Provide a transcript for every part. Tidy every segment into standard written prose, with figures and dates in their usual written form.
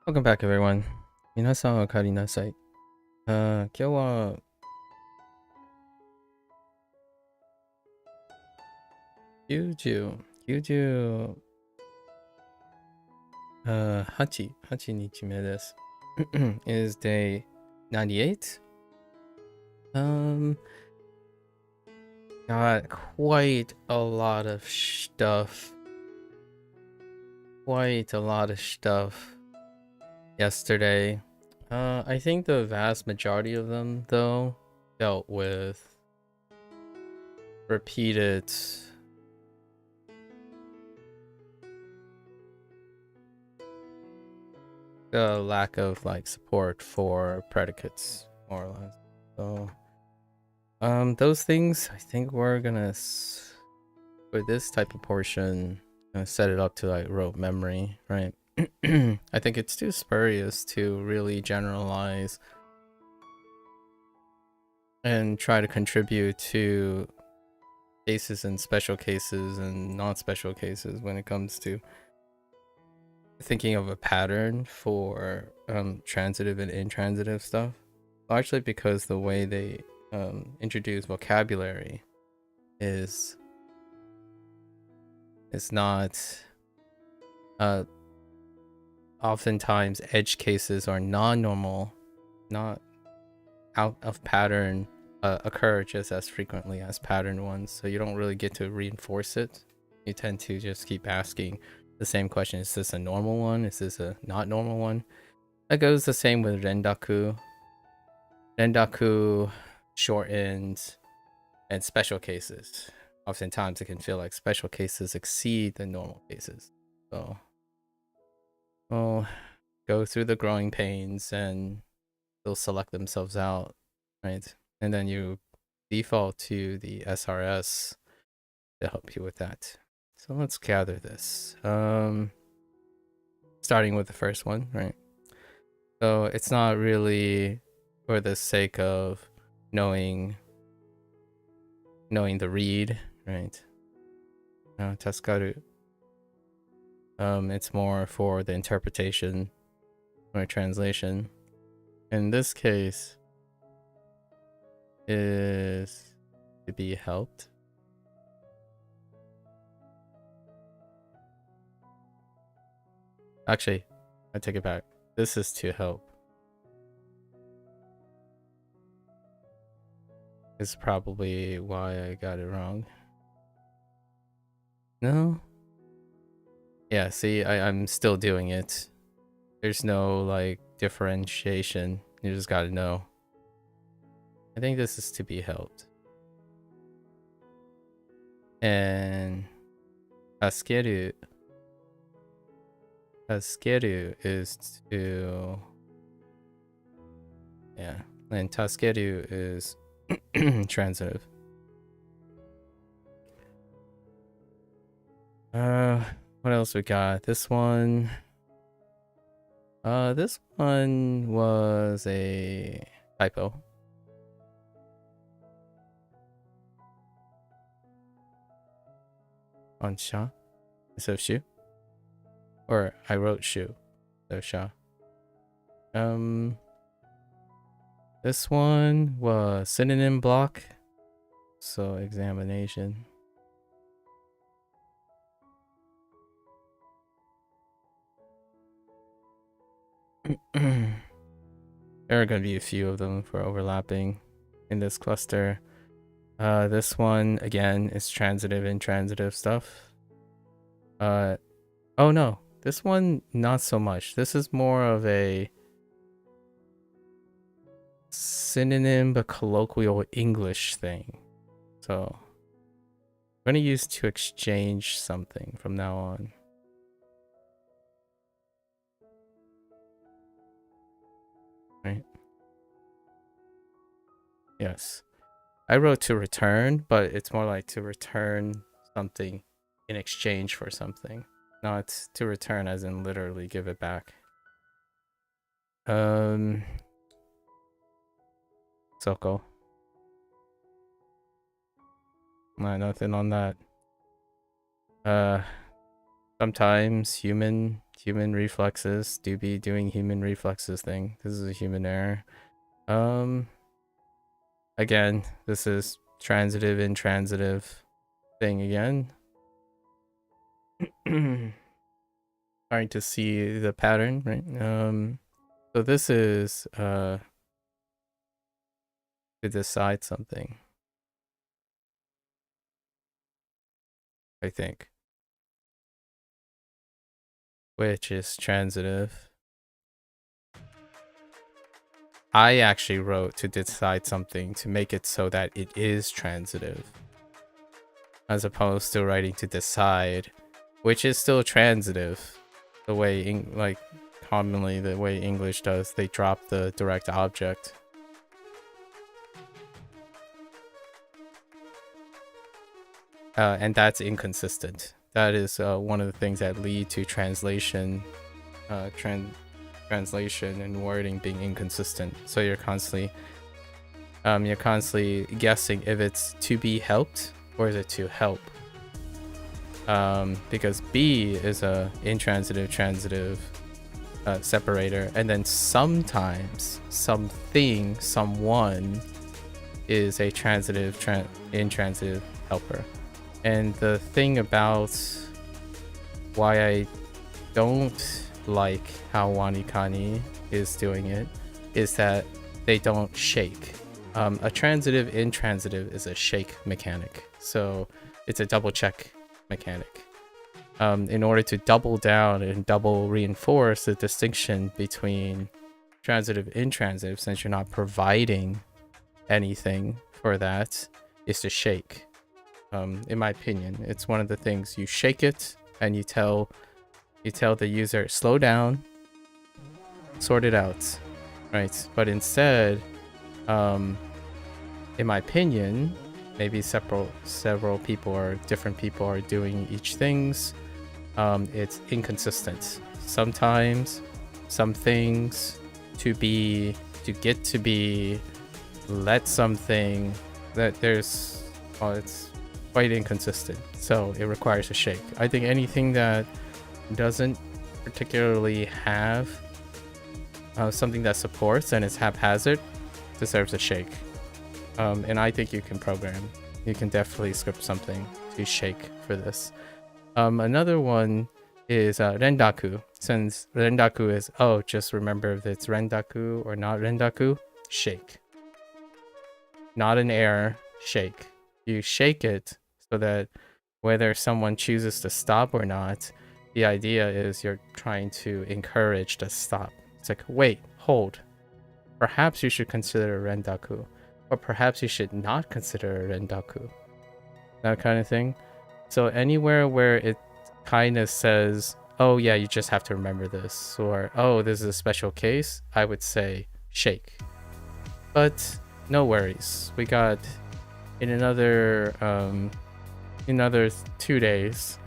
Welcome back, everyone. 皆さんお帰りなさい。今日は90、90、8日目です。is day 98? Got quite a lot of stuff. Quite a lot of stuff yesterday. I think the vast majority of them, though, dealt with repeated the lack of like support for predicates, more or less. So those things I think we're gonna for this type of portion set it up to like rote memory, right? I think it's too spurious to really generalize and try to contribute to cases and special cases and non-special cases when it comes to thinking of a pattern for transitive and intransitive stuff, largely because the way they introduce vocabulary is not oftentimes edge cases are non-normal, not out of pattern, occur just as frequently as pattern ones, so you don't really get to reinforce it. You tend to just keep asking the same question: is this a normal one? Is this a not normal one? That goes the same with rendaku. Rendaku, shortened, and special cases. Oftentimes it can feel like special cases exceed the normal cases. So we'll go through the growing pains and they'll select themselves out, right? And then you default to the SRS to help you with that. So let's gather this. Starting with the first one, right? So it's not really for the sake of knowing the read, right? Taskaru. It's more for the interpretation or translation. In this case, is to be helped. Actually, I take it back. This is to help. Is probably why I got it wrong. No? Yeah, see, I'm still doing it. There's no, like, differentiation. You just gotta know. I think this is to be helped. And Taskeru is to... Yeah, and Taskeru is transitive. What else we got? This one was a typo. On sha instead of shu, or I wrote shu instead of sha. This one was synonym block, so examination. There are going to be a few of them for overlapping in this cluster. This one again is transitive and intransitive stuff. Oh no, this one not so much. This is more of a synonym but colloquial English thing. So I'm going to use to exchange something from now on. Right? Yes. I wrote to return, but it's more like to return something in exchange for something. Not to return as in literally give it back. Soko. Nothing on that. Sometimes human human reflexes. Do be doing human reflexes thing. This is a human error. Again, this is transitive, intransitive thing again. Trying to see the pattern, right? So this is to decide something, I think, which is transitive. I actually wrote to decide something to make it so that it is transitive, as opposed to writing to decide, which is still transitive. The way commonly the way English does, they drop the direct object. And that's inconsistent. That is one of the things that lead to translation and wording being inconsistent. So you're constantly guessing if it's to be helped or is it to help. Because be is a intransitive, transitive separator, and then sometimes something, someone is a transitive, intransitive helper. And the thing about why I don't like how WaniKani is doing it is that they don't shake. A transitive, intransitive is a shake mechanic. So it's a double check mechanic. In order to double down and double reinforce the distinction between transitive, intransitive, since you're not providing anything for that, is to shake. In my opinion, it's one of the things. You shake it and you tell the user, slow down, sort it out, right? But instead, in my opinion, maybe several people or different people are doing each things. It's inconsistent. Sometimes some things to get to be, let something that there's, well, it's quite inconsistent. So it requires a shake. I think anything that doesn't particularly have something that supports and is haphazard deserves a shake. And I think you can program. You can definitely script something to shake for this. Another one is rendaku. Since rendaku is, just remember if it's rendaku or not rendaku, shake. Not an error, shake. You shake it so that whether someone chooses to stop or not, the idea is you're trying to encourage the stop. It's like, wait, hold. Perhaps you should consider a rendaku. Or perhaps you should not consider a rendaku. That kind of thing. So anywhere where it kind of says, oh yeah, you just have to remember this, or oh, this is a special case, I would say shake. But no worries. We got in another 2 days,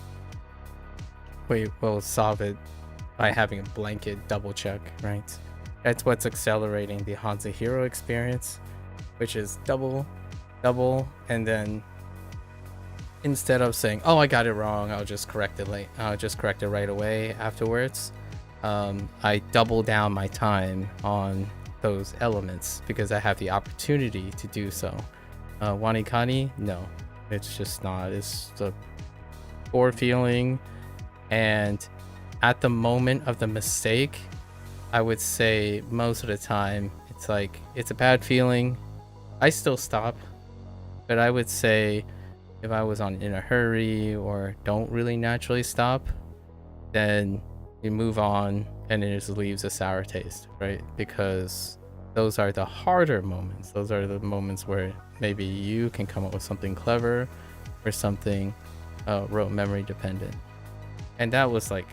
we will solve it by having a blanket double check, right? That's what's accelerating the HanziHero experience, which is double, and then instead of saying, oh, I got it wrong, I'll just correct it right away afterwards. I double down my time on those elements because I have the opportunity to do so. WaniKani, no, it's just not. It's the poor feeling, and at the moment of the mistake, I would say most of the time it's like it's a bad feeling. I still stop, but I would say if I was in a hurry or don't really naturally stop, then you move on and it just leaves a sour taste, right? Because those are the harder moments. Those are the moments where maybe you can come up with something clever or something rote memory dependent. And that was like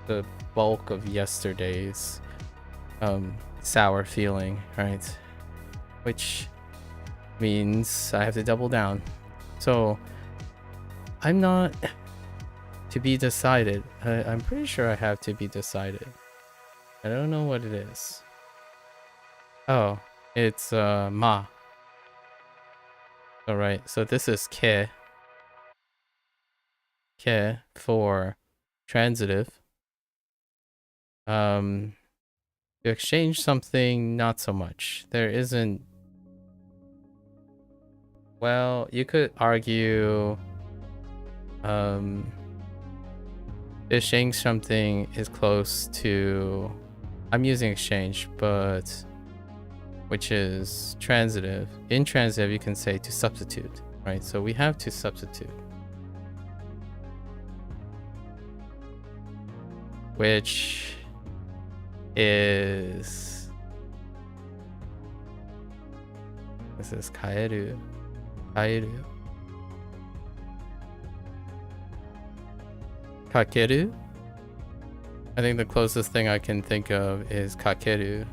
the bulk of yesterday's sour feeling, right? Which means I have to double down. So I'm not to be decided. I'm pretty sure I have to be decided. I don't know what it is. Oh, it's ma. Alright, so this is ke. Ke for transitive. To exchange something, not so much. There isn't. Well, you could argue exchange something is close to, I'm using exchange, but which is transitive. Intransitive, you can say to substitute, right? So we have to substitute, which is, this is kaeru. Kaeru. Kakeru? I think the closest thing I can think of is kakeru.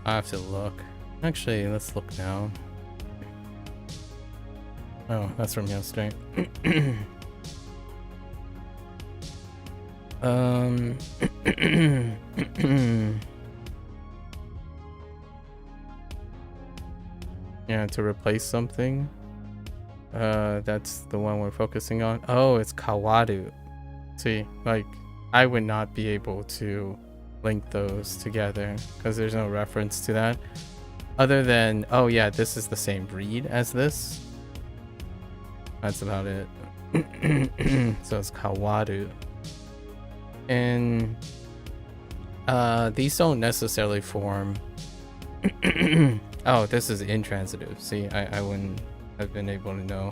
I have to look. Actually, let's look now. Oh, that's from yesterday. Yeah, to replace something. That's the one we're focusing on. Oh, it's kawaru. See, like, I would not be able to link those together because there's no reference to that. Other than, oh yeah, this is the same read as this. That's about it. So it's kawaru. And these don't necessarily form. Oh, this is intransitive. See, I wouldn't have been able to know.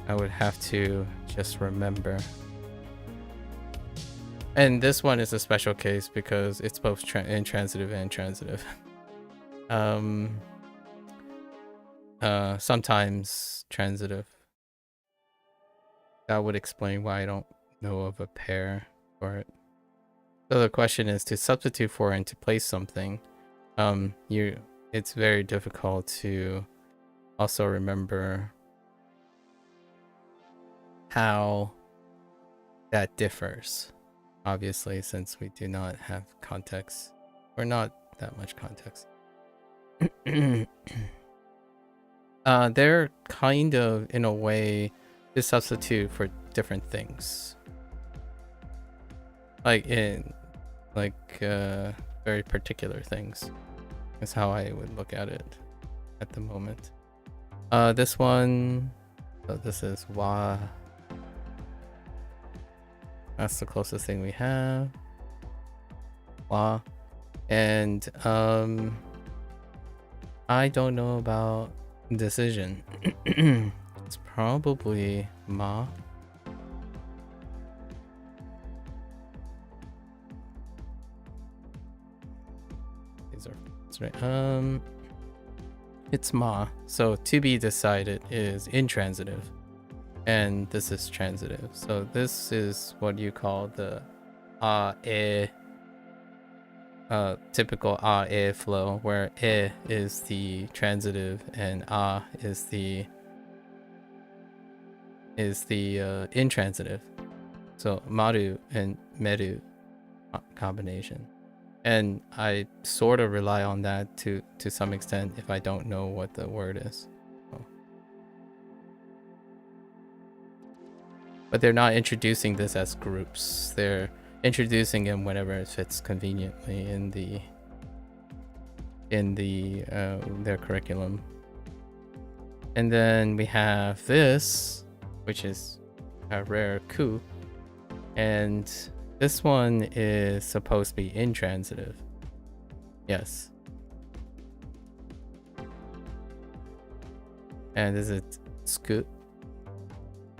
I would have to just remember. And this one is a special case because it's both intransitive and transitive. Sometimes transitive. That would explain why I don't know of a pair for it. So the question is to substitute for and to place something. It's very difficult to also remember how that differs. Obviously, since we do not have context, or not that much context. They're kind of, in a way, to substitute for different things. Like in, very particular things. Is how I would look at it at the moment. This one, so this is wa. That's the closest thing we have. Wa. And I don't know about decision. It's probably ma. These are right. It's ma. So to be decided is intransitive. And this is transitive. So this is what you call the typical flow, where is the transitive and is the intransitive. So maru and meru combination. And I sort of rely on that to some extent if I don't know what the word is. But they're not introducing this as groups. They're introducing them whenever it fits conveniently in their curriculum. And then we have this, which is a rare ku, and this one is supposed to be intransitive. Yes. And this is scoot.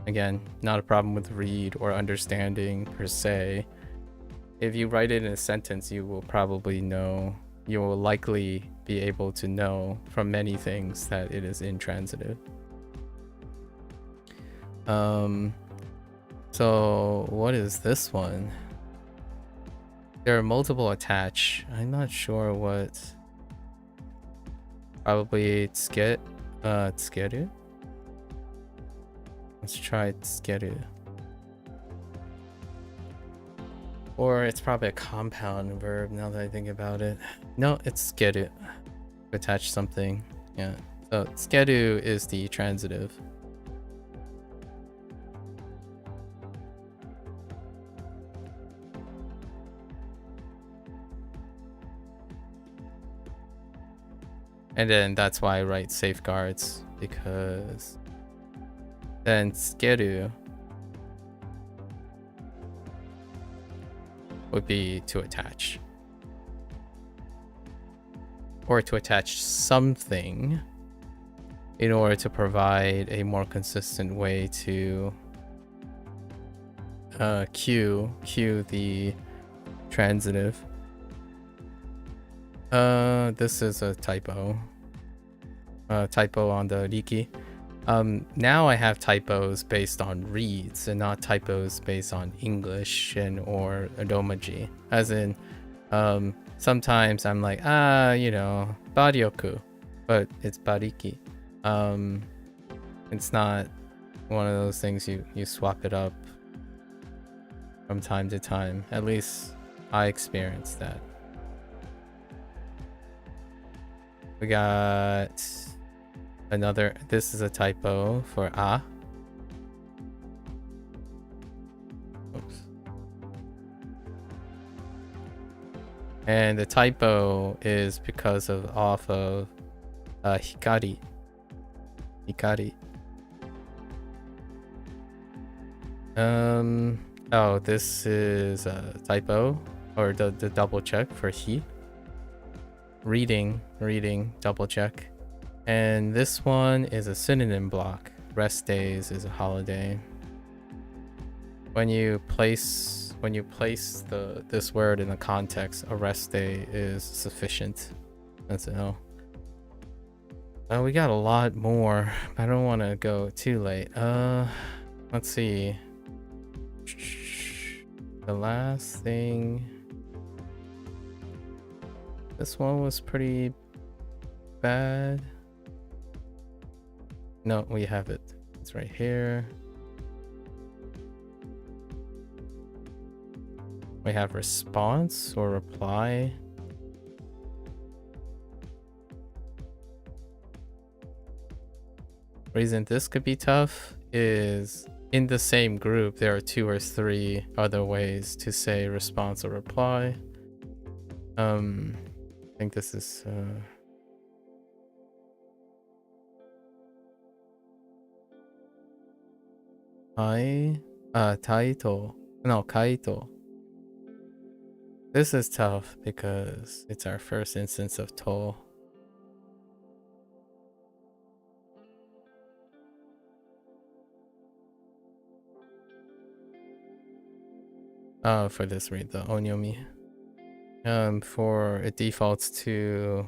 Again, not a problem with read or understanding per se. If you write it in a sentence, you will probably know, you will likely be able to know from many things that it is intransitive. So what is this one? There are multiple attach. I'm not sure what. Probably tsukeru. Let's try tsukeru. Or it's probably a compound verb now that I think about it. No, it's tsukeru. Attach something. Yeah. So tsukeru is the transitive. And then that's why I write safeguards, because then tsukeru would be to attach. Or to attach something in order to provide a more consistent way to cue the transitive. This is a typo. Typo on the Riki. Now I have typos based on reads and not typos based on English and or Romaji. As in, sometimes I'm like, barioku, but it's bariki. It's not one of those things you swap it up from time to time. At least I experienced that. We got another, this is a typo for a. Oops. And the typo is because of off of hikari. Hikari. Oh, this is a typo, or the double check for he. Reading, double check. And this one is a synonym block. Rest days is a holiday. When you place this word in the context, a rest day is sufficient. That's it. We got a lot more. I don't want to go too late. Let's see. The last thing. This one was pretty bad. No, we have it. It's right here. We have response or reply. Reason this could be tough is in the same group there are 2 or 3 other ways to say response or reply. I think this is taito. No, kaito. This is tough because it's our first instance of to. For this read, the onyomi. For it defaults to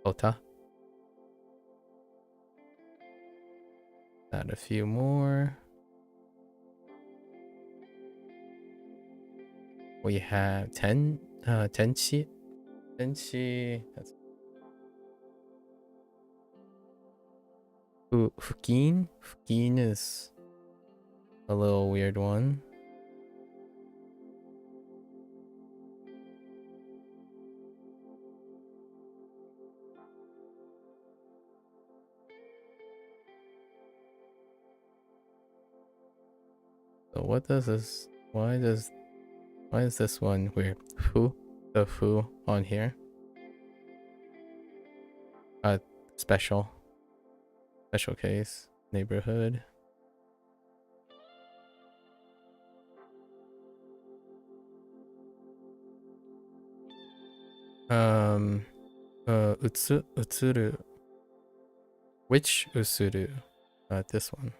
ota. Add a few more. We have tenchi. Tenchi. That's fukin. Fukin is a little weird one. So what does this? Why is this one weird? The fu on here. Special case, neighborhood. Utsuru. Which usuru? This one.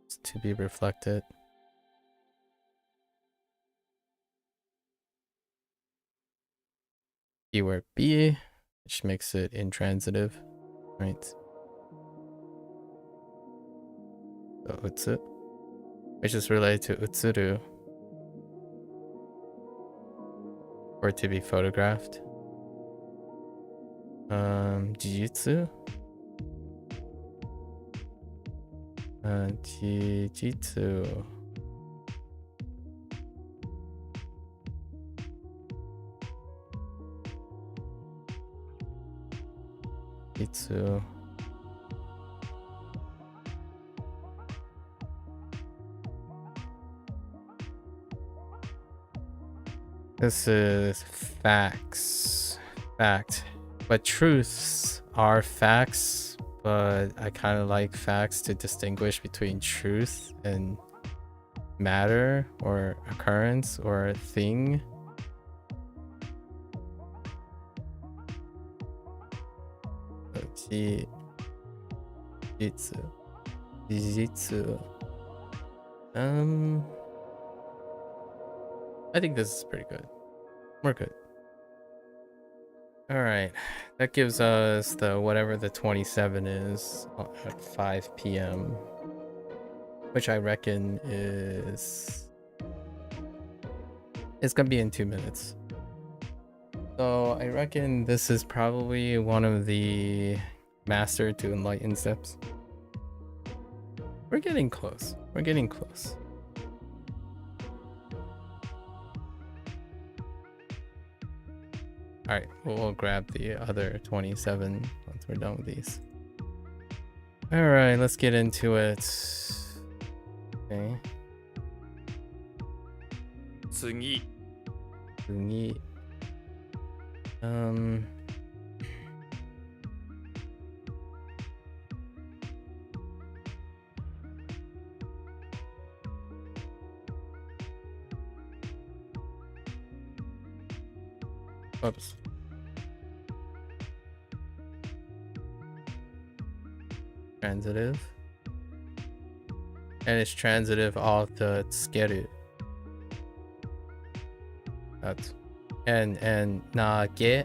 It's to be reflected. Keyword B, which makes it intransitive, right? So utsu, which is related to utsuru, or to be photographed. Jijitsu. Jijitsu. Jitsu. This is facts. Fact. But truths are facts, but I kind of like facts to distinguish between truth and matter or occurrence or thing. Jitsu. I think this is pretty good. We're good. All right, that gives us the whatever the 27 is at 5 p.m. which I reckon is it's gonna be in 2 minutes. So I reckon this is probably one of the master to enlighten steps. We're getting close. We're getting close. All right, we'll grab the other 27 once we're done with these. All right, let's get into it. Okay. 次 Oops. Transitive. And it's transitive of the tsukeru. That's and na ge.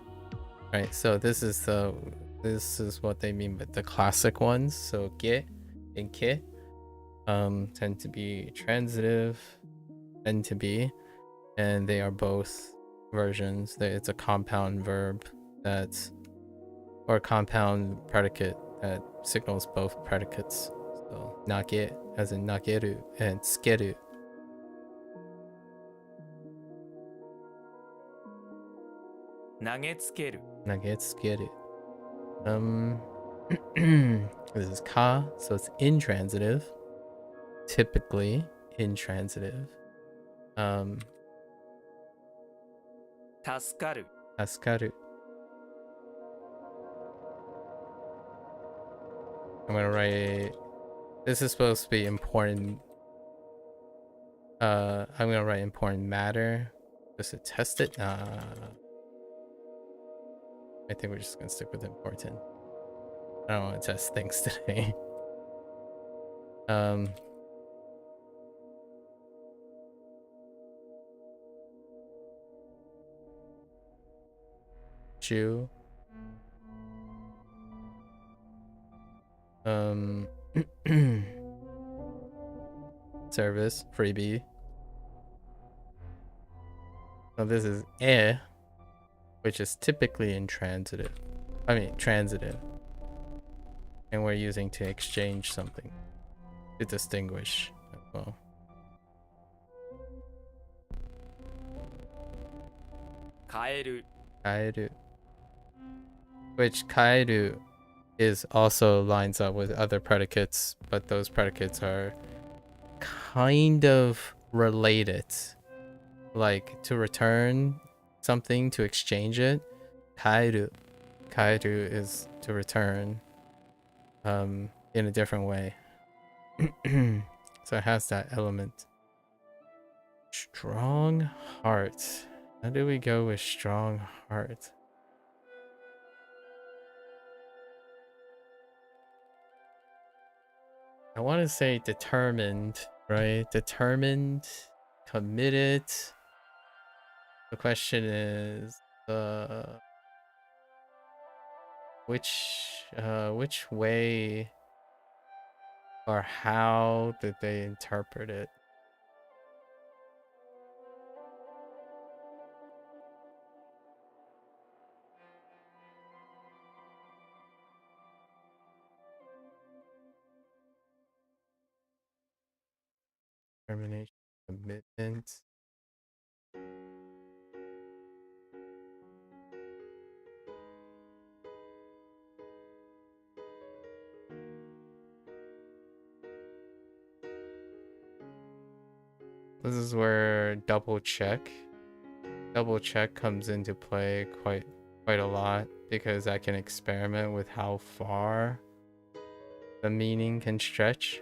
Right, so this is what they mean by the classic ones. So ge and ke tend to be transitive, tend to be, and they are both versions. It's a compound verb that's or compound predicate that signals both predicates. So nage as in nageru and tsukeru. Nagetsukeru. Nagetsukeru. This is ka, so it's intransitive. Typically intransitive. Tasukaru. Tasukaru. I'm gonna write. This is supposed to be important. I'm gonna write important matter just to test it. I think we're just gonna stick with important. I don't want to test things today. Chew. Service freebie. So this is which is typically intransitive. I mean transitive. And we're using to exchange something to distinguish as well. Kaeru. Kaeru. Which kaeru is also lines up with other predicates, but those predicates are kind of related. Like to return something, to exchange it. Kaeru is to return in a different way. So it has that element. Strong heart. How do we go with strong heart? I want to say determined, right? Determined, committed. The question is, which way or how did they interpret it? Determination, commitment. This is where double check. double check comes into play quite a lot because I can experiment with how far the meaning can stretch.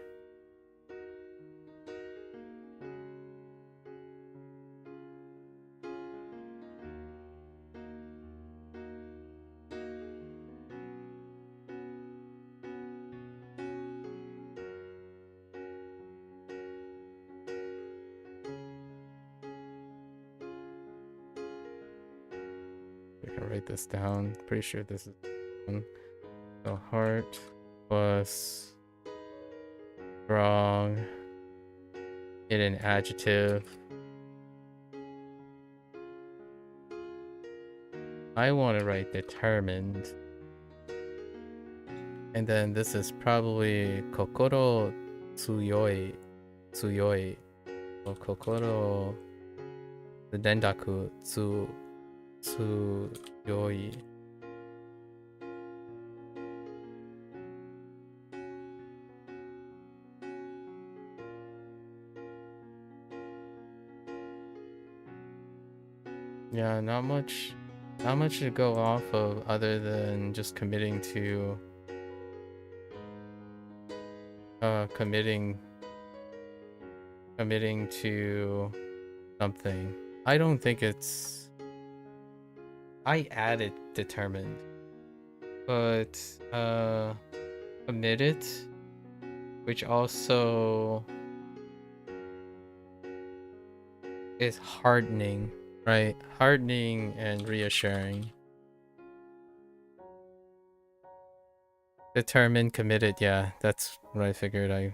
I can write this down. Pretty sure this is one. So heart plus strong in an adjective. I want to write determined. And then this is probably kokoro tsuyoi. Tsuyoi. Or kokoro dendaku tsuyoi. Yeah, not much to go off of other than just committing to committing to something. I don't think it's, I added determined, but committed, which also is hardening, right? Hardening and reassuring. Determined, committed, yeah, that's what I figured.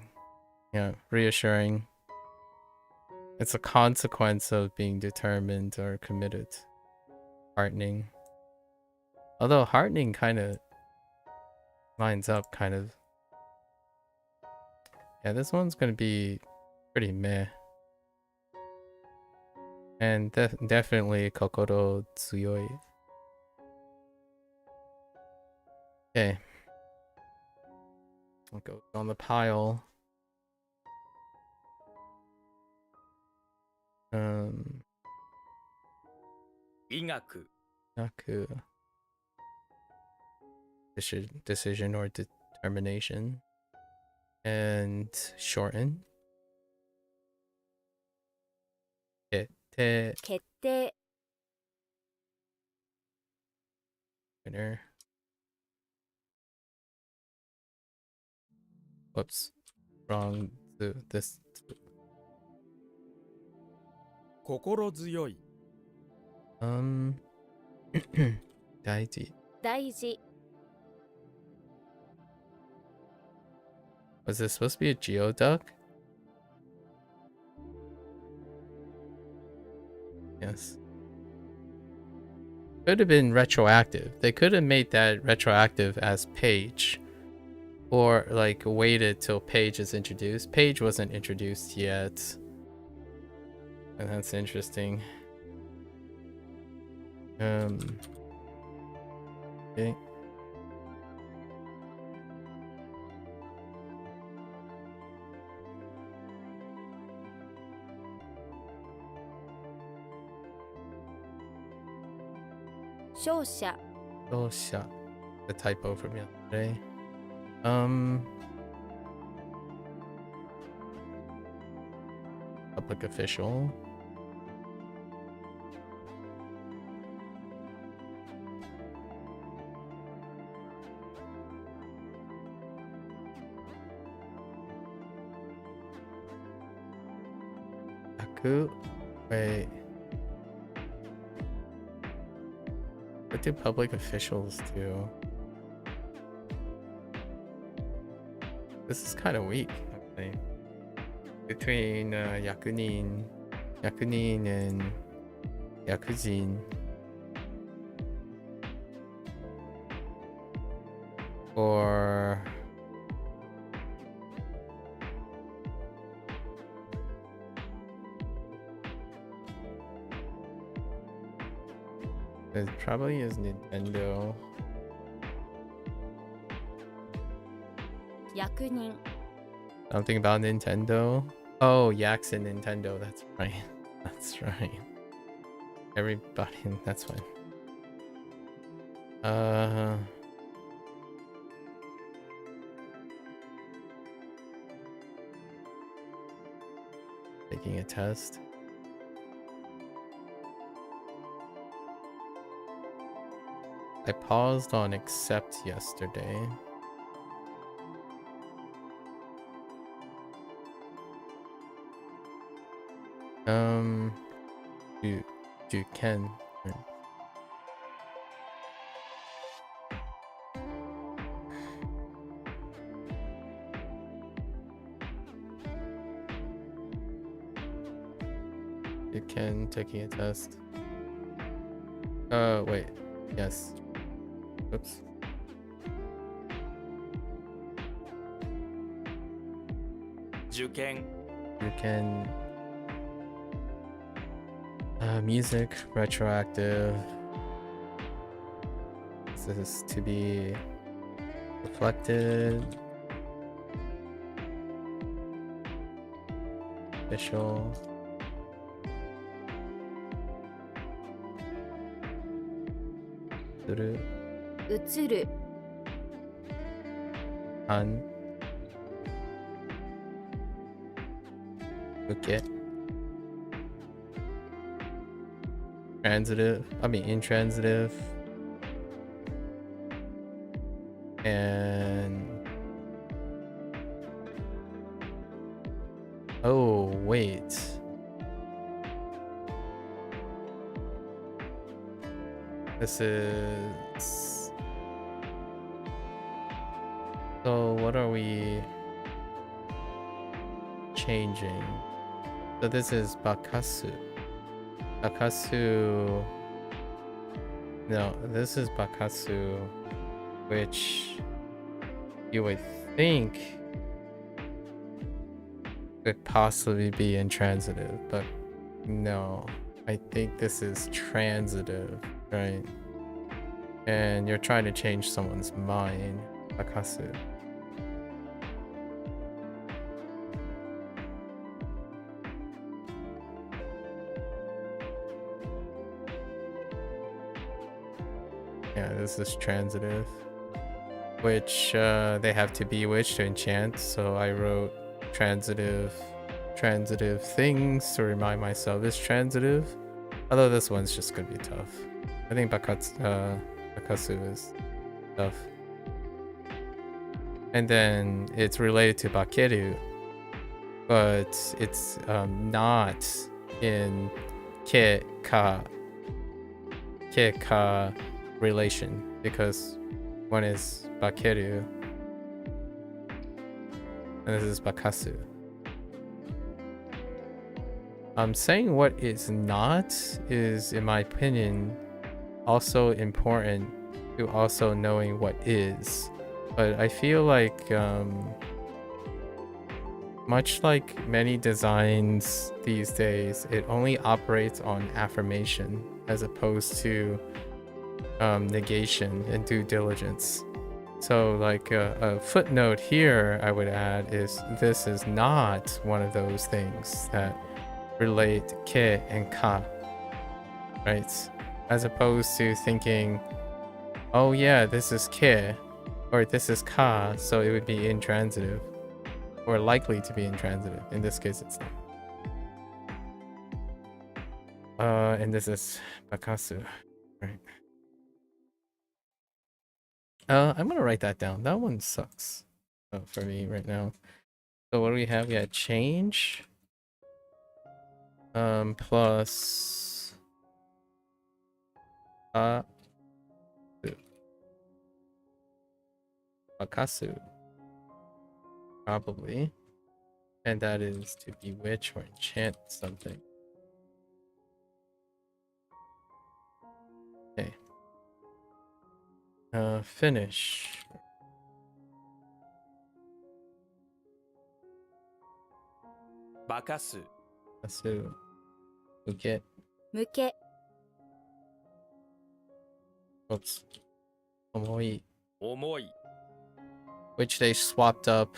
Yeah, reassuring. It's a consequence of being determined or committed. Heartening. Although heartening kind of lines up, kind of. Yeah, this one's gonna be pretty meh. And definitely kokoro tsuyoi. Okay. I'll go on the pile. Igaku. Naku. Decision or determination. And shorten. Kette. 決定 Winner. Whoops. Wrong. This. 心強い 大事. 大事 Was this supposed to be a geoduck? Yes. Could have been retroactive. They could have made that retroactive as page. Or like waited till page is introduced. Page wasn't introduced yet. And that's interesting. Okay. Shosha. Oh shit. The typo from yesterday. Public official. Aku. Wait. What do public officials do? This is kind of weak, actually. Between yakunin and yakujin. Or it probably is Nintendo. 役人 Something about Nintendo. Oh, Yaks and Nintendo. That's right. That's right. Everybody, that's fine. Taking a test. I paused on accept yesterday. You can. You can taking a test. Wait. Yes. Oops. You can music retroactive. This is to be reflected. Official. Uru. 映る Han. Okay. Transitive. I mean intransitive. And oh wait. This is so what are we changing? So this is bakasu. Bakasu. No, this is bakasu, which you would think could possibly be intransitive, but no. I think this is transitive, right? And you're trying to change someone's mind. Bakasu. Yeah, this is transitive, which they have to bewitch to enchant, so I wrote transitive things to remind myself it's transitive. Although this one's just gonna be tough. I think bakasu is tough. And then it's related to bakeru, but it's not in ke ka relation, because one is bakeru and this is bakasu. Saying what is not is, in my opinion, also important to also knowing what is. But I feel like much like many designs these days, it only operates on affirmation as opposed to negation and due diligence. So like a footnote here I would add is this is not one of those things that relate ke and ka, right? As opposed to thinking, oh yeah, this is ke or this is ka, so it would be intransitive or likely to be intransitive. In this case it's not. And this is bakasu, right? I'm gonna write that down. That one sucks for me right now. So what do we have? Yeah, change. Plus bakasu. Probably. And that is to bewitch or enchant something. Okay. Finish. Bakasu. Bakasu. Okay. 向け Oops. Omoi. 重い Which they swapped up.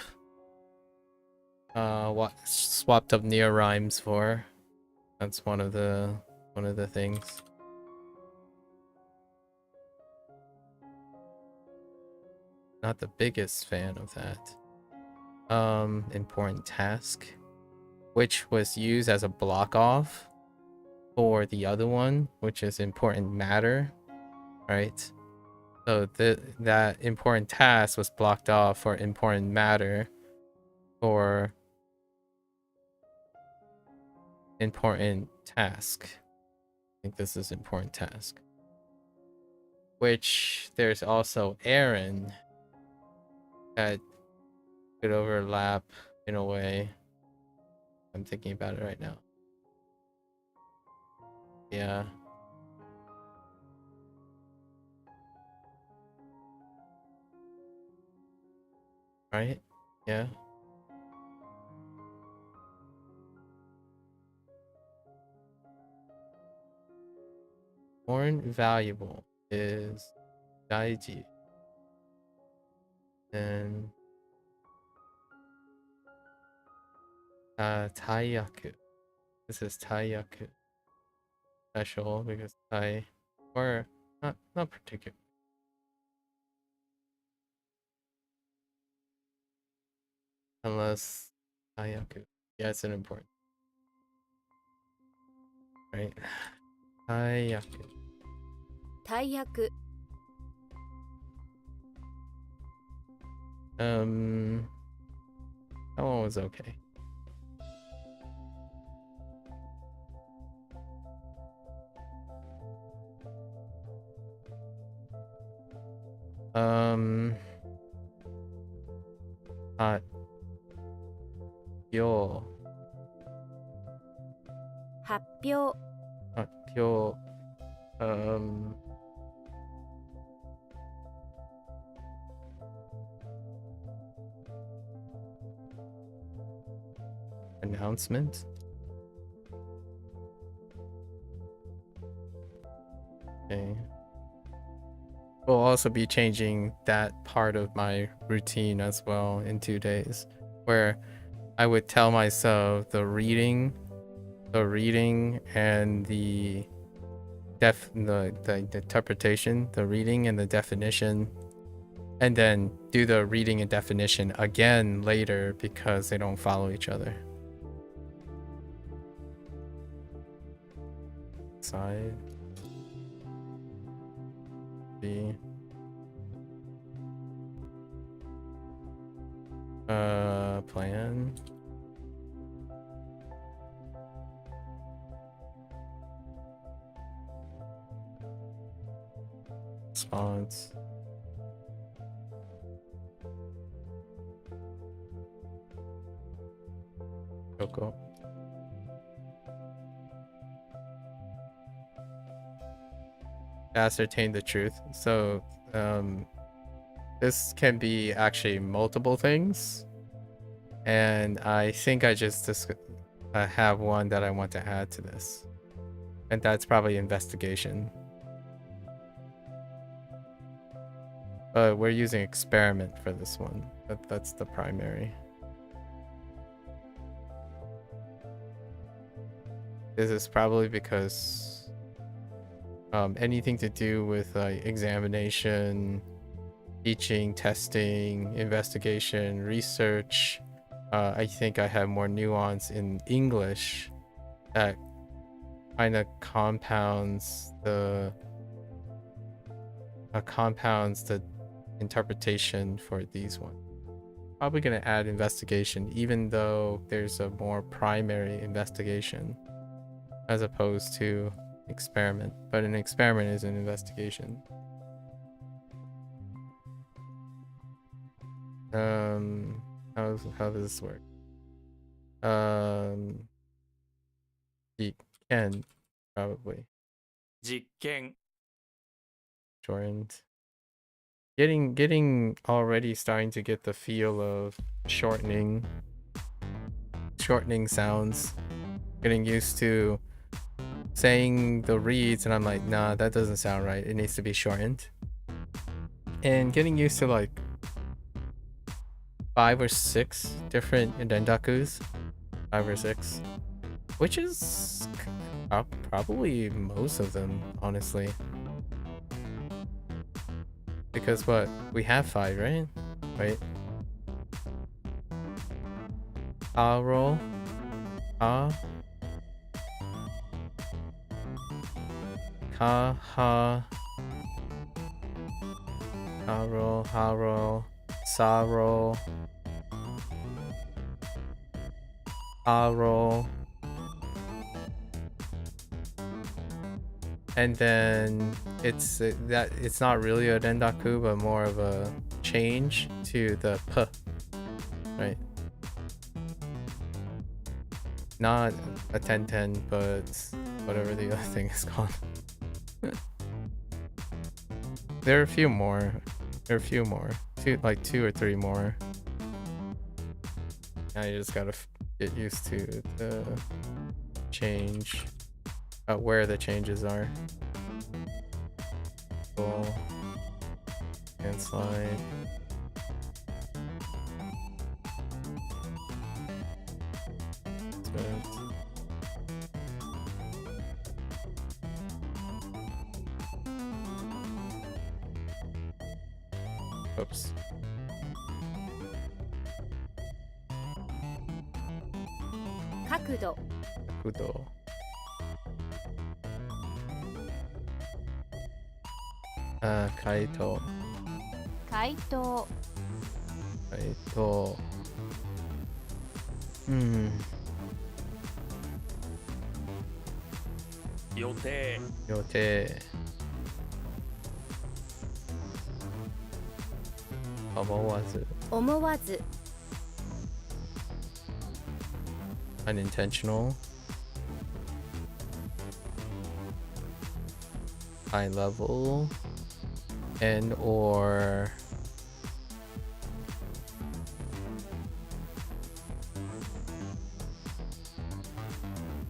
Swapped up near rhymes for. That's one of the things. not the biggest fan of that. Important task, which was used as a block off for the other one, which is important matter, right? So that important task was blocked off for important matter for important task. I think this is important task. Which there's also Aaron that could overlap in a way. I'm thinking about it right now. Yeah. Right? Yeah. More valuable is daiji. And taiyaku. This is taiyaku. Special because tai, or not particular. Unless taiyaku. Yeah, it's an important. Right? Taiyaku. 大役 That one was okay. Hot. Yo. 発表 Hot. Yo. Announcement. Okay. We'll also be changing that part of my routine as well in 2 days, where I would tell myself the reading and the interpretation, the reading and the definition, and then do the reading and definition again later because they don't follow each other. Side. B. Plan. Response. Coco. Ascertain the truth. So this can be actually multiple things, and I think I just have one that I want to add to this, and that's probably investigation. But we're using experiment for this one. That's the primary. This is probably because anything to do with like examination, teaching, testing, investigation, research, I think I have more nuance in English that kind of compounds the interpretation for these ones. Probably gonna add investigation, even though there's a more primary investigation as opposed to experiment, but an experiment is an investigation. How does this work? You can probably 実験 shortened. Getting already starting to get the feel of shortening sounds. Getting used to saying the reads and I'm like, nah, that doesn't sound right. It needs to be shortened. And getting used to like 5 or 6 different rendakus. 5 or 6. Which is probably most of them, honestly. Because what? We have 5, right? Right. Roll. Ha. Ha ha. Haro, haro, saro, haro, and then it's it's not really a rendaku, but more of a change to the p, right? Not a 10-10, but whatever the other thing is called. There are a few more. There are a few more. Like 2 or 3 more. Now you just gotta get used to the change. Where the changes are. Pull. And slide. Oops. 角度 Kudo. Kaito. 回答 Kaito. Yote. Yote. Omowazu. 思わず Unintentional. High level. And or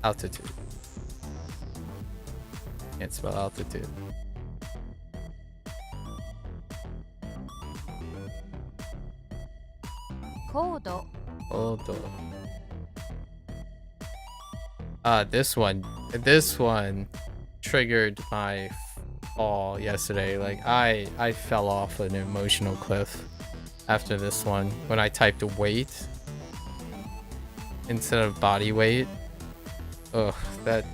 altitude. Can't spell altitude. Kodo. Kodo. This one triggered my fall yesterday. Like I fell off an emotional cliff after this one when I typed weight instead of body weight. Ugh, that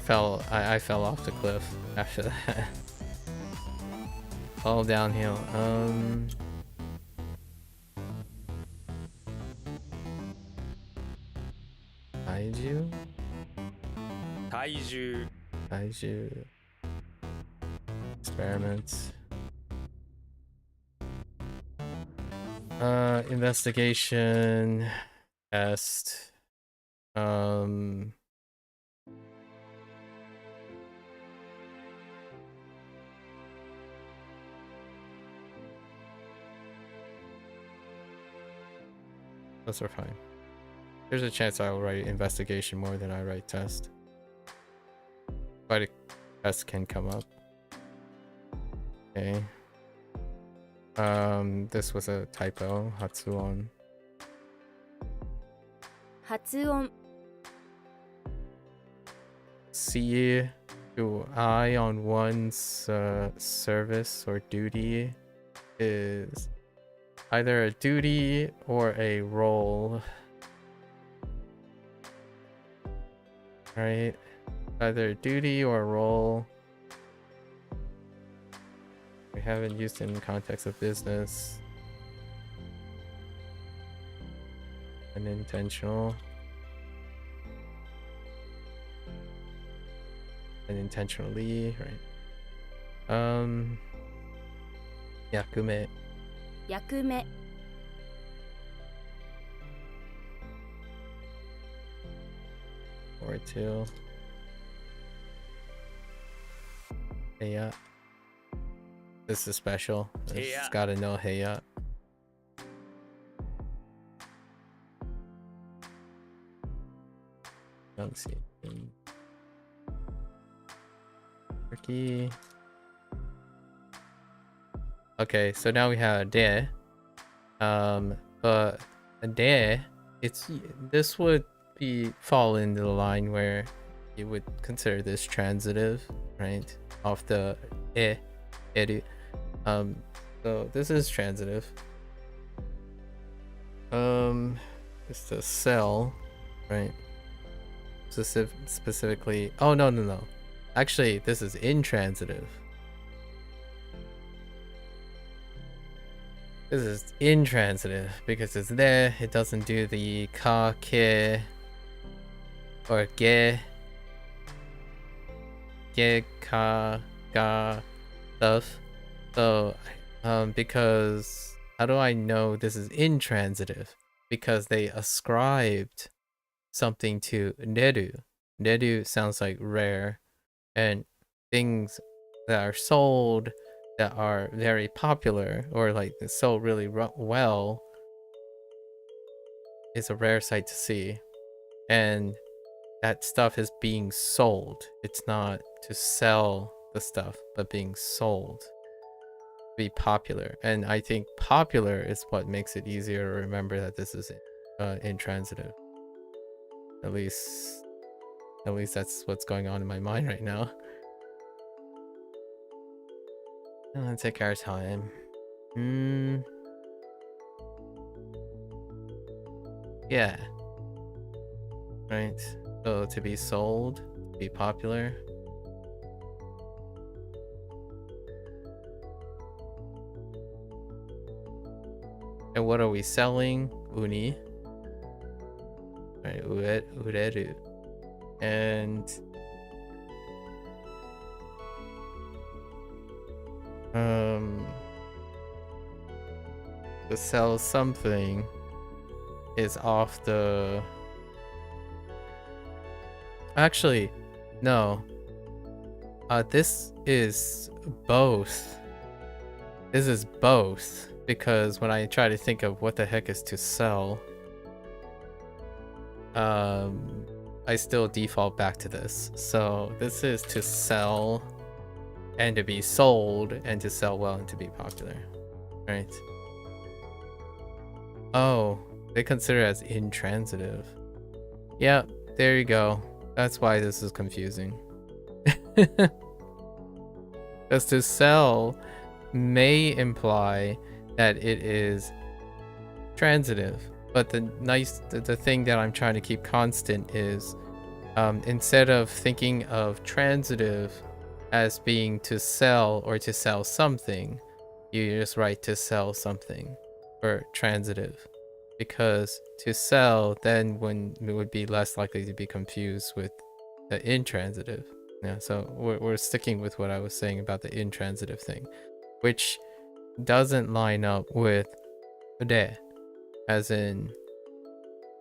fell. I fell off the cliff after that. All downhill. Kaiju. Kaiju. Experiments. Investigation. Test. Those are fine. There's a chance I will write investigation more than I write test. But a test can come up. Okay. This was a typo. Hatsuon. 発音 See to eye on one's service or duty is either a duty or a role. Right? Either a duty or a role. We haven't used it in the context of business. Unintentional. Unintentionally, right? Yakume. 役目 Or two. Heya. This is special. It's Heya. gotta know Heya. Enunciation. Turkey. Okay, so now we have de. But a de, this would fall into the line where you would consider this transitive, right? Off the edu. So this is transitive. It's to sell, right? Specifically. Oh no. Actually, this is intransitive. This is intransitive because it's there. It doesn't do the ka, ke, or ge, ka, ga stuff. So, because how do I know this is intransitive? Because they ascribed something to neru. Neru sounds like rare, and things that are sold that are very popular or like sold really well is a rare sight to see, and that stuff is being sold. It's not to sell the stuff, but being sold to be popular. And I think popular is what makes it easier to remember that this is intransitive. At least that's what's going on in my mind right now. Let's take our time. Yeah. Right. So to be sold, to be popular. And what are we selling? Uni. Right, ureru. And to sell something is off the... Actually, no. This is both. This is both, because when I try to think of what the heck is to sell, I still default back to this. So this is to sell and to be sold and to sell well and to be popular, right? Oh, they consider it as intransitive. Yeah, there you go. That's why this is confusing. Because to sell may imply that it is transitive, but the thing that I'm trying to keep constant is instead of thinking of transitive as being to sell or to sell something, you just write to sell something for transitive, because to sell then it would be less likely to be confused with the intransitive. Yeah, so we're sticking with what I was saying about the intransitive thing, which doesn't line up with de, as in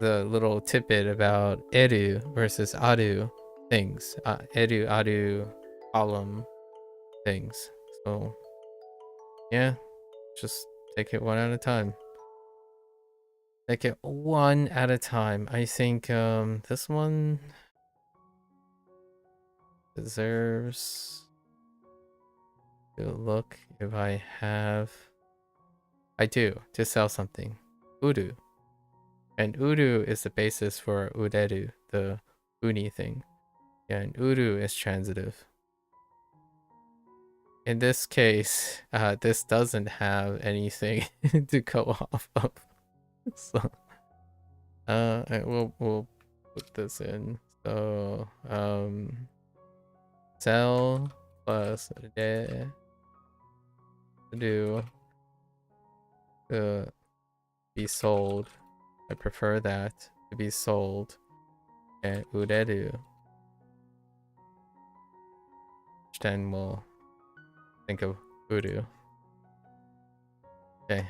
the little tidbit about eru versus aru things, eru aru column things. So yeah, just take it one at a time. Take it one at a time. I think this one deserves to look if I have. I do, to sell something. Uru. And uru is the basis for ureru, the uni thing. Yeah, and uru is transitive. In this case, this doesn't have anything to go off of. So, we'll put this in. So, sell plus de do to be sold. I prefer that to be sold. And ureru. Which then we'll think of uru. Okay.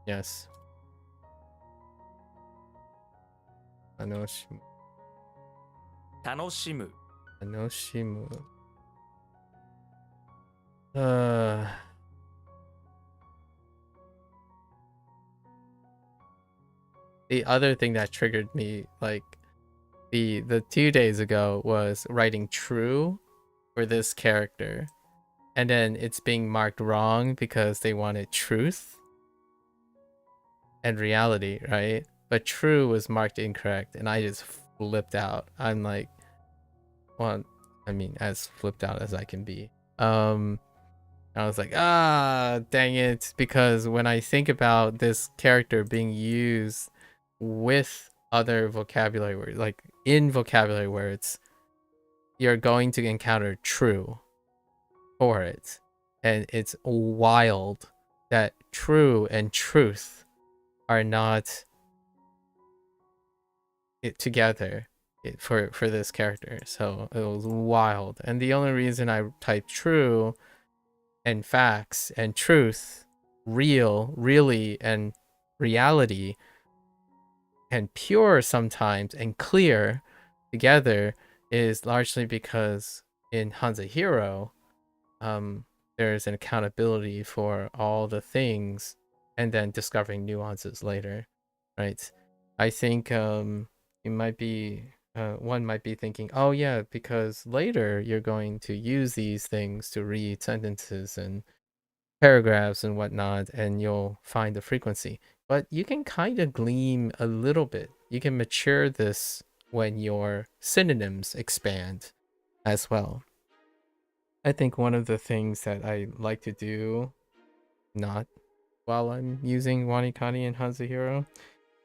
Yes. Tanoshimu. 楽しむ Tanoshimu. The other thing that triggered me, like the 2 days ago, was writing true for this character, and then it's being marked wrong because they wanted truth and reality, right? But true was marked incorrect, and I just flipped out. I'm like, well, I mean, as flipped out as I can be. I was like, ah, dang it. Because when I think about this character being used with other vocabulary words, like in vocabulary words, you're going to encounter true for it. And it's wild that true and truth are not together for this character. So it was wild. And the only reason I typed true and facts and truth, real, really, and reality, and pure sometimes, and clear together is largely because in HanziHero, there's an accountability for all the things and then discovering nuances later, right? I think you might be one might be thinking, oh yeah, because later you're going to use these things to read sentences and paragraphs and whatnot, and you'll find the frequency. But you can kind of glean a little bit. You can mature this when your synonyms expand as well. I think one of the things that I like to do, not while I'm using WaniKani and HanziHero,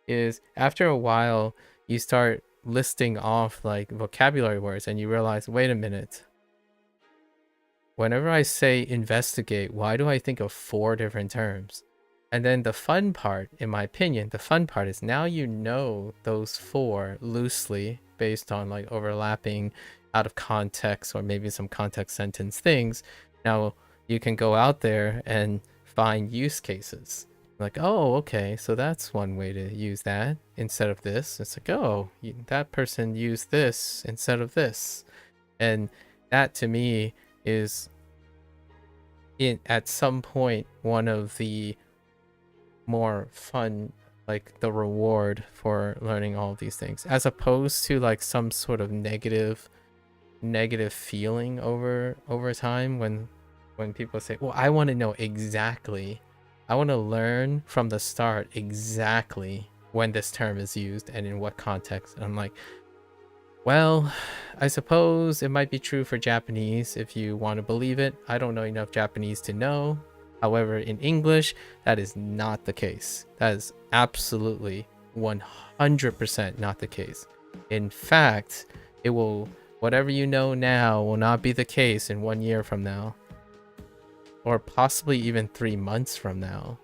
is after a while you start listing off like vocabulary words and you realize, wait a minute, whenever I say investigate, why do I think of 4 different terms? And then the fun part, in my opinion, the fun part is now you know those 4 loosely based on like overlapping out of context or maybe some context sentence things. Now you can go out there and find use cases. Like, oh, okay, so that's one way to use that instead of this. It's like, oh, that person used this instead of this. And that to me is at some point one of the more fun, like the reward for learning all of these things, as opposed to like some sort of negative feeling over time when people say, well, I want to know exactly, I want to learn from the start exactly when this term is used and in what context. And I'm like, well, I suppose it might be true for Japanese if you want to believe it. I don't know enough Japanese to know. However, in English, that is not the case. That is absolutely 100% not the case. In fact, it will, whatever you know now will not be the case in 1 year from now, or possibly even 3 months from now.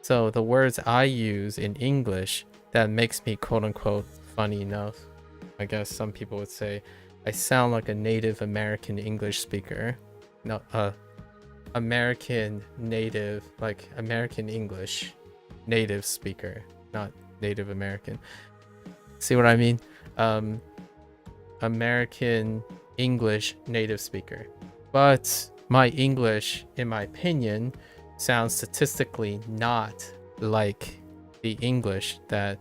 So the words I use in English that makes me quote unquote funny enough, I guess some people would say I sound like a Native American English speaker. No, American native, like American English native speaker, not Native American. See what I mean? American English native speaker. But my English, in my opinion, sounds statistically not like the English that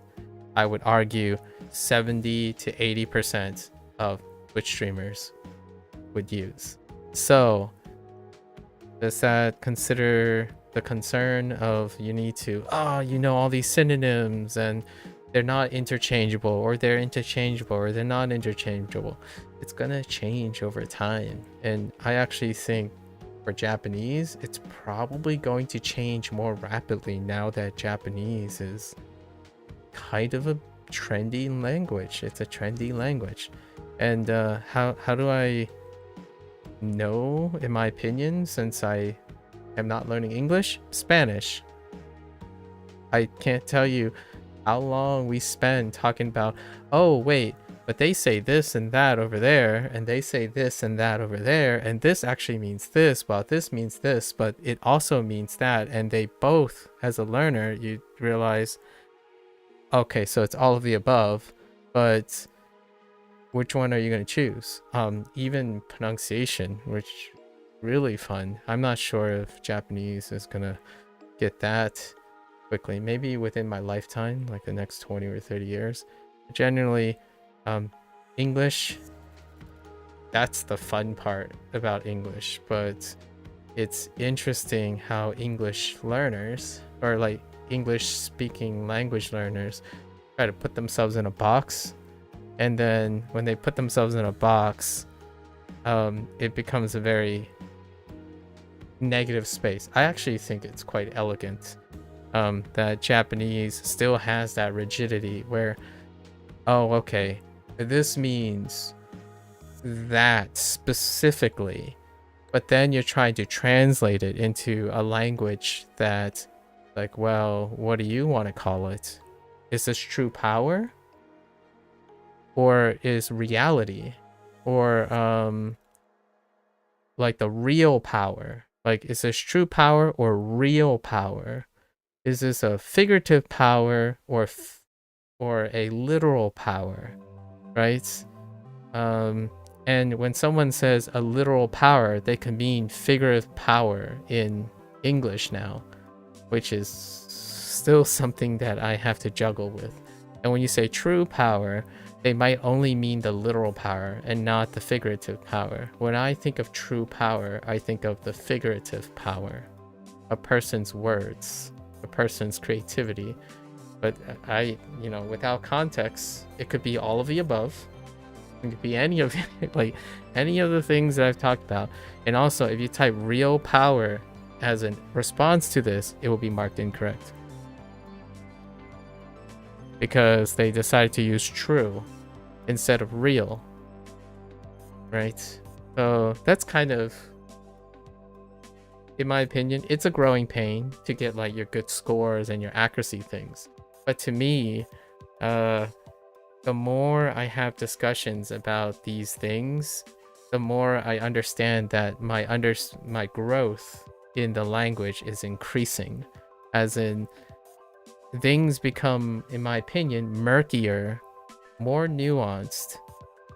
I would argue 70 to 80% of Twitch streamers would use. So does that consider the concern of you need to, you know, all these synonyms and they're not interchangeable, or they're interchangeable, or they're not interchangeable? It's gonna change over time. And I actually think for Japanese, it's probably going to change more rapidly now that Japanese is kind of a trendy language. It's a trendy language. And how do I know, in my opinion, since I am not learning English? Spanish. I can't tell you how long we spend talking about, oh wait, but they say this and that over there, and they say this and that over there, and this actually means this, while this means this, but it also means that. And they both, as a learner, you realize, okay, so it's all of the above, but which one are you going to choose? Even pronunciation, which really fun. I'm not sure if Japanese is going to get that quickly. Maybe within my lifetime, like the next 20 or 30 years. Generally, English, that's the fun part about English. But it's interesting how English learners, or like English speaking language learners, try to put themselves in a box, and then when they put themselves in a box, it becomes a very negative space. I actually think it's quite elegant. That Japanese still has that rigidity where, oh, okay, this means that specifically, but then you're trying to translate it into a language that, like, well, what do you want to call it? Is this true power? Or is reality? Or like the real power? Like, is this true power or real power? Is this a figurative power or a literal power, right? And when someone says a literal power, they can mean figurative power in English now, which is still something that I have to juggle with. And when you say true power, they might only mean the literal power and not the figurative power. When I think of true power, I think of the figurative power, a person's words, a person's creativity. But without context, it could be all of the above. It could be any of like any of the things that I've talked about. And also, if you type real power as a response to this, it will be marked incorrect, because they decided to use true instead of real, right? So that's kind of, in my opinion, it's a growing pain to get like your good scores and your accuracy things. But to me, the more I have discussions about these things, the more I understand that my growth in the language is increasing. As in, things become, in my opinion, murkier, more nuanced.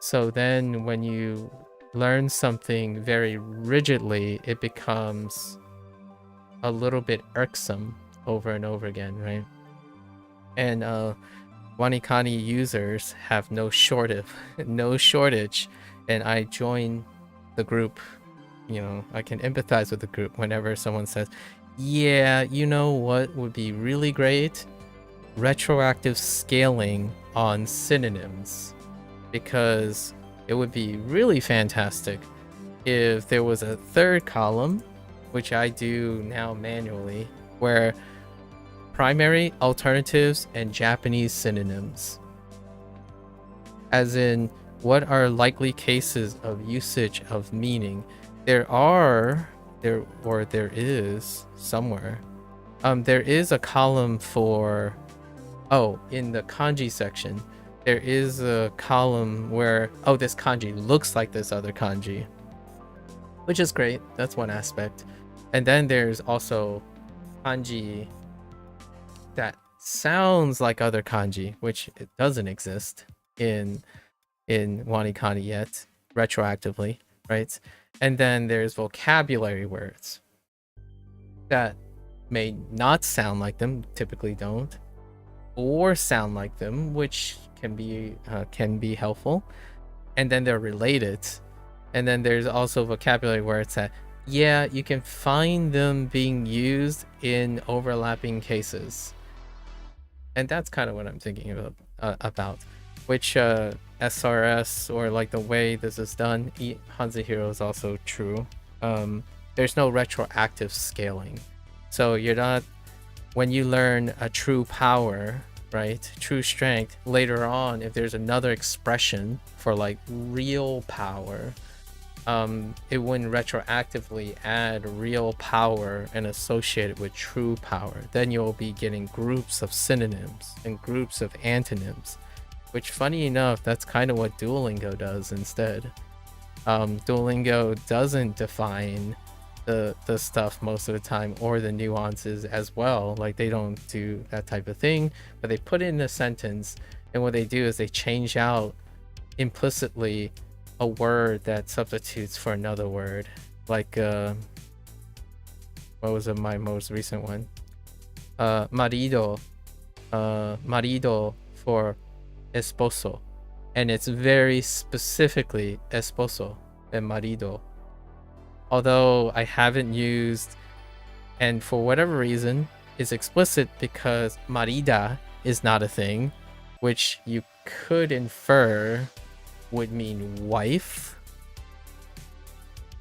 So then when you learn something very rigidly, it becomes a little bit irksome over and over again, right? And WaniKani users have no shortage, and I join the group. I can empathize with the group whenever someone says, yeah, you know what would be really great? Retroactive scaling on synonyms, because it would be really fantastic if there was a third column, which I do now manually, where primary, alternatives, and Japanese synonyms. As in, what are likely cases of usage of meaning? There is somewhere. There is a column for, in the kanji section, there is a column where, this kanji looks like this other kanji, which is great. That's one aspect. And then there's also kanji that sounds like other kanji, which it doesn't exist in WaniKani yet, retroactively, right? And then there's vocabulary words that may not sound like them, typically don't, or sound like them, which can be helpful. And then they're related. And then there's also vocabulary words that, yeah, you can find them being used in overlapping cases. And that's kind of what I'm thinking about, which SRS, or like the way this is done, HanziHero is also true. There's no retroactive scaling. So you're not, when you learn a true power, right, true strength, later on, if there's another expression for like real power, it wouldn't retroactively add real power and associate it with true power. Then you'll be getting groups of synonyms and groups of antonyms, which, funny enough, that's kind of what Duolingo does instead. Duolingo doesn't define the stuff most of the time, or the nuances as well. Like, they don't do that type of thing, but they put it in a sentence, and what they do is they change out implicitly a word that substitutes for another word. Like, what was my most recent one? Marido for esposo, and it's very specifically esposo and marido. Although I haven't used, and for whatever reason, it's explicit because marida is not a thing, which you could infer would mean wife,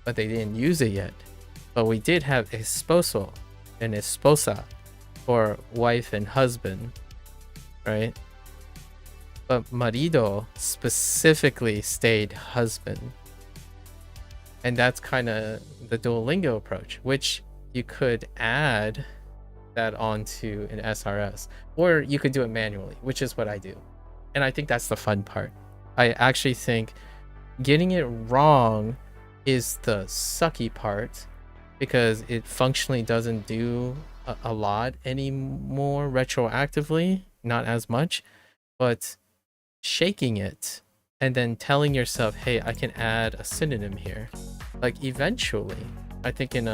but they didn't use it yet. But we did have esposo and esposa for wife and husband, right? But marido specifically stayed husband. And that's kind of the Duolingo approach, which you could add that onto an SRS, or you could do it manually, which is what I do. And I think that's the fun part. I actually think getting it wrong is the sucky part, because it functionally doesn't do a lot anymore retroactively, not as much, but shaking it and then telling yourself, hey, I can add a synonym here. Like eventually, I think in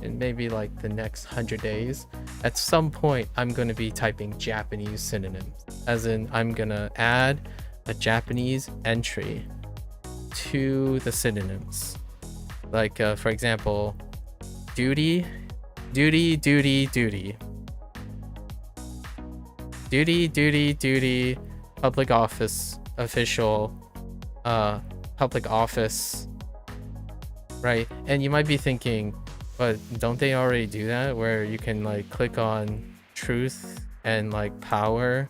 maybe like the next 100 days, at some point, I'm going to be typing Japanese synonyms, as in I'm going to add a Japanese entry to the synonyms. Like, for example, duty, duty, duty, duty. Duty, duty, duty, public office, official, public office, right? And you might be thinking, but don't they already do that, where you can like click on truth and like power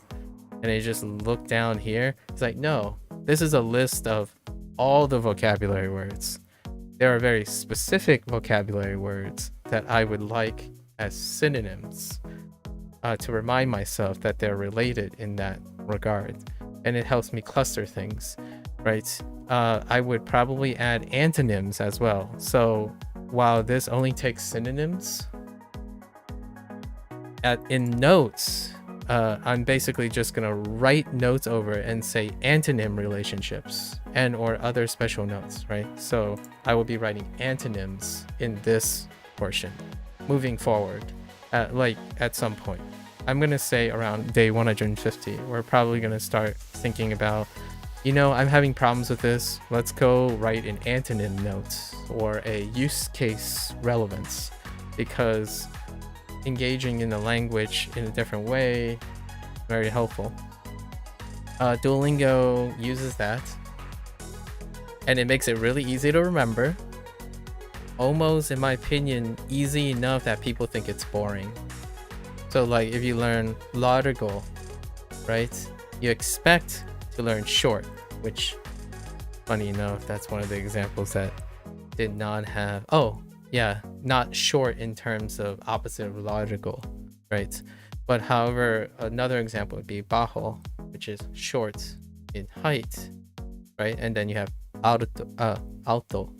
and they just look down here? It's like, no, this is a list of all the vocabulary words. There are very specific vocabulary words that I would like as synonyms to remind myself that they're related in that regard. And it helps me cluster things, right? I would probably add antonyms as well. So while this only takes synonyms, in notes, I'm basically just gonna write notes over it and say antonym relationships and or other special notes, right? So I will be writing antonyms in this portion moving forward, at some point. I'm gonna say around day 150, we're probably gonna start thinking about, you know, I'm having problems with this. Let's go write an antonym note or a use case relevance, because engaging in the language in a different way, very helpful. Duolingo uses that, and it makes it really easy to remember. Almost, in my opinion, easy enough that people think it's boring. So like if you learn largo, right? You expect to learn short, which, funny enough, that's one of the examples that did not have, not short in terms of opposite of logical, right? But however, another example would be bajo, which is short in height, right? And then you have alto,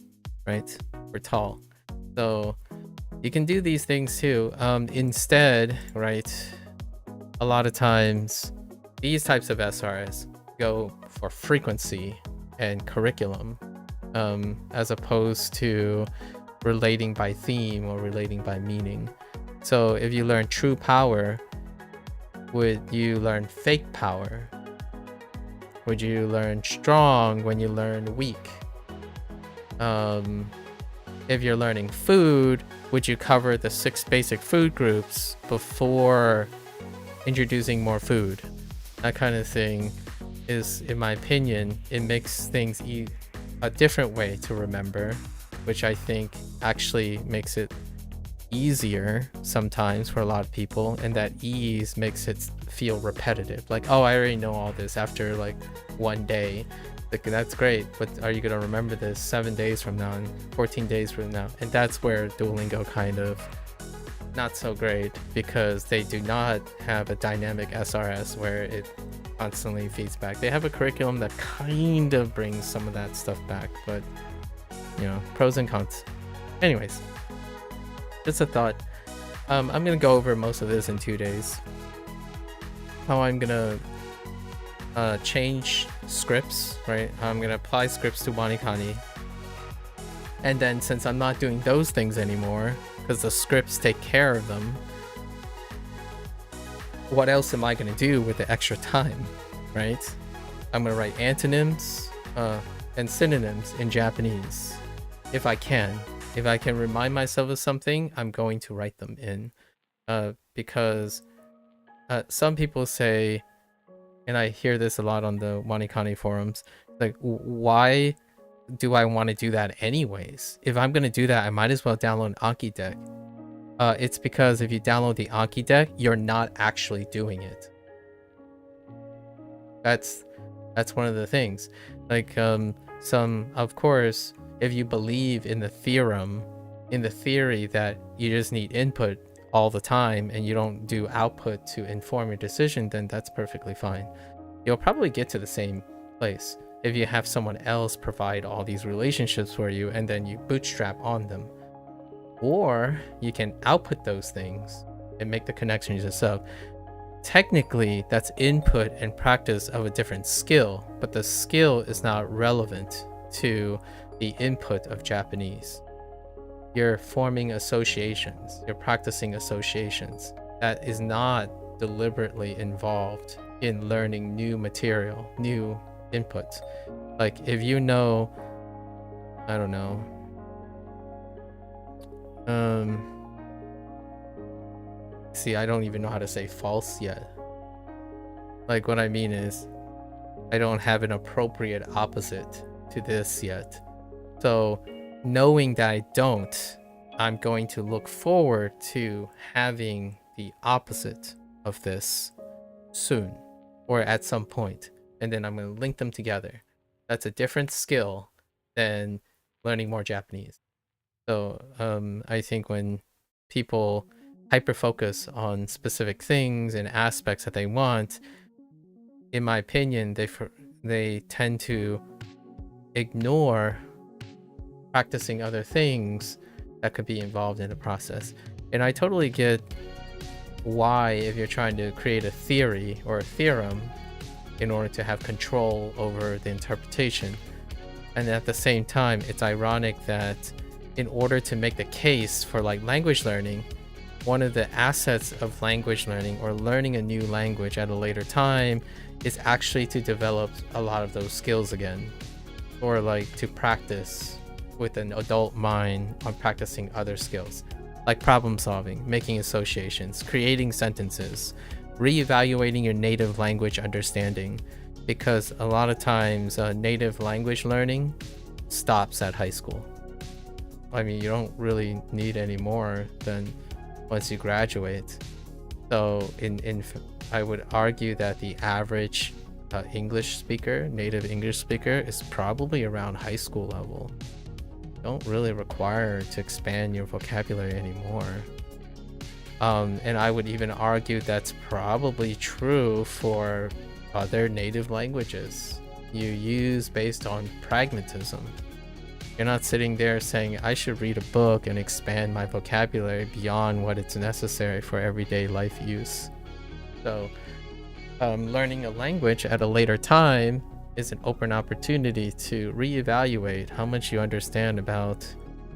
right? Or tall. So you can do these things too. Instead, right, a lot of times these types of SRS go for frequency and curriculum, as opposed to relating by theme or relating by meaning. So if you learn true power, would you learn fake power? Would you learn strong when you learn weak? If you're learning food, would you cover the 6 basic food groups before introducing more food? That kind of thing is, in my opinion, it makes things a different way to remember, which I think actually makes it easier sometimes for a lot of people, and that ease makes it feel repetitive. Like, oh, I already know all this after like one day. Like, that's great, but are you gonna remember this 7 days from now and 14 days from now? And that's where Duolingo kind of not so great, because they do not have a dynamic SRS where it constantly feeds back. They have a curriculum that kind of brings some of that stuff back, but you know, pros and cons. Anyways, just a thought. I'm gonna go over most of this in 2 days. How I'm gonna change scripts, right? I'm gonna apply scripts to WaniKani, and then since I'm not doing those things anymore because the scripts take care of them, what else am I gonna do with the extra time, right? I'm gonna write antonyms and synonyms in Japanese if I can. If I can remind myself of something, I'm going to write them in, because some people say, and I hear this a lot on the WaniKani forums, like, why do I want to do that anyways? If I'm going to do that, I might as well download Anki Deck. It's because if you download the Anki Deck, you're not actually doing it. That's one of the things. Like of course, if you believe in the theory that you just need input all the time and you don't do output to inform your decision, then that's perfectly fine. You'll probably get to the same place if you have someone else provide all these relationships for you and then you bootstrap on them. Or you can output those things and make the connections yourself. Technically, that's input and practice of a different skill, but the skill is not relevant to the input of Japanese. You're forming associations, you're practicing associations. That is not deliberately involved in learning new material, new input. Like if you know, I don't know, see, I don't even know how to say false yet. Like what I mean is I don't have an appropriate opposite to this yet. So knowing that I don't, I'm going to look forward to having the opposite of this soon or at some point, and then I'm going to link them together. That's a different skill than learning more Japanese. So I think when people hyper focus on specific things and aspects that they want, in my opinion, they tend to ignore practicing other things that could be involved in the process. And I totally get why, if you're trying to create a theory or a theorem in order to have control over the interpretation, and at the same time, it's ironic that in order to make the case for like language learning, one of the assets of language learning or learning a new language at a later time is actually to develop a lot of those skills again, or like to practice with an adult mind on practicing other skills like problem solving, making associations, creating sentences, reevaluating your native language understanding, because a lot of times native language learning stops at high school. I mean, you don't really need any more than once you graduate. So I would argue that the average English speaker, native English speaker, is probably around high school level. You don't really require to expand your vocabulary anymore. And I would even argue that's probably true for other native languages you use based on pragmatism. You're not sitting there saying, I should read a book and expand my vocabulary beyond what it's necessary for everyday life use. So learning a language at a later time is an open opportunity to reevaluate how much you understand about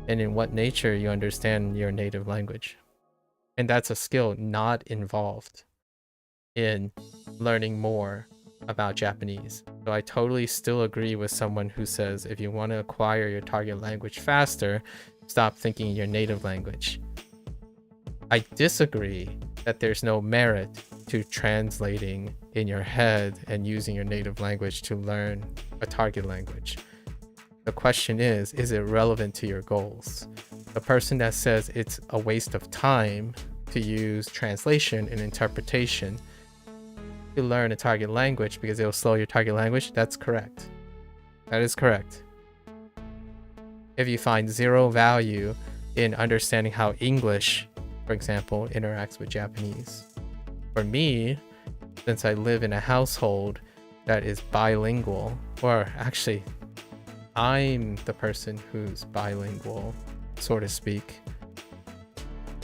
and in what nature you understand your native language. And that's a skill not involved in learning more about Japanese. So I totally still agree with someone who says if you want to acquire your target language faster, stop thinking your native language. I disagree that there's no merit to translating in your head and using your native language to learn a target language. The question is it relevant to your goals? The person that says it's a waste of time to use translation and interpretation to learn a target language because it'll slow your target language, that's correct. That is correct. If you find zero value in understanding how English, for example, interacts with Japanese. For me, since I live in a household that is bilingual, or actually, I'm the person who's bilingual, so to speak.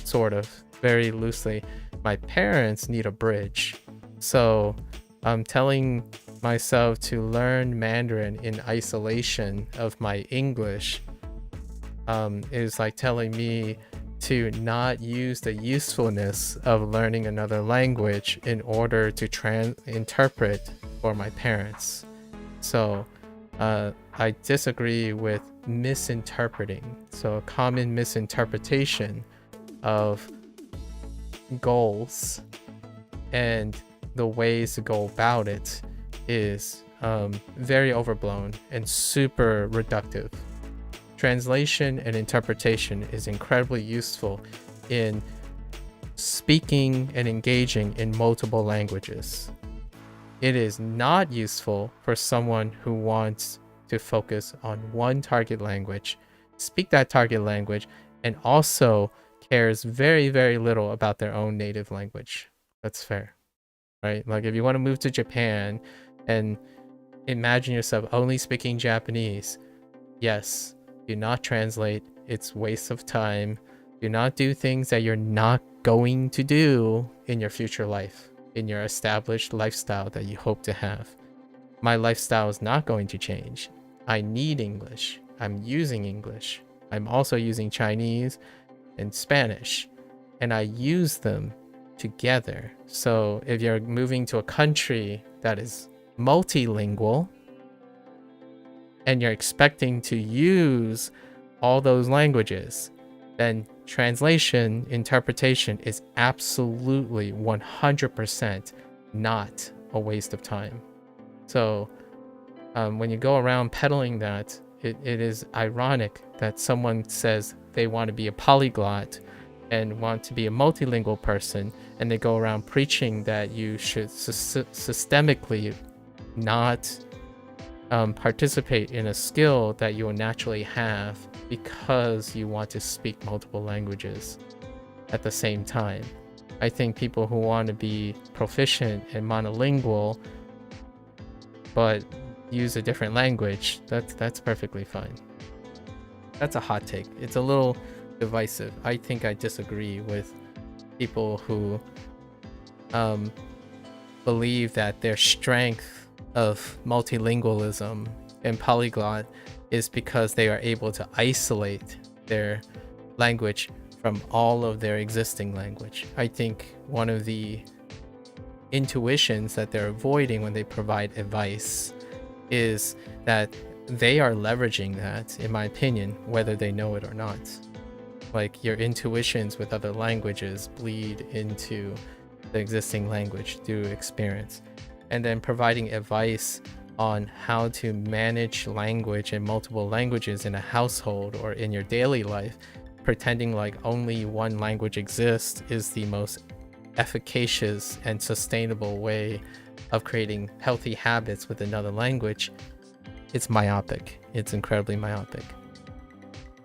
Sort of, very loosely. My parents need a bridge. So I'm telling myself to learn Mandarin in isolation of my English is like telling me to not use the usefulness of learning another language in order to interpret for my parents. So I disagree with misinterpreting. So a common misinterpretation of goals and the ways to go about it is very overblown and super reductive. Translation and interpretation is incredibly useful in speaking and engaging in multiple languages. It is not useful for someone who wants to focus on one target language, speak that target language, and also cares very, very little about their own native language. That's fair, right? Like if you want to move to Japan and imagine yourself only speaking Japanese, yes, do not translate. It's waste of time. Do not do things that you're not going to do in your future life, in your established lifestyle that you hope to have. My lifestyle is not going to change. I need English. I'm using English. I'm also using Chinese and Spanish, and I use them together. So if you're moving to a country that is multilingual and you're expecting to use all those languages, then translation, interpretation is absolutely 100% not a waste of time. So when you go around peddling that, it is ironic that someone says they want to be a polyglot and want to be a multilingual person, and they go around preaching that you should systemically not participate in a skill that you will naturally have because you want to speak multiple languages at the same time. I think people who want to be proficient and monolingual but use a different language, that's perfectly fine. That's a hot take. It's a little divisive. I think I disagree with people who believe that their strength of multilingualism and polyglot is because they are able to isolate their language from all of their existing language. I think one of the intuitions that they're avoiding when they provide advice is that they are leveraging that, in my opinion, whether they know it or not. Like your intuitions with other languages bleed into the existing language through experience. And then providing advice on how to manage language in multiple languages in a household or in your daily life, pretending like only one language exists, is the most efficacious and sustainable way of creating healthy habits with another language. It's myopic. It's incredibly myopic.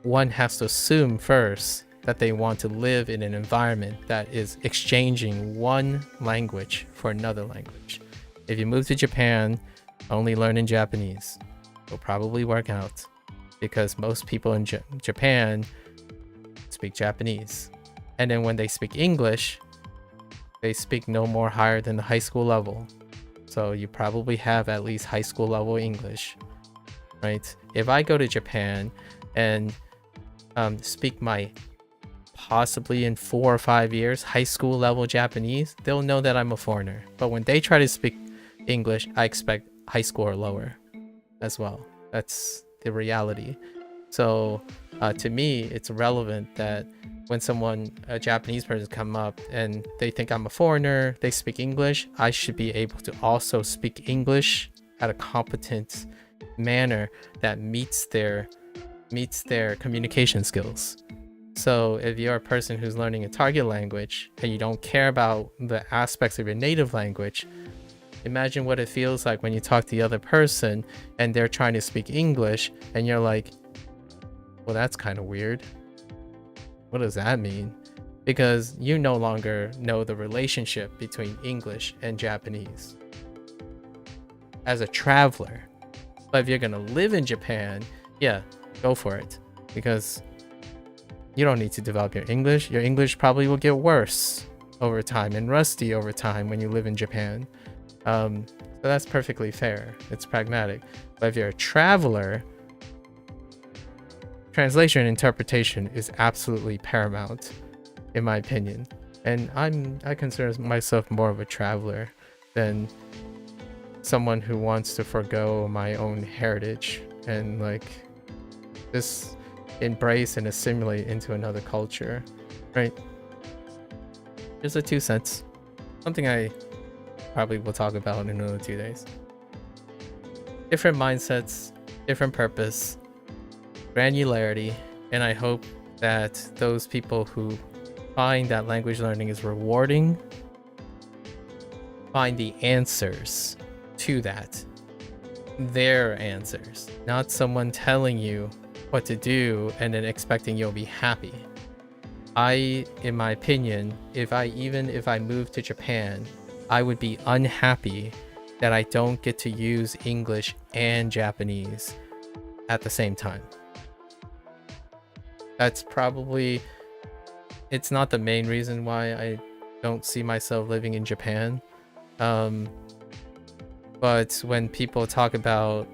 One has to assume first that they want to live in an environment that is exchanging one language for another language. If you move to Japan, only learning Japanese will probably work out because most people in Japan speak Japanese. And then when they speak English, they speak no more higher than the high school level. So you probably have at least high school level English, right? If I go to Japan and speak my possibly in 4 or 5 years high school level Japanese, they'll know that I'm a foreigner. But when they try to speak English, I expect high school or lower as well. That's the reality. So to me, it's relevant that when a Japanese person come up and they think I'm a foreigner, they speak English, I should be able to also speak English at a competent manner that meets their communication skills. So if you're a person who's learning a target language and you don't care about the aspects of your native language, imagine what it feels like when you talk to the other person and they're trying to speak English and you're like, well, that's kind of weird. What does that mean? Because you no longer know the relationship between English and Japanese as a traveler. But if you're gonna live in Japan, yeah, go for it, because you don't need to develop your English. Your English probably will get worse over time and rusty over time when you live in Japan. So that's perfectly fair. It's pragmatic. But if you're a traveler, translation and interpretation is absolutely paramount, in my opinion. And I consider myself more of a traveler than someone who wants to forego my own heritage and like just embrace and assimilate into another culture, right? Just a 2 cents. Something I probably will talk about in another 2 days. different mindsets, different purpose, granularity, and I hope that those people who find that language learning is rewarding find the answers to that. Their answers, not someone telling you what to do and then expecting you'll be happy. In my opinion, if I moved to Japan, I would be unhappy that I don't get to use English and Japanese at the same time. That's probably, it's not the main reason why I don't see myself living in Japan. But when people talk about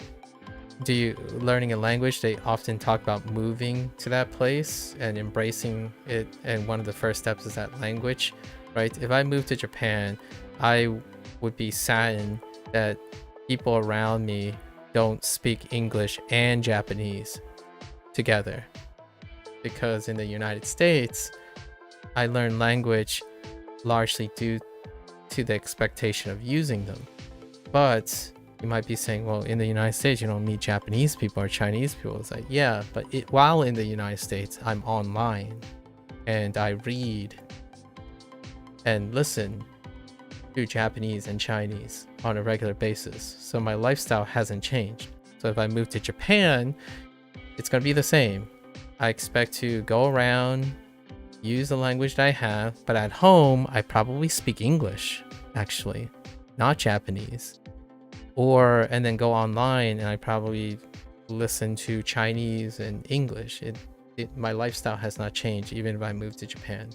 learning a language, they often talk about moving to that place and embracing it, and one of the first steps is that language, right? If I moved to Japan, I would be saddened that people around me don't speak English and Japanese together, because in the United States, I learned language largely due to the expectation of using them. But you might be saying, well, in the United States, you don't meet Japanese people or Chinese people. It's like, yeah, but while in the United States, I'm online and I read and listen to Japanese and Chinese on a regular basis. So my lifestyle hasn't changed. So if I move to Japan, it's going to be the same. I expect to go around, use the language that I have, but at home, I probably speak English, actually, not Japanese. And then go online and I probably listen to Chinese and English. My lifestyle has not changed even if I move to Japan.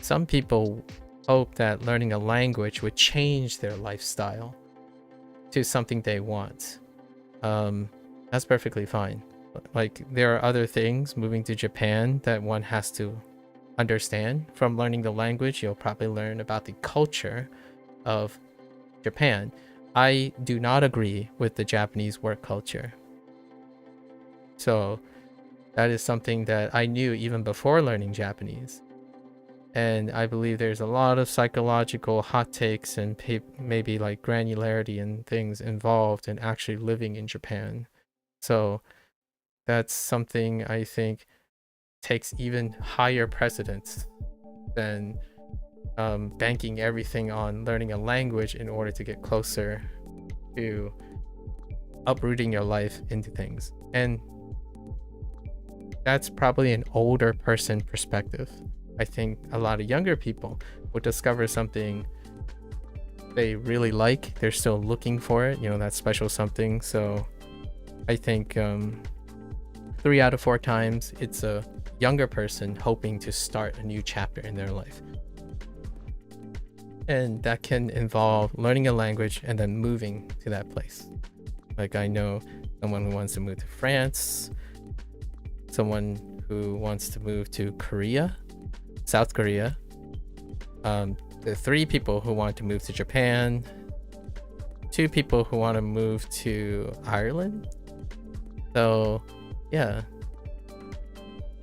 Some people hope that learning a language would change their lifestyle to something they want. That's perfectly fine. Like, there are other things moving to Japan that one has to understand. From learning the language, you'll probably learn about the culture of Japan. I do not agree with the Japanese work culture. So that is something that I knew even before learning Japanese. And I believe there's a lot of psychological hot takes and maybe like granularity and things involved in actually living in Japan. So that's something I think takes even higher precedence than banking everything on learning a language in order to get closer to uprooting your life into things. And that's probably an older person perspective. I think a lot of younger people will discover something they really like. They're still looking for it, that special something. So I think 3 out of 4 times it's a younger person hoping to start a new chapter in their life. And that can involve learning a language and then moving to that place. Like, I know someone who wants to move to France, someone who wants to move to Korea, South Korea. The 3 people who want to move to Japan, 2 people who want to move to Ireland. So yeah,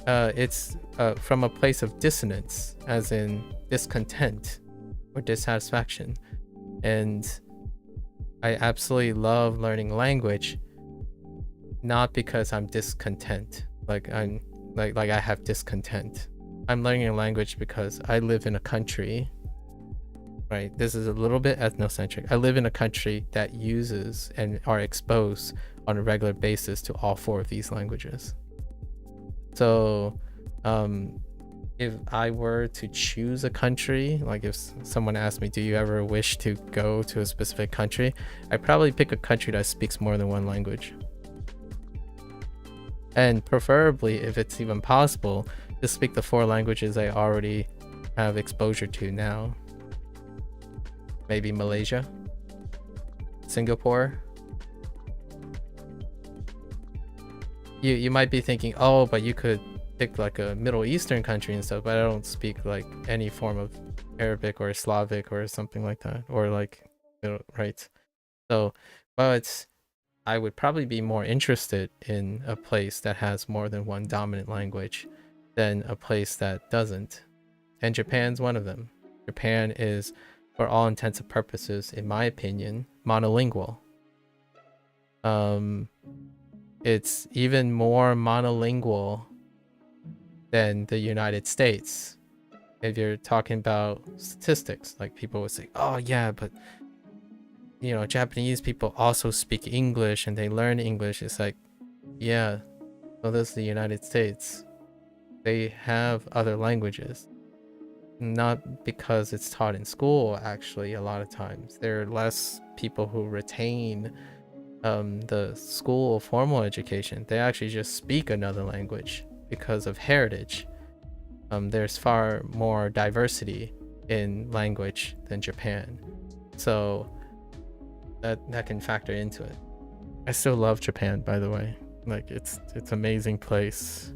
it's from a place of dissonance, as in discontent or dissatisfaction. And I absolutely love learning language, not because I'm discontent, like I have discontent. I'm learning a language because I live in a country, right? This is a little bit ethnocentric. I live in a country that uses and are exposed on a regular basis to all 4 of these languages. So if I were to choose a country, like if someone asked me, do you ever wish to go to a specific country? I'd probably pick a country that speaks more than 1 language. And preferably, if it's even possible, to speak the 4 languages I already have exposure to now. Maybe Malaysia, Singapore. You might be thinking, oh, but you could pick like a Middle Eastern country and stuff, but I don't speak like any form of Arabic or Slavic or something like that, or like, right? So, but I would probably be more interested in a place that has more than 1 dominant language than a place that doesn't. And Japan's one of them. Japan is, for all intents and purposes, in my opinion, monolingual. It's even more monolingual than the United States. If you're talking about statistics, like people would say, oh yeah, but you know, Japanese people also speak English and they learn English. It's like, yeah, well, this is the United States. They have other languages. Not because it's taught in school, actually, a lot of times. There are less people who retain the school formal education. They actually just speak another language because of heritage. There's far more diversity in language than Japan. So that can factor into it. I still love Japan, by the way. Like it's amazing place.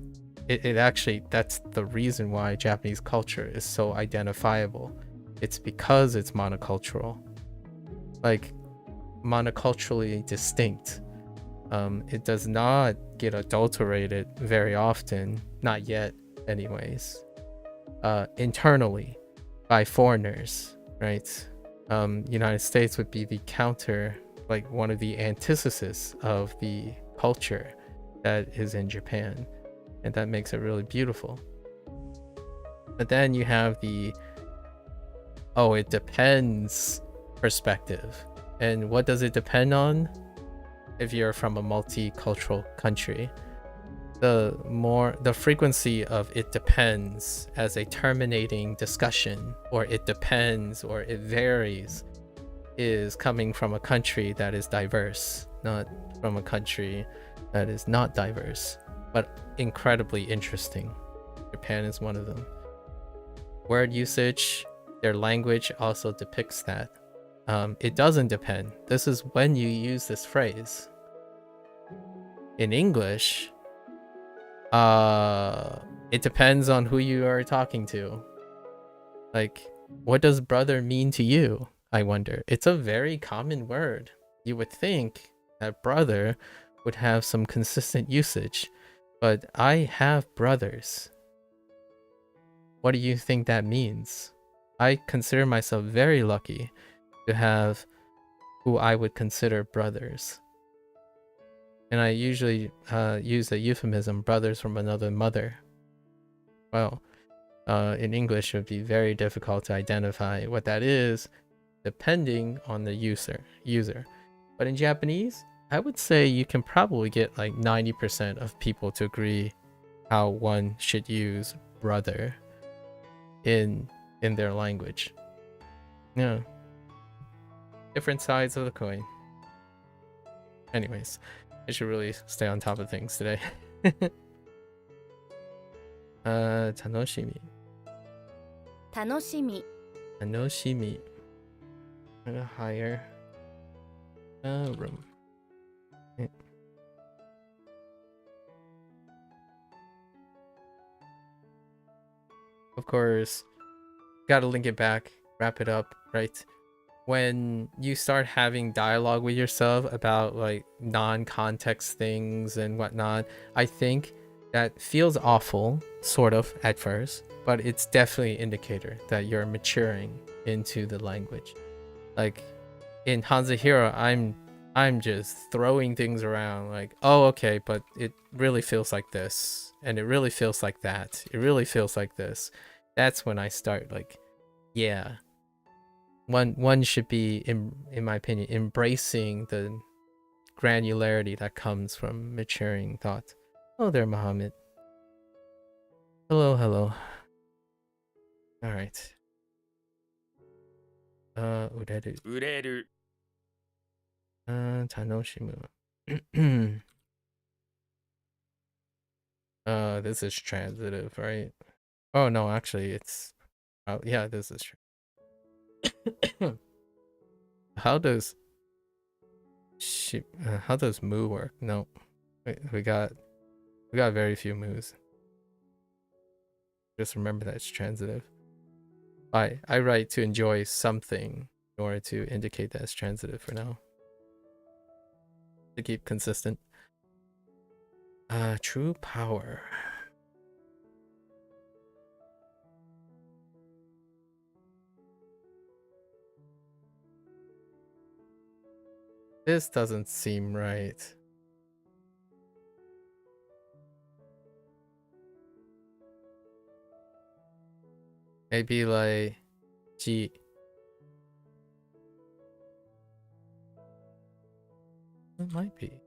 It actually, that's the reason why Japanese culture is so identifiable. It's because it's monocultural. Like monoculturally distinct. It does not get adulterated very often, not yet anyways, internally by foreigners, right? United States would be the counter, like one of the antithesis of the culture that is in Japan, and that makes it really beautiful. But then you have the, oh, it depends perspective. And what does it depend on? If you're from a multicultural country, the frequency of it depends as a terminating discussion, or it depends, or it varies, is coming from a country that is diverse, not from a country that is not diverse, but incredibly interesting. Japan is one of them. Word usage, their language also depicts that. It doesn't depend. This is when you use this phrase. In English, it depends on who you are talking to. Like, what does brother mean to you? I wonder. It's a very common word. You would think that brother would have some consistent usage, but I have brothers. What do you think that means? I consider myself very lucky to have who I would consider brothers. And I usually use the euphemism brothers from another mother. Well, in English it would be very difficult to identify what that is depending on the user. But in Japanese, I would say you can probably get like 90% of people to agree how one should use brother in their language. Yeah. Different sides of the coin. Anyways, I should really stay on top of things today. Tanoshimi. 楽しみ Tanoshimi. I'm gonna hire a room. Yeah. Of course, gotta link it back, wrap it up, right? When you start having dialogue with yourself about like non-context things and whatnot, I think that feels awful, sort of, at first, but it's definitely an indicator that you're maturing into the language. Like in HanziHero, I'm just throwing things around like, oh, okay, but it really feels like this, and it really feels like that. It really feels like this. That's when I start like, yeah. One should be, in my opinion, embracing the granularity that comes from maturing thought. Oh, there, Muhammad. Hello, hello. All right. Ureru. 売れる Tanoshimu. This is transitive, right? Oh no, actually, it's. Oh yeah, this is true. How does how does mu work? No, we got very few moves. Just remember that it's transitive. I write to enjoy something in order to indicate that it's transitive for now. To keep consistent. True power. This doesn't seem right. Maybe like G. It might be.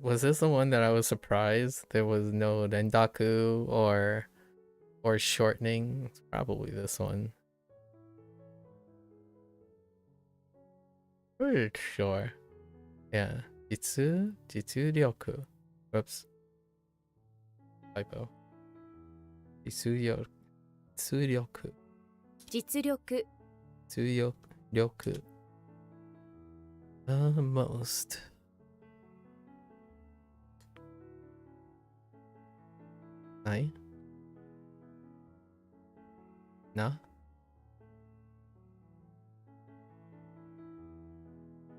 Was this the one that I was surprised there was no rendaku or shortening? It's probably this one. Pretty sure. Yeah. Jitsuryoku. Whoops. Typo. Jitsuryoku. 実力 Tsuryoku. Most. Nai? Na?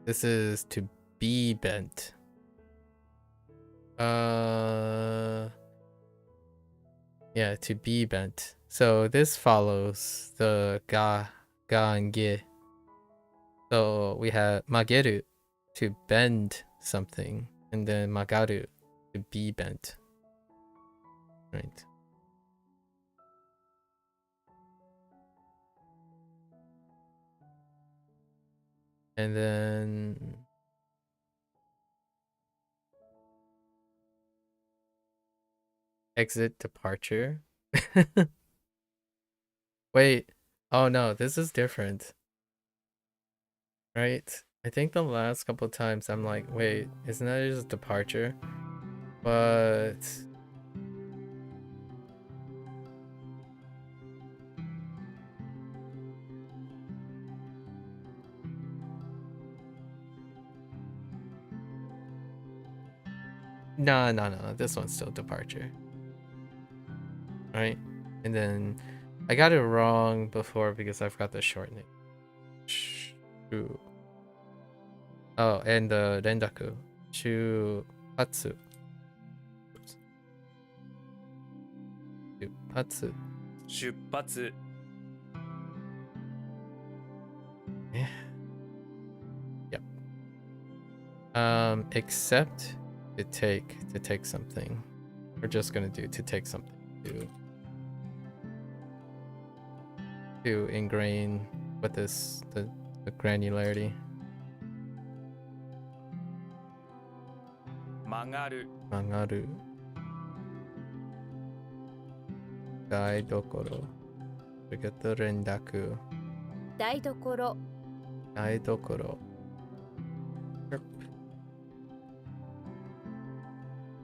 This is to be bent. Yeah, to be bent. So this follows the ga and ge. So we have mageru to bend something, and then magaru to be bent. Right. And then exit departure. Wait. Oh no, this is different. Right? I think the last couple of times I'm like, wait, isn't that just departure? But no, this one's still departure. Right? And then I got it wrong before because I forgot the shortening. Shu. Oh, and the rendaku. Shupatsu. Shupatsu. 出発 Yeah. Yep. Except to take something. We're just gonna do to take something to ingrain with this the granularity. 曲がる Mangaru. Daidokoro. Forget the rendaku. 台所 Daidokoro. Yep.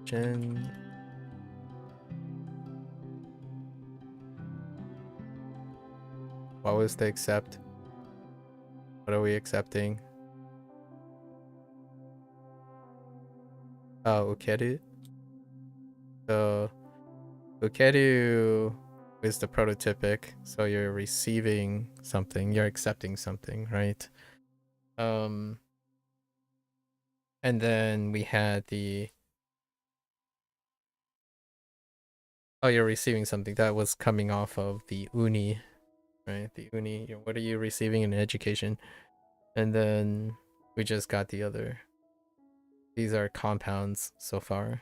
Jin. What was the accept? What are we accepting? Oh, ukeru. So, ukeru is the prototypic. So you're receiving something, you're accepting something, right? And then we had the you're receiving something that was coming off of the uni, right? The uni. What are you receiving in education? And then we just got the other. These are compounds so far.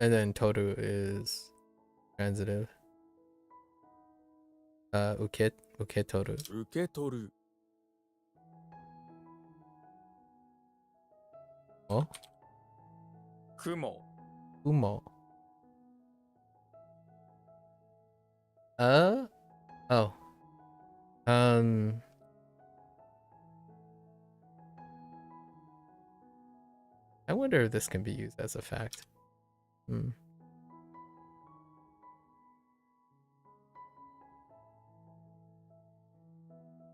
And then toru is transitive. Uketoru. 受け取る Oh, 雲 umo. Oh. I wonder if this can be used as a fact. Oh,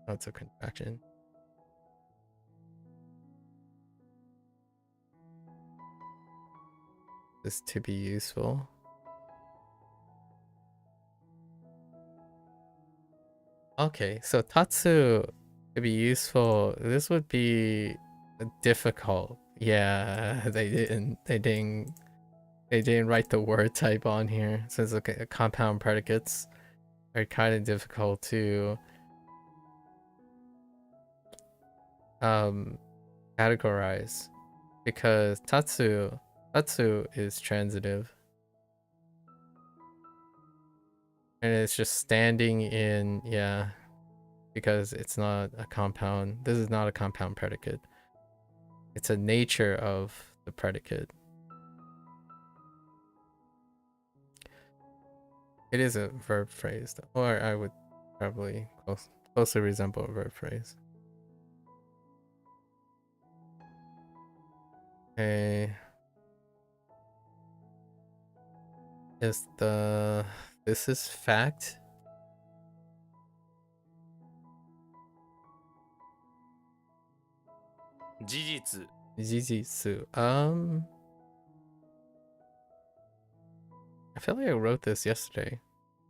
it's a contraction. This to be useful. Okay, so tatsu to be useful. This would be difficult. Yeah, they didn't write the word type on here since it's a compound predicates. are kind of difficult to categorize because tatsu is transitive. And it's just standing in, yeah, because it's not a compound. This is not a compound predicate. It's a nature of the predicate. It is a verb phrase, though. Or I would probably closely resemble a verb phrase. Okay. This is fact? 事実 Jijitsu. I feel like I wrote this yesterday.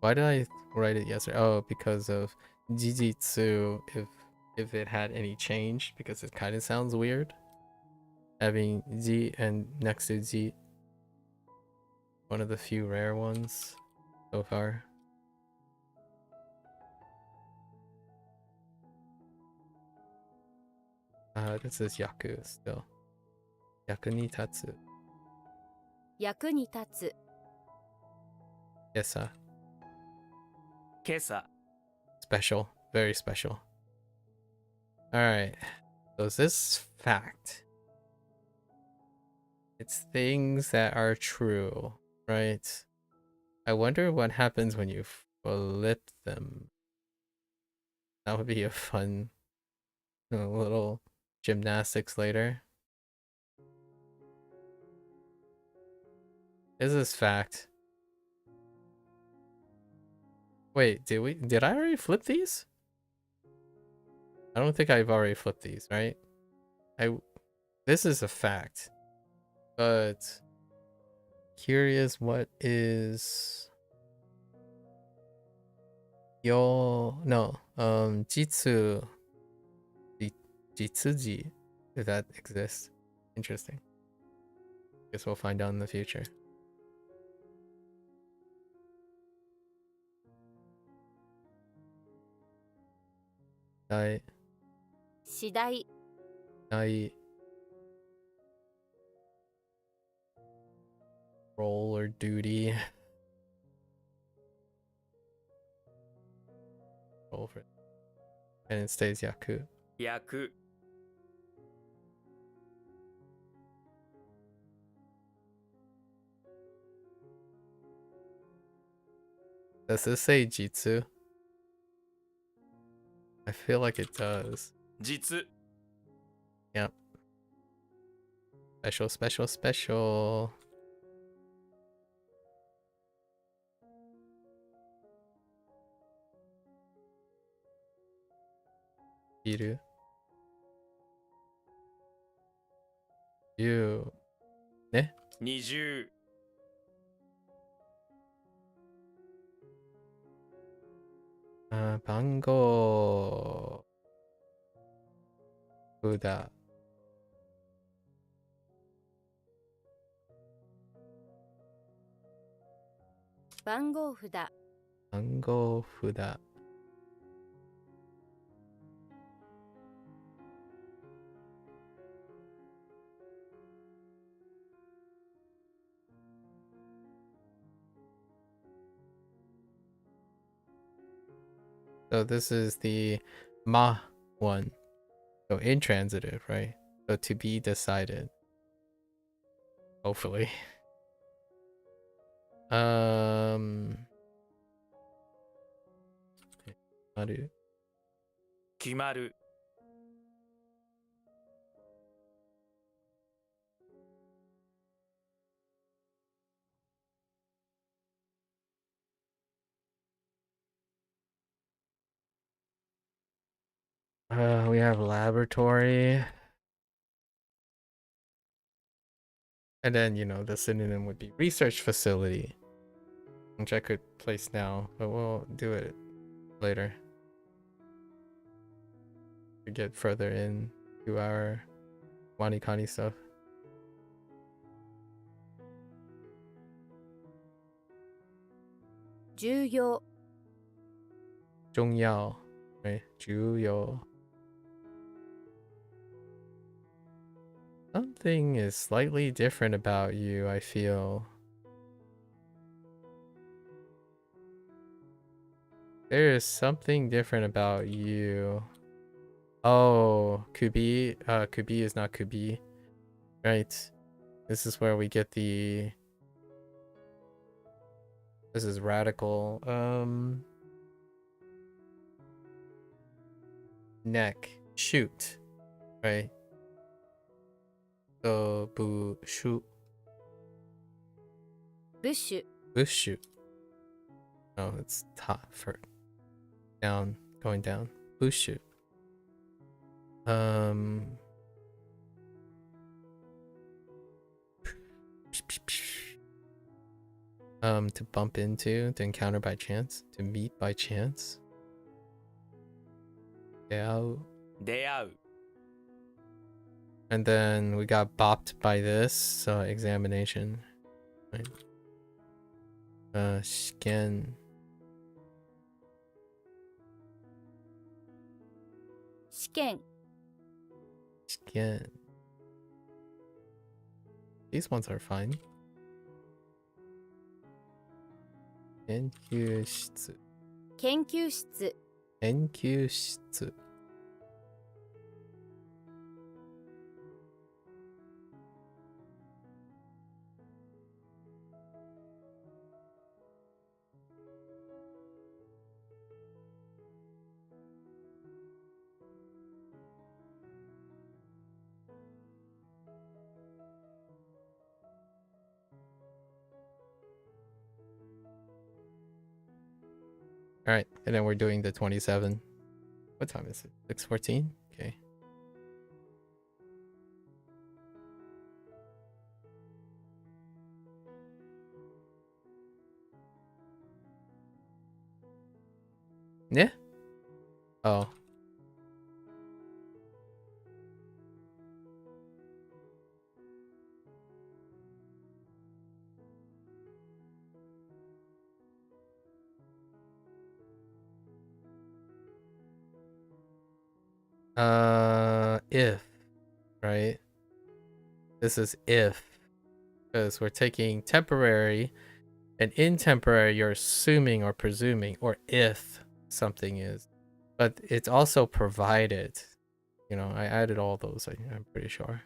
Why did I write it yesterday? Oh, because of Jijitsu, if it had any change, because it kind of sounds weird. Having Ji and next to Ji. One of the few rare ones so far. This is Yaku still. Yaku ni tatsu. 役に立つ Yes, sir. 今朝 Special. Very special. Alright. So is this fact? It's things that are true, right? I wonder what happens when you flip them. That would be a fun little gymnastics later. Is this fact? Wait, did I already flip these? I don't think I've already flipped these, right? This is a fact. But curious what is jitsuji, if that exists. Interesting. Guess we'll find out in the future. Dai 次第 role or duty. Roll for it. And it stays Yaku. 役 Does this say Jitsu? I feel like it does. 実 Yep. Special. Iru. You. Ne? 二重 Bango. Buddha. 番号札 Bango Fuda. So this is the ma one. So intransitive, right? So to be decided. Hopefully. Maru. 決まる We have laboratory. And then, the synonym would be research facility, which I could place now, but we'll do it later. To get further into our WaniKani stuff. 重要重要, right? 重要. Something is slightly different about you, I feel. There is something different about you. Oh, kubi. Kubi is not kubi. Right. This is where we get the... This is radical. Neck. Shoot. Right. So, bu, shoot. ブッシュ Bushu. Oh, it's top for down, going down. Bushu. To bump into, to encounter by chance, to meet by chance. Yeah. 出会う And then we got bopped by this, so examination. Right. Skin. 試験 Skin. These ones are fine. 研究室. 研究室 研究室. All right, and then we're doing the 27. What time is it? 6:14? Okay. Yeah? Oh. If, right? This is if, because we're taking temporary, and in temporary you're assuming or presuming, or if something is, but it's also provided. You know, I added all those, I'm pretty sure.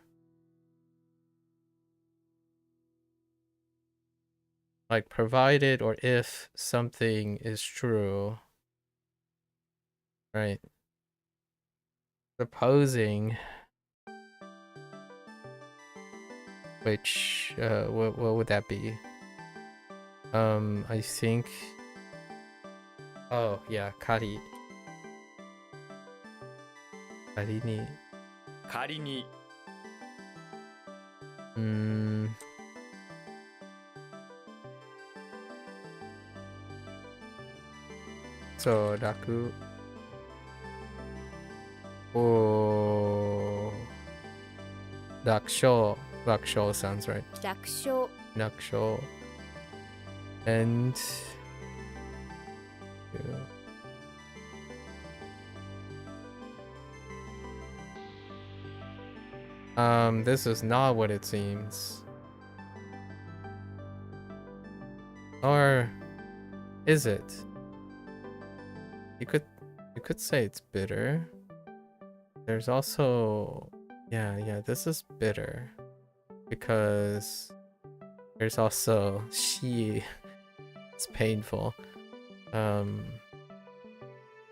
Like provided or if something is true, right? Supposing, which what would that be? I think, oh yeah, kari ni 仮に so raku. Oh, rakusho. Rakusho sounds right. 楽勝 Rakusho. And this is not what it seems. Or is it? You could say it's bitter. There's also, yeah, this is bitter because there's also she. It's painful.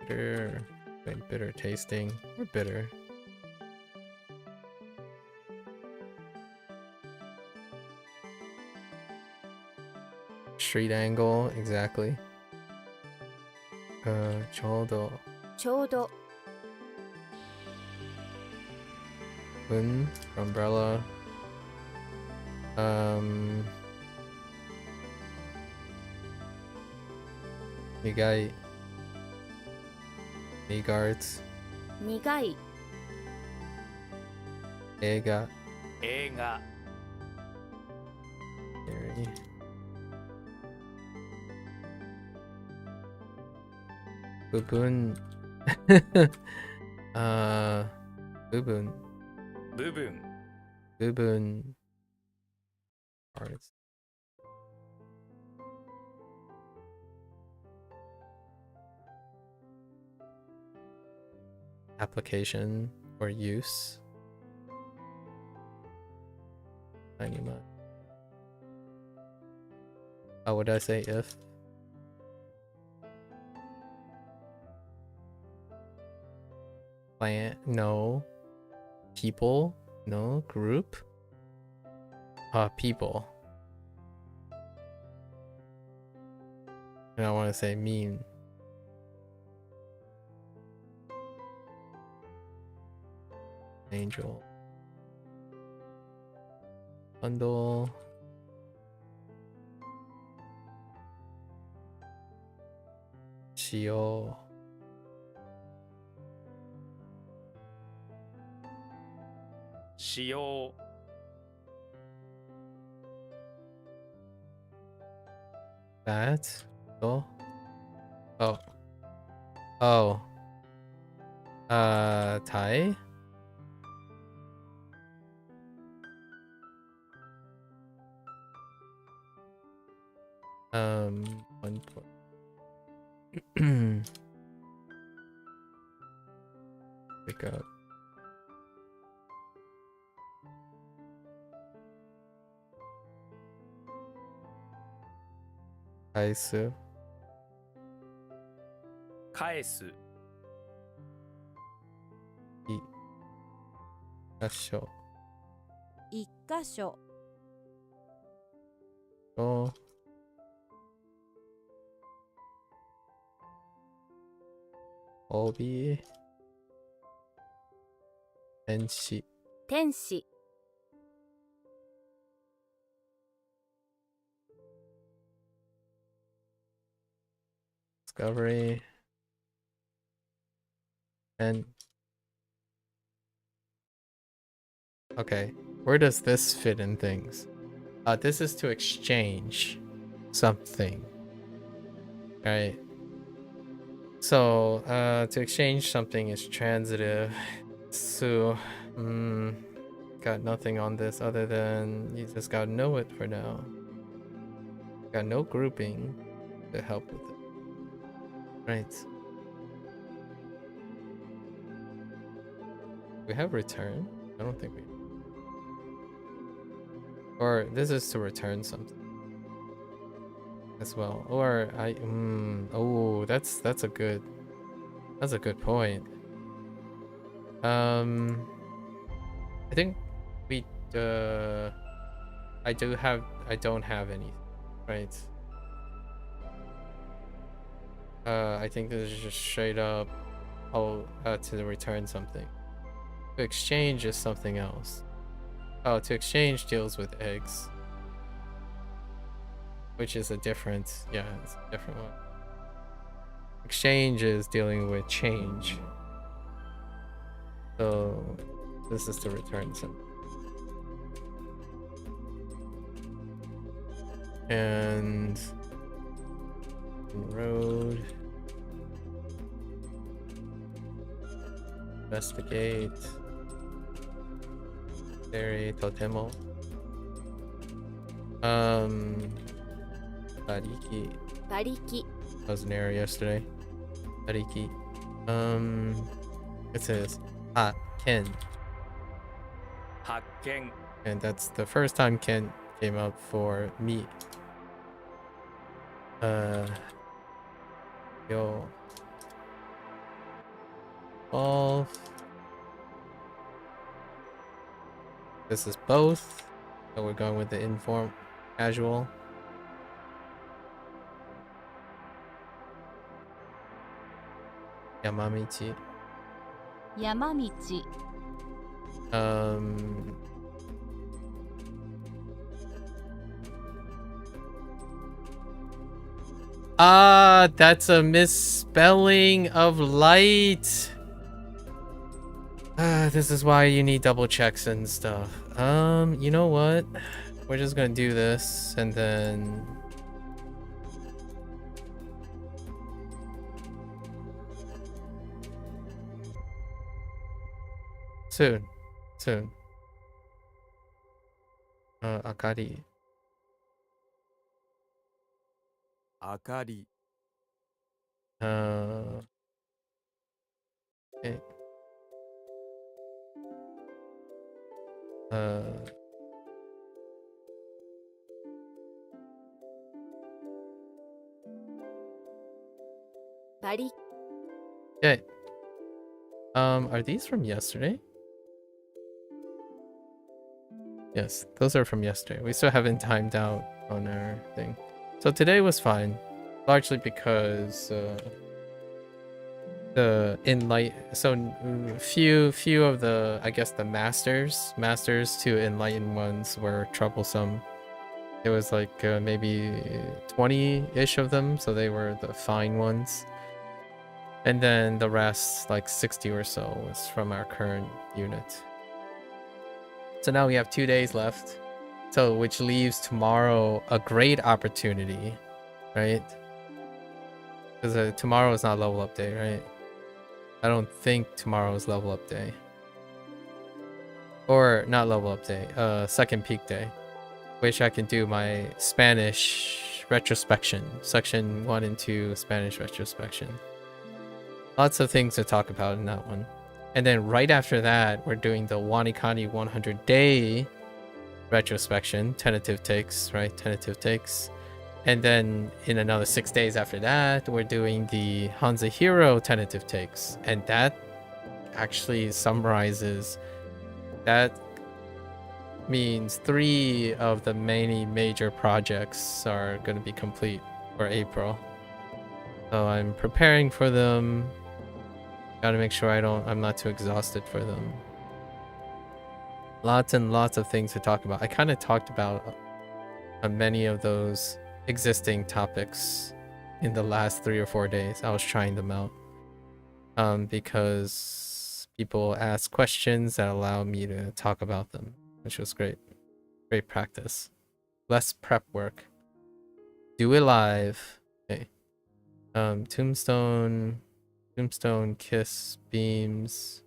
Bitter tasting or bitter. Street angle, exactly. ちょうどちょうど umbrella. Nigai. Nigards. 苦い Eiga. 映画 Very. Bubun. Bubun. 部分 Bubun. Parts. Application or use. Anima. How would I say if? Plant? No. People? No. Group? People. And I want to say mean. Angel. Bundle. Shio. Shio That? Oh. Oh. Oh. Thai? One point. Pick up. Kaisu. 返す Gasho. 一箇所 Oh. Obi. Tenshi. 天使 Discovery. And okay, where does this fit in things? This is to exchange something. Right. So, to exchange something is transitive. So, got nothing on this other than you just gotta know it for now. Got no grouping to help with it. Right. We have return? I don't think we. Or this is to return something as well. Or oh, that's a good point. I think we I don't have any, right? I think this is just straight up to return something. To exchange is something else. Oh, to exchange deals with eggs. Which is a different, yeah, it's a different one. Exchange is dealing with change. So this is to return something. And road. Investigate. Very totemo. Bariki. 馬力 I was an error yesterday. Bariki. It says Ken. 発見 And that's the first time Ken came up for me. Yo. Both. This is both. So we're going with the inform casual. Yamamichi. 山道 That's a misspelling of light. This is why you need double checks and stuff. You know what? We're just gonna do this and then Soon. Soon. Akari. 明かり Okay. Bari. Okay. Are these from yesterday? Yes, those are from yesterday. We still haven't timed out on our thing. So today was fine, largely because the few of the, I guess, the masters to enlighten ones were troublesome. It was like maybe 20-ish of them, so they were the fine ones. And then the rest, like 60 or so, was from our current unit. So now we have 2 days left. So which leaves tomorrow a great opportunity, right? Because tomorrow is not level up day, right? I don't think tomorrow is level up day. Or not level up day, second peak day. Which I can do my Spanish retrospection. Section 1 and 2 Spanish retrospection. Lots of things to talk about in that one. And then right after that, we're doing the WaniKani 100-day retrospection. Tentative takes, right? Tentative takes. And then in another 6 days after that, we're doing the HanziHero tentative takes. And that actually summarizes, that means 3 of the many major projects are going to be complete for April. So I'm preparing for them. Gotta make sure I'm not too exhausted for them. Lots and lots of things to talk about. I kind of talked about many of those existing topics in the last 3 or 4 days. I was trying them out because people asked questions that allowed me to talk about them, which was great. Great practice. Less prep work. Do it live. Okay. Tombstone, kiss, beams,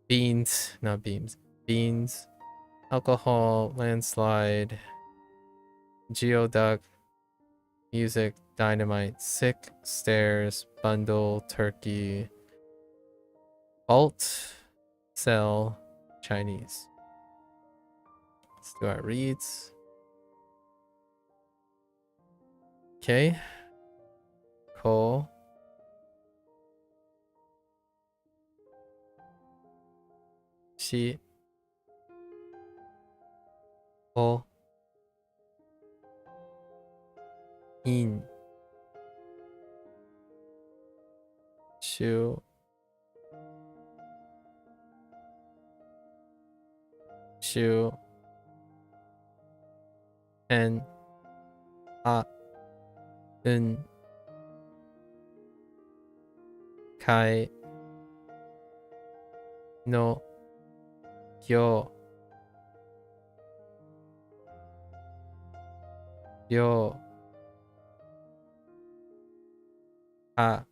beans, not beams, beans, alcohol, landslide, geoduck, music, dynamite, sick, stairs, bundle, turkey, alt, cell, Chinese. Let's do our reads. Okay. Cool. Shi. O. In. Shu. Shu. En. A. Un. Kai. No. Yo. Yo. A.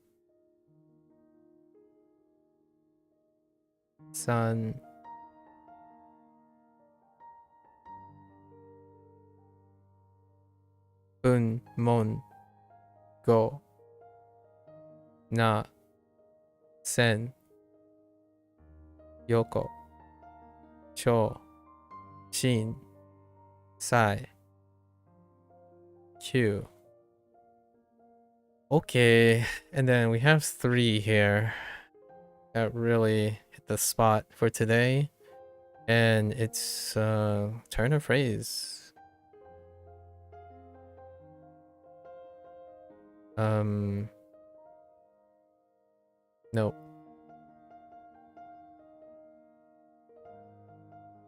San. Un. Mon. Go. Na. Sen. Yoko. Cho. Shin. Sai. Q. Okay, and then we have 3 here that really hit the spot for today, and it's turn of phrase. Nope.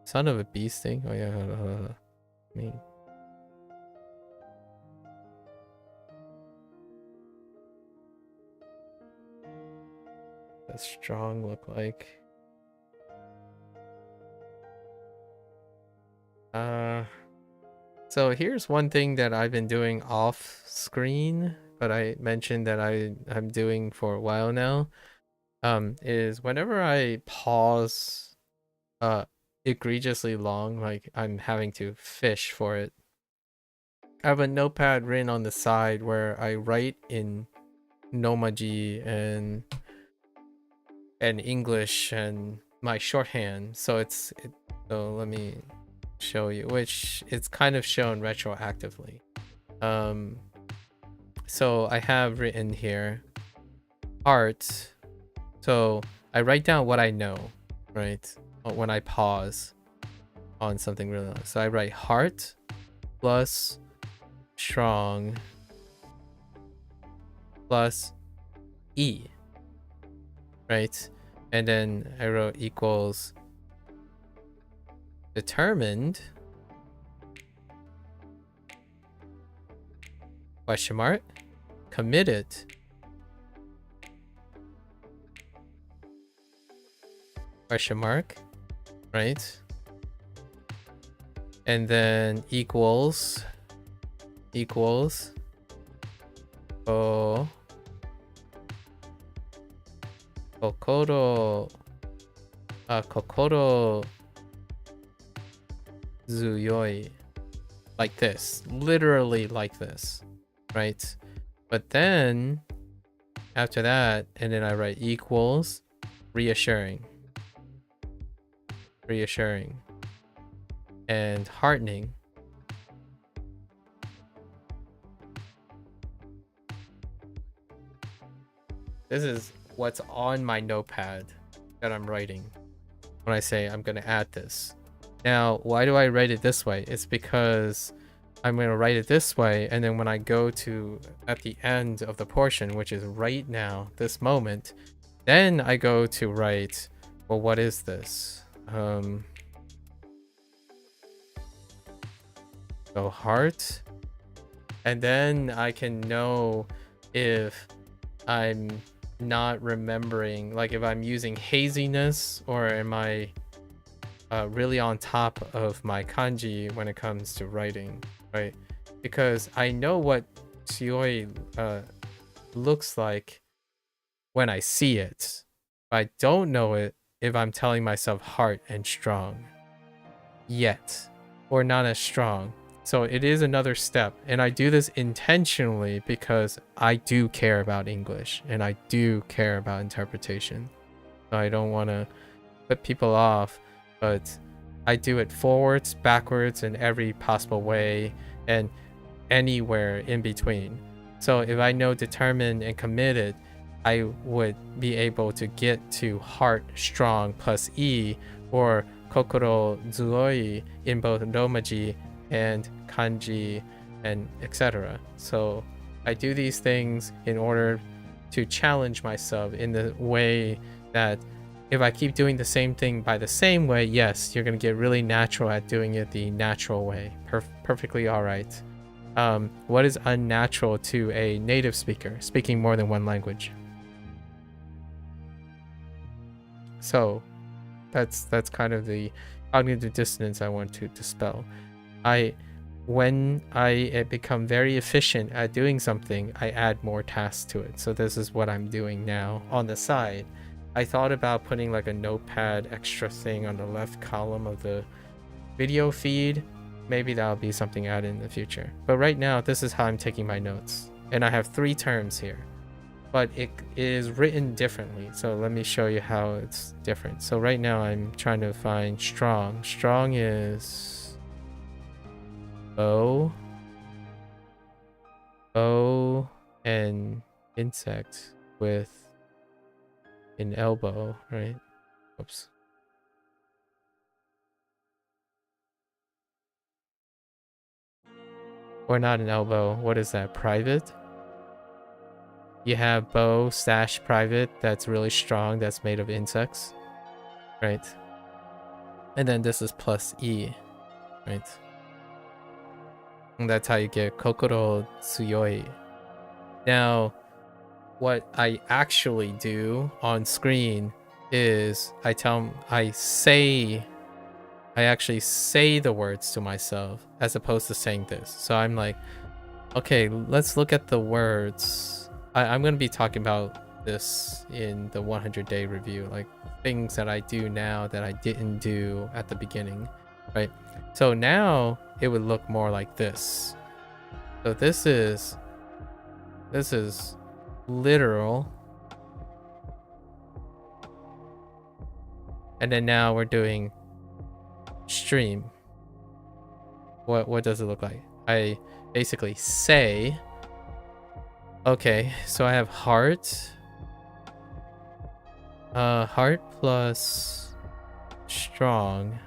Son of a beast thing. Oh yeah, hold on. Me. Does strong look like? So here's one thing that I've been doing off screen, but I mentioned that I'm doing for a while now. Is whenever I pause egregiously long, like I'm having to fish for it. I have a notepad written on the side where I write in Nomaji and English and my shorthand. So so let me show you, which it's kind of shown retroactively. So I have written here heart. So I write down what I know, right? When I pause on something really long. So I write heart plus strong plus E, right? And then I wrote equals determined question mark committed question mark, right? And then equals kokoro zuyoi, like this, literally like this, right? But then after that, and then I write equals reassuring and heartening. This is what's on my notepad that I'm writing when I say I'm going to add this. Now, why do I write it this way? It's because I'm going to write it this way, and then when I go to at the end of the portion, which is right now, this moment, then I go to write, well, what is this? So heart, and then I can know if I'm not remembering, like if I'm using haziness, or am I really on top of my kanji when it comes to writing, right? Because I know what tsuyoi looks like when I see it. I don't know it if I'm telling myself heart and strong yet, or not as strong. So it is another step, and I do this intentionally because I do care about English and I do care about interpretation. So I don't want to put people off, but I do it forwards, backwards, in every possible way, and anywhere in between. So if I know determined and committed, I would be able to get to heart strong plus E, or kokoro zuoi in both romaji and kanji and etc. So I do these things in order to challenge myself in the way that if I keep doing the same thing by the same way, yes, you're going to get really natural at doing it the natural way. Perfectly all right. What is unnatural to a native speaker speaking more than one language? So that's kind of the cognitive dissonance I want to dispel. When I become very efficient at doing something, I add more tasks to it. So this is what I'm doing now on the side. I thought about putting like a notepad extra thing on the left column of the video feed. Maybe that'll be something added in the future. But right now, this is how I'm taking my notes. And I have 3 terms here, but it is written differently. So let me show you how it's different. So right now I'm trying to find strong. Strong is bow and insect with an elbow, right? Oops. Or not an elbow. What is that? Private? You have bow / private that's really strong, that's made of insects, right? And then this is plus E, right? And that's how you get kokoro tsuyoi. Now, what I actually do on screen is I actually say the words to myself as opposed to saying this. So I'm like, okay, let's look at the words. I'm going to be talking about this in the 100-day review, like things that I do now that I didn't do at the beginning, right? So now it would look more like this. So this is literal. And then now we're doing stream. What does it look like? I basically say, okay, so I have heart. Heart plus strong.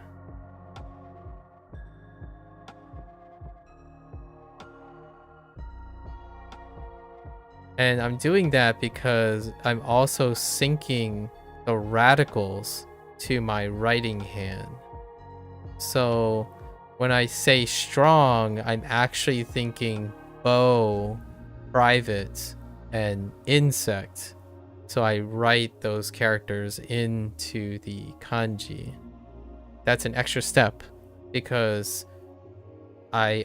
And I'm doing that because I'm also syncing the radicals to my writing hand. So when I say strong, I'm actually thinking bow, private, and insect. So I write those characters into the kanji. That's an extra step because I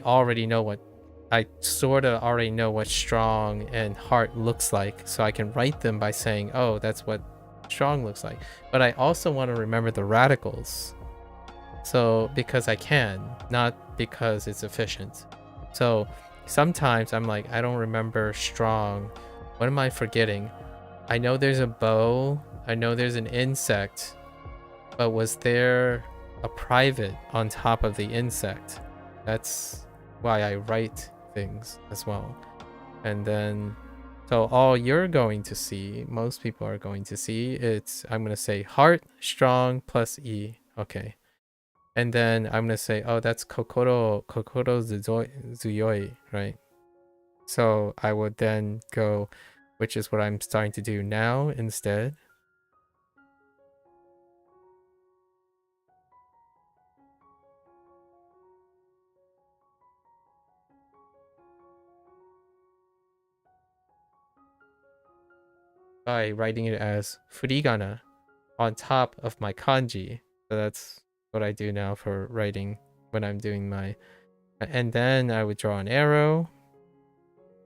sort of already know what strong and heart looks like. So I can write them by saying, oh, that's what strong looks like. But I also want to remember the radicals. So because I can, not because it's efficient. So sometimes I'm like, I don't remember strong. What am I forgetting? I know there's a bow. I know there's an insect. But was there a private on top of the insect? That's why I write things as well. And then, so all you're going to see, most people are going to see, I'm going to say heart, strong, plus E. Okay. And then I'm going to say, oh, that's kokoro zuyoi, right? So I would then go, which is what I'm starting to do now instead. By writing it as furigana on top of my kanji. So that's what I do now for writing when I'm doing my... And then I would draw an arrow,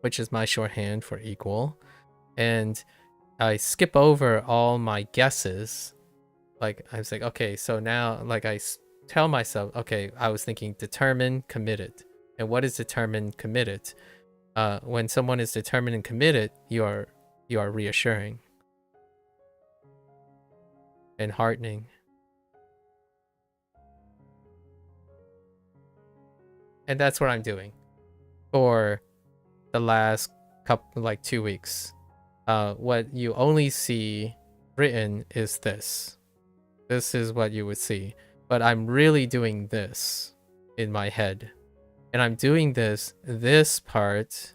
which is my shorthand for equal. And I skip over all my guesses. Like, I was like, okay, so now, like, I tell myself, okay, I was thinking determined, committed. And what is determined, committed? When someone is determined and committed, you are reassuring and heartening. And that's what I'm doing for the last couple, like 2 weeks. What you only see written is this. This is what you would see. But I'm really doing this in my head. And I'm doing this part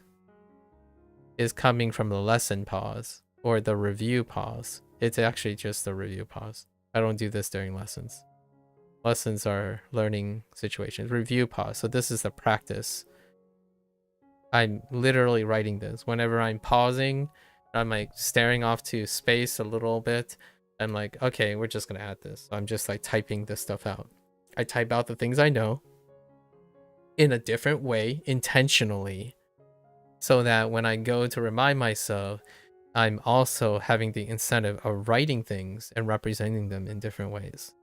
is coming from the lesson pause or the review pause. It's actually just the review pause. I don't do this during lessons. Lessons are learning situations. Review pause. So this is the practice. I'm literally writing this. Whenever I'm pausing, I'm like staring off to space a little bit. I'm like, okay, we're just gonna add this. So I'm just like typing this stuff out. I type out the things I know in a different way, intentionally, so that when I go to remind myself, I'm also having the incentive of writing things and representing them in different ways.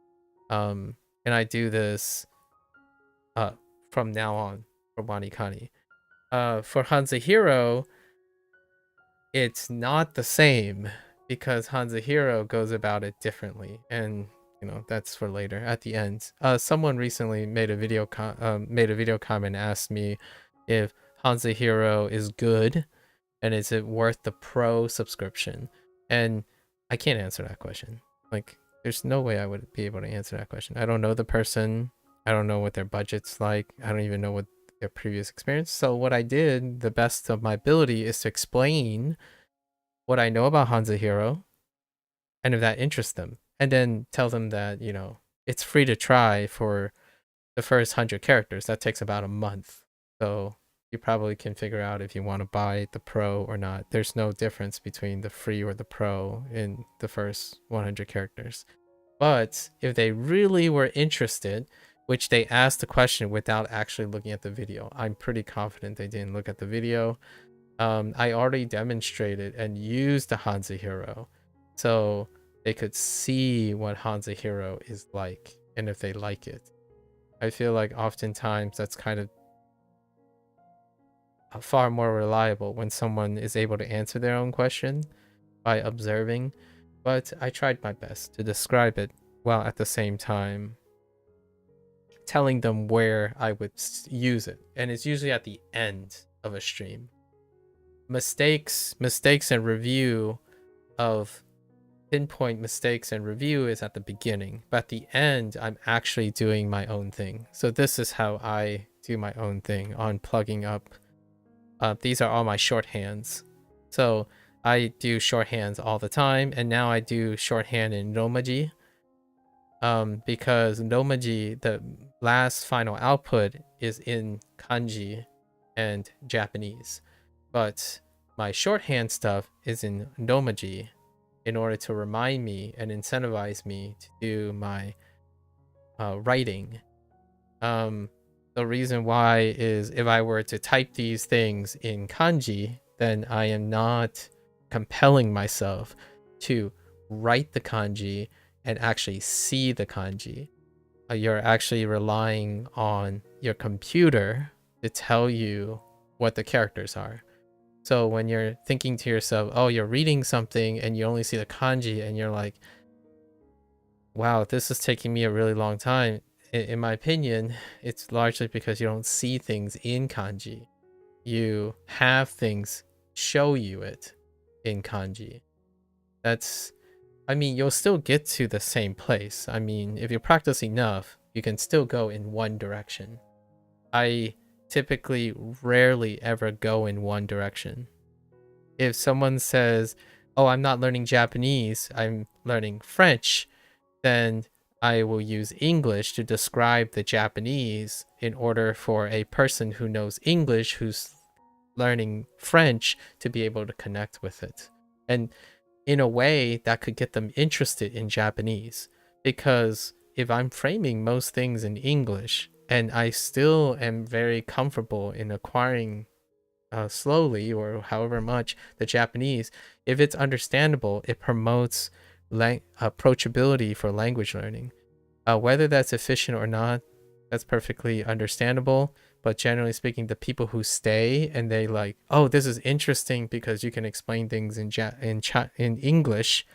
And I do this from now on for WaniKani. For HanziHero, it's not the same because HanziHero goes about it differently, and you know that's for later at the end. Someone recently made a video comment and asked me if HanziHero is good and is it worth the pro subscription, and I can't answer that question. Like, there's no way I would be able to answer that question. I don't know the person. I don't know what their budget's like. I don't even know what their previous experience. So what I did, the best of my ability, is to explain what I know about HanziHero, and if that interests them, and then tell them that, you know, it's free to try for the first 100 characters. That takes about a month. So you probably can figure out if you want to buy the pro or not. There's no difference between the free or the pro in the first 100 characters. But if they really were interested, which they asked the question without actually looking at the video, I'm pretty confident they didn't look at the video. I already demonstrated and used the HanziHero, so they could see what HanziHero is like and if they like it. I feel like oftentimes that's kind of far more reliable when someone is able to answer their own question by observing, but I tried my best to describe it while at the same time telling them where I would use it. And it's usually at the end of a stream. Mistakes and review of pinpoint mistakes and review is at the beginning, but at the end I'm actually doing my own thing. So this is how I do my own thing on plugging up. These are all my shorthands. So I do shorthands all the time, and now I do shorthand in Romaji. Because Romaji, the last final output, is in kanji and Japanese, but my shorthand stuff is in Romaji in order to remind me and incentivize me to do my writing. The reason why is if I were to type these things in kanji, then I am not compelling myself to write the kanji and actually see the kanji. You're actually relying on your computer to tell you what the characters are. So when you're thinking to yourself, oh, you're reading something and you only see the kanji and you're like, wow, this is taking me a really long time. In my opinion, it's largely because you don't see things in kanji. You have things show you it in kanji. I mean, you'll still get to the same place. I mean, if you practice enough, you can still go in one direction. I typically rarely ever go in one direction. If someone says, oh, I'm not learning Japanese, I'm learning French, then I will use English to describe the Japanese in order for a person who knows English who's learning French to be able to connect with it. And in a way that could get them interested in Japanese, because if I'm framing most things in English and I still am very comfortable in acquiring slowly or however much the Japanese, if it's understandable, it promotes approachability for language learning. Whether that's efficient or not, that's perfectly understandable. But generally speaking, the people who stay and they like, oh, this is interesting because you can explain things in English,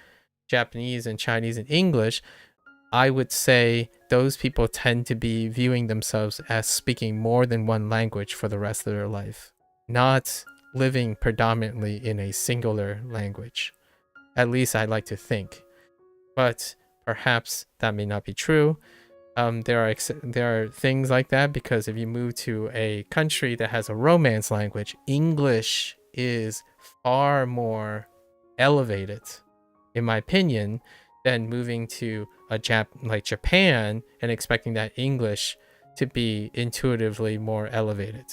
Japanese and Chinese and English, I would say those people tend to be viewing themselves as speaking more than one language for the rest of their life, not living predominantly in a singular language. At least I like to think. But perhaps that may not be true. There are things like that, because if you move to a country that has a Romance language, English is far more elevated, in my opinion, than moving to a like Japan and expecting that English to be intuitively more elevated,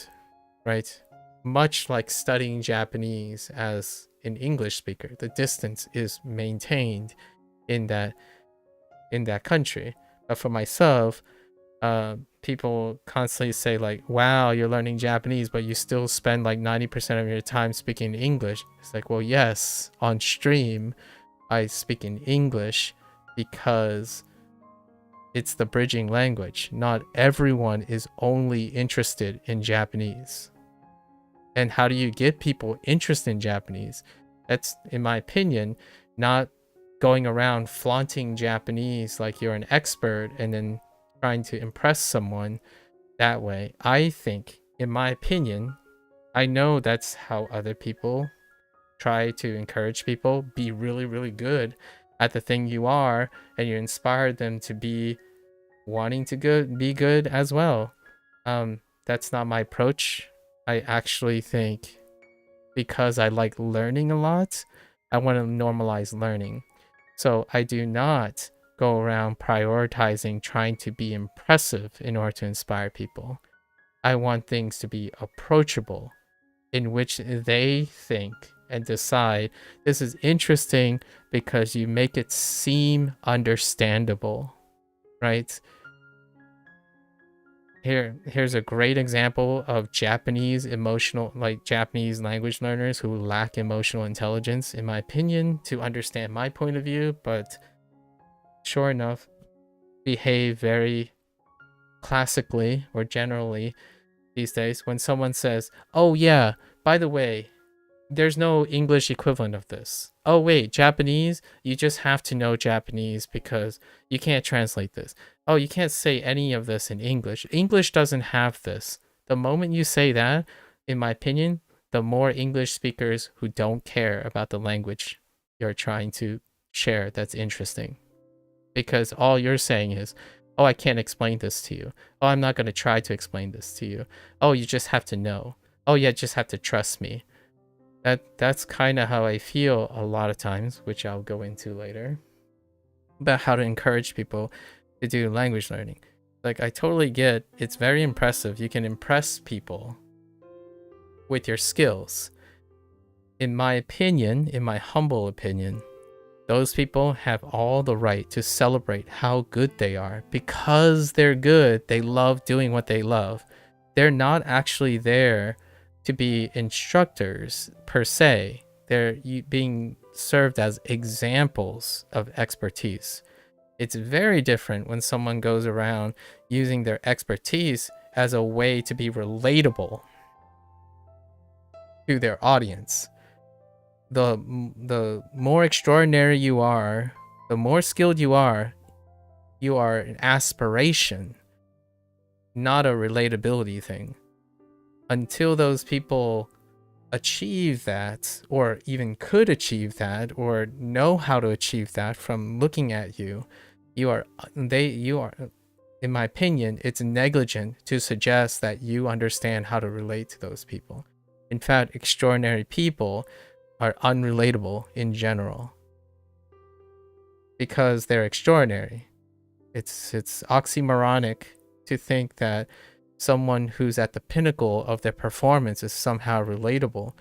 right? Much like studying Japanese as an English speaker, the distance is maintained in that country. But for myself, people constantly say like, wow, you're learning Japanese, but you still spend like 90% of your time speaking English. It's like, well, yes, on stream, I speak in English because it's the bridging language. Not everyone is only interested in Japanese. And how do you get people interested in Japanese? That's, in my opinion, not going around flaunting Japanese like you're an expert and then trying to impress someone that way. I think, in my opinion, I know that's how other people try to encourage people. Be really, really good at the thing you are, and you inspire them to be wanting to be good as well. That's not my approach. I actually think, because I like learning a lot, I want to normalize learning. So I do not go around prioritizing trying to be impressive in order to inspire people. I want things to be approachable, in which they think and decide this is interesting because you make it seem understandable, right? Here's a great example of Japanese Japanese language learners who lack emotional intelligence, in my opinion, to understand my point of view, but sure enough, behave very classically or generally these days when someone says, "Oh yeah, by the way, there's no English equivalent of this. Oh wait, Japanese, you just have to know Japanese because you can't translate this. Oh, you can't say any of this in English. English doesn't have this." The moment you say that, in my opinion, the more English speakers who don't care about the language you're trying to share that's interesting. Because all you're saying is, "Oh, I can't explain this to you. Oh, I'm not going to try to explain this to you. Oh, you just have to know. Oh, yeah, just have to trust me." That's kind of how I feel a lot of times, which I'll go into later, about how to encourage people to do language learning. Like, I totally get it's very impressive. You can impress people with your skills. In my opinion, in my humble opinion, those people have all the right to celebrate how good they are. Because they're good, they love doing what they love. They're not actually there to be instructors per se. They're being served as examples of expertise. It's very different when someone goes around using their expertise as a way to be relatable to their audience. The more extraordinary you are, the more skilled you are an aspiration, not a relatability thing. Until those people achieve that, or even could achieve that, or know how to achieve that from looking at you, you are, in my opinion, it's negligent to suggest that you understand how to relate to those people. In fact, extraordinary people are unrelatable in general because they're extraordinary. It's oxymoronic to think that someone who's at the pinnacle of their performance is somehow relatable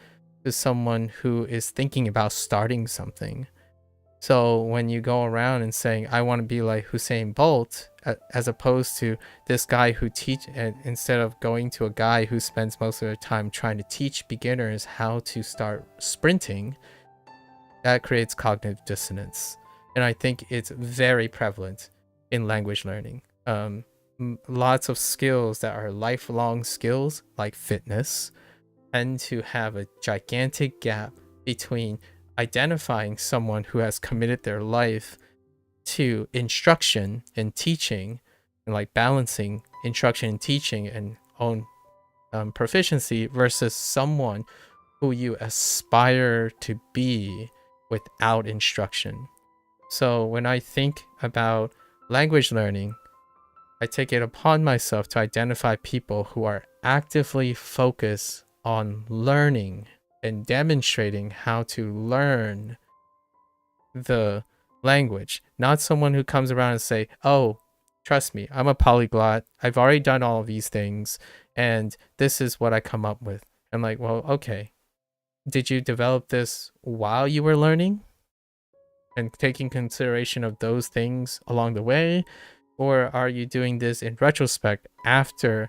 to someone who is thinking about starting something. So when you go around and saying, "I want to be like Usain Bolt," as opposed to this guy who instead of going to a guy who spends most of their time trying to teach beginners how to start sprinting, that creates cognitive dissonance. And I think it's very prevalent in language learning. Lots of skills that are lifelong skills, like fitness, tend to have a gigantic gap between identifying someone who has committed their life to instruction and teaching, and like balancing instruction and teaching and own proficiency, versus someone who you aspire to be without instruction. So when I think about language learning, I take it upon myself to identify people who are actively focused on learning and demonstrating how to learn the language. Not someone who comes around and say, "Oh, trust me, I'm a polyglot. I've already done all of these things, and this is what I come up with." I'm like, well, okay. Did you develop this while you were learning and taking consideration of those things along the way? Or are you doing this in retrospect after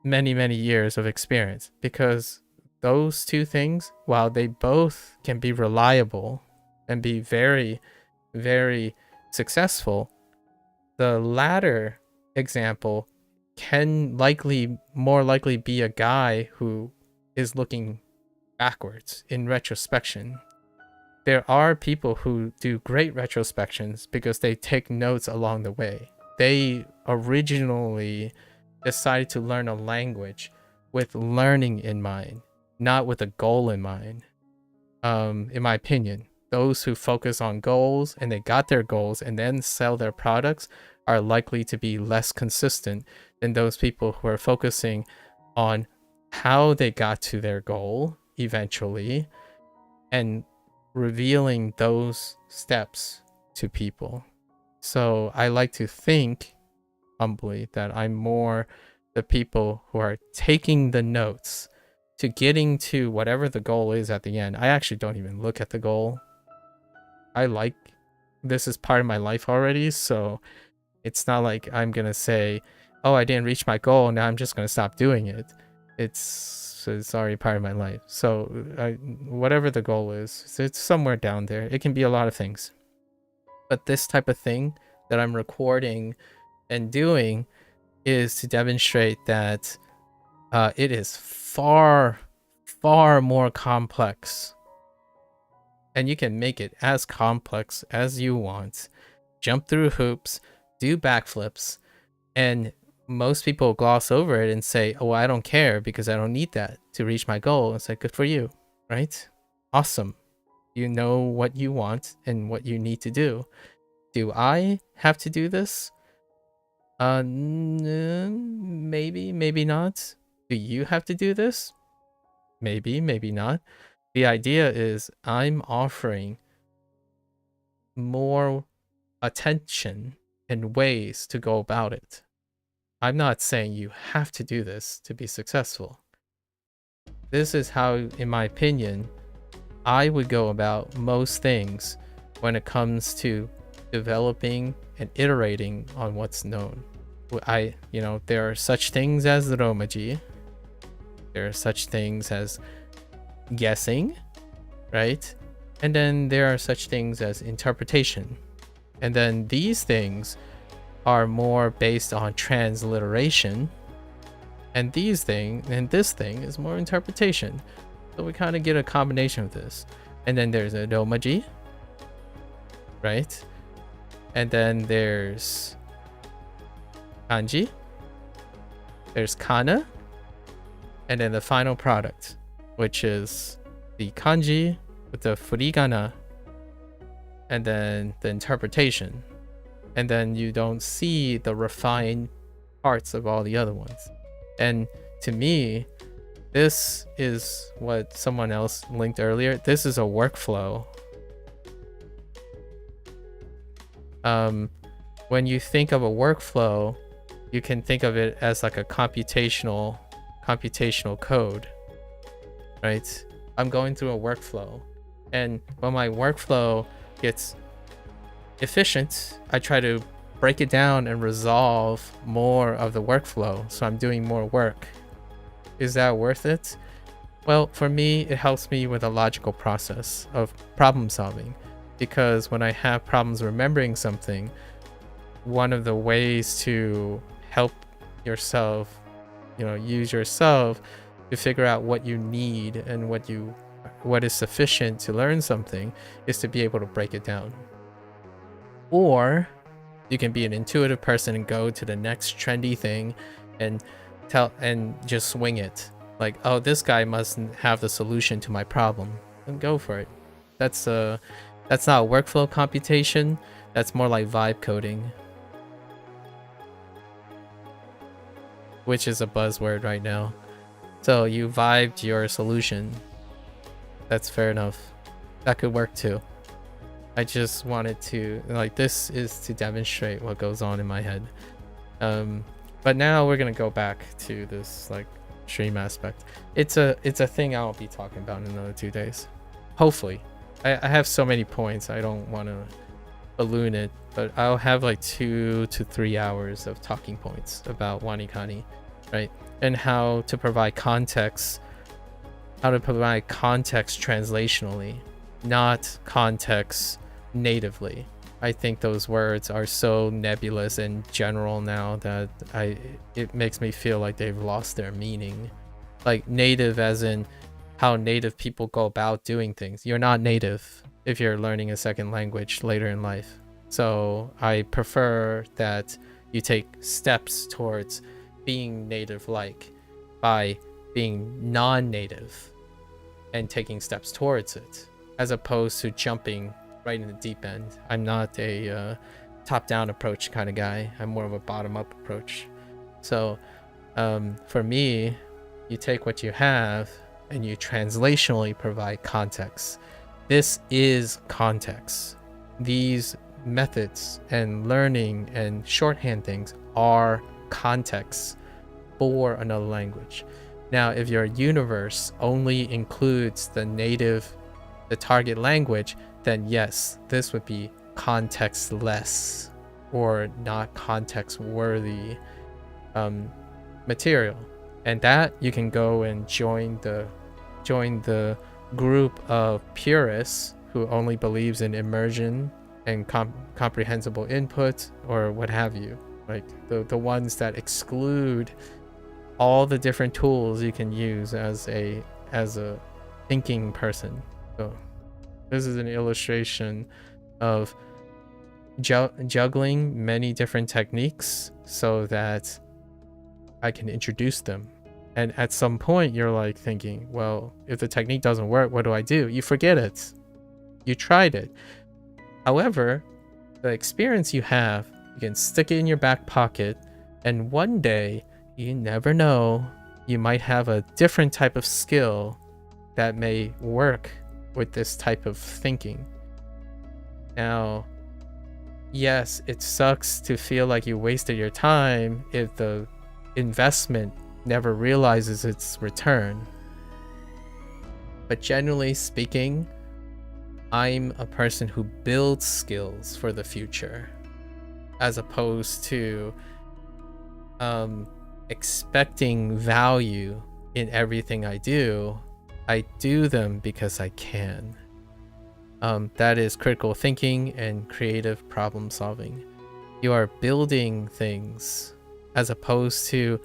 many, many years of experience? Because those two things, while they both can be reliable and be very, very successful, the latter example can more likely be a guy who is looking backwards in retrospection. There are people who do great retrospections because they take notes along the way. They originally decided to learn a language with learning in mind, not with a goal in mind. In my opinion, those who focus on goals and they got their goals and then sell their products are likely to be less consistent than those people who are focusing on how they got to their goal eventually and revealing those steps to people. So I like to think humbly that I'm more the people who are taking the notes to getting to whatever the goal is at the end. I actually don't even look at the goal. This is part of my life already, so it's not like I'm gonna say, oh, I didn't reach my goal, now I'm just going to stop doing it. It's already part of my life. So whatever the goal is, it's somewhere down there. It can be a lot of things. But this type of thing that I'm recording and doing is to demonstrate that it is far, far more complex. And you can make it as complex as you want. Jump through hoops, do backflips, and most people gloss over it and say, oh, I don't care because I don't need that to reach my goal. It's like, good for you, right? Awesome. You know what you want and what you need to do. Do I have to do this? Maybe, maybe not. Do you have to do this? Maybe, maybe not. The idea is I'm offering more attention and ways to go about it. I'm not saying you have to do this to be successful. This is how, in my opinion, I would go about most things when it comes to developing and iterating on what's known. There are such things as the romaji. There are such things as guessing, right? And then there are such things as interpretation. And then these things are more based on transliteration. And this thing is more interpretation. So we kind of get a combination of this. And then there's a romaji, right? And then there's kanji. There's kana. And then the final product, which is the kanji with the furigana, and then the interpretation. And then you don't see the refined parts of all the other ones. And to me, this is what someone else linked earlier. This is a workflow. When you think of a workflow, you can think of it as like a computational code, right? I'm going through a workflow, and when my workflow gets efficient, I try to break it down and resolve more of the workflow, so I'm doing more work. Is that worth it? Well, for me, it helps me with a logical process of problem solving, because when I have problems remembering something, one of the ways to help yourself, use yourself to figure out what you need and what is sufficient to learn something is to be able to break it down. Or you can be an intuitive person and go to the next trendy thing and just swing it. Like, oh, this guy must have the solution to my problem. Then go for it. That's not workflow computation. That's more like vibe coding, which is a buzzword right now. So you vibed your solution. That's fair enough. That could work too. I just wanted to, this is to demonstrate what goes on in my head. But now we're gonna go back to this stream aspect. It's a thing I'll be talking about in another 2 days. Hopefully. I have so many points, I don't want to balloon it, but I'll have 2 to 3 hours of talking points about WaniKani, right? And how to provide context translationally, not context natively. I think those words are so nebulous and general now that it makes me feel like they've lost their meaning. Like native as in how native people go about doing things. You're not native if you're learning a second language later in life. So I prefer that you take steps towards being native-like by being non-native and taking steps towards it, as opposed to jumping right in the deep end. I'm not a top-down approach kind of guy. I'm more of a bottom-up approach. So for me, you take what you have and you translationally provide context. This is context. These methods and learning and shorthand things are context for another language. Now, if your universe only includes the target language, then yes, this would be contextless or not context worthy. material, and that you can go and join the group of purists who only believes in immersion and comprehensible input or what have you, like the ones that exclude all the different tools you can use as a thinking person. So this is an illustration of juggling many different techniques so that I can introduce them. And at some point you're like thinking, well, if the technique doesn't work, what do? You forget it. You tried it. However, the experience you have, you can stick it in your back pocket, and one day, you never know, you might have a different type of skill that may work with this type of thinking. Now, yes, it sucks to feel like you wasted your time if the investment never realizes its return. But generally speaking, I'm a person who builds skills for the future, as opposed to expecting value in everything I do. I do them because I can. That is critical thinking and creative problem solving. You are building things as opposed to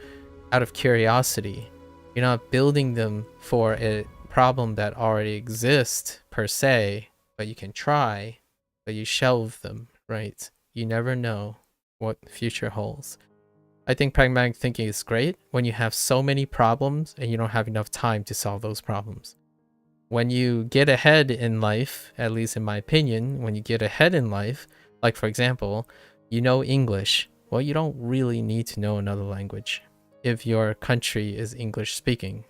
out of curiosity. You're not building them for a problem that already exists per se, but you can try, but you shelve them, right? You never know what the future holds. I think pragmatic thinking is great when you have so many problems and you don't have enough time to solve those problems. When you get ahead in life, at least in my opinion, when you get ahead in life, like for example, you know English, well, you don't really need to know another language if your country is English speaking.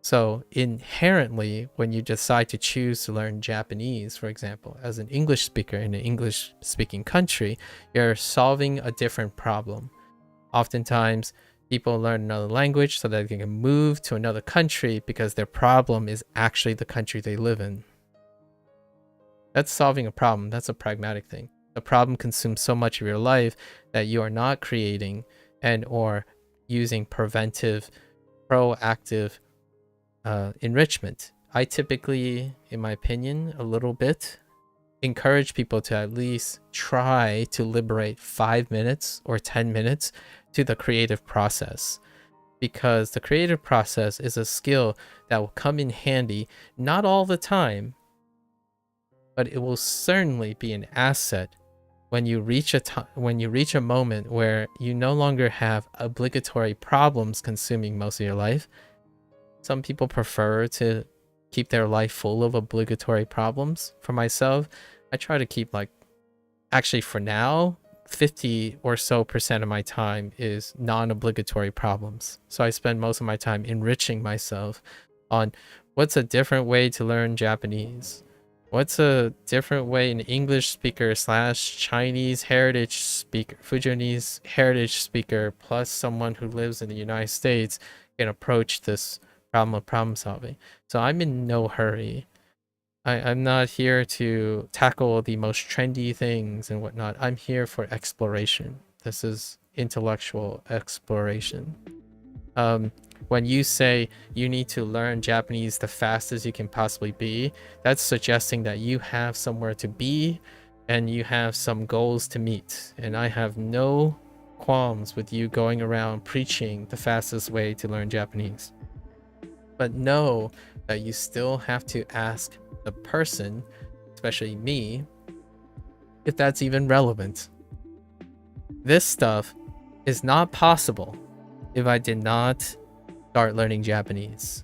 So inherently, when you decide to choose to learn Japanese, for example, as an English speaker in an English speaking country, you're solving a different problem. Oftentimes, people learn another language so that they can move to another country because their problem is actually the country they live in. That's solving a problem. That's a pragmatic thing. The problem consumes so much of your life that you are not creating and or using preventive, proactive enrichment. I typically, in my opinion, a little bit encourage people to at least try to liberate 5 minutes or 10 minutes to the creative process, because the creative process is a skill that will come in handy, not all the time, but it will certainly be an asset when you reach a moment where you no longer have obligatory problems consuming most of your life. Some people prefer to keep their life full of obligatory problems. For myself, I try to keep, like, actually for now, 50% or so of my time is non-obligatory problems. So I spend most of my time enriching myself on what's a different way to learn Japanese. What's a different way an English speaker / Chinese heritage speaker, Fujianese heritage speaker, plus someone who lives in the United States can approach this problem of problem solving. So I'm in no hurry. I'm not here to tackle the most trendy things and whatnot. I'm here for exploration. This is intellectual exploration. When you say you need to learn Japanese the fastest you can possibly be, that's suggesting that you have somewhere to be and you have some goals to meet. And I have no qualms with you going around preaching the fastest way to learn Japanese. But know that you still have to ask the person, especially me, if that's even relevant. This stuff is not possible if I did not start learning Japanese.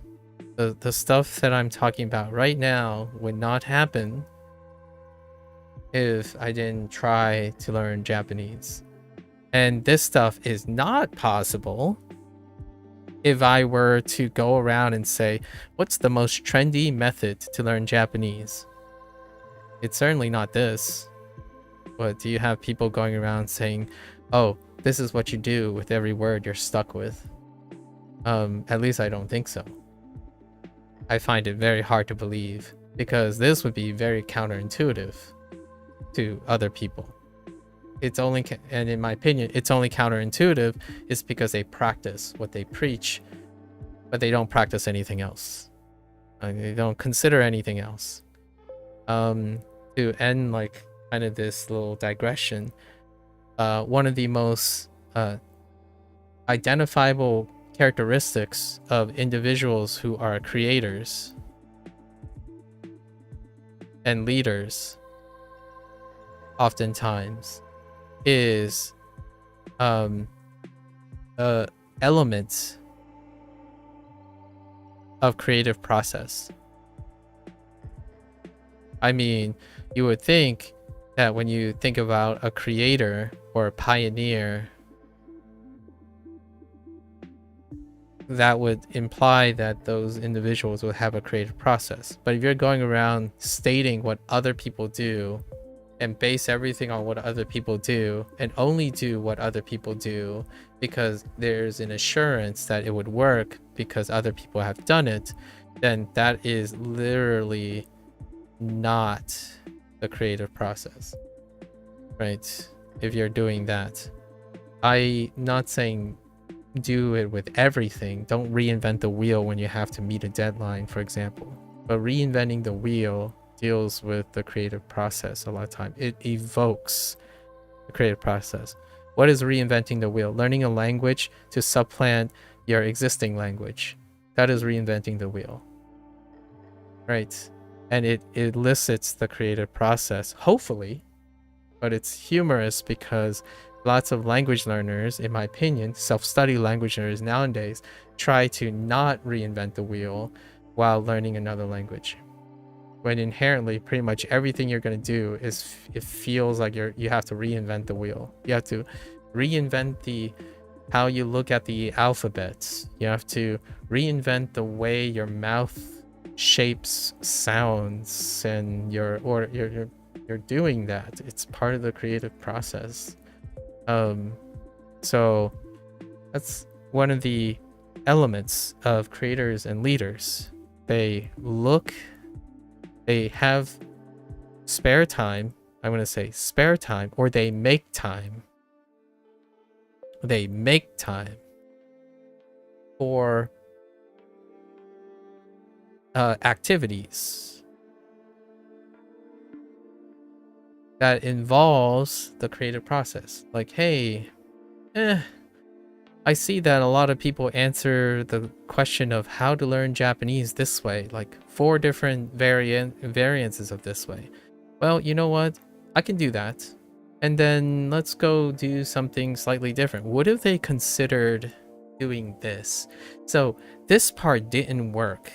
The stuff that I'm talking about right now would not happen if I didn't try to learn Japanese. And this stuff is not possible if I were to go around and say, what's the most trendy method to learn Japanese? It's certainly not this. But do you have people going around saying, oh, this is what you do with every word you're stuck with? At least I don't think so. I find it very hard to believe, because this would be very counterintuitive to other people. and in my opinion, it's only counterintuitive is because they practice what they preach, but they don't practice anything else. They don't consider anything else. To end like kind of this little digression, one of the most identifiable characteristics of individuals who are creators and leaders oftentimes is elements of creative process. I mean, you would think that when you think about a creator or a pioneer, that would imply that those individuals would have a creative process. But if you're going around stating what other people do and base everything on what other people do and only do what other people do because there's an assurance that it would work because other people have done it, then that is literally not the creative process, right? If you're doing that, I'm not saying do it with everything. Don't reinvent the wheel when you have to meet a deadline, for example. But reinventing the wheel deals with the creative process a lot of time. It evokes the creative process. What is reinventing the wheel? Learning a language to supplant your existing language. That is reinventing the wheel, right? And it elicits the creative process, hopefully. But it's humorous because lots of language learners, in my opinion, self-study language learners nowadays, try to not reinvent the wheel while learning another language. When inherently, pretty much everything you're going to do is, it feels like you have to reinvent the wheel. You have to reinvent how you look at the alphabets. You have to reinvent the way your mouth shapes sounds, and you're doing that. It's part of the creative process. So that's one of the elements of creators and leaders. They have spare time. I'm going to say spare time, or they make time. They make time for activities that involves the creative process. Like, hey, I see that a lot of people answer the question of how to learn Japanese this way, like 4 different variances of this way. Well, you know what? I can do that. And then let's go do something slightly different. What if they considered doing this? So this part didn't work,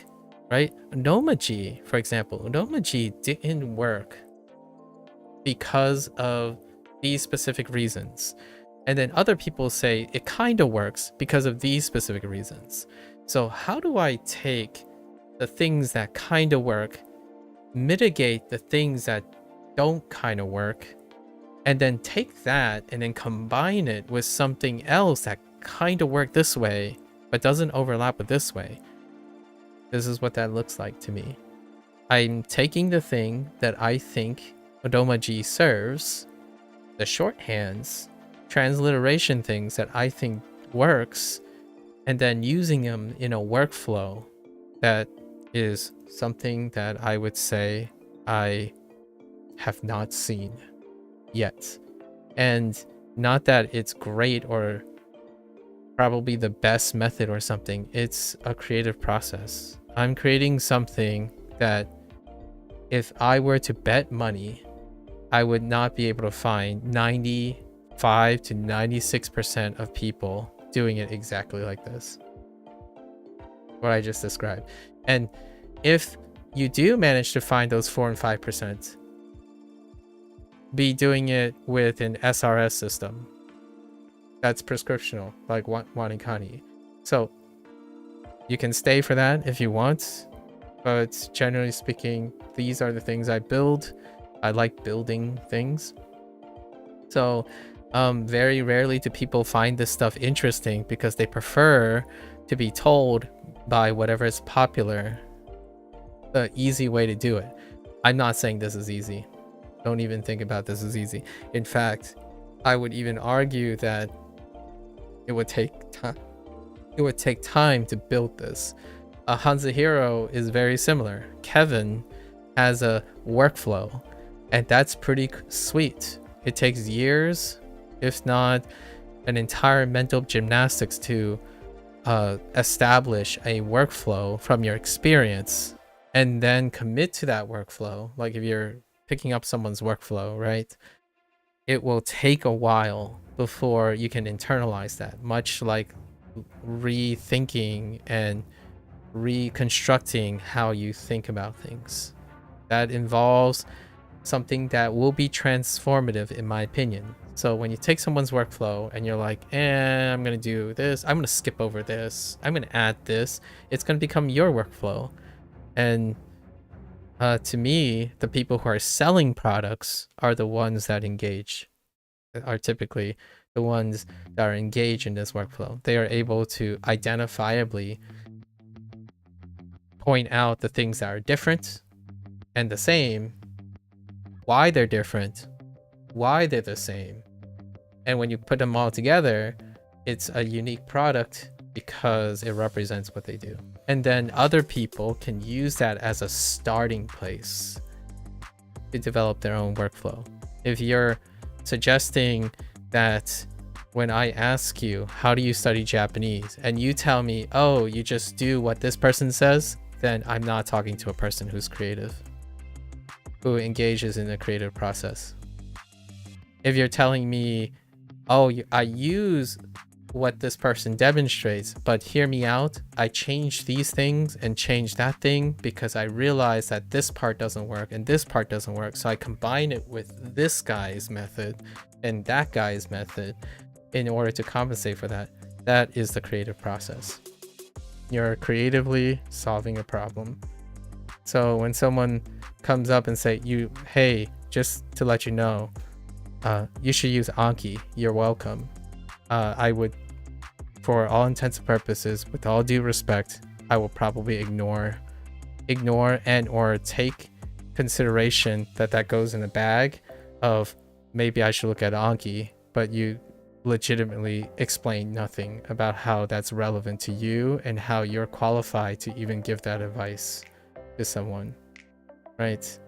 right? Nomaji, for example, Nomaji didn't work because of these specific reasons. And then other people say it kind of works because of these specific reasons. So how do I take the things that kind of work, mitigate the things that don't kind of work, and then take that and then combine it with something else that kind of worked this way, but doesn't overlap with this way? This is what that looks like to me. I'm taking the thing that I think Odomaji serves, the shorthands, transliteration things that I think works, and then using them in a workflow that is something that I would say I have not seen yet. And not that it's great or probably the best method or something. It's a creative process. I'm creating something that if I were to bet money, I would not be able to find 95 to 96% of people doing it exactly like this. What I just described. And if you do manage to find those 4 and 5%, be doing it with an SRS system that's prescriptional, like WaniKani. So you can stay for that if you want, but generally speaking, these are the things I build. I like building things. So very rarely do people find this stuff interesting because they prefer to be told by whatever is popular the easy way to do it. I'm not saying this is easy. Don't even think about this as easy. In fact, I would even argue that it would take time. It would take time to build this. A HanziHero is very similar. Kevin has a workflow, and that's pretty sweet. It takes years, if not an entire mental gymnastics to establish a workflow from your experience and then commit to that workflow. Like if you're picking up someone's workflow, right? It will take a while before you can internalize that, much like rethinking and reconstructing how you think about things. That involves something that will be transformative, in my opinion. So when you take someone's workflow and you're like, I'm gonna do this, I'm gonna skip over this, I'm gonna add this, it's gonna become your workflow. And to me, the people who are selling products are the ones that engage, are typically the ones that are engaged in this workflow. They are able to identifiably point out the things that are different and the same, why they're different, why they're the same. And when you put them all together, it's a unique product because it represents what they do. And then other people can use that as a starting place to develop their own workflow. If you're suggesting that when I ask you, how do you study Japanese? And you tell me, oh, you just do what this person says, then I'm not talking to a person who's creative, who engages in the creative process. If you're telling me, oh, I use what this person demonstrates, but hear me out, I change these things and change that thing because I realize that this part doesn't work and this part doesn't work, so I combine it with this guy's method and that guy's method in order to compensate for that. That is the creative process. You're creatively solving a problem. So when someone comes up and say, hey, just to let you know, you should use Anki, you're welcome. I would, for all intents and purposes, with all due respect, I will probably ignore and or take consideration that goes in the bag of maybe I should look at Anki, but you legitimately explain nothing about how that's relevant to you and how you're qualified to even give that advice to someone, right?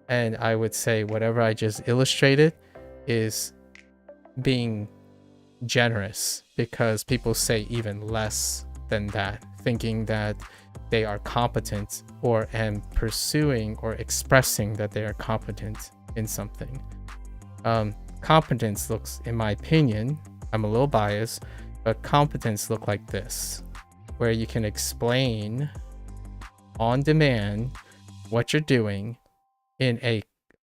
And I would say whatever I just illustrated is being generous, because people say even less than that, thinking that they are competent or am pursuing or expressing that they are competent in something. Competence looks, in my opinion, I'm a little biased, but competence look like this, where you can explain on demand what you're doing in a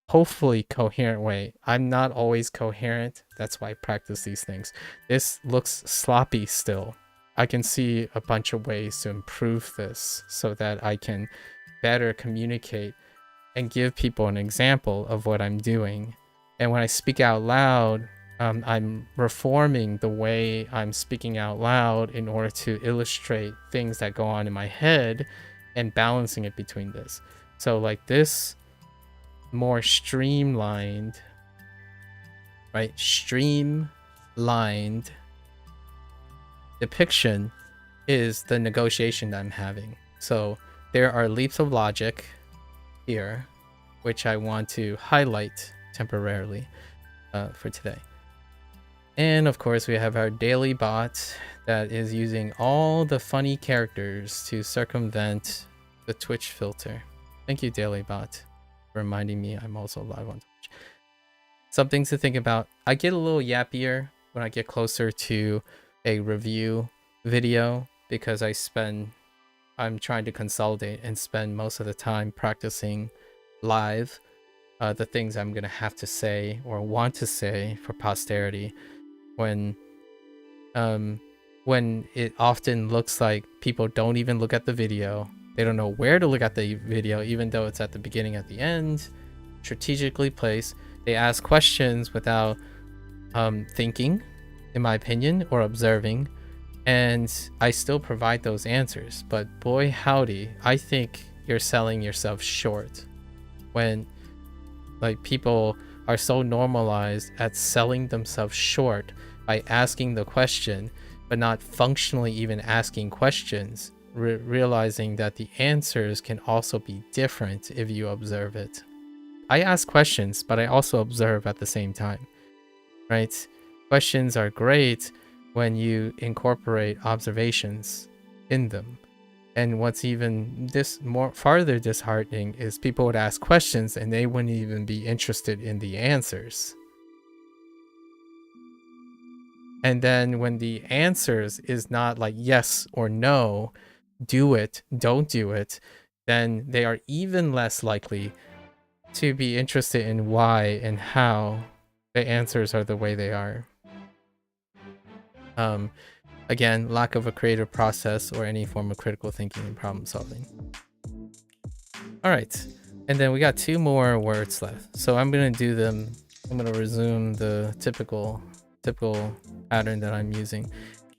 hopefully coherent way. I'm not always coherent. That's why I practice these things. This looks sloppy still. I can see a bunch of ways to improve this so that I can better communicate and give people an example of what I'm doing. And when I speak out loud, I'm reforming the way I'm speaking out loud in order to illustrate things that go on in my head and balancing it between this. So like this more streamlined, right? Streamlined depiction is the negotiation that I'm having. So there are leaps of logic here, which I want to highlight temporarily for today. And of course, we have our daily bot that is using all the funny characters to circumvent the Twitch filter. Thank you, daily bot, for reminding me I'm also live on Twitch. Some things to think about. I get a little yappier when I get closer to a review video because I'm trying to consolidate and spend most of the time practicing live the things I'm gonna have to say or want to say for posterity, when it often looks like people don't even look at the video. They don't know where to look at the video, even though it's at the beginning, at the end, strategically placed. They ask questions without thinking, in my opinion, or observing, and I still provide those answers. But boy howdy, I think you're selling yourself short when like people are so normalized at selling themselves short by asking the question, but not functionally even asking questions, realizing that the answers can also be different if you observe it. I ask questions, but I also observe at the same time, right? Questions are great when you incorporate observations in them. And what's even farther disheartening is people would ask questions and they wouldn't even be interested in the answers. And then when the answers is not like yes or no, do it, don't do it, then they are even less likely to be interested in why and how the answers are the way they are. Again, lack of a creative process or any form of critical thinking and problem solving. All right, and then we got 2 more words left. So I'm gonna do them. I'm gonna resume the typical pattern that I'm using.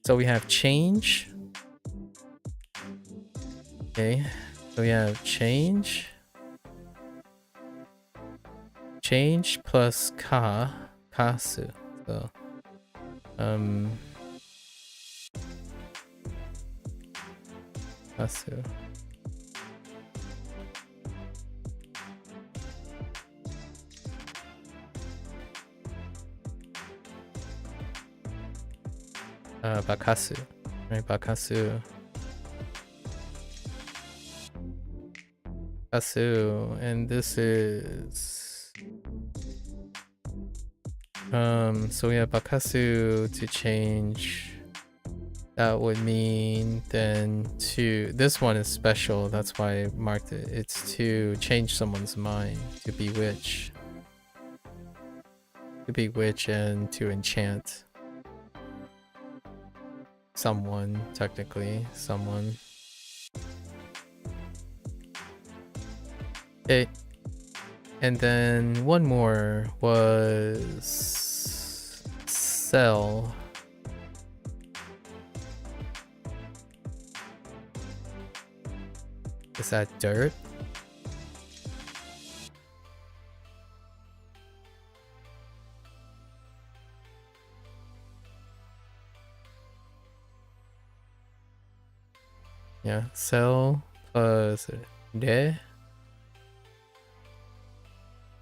So we have change. Okay, so we have change plus kasu. So kasu. Bakasu, right? Bakasu, and this is so we have bakasu to change. That would mean then this one is special, that's why I marked it. It's to change someone's mind, to bewitch and to enchant someone, technically someone. Okay, and then one more was sell. Is that dirt? Yeah, sell plus de,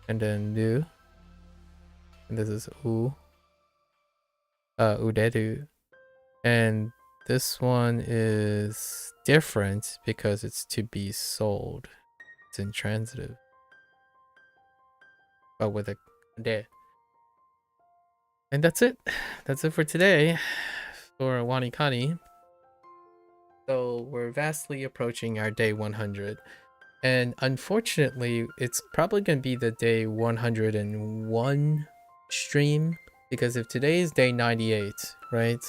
and then do, and this is udedu, and this one is different because it's to be sold. It's intransitive, but with a de. And that's it. That's it for today for WaniKani. So we're vastly approaching our day 100. And unfortunately, it's probably going to be the day 101 stream. Because if today is day 98, right?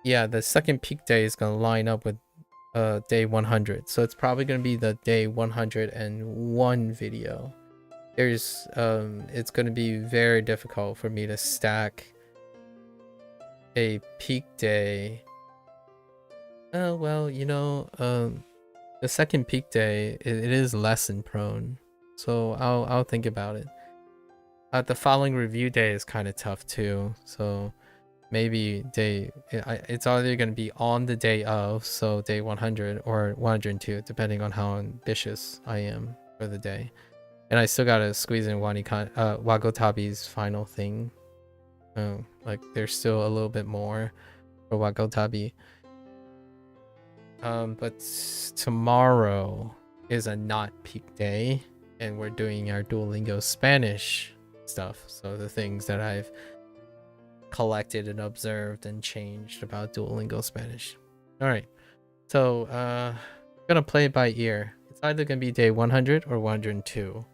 Yeah, the second peak day is going to line up with day 100. So it's probably going to be the day 101 video. It's going to be very difficult for me to stack a peak day. Well, you know, the second peak day, it is lesson prone, so I'll think about it. The following review day is kind of tough too, so maybe it's either going to be on the day of, so day 100 or 102, depending on how ambitious I am for the day. And I still gotta squeeze in Wagotabi's final thing. Like there's still a little bit more for Wagotabi. But tomorrow is a not peak day, and we're doing our Duolingo Spanish stuff. So the things that I've collected and observed and changed about Duolingo Spanish. All right, so gonna play it by ear. It's either gonna be day 100 or 102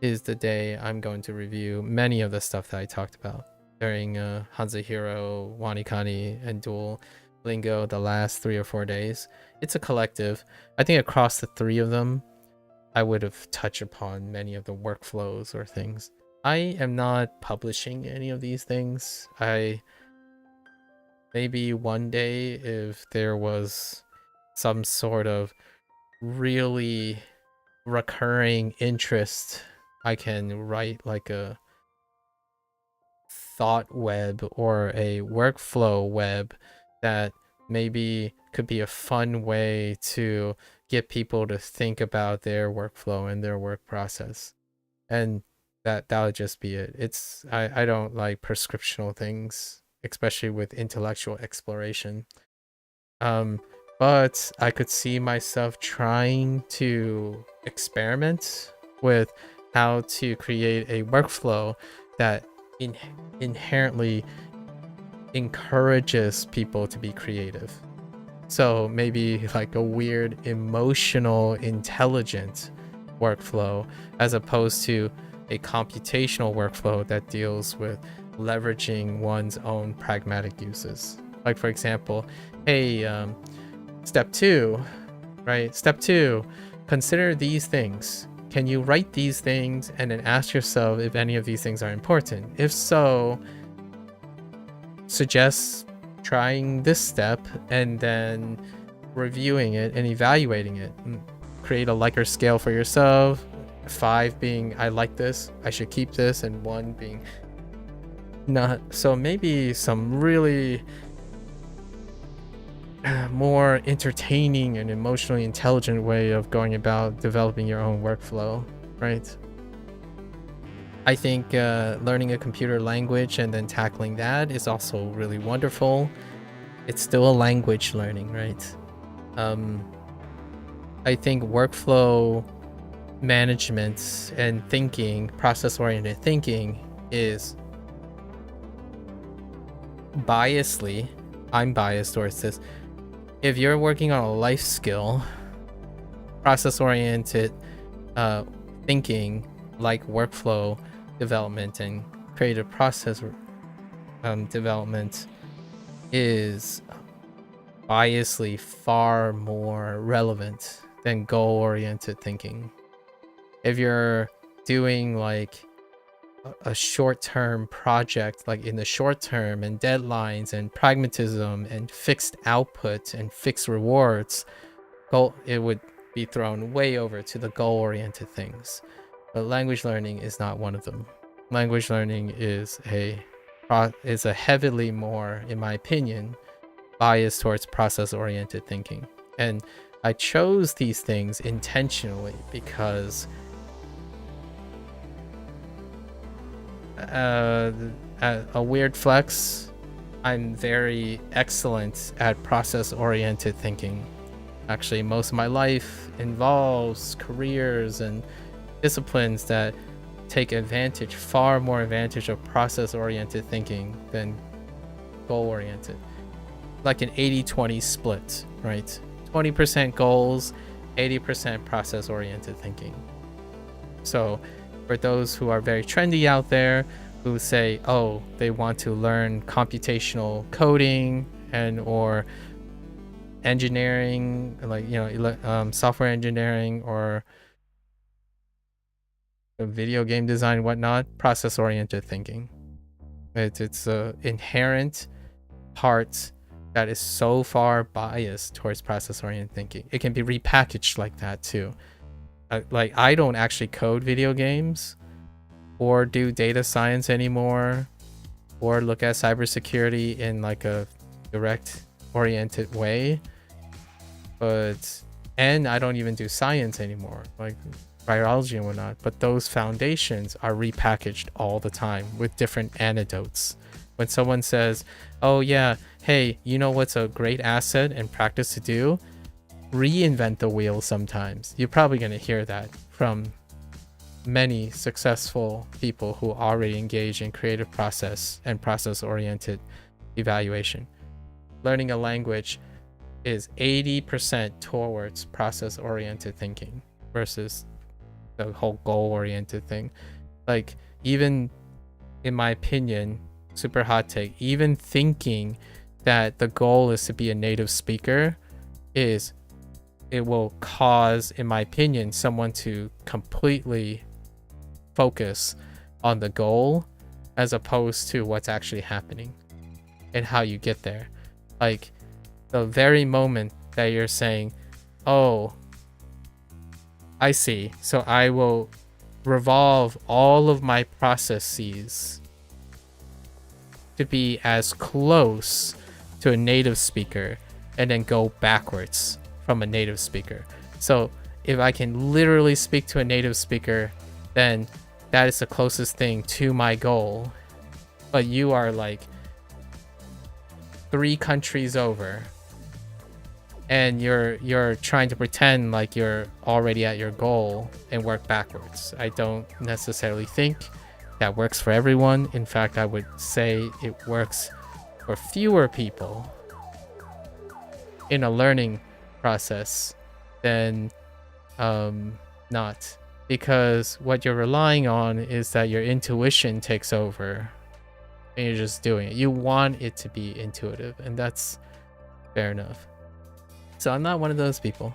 is the day I'm going to review many of the stuff that I talked about during HanziHero, WaniKani, and Duolingo the last 3 or 4 days. It's a collective. I think across the 3 of them, I would have touched upon many of the workflows or things. I am not publishing any of these things. Maybe one day, if there was some sort of really recurring interest. I can write like a thought web or a workflow web that maybe could be a fun way to get people to think about their workflow and their work process. And that would just be it. It's I don't like prescriptional things, especially with intellectual exploration. But I could see myself trying to experiment with how to create a workflow that inherently encourages people to be creative. So maybe like a weird emotional intelligent workflow, as opposed to a computational workflow that deals with leveraging one's own pragmatic uses. Like, for example, hey, step 2, right? Step 2, consider these things. Can you write these things and then ask yourself if any of these things are important? If so, suggest trying this step and then reviewing it and evaluating it. Create a Likert scale for yourself. 5 being I like this, I should keep this, and 1 being not. So maybe some really more entertaining and emotionally intelligent way of going about developing your own workflow, right? I think learning a computer language and then tackling that is also really wonderful. It's still a language learning, right? I think workflow management and thinking, process-oriented thinking, is I'm biased towards this. If you're working on a life skill, process-oriented thinking, like workflow development and creative process development, is biasly far more relevant than goal-oriented thinking. If you're doing like a short-term project, like in the short term, and deadlines and pragmatism and fixed output and fixed rewards, it would be thrown way over to the goal-oriented things. But language learning is not one of them. Language learning is a heavily more, in my opinion, biased towards process-oriented thinking. And I chose these things intentionally because a weird flex, I'm very excellent at process-oriented thinking. Actually, most of my life involves careers and disciplines that take far more advantage of process-oriented thinking than goal-oriented. Like an 80-20 split, right? 20% goals, 80% process-oriented thinking. So for those who are very trendy out there, who say, oh, they want to learn computational coding and or engineering, like, software engineering or video game design, whatnot, process-oriented thinking. It's a inherent part that is so far biased towards process-oriented thinking. It can be repackaged like that too. Like, I don't actually code video games or do data science anymore or look at cybersecurity in like a direct oriented way, and I don't even do science anymore, like biology and whatnot, but those foundations are repackaged all the time with different anecdotes. When someone says, oh yeah, hey, you know what's a great asset and practice to do? Reinvent the wheel sometimes. You're probably going to hear that from many successful people who already engage in creative process and process-oriented evaluation. Learning a language is 80% towards process-oriented thinking versus the whole goal-oriented thing. Like, even in my opinion, super hot take, even thinking that the goal is to be a native speaker it will cause, in my opinion, someone to completely focus on the goal as opposed to what's actually happening and how you get there. Like, the very moment that you're saying, oh, I see. So I will revolve all of my processes to be as close to a native speaker and then go backwards from a native speaker. So if I can literally speak to a native speaker, then that is the closest thing to my goal. But you are like 3 countries over and you're trying to pretend like you're already at your goal and work backwards. I don't necessarily think that works for everyone. In fact, I would say it works for fewer people in a learning process than not, because what you're relying on is that your intuition takes over and you're just doing it. You want it to be intuitive, and that's fair enough. So I'm not one of those people,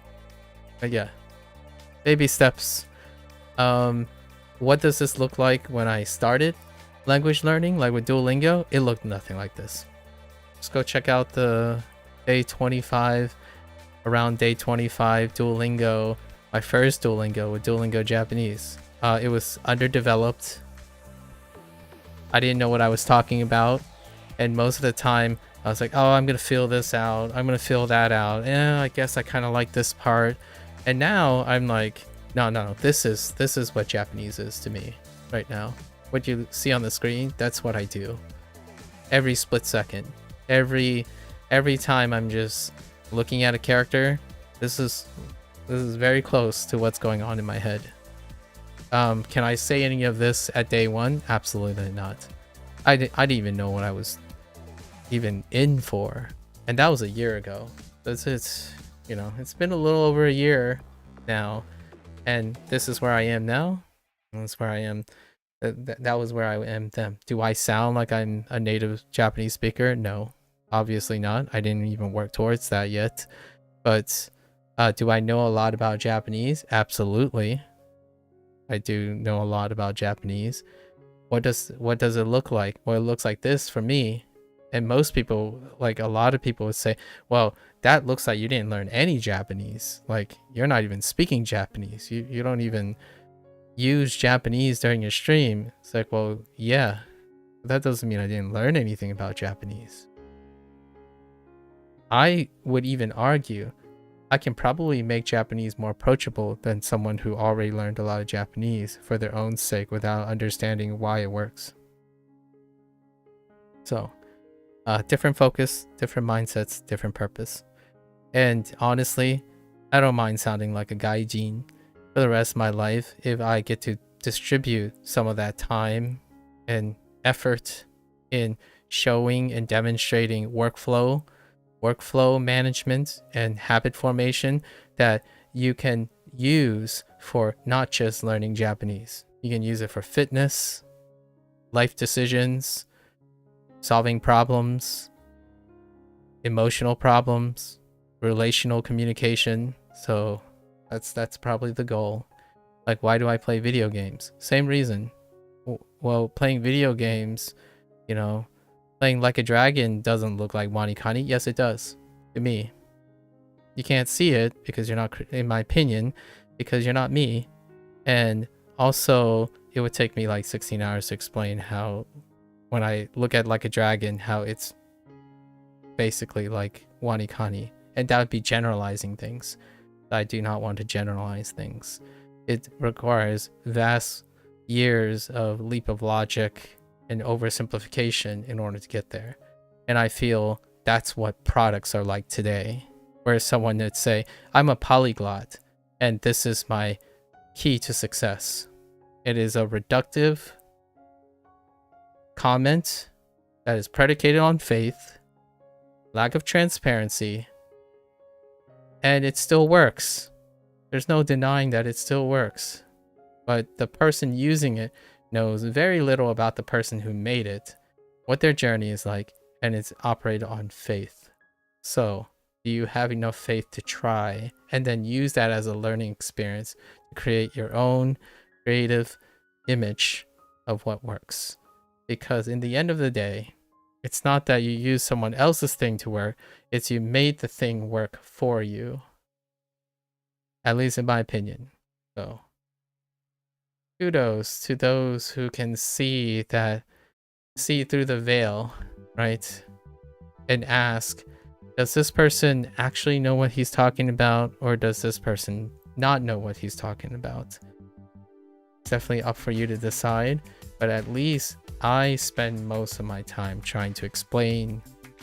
but yeah, baby steps. What does this look like when I started language learning, like with Duolingo? It looked nothing like this. Just go check out the day 25, around day 25 Duolingo, my first Duolingo with Duolingo Japanese. It was underdeveloped. I didn't know what I was talking about, and most of the time I was like, oh, I'm gonna fill this out, I'm gonna fill that out, I guess I kind of like this part. And now I'm like, no, this is what Japanese is to me right now. What you see on the screen, that's what I do every split second. Every time I'm just looking at a character, this is very close to what's going on in my head. Can I say any of this at day 1? Absolutely not. I didn't even know what I was even in for, and that was a year ago. It's you know, it's been a little over a year now, and this is where I am now. That's where I am. That was where I am then. Do I sound like I'm a native Japanese speaker? No, obviously not. I didn't even work towards that yet. But do I know a lot about Japanese? Absolutely. I do know a lot about Japanese. What does it look like? Well, it looks like this for me. And most people, like a lot of people would say, well, that looks like you didn't learn any Japanese. Like, you're not even speaking Japanese. You don't even use Japanese during your stream. It's like, well, yeah, but that doesn't mean I didn't learn anything about Japanese. I would even argue I can probably make Japanese more approachable than someone who already learned a lot of Japanese for their own sake without understanding why it works. So, different focus, different mindsets, different purpose. And honestly, I don't mind sounding like a gaijin for the rest of my life if I get to distribute some of that time and effort in showing and demonstrating workflow management and habit formation that you can use for not just learning Japanese. You can use it for fitness, life decisions, solving problems, emotional problems, relational communication. So that's probably the goal. Like, why do I play video games? Same reason. Well, playing video games, you know, playing Like a Dragon doesn't look like WaniKani. Yes, it does. To me. You can't see it because you're not, in my opinion, because you're not me. And also, it would take me like 16 hours to explain how, when I look at Like a Dragon, how it's basically like WaniKani. And that would be generalizing things. I do not want to generalize things. It requires vast years of leap of logic and oversimplification in order to get there. And I feel that's what products are like today, where someone would say, I'm a polyglot and this is my key to success. It is a reductive comment that is predicated on faith, lack of transparency, and it still works. There's no denying that it still works. But the person using it knows very little about the person who made it, what their journey is like, and it's operated on faith. So, do you have enough faith to try and then use that as a learning experience to create your own creative image of what works? Because in the end of the day, it's not that you use someone else's thing to work, it's you made the thing work for you. At least in my opinion. So kudos to those who can see through the veil, right? And ask, does this person actually know what he's talking about, or does this person not know what he's talking about? It's definitely up for you to decide, but at least I spend most of my time trying to explain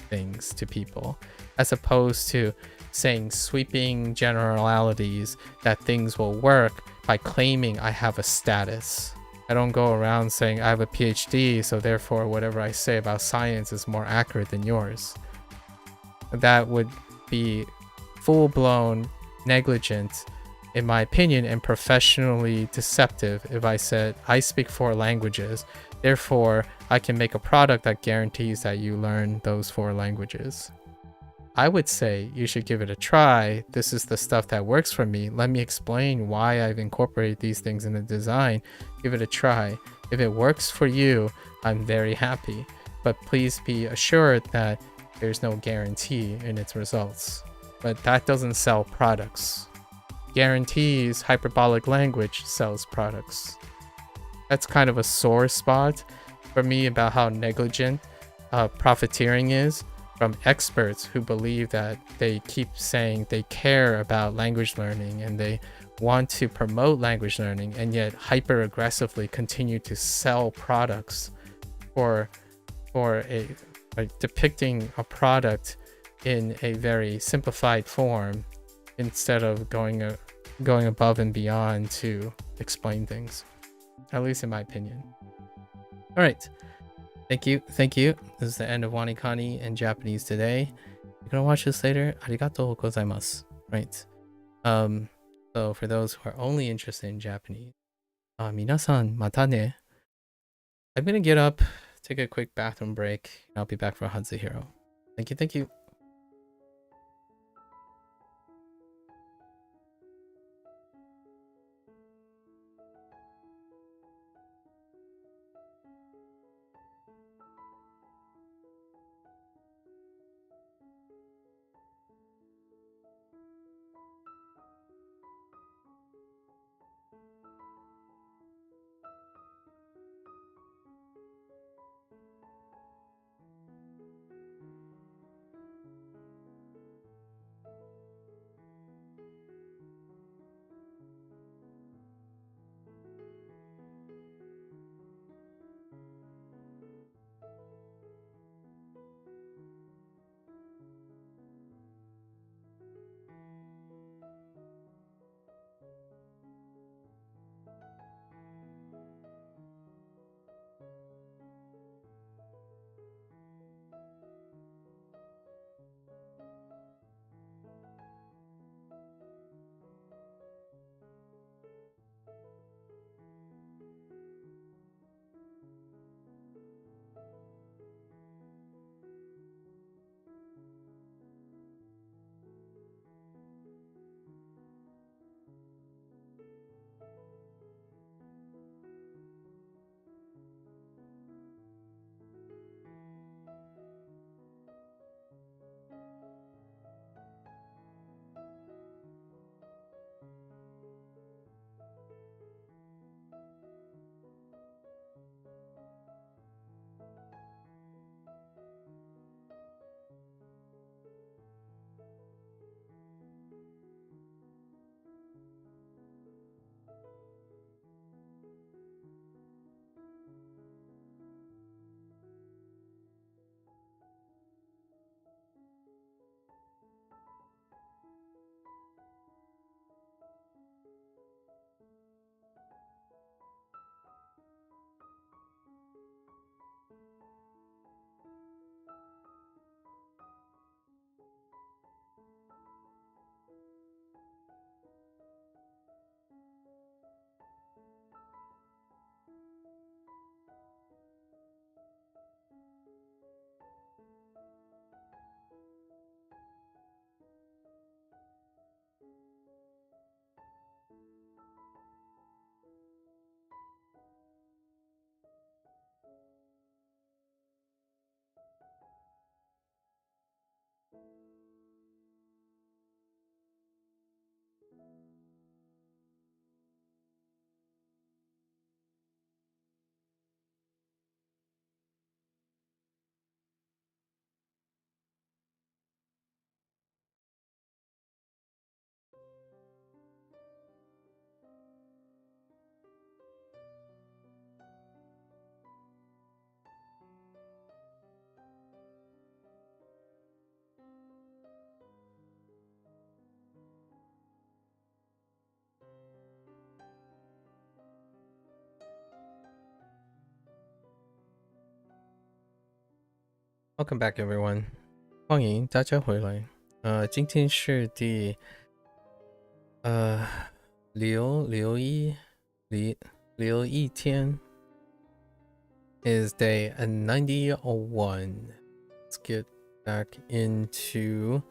things to people, as opposed to saying sweeping generalities that things will work by claiming I have a status. I don't go around saying I have a PhD, so therefore whatever I say about science is more accurate than yours. That would be full-blown negligent, in my opinion, and professionally deceptive if I said I speak 4 languages, therefore I can make a product that guarantees that you learn those 4 languages. I would say you should give it a try. This is the stuff that works for me. Let me explain why I've incorporated these things in the design. Give it a try. If it works for you, I'm very happy. But please be assured that there's no guarantee in its results. But that doesn't sell products. Guarantees hyperbolic language sells products. That's kind of a sore spot for me about how negligent profiteering is from experts who believe that they keep saying they care about language learning and they want to promote language learning, and yet hyper aggressively continue to sell products for depicting a product in a very simplified form instead of going above and beyond to explain things, at least in my opinion. All right. Thank you. This is the end of WaniKani in Japanese today. You're gonna watch this later. Arigatou gozaimasu. Right. So for those who are only interested in Japanese, minasan mata ne. I'm gonna get up, take a quick bathroom break, and I'll be back for HanziHero. Thank you. Welcome back, everyone. 欢迎大家回来。今天是第留一天 is day 91. Let's get back into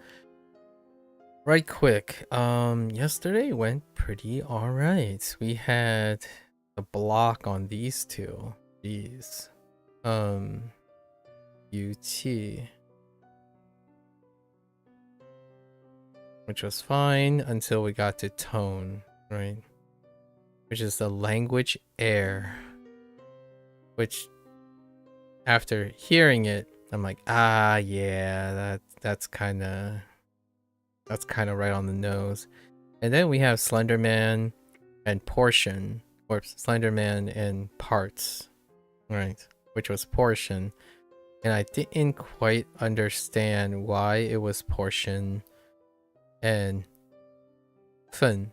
right quick. Yesterday went pretty alright. We had a block on these two. These. UT. Which was fine until we got to tone, right? Which is the language air. Which, after hearing it, I'm like, yeah, that's kind of right on the nose. And then we have Slenderman and portion, or Slenderman and parts, right? Which was portion, and I didn't quite understand why it was portion and Fun.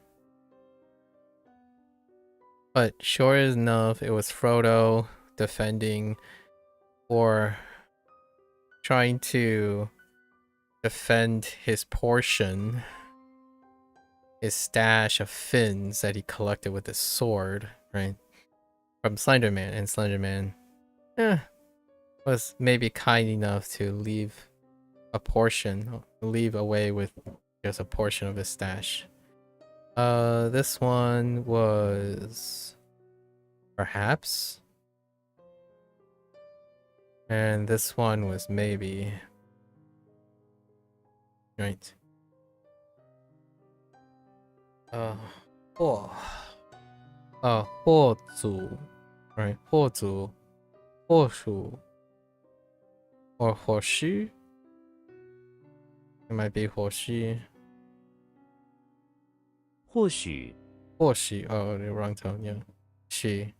But sure enough, it was Frodo defending, or trying to defend his portion, his stash of fins that he collected with his sword, right? From Slenderman, and Slenderman was maybe kind enough to leave away with just a portion of his stash. This one was perhaps, and this one was maybe, right? Huo zu, right? Huo zu, huo shu, or huo shi. It might be huo shi. 或许 Or she. Oh, the wrong tone. Yeah, she.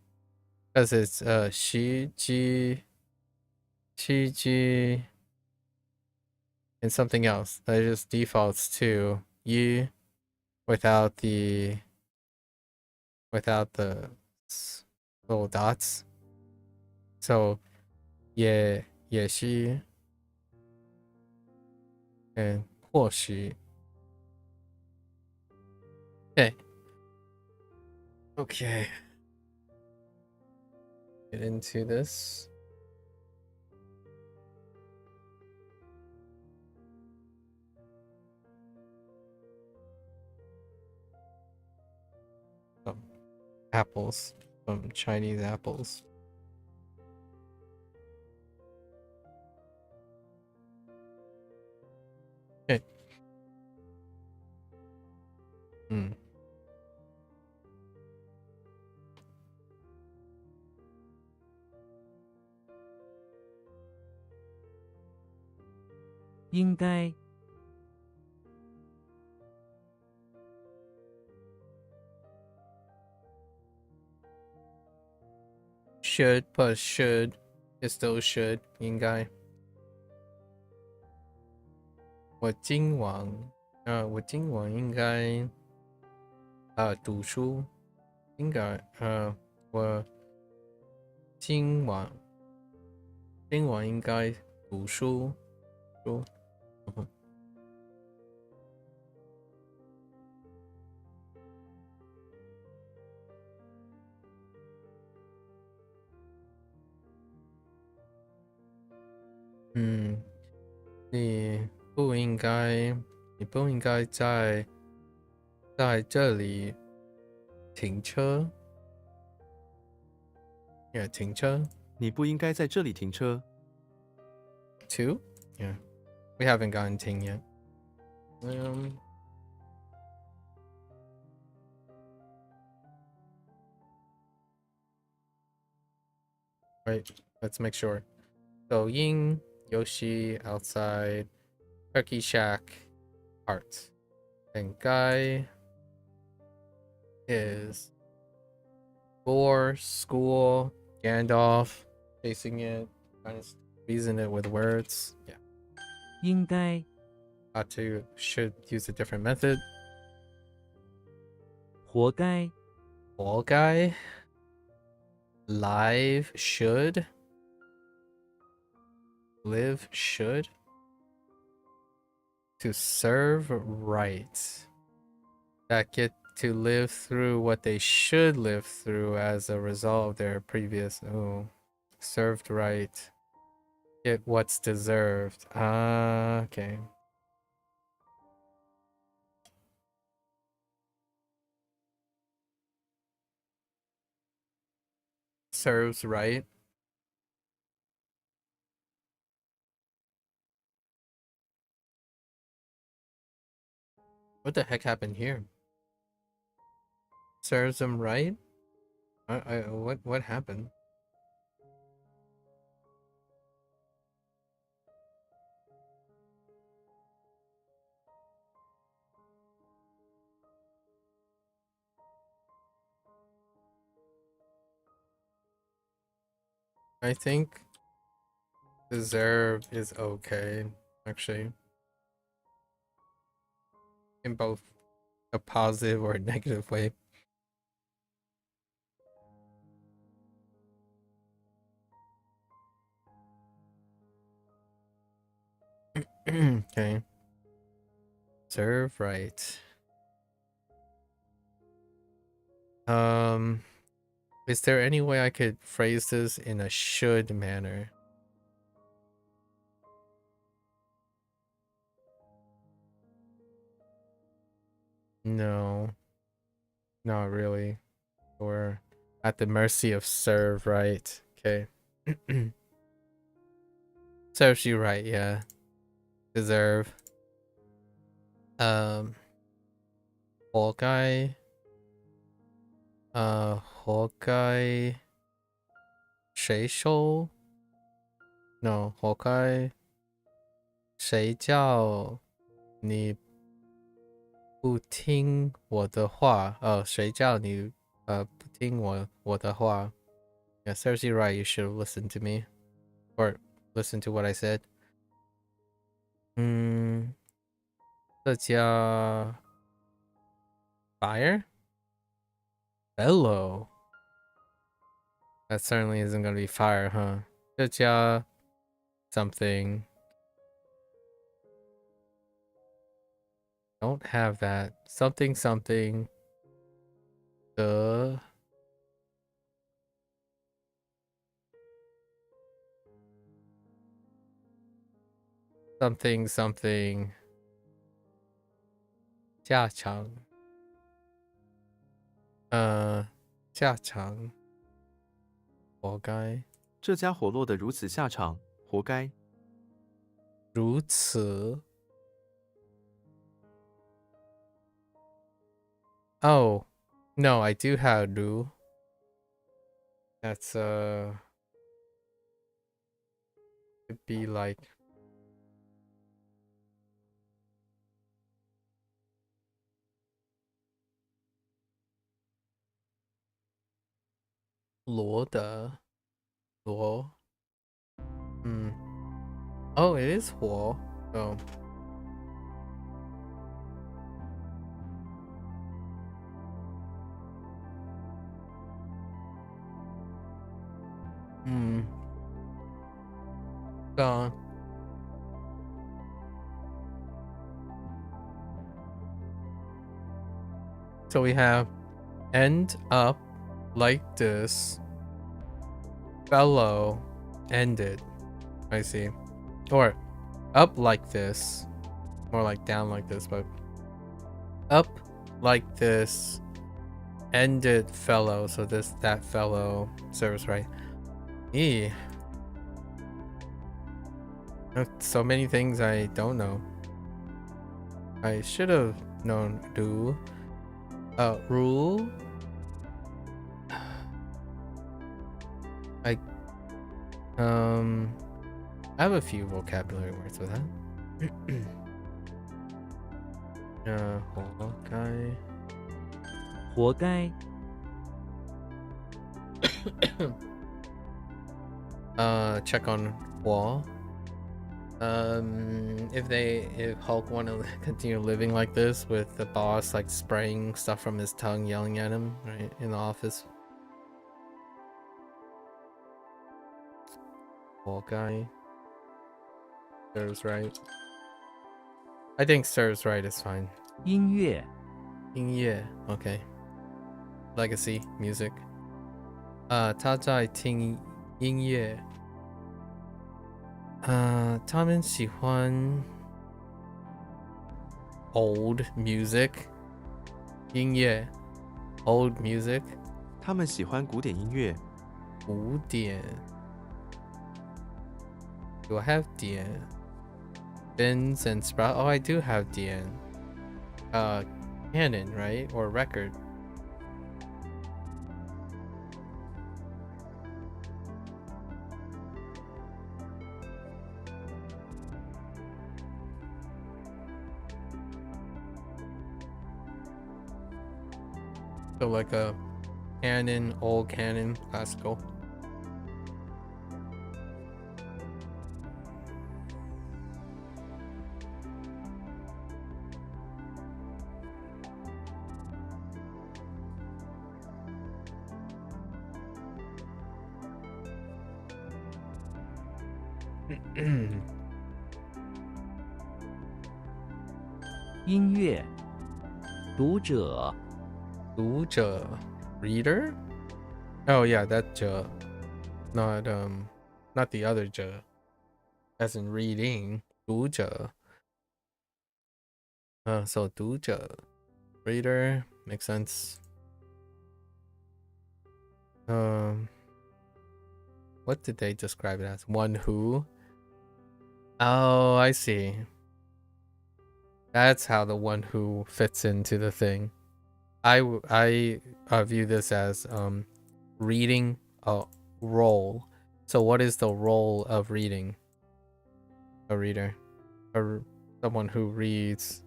Because it's she ji, and something else that just defaults to yi without the little dots. So yeah, she and 或许. Okay. Get into this. Apples. Some Chinese apples. Okay. 应该 Should, but should is still should. 应该。我今晚应该读书。应该我今晚应该读书。你不应该在这里停车。Yeah, 停车。你不应该在这里停车。 Two? Yeah. We haven't gotten ting yet. Right, let's make sure. So Ying, Yoshi, outside, Turkey Shack, Art. And Guy is Gore, School, Gandalf, facing it, kind of squeezing it with words. Yeah. 应该 Should use a different method. 活该 Ball Guy. Live should. live should to serve right. That get to live through what they should live through as a result of their previous served right. Get what's deserved. Ah, okay. Serves right. What the heck happened here? Serves them right? What happened? I think deserve is okay, actually. In both a positive or a negative way. Okay. Serve right. Is there any way I could phrase this in a should manner? No. Not really. We're at the mercy of serve right. Okay. Serves you right, yeah. Deserve. Hawkeye. Hawkeye. 谁收? No, Hawkeye. 谁叫你不听我的话? Oh, 谁叫你不听我的话? Yeah, serves you right. You should have listened to me, or listened to what I said. 这家 fire? Bellow. That certainly isn't gonna be fire, huh? 这家 something. Don't have that. Something something. Something something. 下场。下场。活该。这家伙落得如此下场，活该。如此。Oh, no, I do have do. That's it'd be like Luo de Luo. Oh, it is Huo. Oh. Gone. So we have end up like this. Fellow ended. I see. Or up like this. More like down like this, but up like this. Ended fellow. So that fellow serves right. So many things I don't know. I should have known do. Rule. I have a few vocabulary words with that. Hawkeye. 活该。Check on wall. If Hulk want to continue living like this with the boss like spraying stuff from his tongue, yelling at him right in the office. Wall guy. Serves right. I think serves right is fine. 音乐 Yeah, okay. Legacy music. 他在听音乐。他们喜欢 old music. 音乐 old music. 他们喜欢古典音乐。古典 Do I have 点 Bins and sprout? Oh, I do have 点 canon, right? Or record. So like a canon, old canon, classical. Hmm. 音乐读者读者 reader? Oh yeah, that 者 not the other 者 as in reading 读者 so 读者 reader makes sense. What did they describe it as? One who? Oh, I see. That's how the one who fits into the thing. I view this as reading a role. So what is the role of reading? A reader, or someone who reads.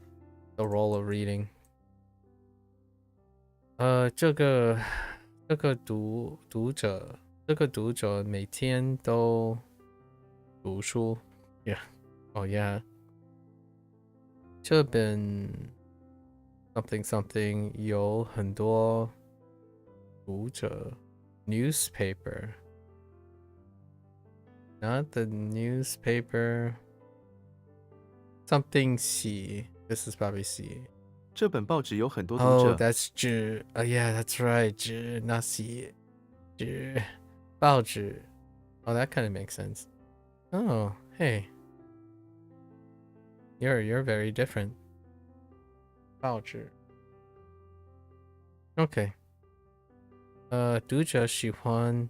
The role of reading. 这个读者每天都读书。Yeah. Oh yeah. 这本 something something 有很多读者 newspaper. Not the newspaper. Something 喜. This is probably 喜. 这本报纸有很多读 Oh, 者。 that's 纸. Yeah, that's right. 纸 not 喜. 纸报纸. Oh, that kind of makes sense. Oh, hey. You're very different. 报纸. Okay. 读者喜欢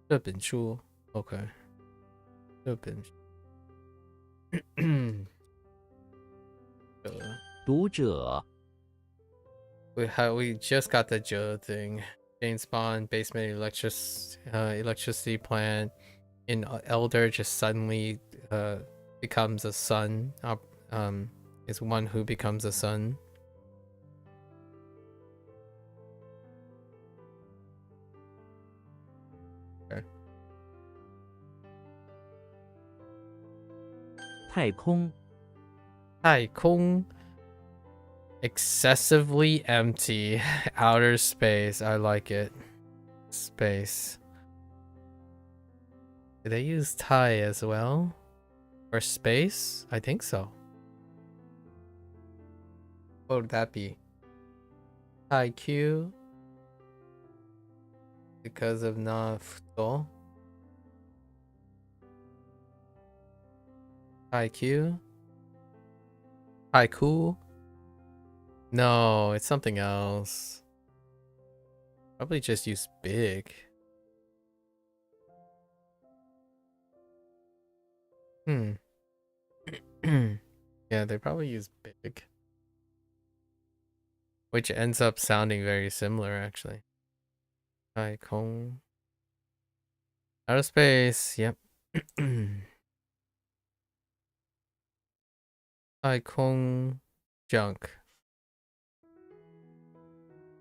这本书. Okay. 这本书. 读者 We just got the Joe thing. James Bond basement electricity plant in Elder just suddenly becomes a son. Is one who becomes a son. Okay. 太空太空 excessively empty. Outer space. I like it. Space. Do they use Thai as well? Or space? I think so. What would that be? Thai Q? Because of Nafuto? Thai Q? Haiku? No, it's something else. Probably just use big. Yeah, they probably use big. Which ends up sounding very similar, actually. Icon. Outer space, yep. Icon junk.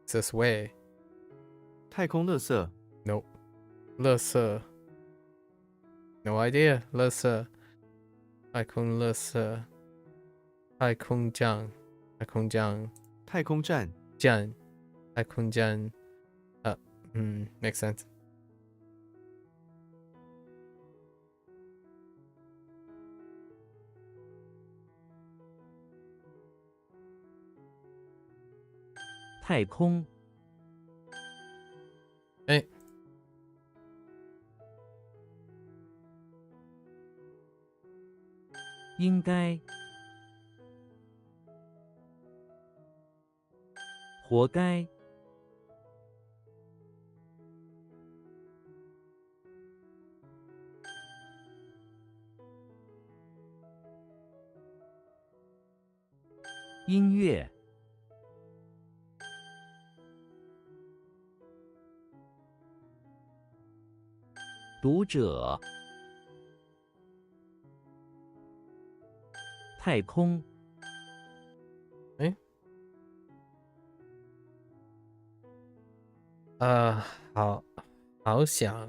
It's this way. 太空垃圾。 Nope. 垃圾. No idea. 垃圾. 太空垃圾. 太空站. 太空站. 太空站。站. 太空站. Makes sense. 太空，哎，应该，活该，音乐，读者，太空，哎，好，好想。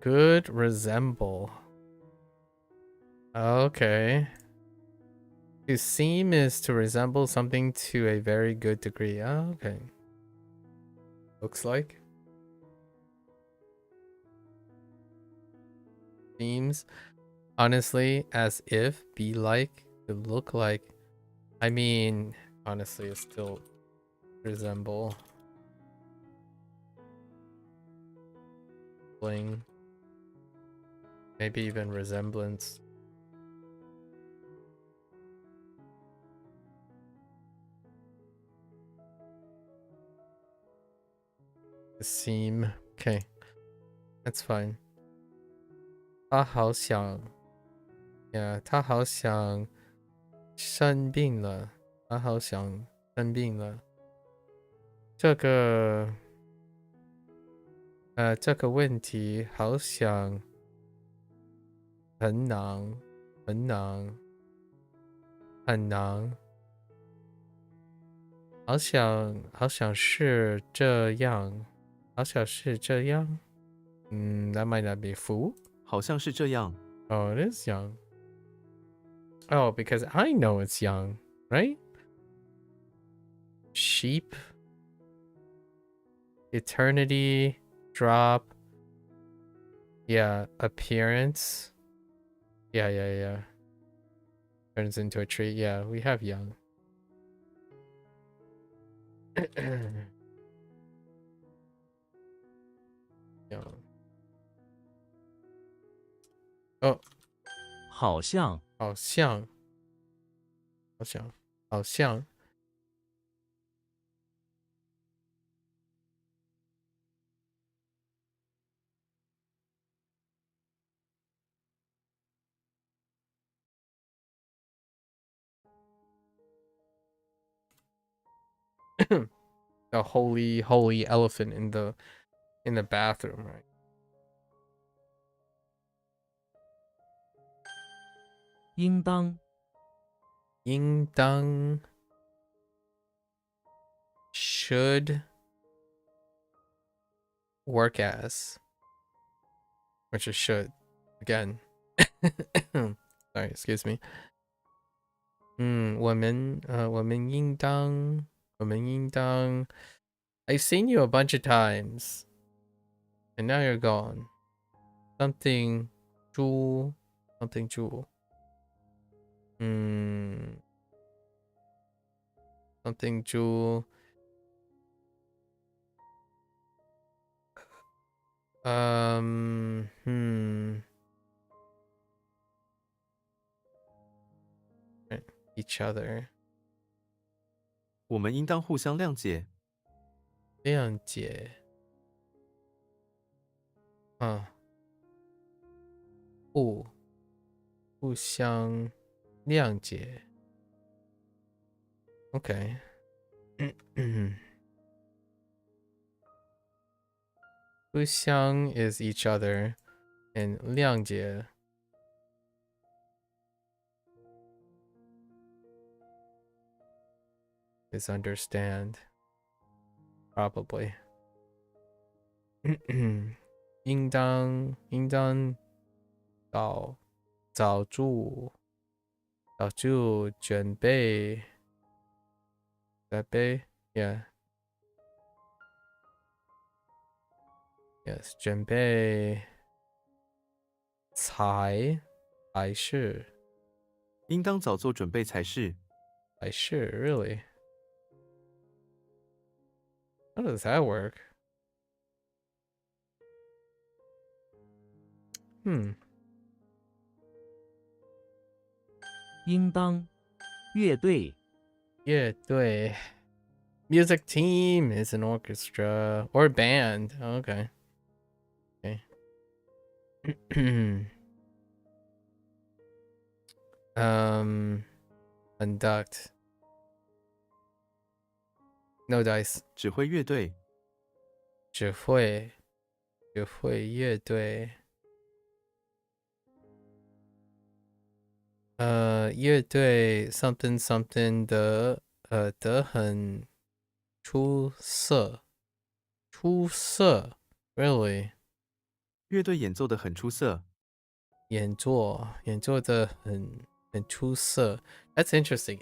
Good resemble. Okay. To seem is to resemble something to a very good degree. Oh, okay. Looks like. Seems. Honestly, as if, be like, to look like. I mean, honestly, it's still resemble. Bling. Maybe even resemblance. Seem. Okay. That's fine. 他好想 Yeah, 他好想生病了。他好想生病了。这个问题好像很难，很难，很难。好想是这样，好想是这样。That might not be full. 好像是这样。 Oh, it is young. Oh, because I know it's young, right? Sheep. Eternity. Drop. Yeah, appearance. Yeah. Turns into a tree. Yeah, we have young. Young. Oh, 好像，好像，好像。A holy elephant in the bathroom, right? 应当，应当 should work as, which is should again. Sorry, excuse me. 我们应当 I've seen you a bunch of times, and now you're gone. Something 猪 something 猪 something 猪 each other 我们应当互相谅解。谅解互相谅解 Okay. 互相 is each other, and 谅解 is understand. Probably. 应当早住准备 Yeah. Yes, 准备才是应当早做准备才是。 really. How does that work? 应当乐队 Yeah, 对. Music team is an orchestra or band. Oh, okay. Okay. Conduct. No dice. 指挥乐队，指挥乐队。乐队 something something 的的很出色，出色 really 乐队演奏的很出色。演奏的很出色。That's interesting.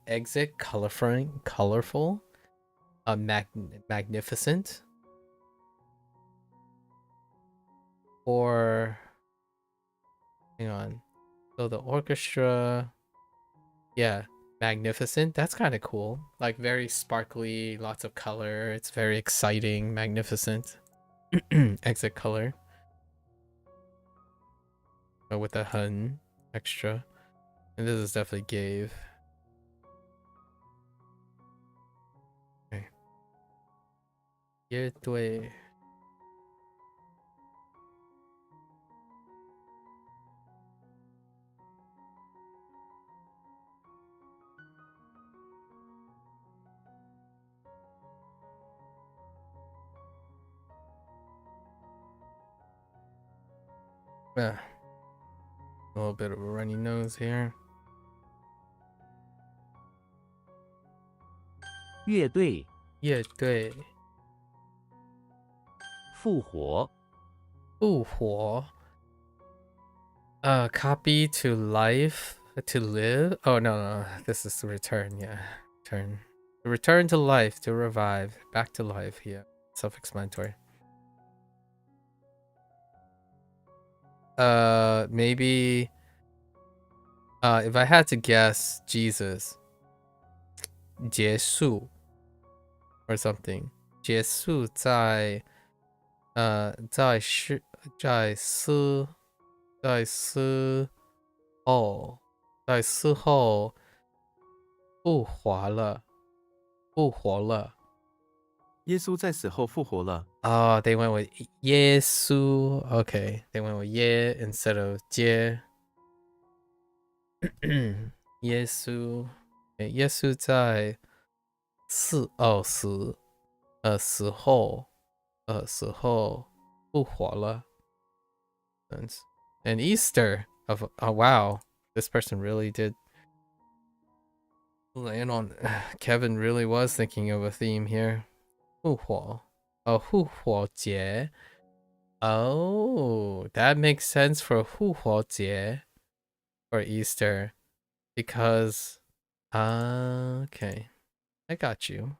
Exit colorful, magnificent, or hang on. So the orchestra, yeah, magnificent. That's kind of cool. Like very sparkly, lots of color. It's very exciting, magnificent. Exit color. Oh, with the hun extra. And this is definitely gave. Okay. 乐队 Yeah. A little bit of a runny nose here. 乐队乐队复活复活 copy to life to live. Oh no, this is to return. Yeah, return to life, to revive, back to life. Yeah, self-explanatory. Maybe if I had to guess, Jesus 结束 or something. 结束在在死后复活了。耶稣在死后复活了。Oh, they went with 耶稣. Okay, they went with 耶 instead of 接。耶稣，耶稣在死后复活了。And Easter of oh wow, this person really did land on. Kevin really was thinking of a theme here. 复活，复活节。Oh, that makes sense for 复活节 or Easter because okay, I got you.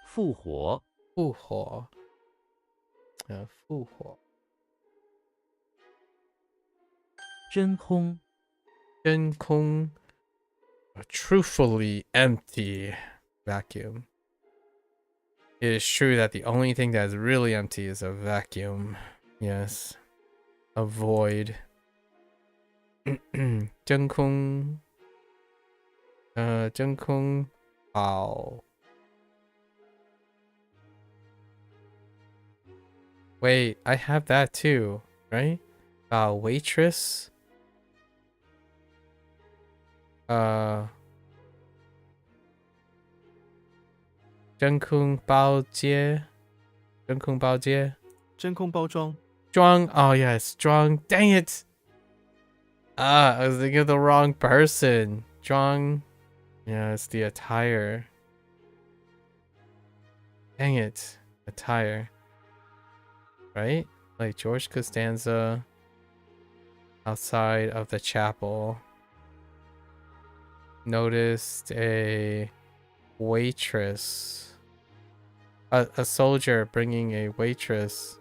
复活复活，复活，真空真空 a truthfully empty vacuum. It is true that the only thing that is really empty is a vacuum. Yes. A void. 真空真空堡 Wait, I have that too, right? Waitress. 真空包街真空包街真空包装，装 Oh yes, 装 Dang it! I was thinking of the wrong person. 装 Yeah, it's the attire. Dang it. Attire. Right? Like George Costanza outside of the chapel noticed a waitress. A soldier bringing a waitress.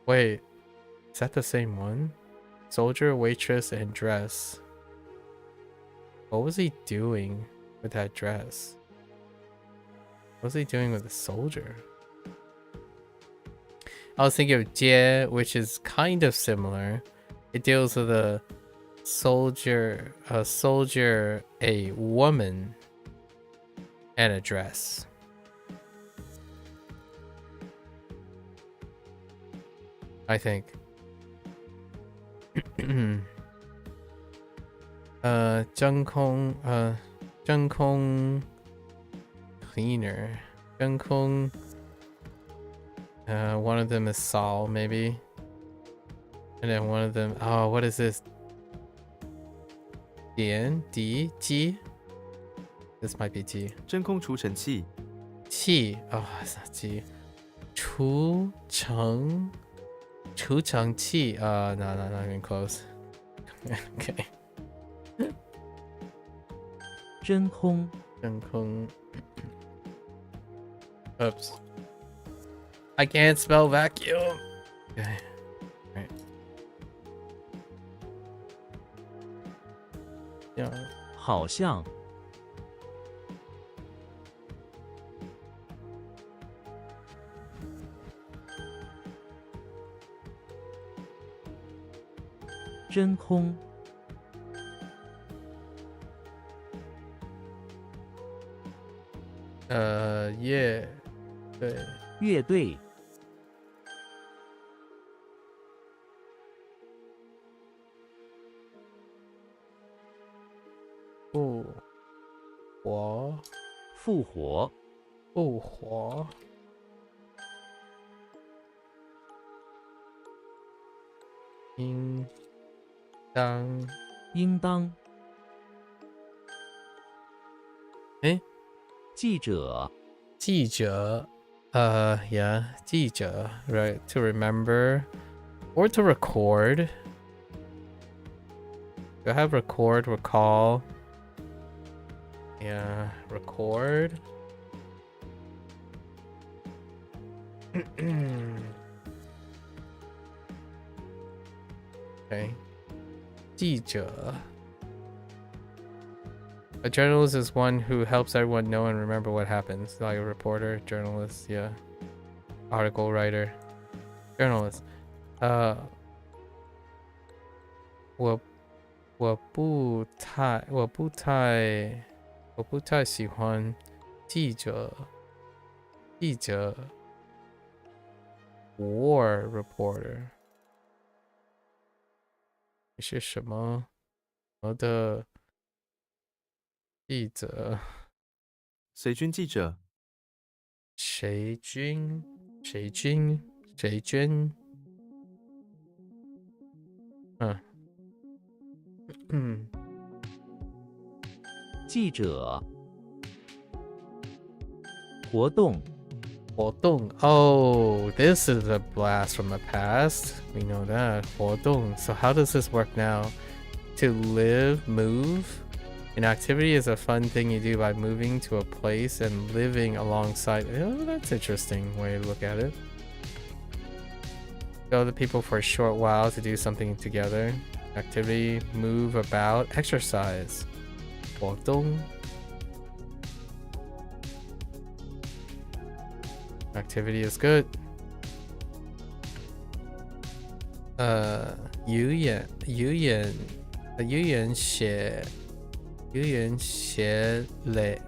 Wait, is that the same one? Soldier, waitress, and dress. What was he doing with that dress? What was he doing with the soldier? I was thinking of Jie, which is kind of similar. It deals with a soldier, a woman, and a dress. I think. Zheng Kong cleaner. Zheng Kong. One of them is Saul, maybe. And then one of them, oh, what is this? Dian, Di, Ji? This might be Ji. 真空除尘器 Qi. Oh, it's not Ji. Chu Cheng Qi. No, not even close. Okay. 真空 Zheng Kong. Oops. I can't spell vacuum. Okay. Right. Yeah. 好像真空 Yeah. 对。乐队复活，复活复活，应当，应当诶，记者记者，yeah，记者 ，right to remember or to record. Do I have record, recall? Yeah, record. Okay. 记者. A journalist is one who helps everyone know and remember what happens. Like a reporter, journalist, yeah. Article writer. Journalist. 我不太喜欢记者 war reporter 是什么的记者随军记者谁军记者活动 Oh, this is a blast from the past. We know that. 活动. So how does this work now? To live, move. An activity is a fun thing you do by moving to a place and living alongside. Oh, that's an interesting way to look at it. Go to people for a short while to do something together. Activity, move about, exercise. 活动. Activity is good. 语言学类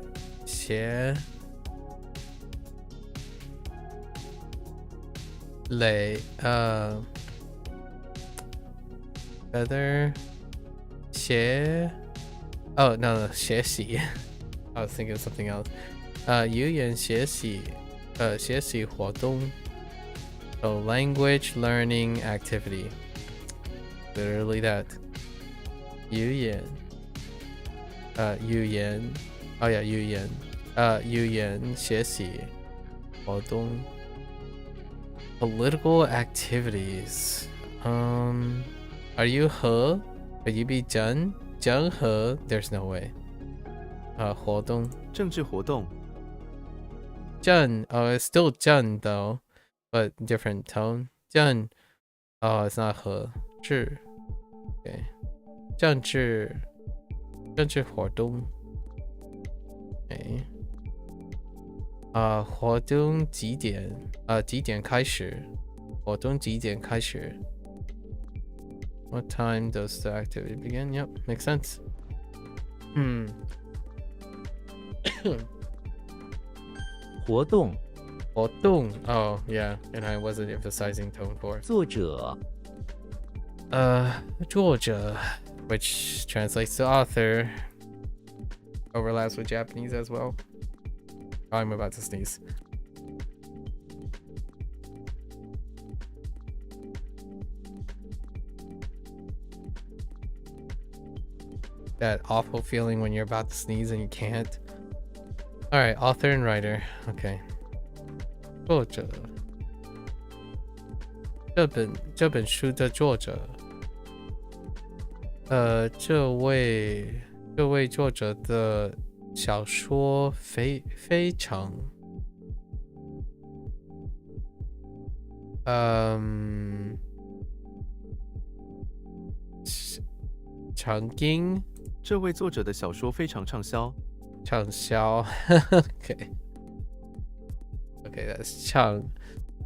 other 学 oh no 学习 I was thinking of something else. 语言学习活动 so language learning activity literally that 语言 oh yeah 语言学习活动 political activities are you he could you be 整合 there's no way 活动政治活动 Jun, oh, it's still Jun though, but different tone. Jun, oh, it's not he. 治 okay. 政治政治活动。Okay. 活动几点？几点开始？活动几点开始？ What time does the activity begin? Yep, makes sense.活动 Oh, yeah, and I wasn't emphasizing tone 4. 作者 Georgia, which translates to author, overlaps with Japanese as well. Oh, I'm about to sneeze. That awful feeling when you're about to sneeze and you can't. All right, author and writer. Okay. 作者这本书的作者这位作者的小说非常长经这位作者的小说非常畅销。畅销Okay, that's Chang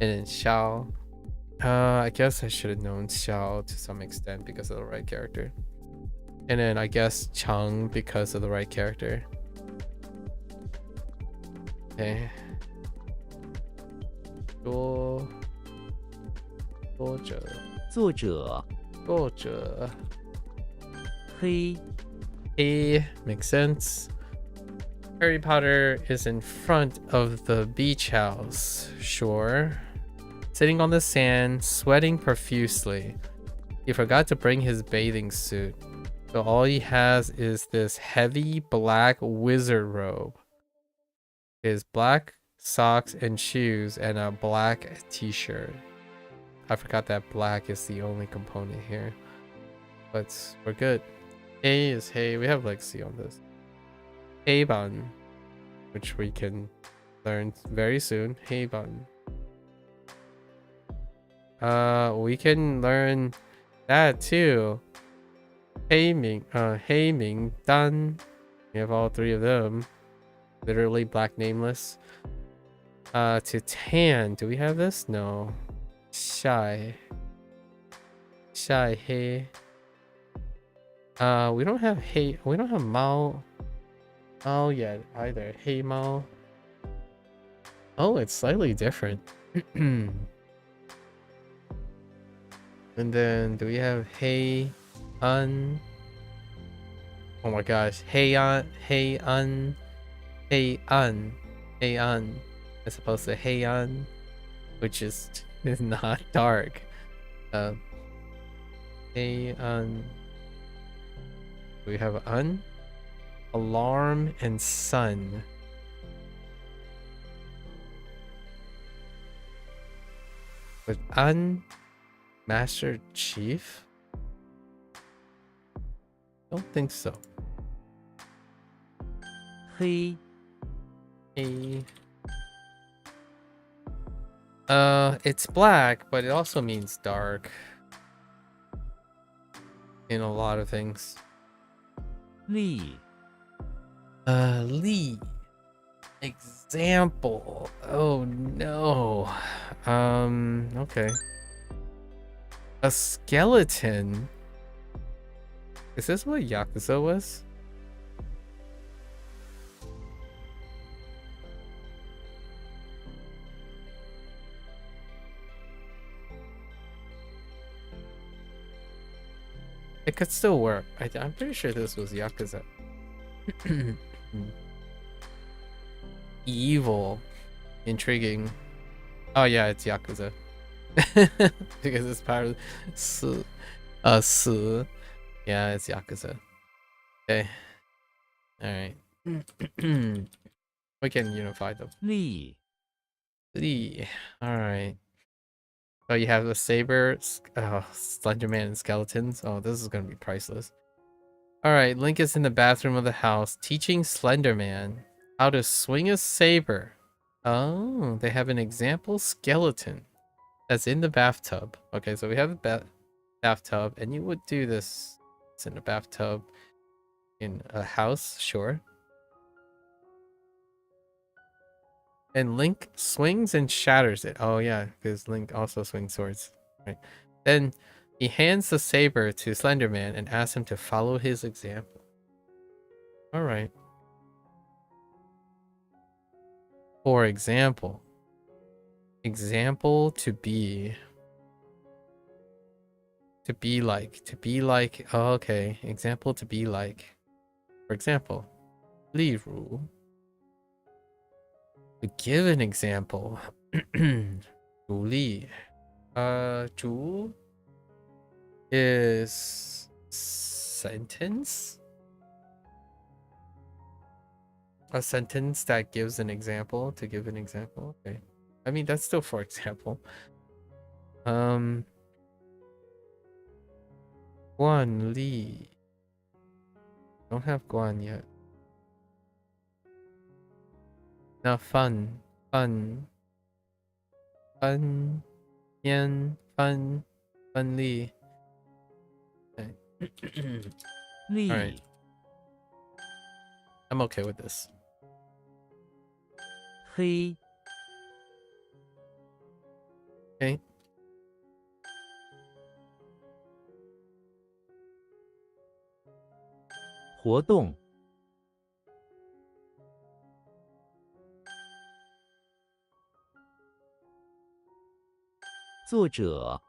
and then Xiao. I guess I should have known Xiao to some extent because of the right character. And then I guess Chang because of the right character. Okay. 作者黑 A makes sense. Harry Potter is in front of the beach house, sure. Sitting on the sand, sweating profusely. He forgot to bring his bathing suit, so all he has is this heavy black wizard robe. His black socks and shoes and a black t-shirt. I forgot that black is the only component here. But we're good. A is hey. We have legacy on this. Heiban, which we can learn very soon. Heiban. We can learn that too. Heiming Dan. We have all three of them. Literally black nameless. To tan. Do we have this? No. Shy hey. We don't have hey. We don't have Mao yet either. Hey Mao. Oh, it's slightly different. And then do we have hey un? Oh my gosh. Hey un. As opposed to hey un, which is not dark. Hey un. Do we have un? Alarm and sun. With un Master Chief? Don't think so.黑 It's black, but it also means dark in a lot of things. 力 Lee. Example. Oh no. Okay. A skeleton. Is this what Yakuza was? It could still work. I'm pretty sure this was Yakuza. Evil. Intriguing. Oh yeah, it's Yakuza. Because it's part of Su. Yeah, it's Yakuza. Okay. Alright. We can unify them. 力 Alright. Oh, you have the saber, Slenderman and skeletons. Oh, this is gonna be priceless. Alright, Link is in the bathroom of the house teaching Slenderman how to swing a saber. Oh, they have an example skeleton that's in the bathtub. Okay, so we have a bathtub, and you would do this. It's in the bathtub. in a house, sure. And Link swings and shatters it. Oh yeah, because Link also swings swords. Right. Then he hands the saber to Slenderman and asks him to follow his example. Alright. For example. Example to be. To be like. To be like. Oh, okay. Example to be like. For example. 例如. To give an example. 主例. 主 is sentence. A sentence that gives an example. To give an example. Okay. I mean, that's still for example. 惯例. Don't have 惯 yet. Now fun. Fun. Fun. Yan. Fun. Fun li. Okay. 力 Alright. I'm okay with this. 黑 Okay. 活动 作者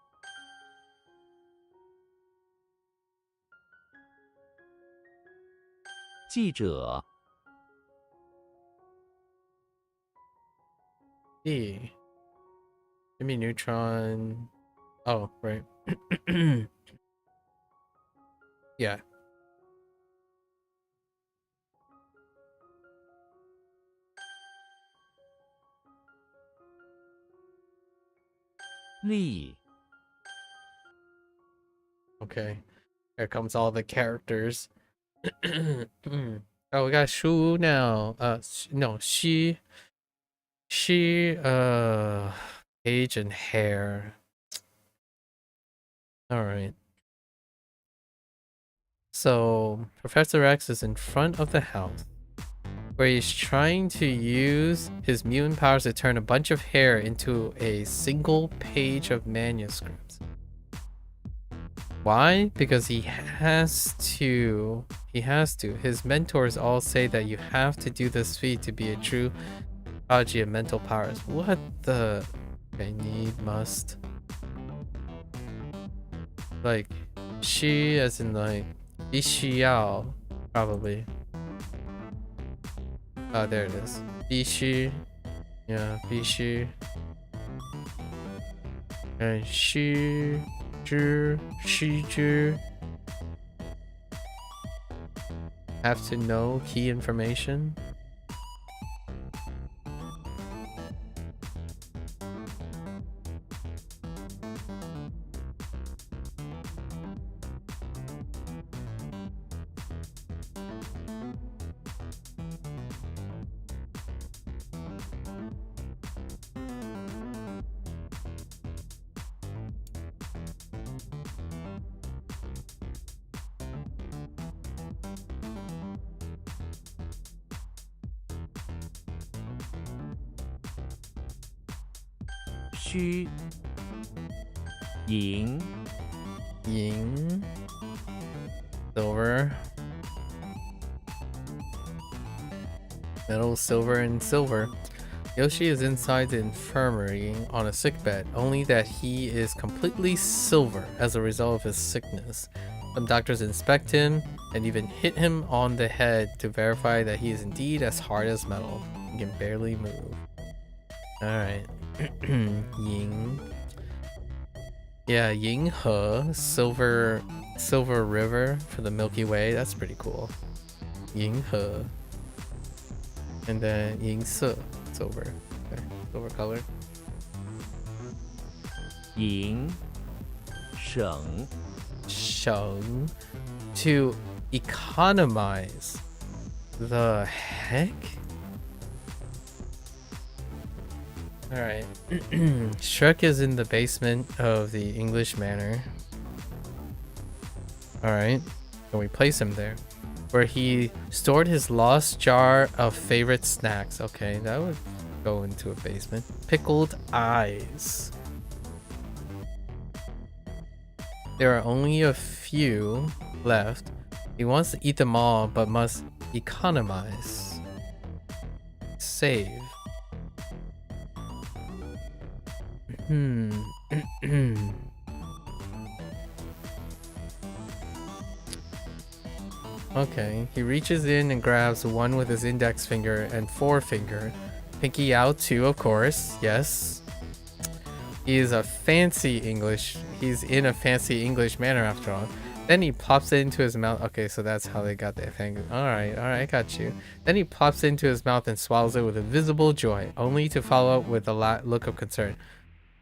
记者 E. Jimmy Neutron. Oh, right. Yeah. 力 Okay. Here comes all the characters. Oh, we got Shu now. No, she, age and hair. All right. So Professor X is in front of the house, where he's trying to use his mutant powers to turn a bunch of hair into a single page of manuscripts. Why? Because he has to. His mentors all say that you have to do this feat to be a true prodigy of mental powers. What the? Okay, need, must. Like, she as in like, 必须要, probably. Oh, there it is. 必须. Yeah, 必须. And 须知 have to know key information.虚 赢 Ying. Silver. Metal, silver, and silver. Yoshi is inside the infirmary on a sickbed, only that he is completely silver as a result of his sickness. Some doctors inspect him and even hit him on the head to verify that he is indeed as hard as metal. He can barely move. Alright. Ying. Yeah, Ying He, silver river for the Milky Way. That's pretty cool. Ying He. And then Ying Se, silver. Okay, silver color. 赢省 Sheng. To economize. The heck? Alright. Shrek is in the basement of the English Manor. Alright. Can we place him there? where he stored his lost jar of favorite snacks. Okay, that would go into a basement. Pickled eyes. There are only a few left. He wants to eat them all, but must economize. Save. Okay, he reaches in and grabs one with his index finger and forefinger. Pinky out too, of course. Yes. He is a fancy English. He's in a fancy English manner after all. Then he pops it into his mouth. Okay, so that's how they got that thing. Alright, I got you. Then he pops it into his mouth and swallows it with a visible joy, only to follow up with a look of concern.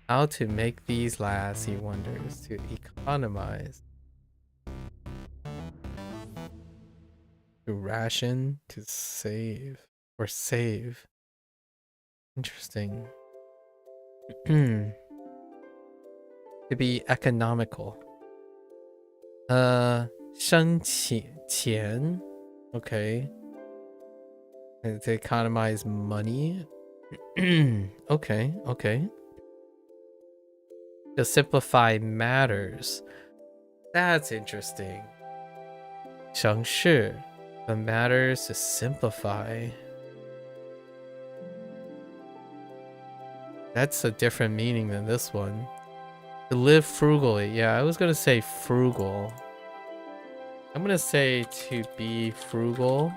How to make these last, he wonders. To economize. To ration. To save. Or save. Interesting. To be economical. 生钱. Okay. And to economize money. Okay. To simplify matters. That's interesting. 省事. The matters to simplify. That's a different meaning than this one. To live frugally. Yeah, I was gonna say frugal. I'm gonna say to be frugal.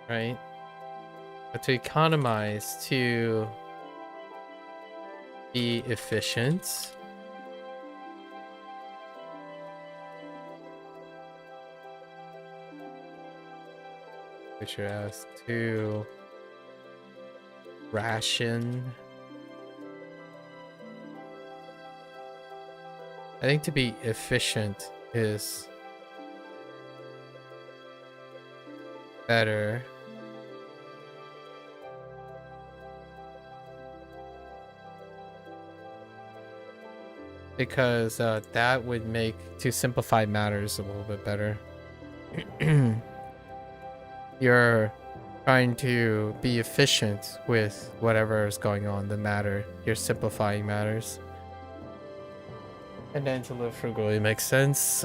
Right? But to economize, to be efficient. Picture as to ration. I think to be efficient is better. Because that would make to simplify matters a little bit better. You're trying to be efficient with whatever is going on, the matter. You're simplifying matters. And then to live frugally makes sense.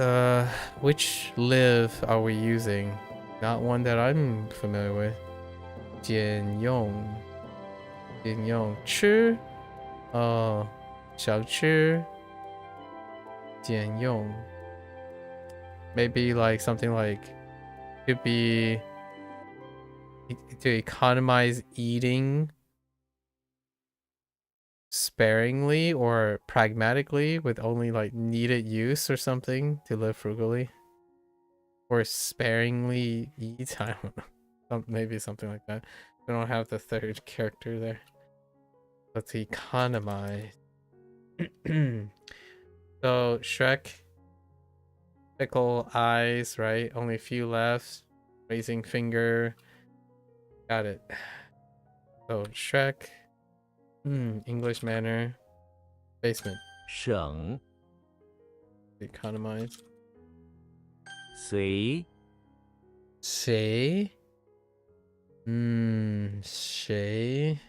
Which live are we using? Not one that I'm familiar with. 简用. 简用. 吃. Oh, 想吃. 简用. Maybe like something like to economize eating sparingly or pragmatically with only like needed use or something. To live frugally or sparingly eat. I don't know. Maybe something like that. We don't have the third character there. Let's economize. So Shrek, pickle eyes, right? Only a few left. Raising finger. Got it. So Shrek. English manner. Basement. 省 Economize. 随 Shay. Shay.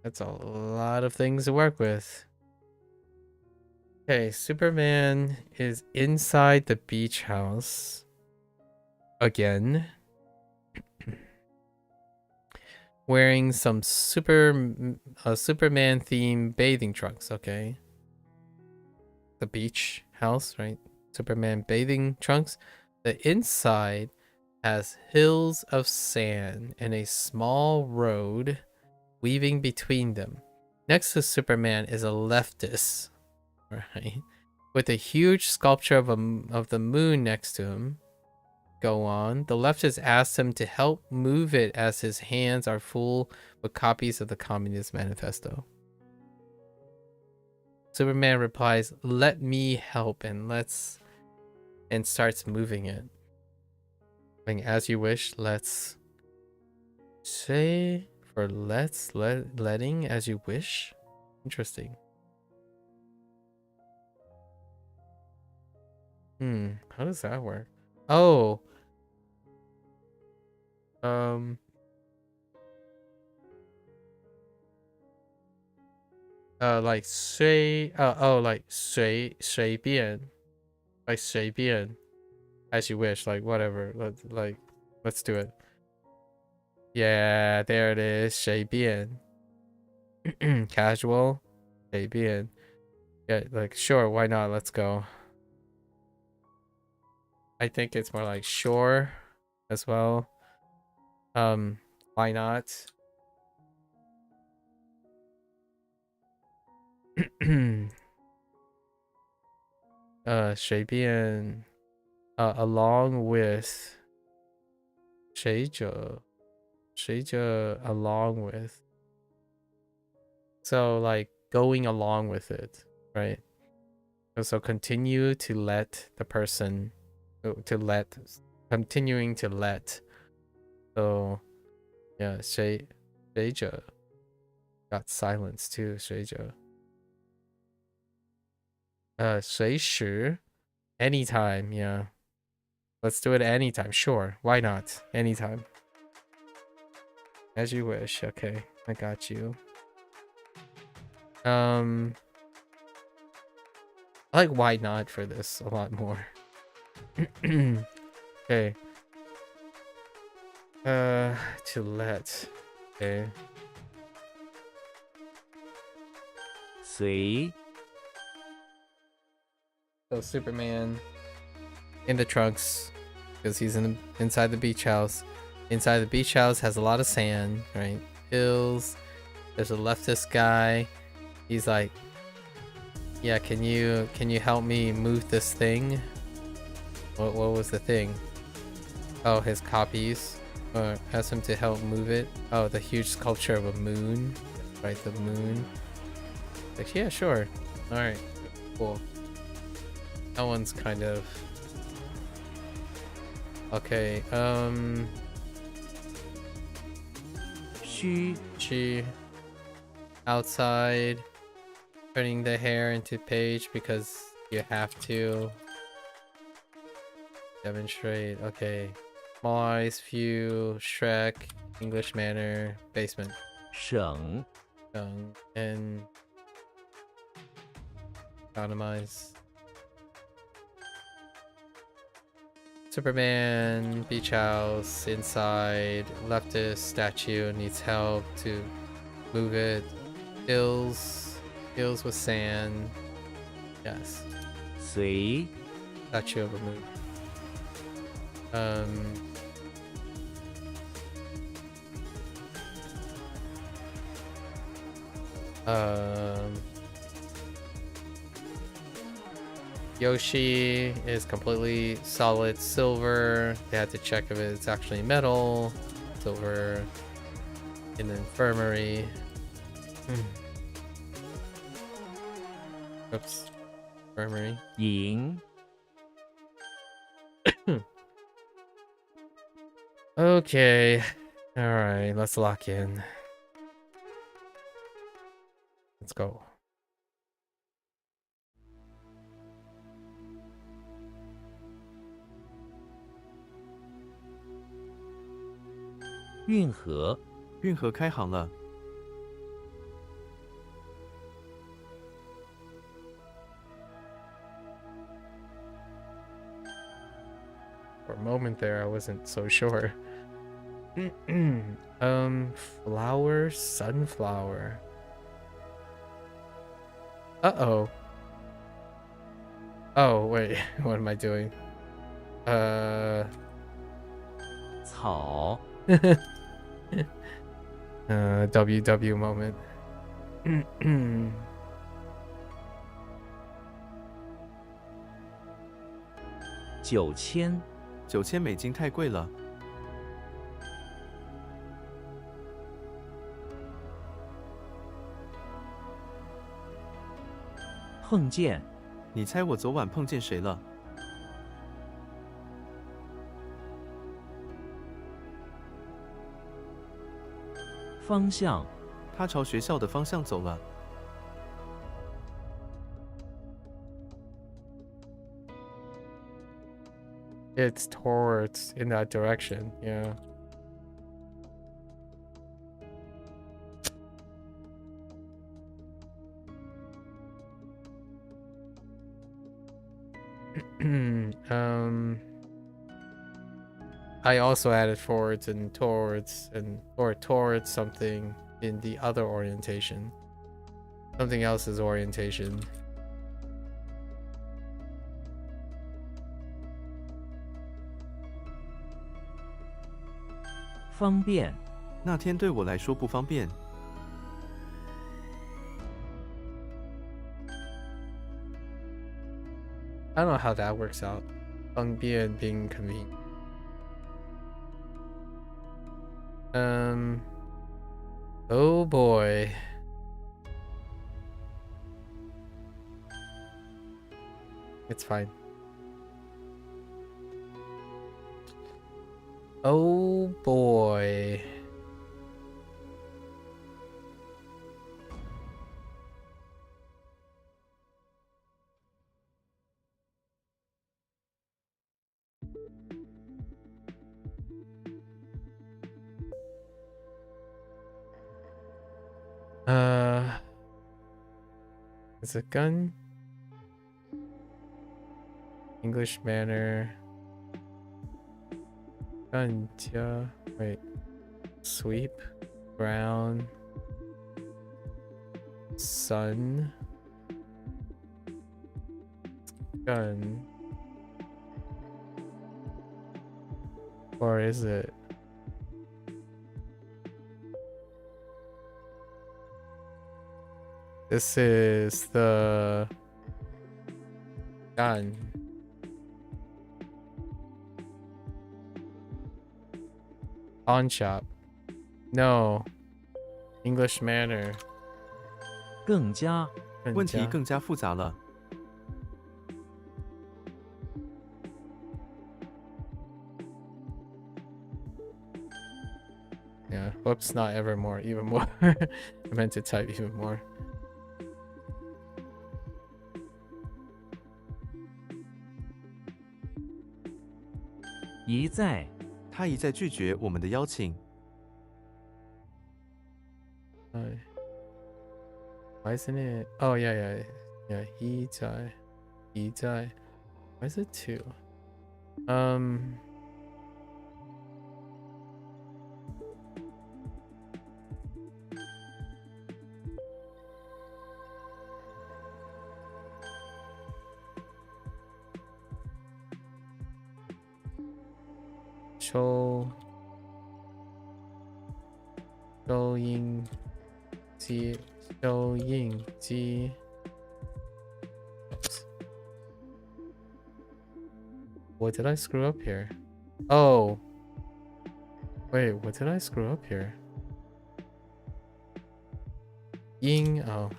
That's a lot of things to work with. Okay, Superman is inside the beach house. Again. Wearing some Superman themed bathing trunks, okay. The beach house, right? Superman bathing trunks. The inside has hills of sand and a small road weaving between them. Next to Superman is a leftist, right? With a huge sculpture of the moon next to him. Go on. The leftist asks him to help move it as his hands are full with copies of the Communist Manifesto. Superman replies, "Let me help," and starts moving it. Like, as you wish, let's say for letting as you wish. Interesting. How does that work? Oh. Um. Like like 随便 like 随便 as you wish, like whatever. Let's do it. Yeah, there it is. 随便 casual 随便 yeah, like sure, why not? Let's go. I think it's more like sure as well. Why not? 随便 along with 随着 along with, so like going along with it, right? So continue to let the person continuing to let. So yeah, 随着 got silence too. 随着 随时 anytime, yeah. Let's do it anytime. Sure, why not? Anytime. As you wish. Okay, I got you. I like why not for this a lot more. Okay. To let. Okay. 随 So Superman in the trunks because he's inside the beach house. Inside the beach house has a lot of sand, right? Hills. There's a leftist guy. He's like, yeah, can you help me move this thing? What was the thing? Oh, his copies. Ask him to help move it. Oh, the huge sculpture of a moon. Right, the moon. Like, yeah, sure. Alright. Cool. That one's kind of okay. 虚 outside, turning the hair into page because you have to demonstrate. Okay. Small eyes, view, Shrek, English manner, basement. 省 And economize. Superman, beach house, inside, leftist statue needs help to move it. Hills with sand. Yes. 随 Statue of a moon. Yoshi is completely solid silver. They had to check if it's actually metal. Silver in the infirmary. Oops. Infirmary. 赢 Okay. Alright, let's lock in. Let's go. 运河运河开航了， For a moment there, I wasn't so sure. Flower, sunflower. Uh-oh. Oh, wait. What am I doing?草 WW moment. 9000 9000美金太贵了，碰见你猜我昨晚碰见谁了？方向他朝学校的方向走了， it's towards in that direction. Yeah. I also added forwards and towards or towards something in the other orientation. Something else's orientation. 方便，那天对我来说不方便。 I don't know how that works out. 方便 being convenient. Oh boy. It's fine. Oh boy. Is it gun? English manner. Gun, yeah. Wait. Sweep. Brown. Sun. Gun. Or is it? This is the gun. Pawn shop. No. English manor. 更加，问题更加复杂了。 Yeah. Whoops, not evermore. Even more. I meant to type even more. 一再，他一再拒绝我们的邀请。 Why isn't it? Oh yeah. He die. Why is it 2? What did I screw up here? Oh. Wait, what did I screw up here? Ying. Oh.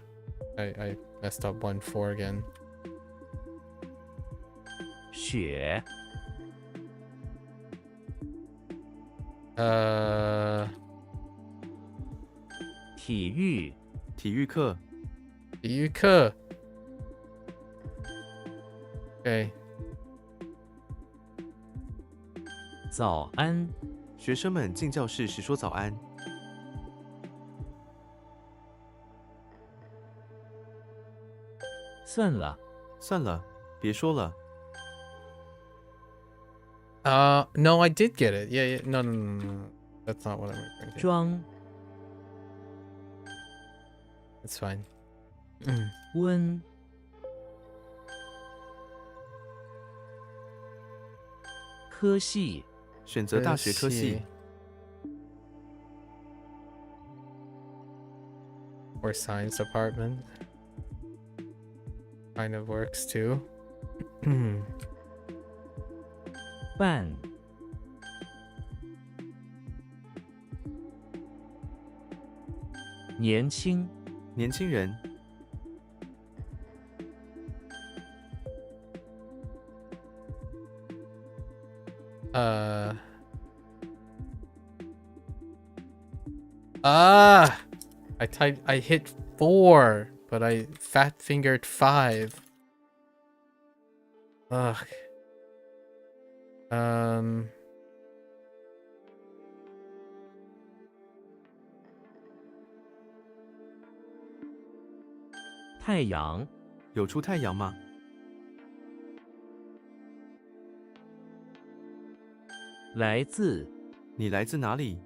I messed up 1-4 again. 雪，体育，体育课，体育课. Okay. 早安，学生们进教室时说早安。算了，算了，别说了。 No, I did get it. Yeah. No. That's not what I'm referring to. 装， It's fine. 温，科系，选择大学科系， or science department. Kind of works too. 办，年轻，年轻人， I hit 4, but I fat fingered 5. Ugh. Um. 太阳，有出太阳吗？来自，你来自哪里？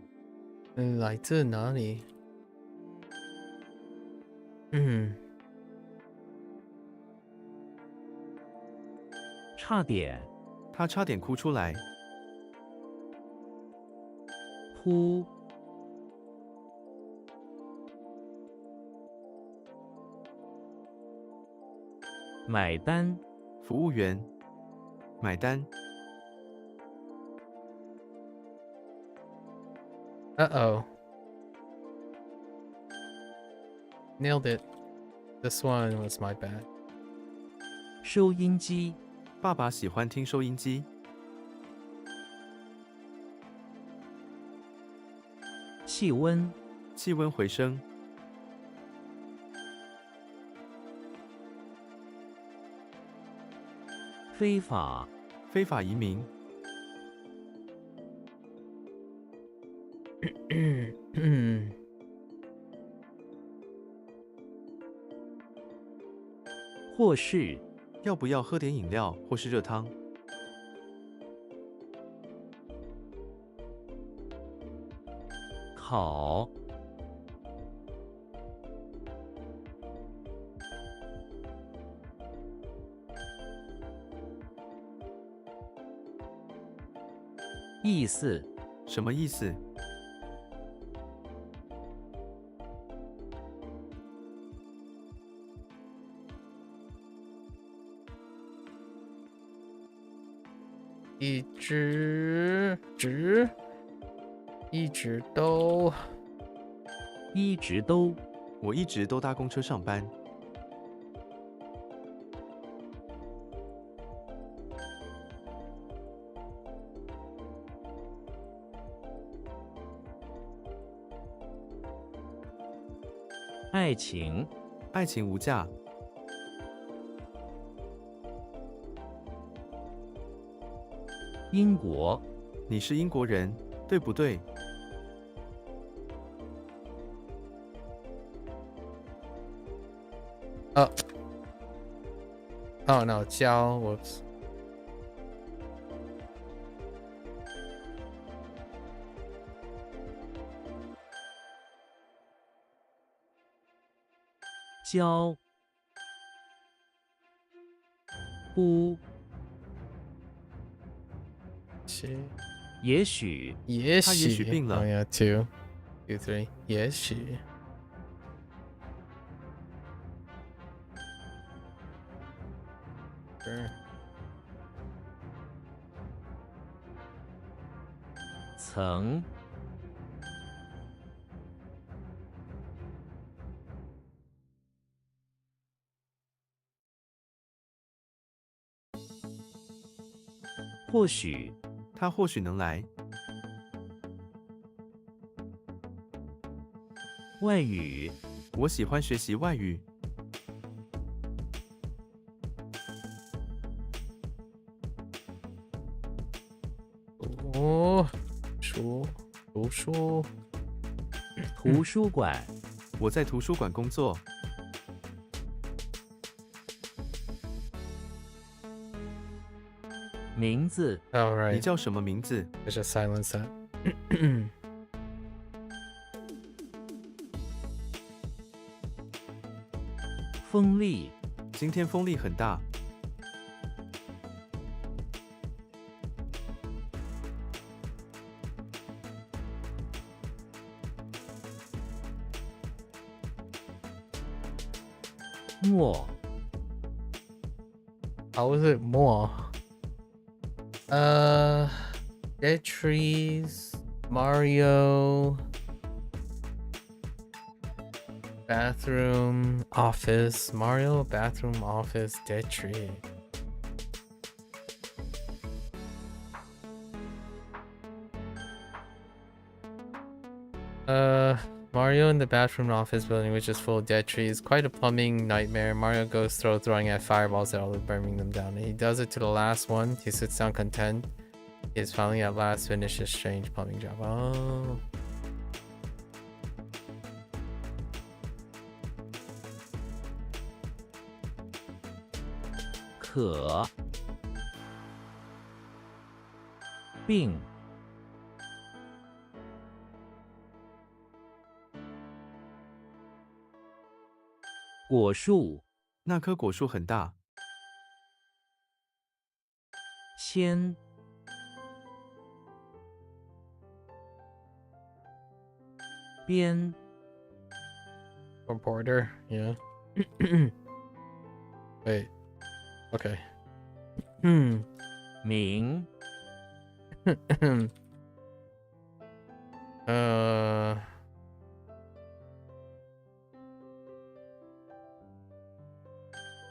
来自哪里？嗯，差点，他差点哭出来。扑，买单，服务员，买单。Uh-oh. Nailed it. This one was my bad. 收音机，爸爸喜欢听收音机。气温，气温回升。非法，非法移民。或是，要不要喝点饮料或是热汤？考，意思，什么意思？一直都一直都，我一直都搭公车上班。爱情，爱情无价。英国，你是英国人，对不对？Oh no, 教 whoops. 交，不，也许，他也许病了。Oh yeah, 2, 3. 也许。Sure. 曾，或许，他或许能来。外语，我喜欢学习外语。读书，图书馆，我在图书馆工作。名字， Oh 你 right. 叫什么名字？ I just silence that. 风力，今天风力很大。墨， How was it more? Dead trees, Mario, bathroom, office, Mario, bathroom, office, dead tree. Mario in the bathroom office building, which is full of dead trees. Quite a plumbing nightmare. Mario goes throwing at fireballs that all burning them down. And he does it to the last one. He sits down content. Is finally at last finished a strange plumbing job. Oh.可病果树那棵果树很大，先边 Or border, yeah. Wait. Okay. 名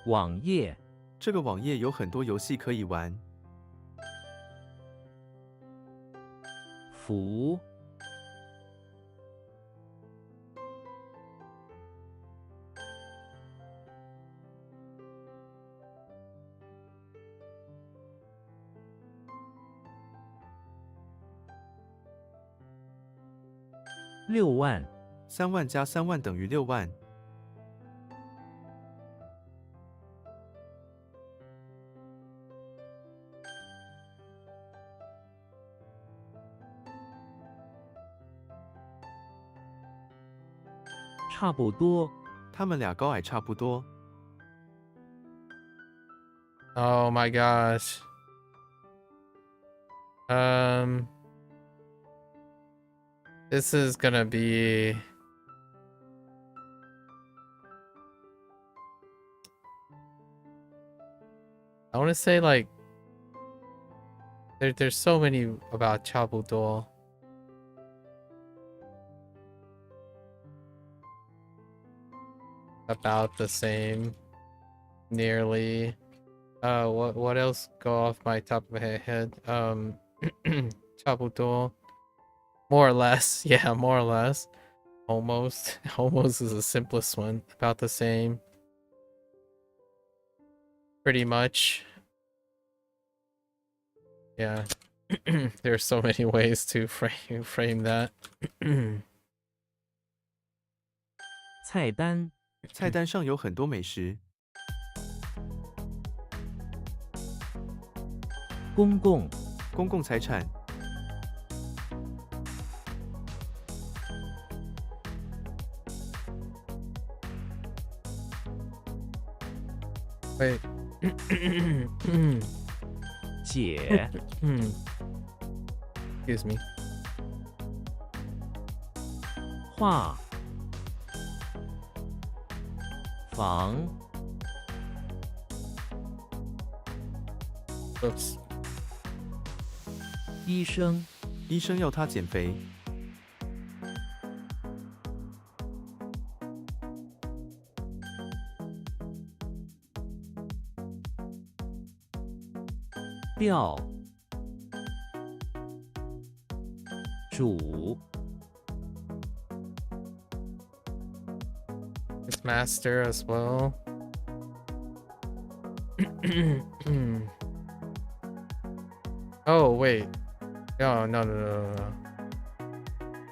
网页这个网页有很多游戏可以玩。福6万3万加3万等于6万。差不多他们俩高矮差不多。 Oh my gosh. This is gonna be I want to say like there's so many about Chabudo. About the same, nearly. What else go off my top of my head? Chabudo. More or less, yeah, more or less. Almost. Almost is the simplest one. About the same. Pretty much. Yeah. There's so many ways to frame that. 菜单菜单上有很多美食。公共公共财产。 Wait. 解 Excuse me. 画房 Oops. 医生医生要他减肥。调煮 It's master as well. Oh wait. No.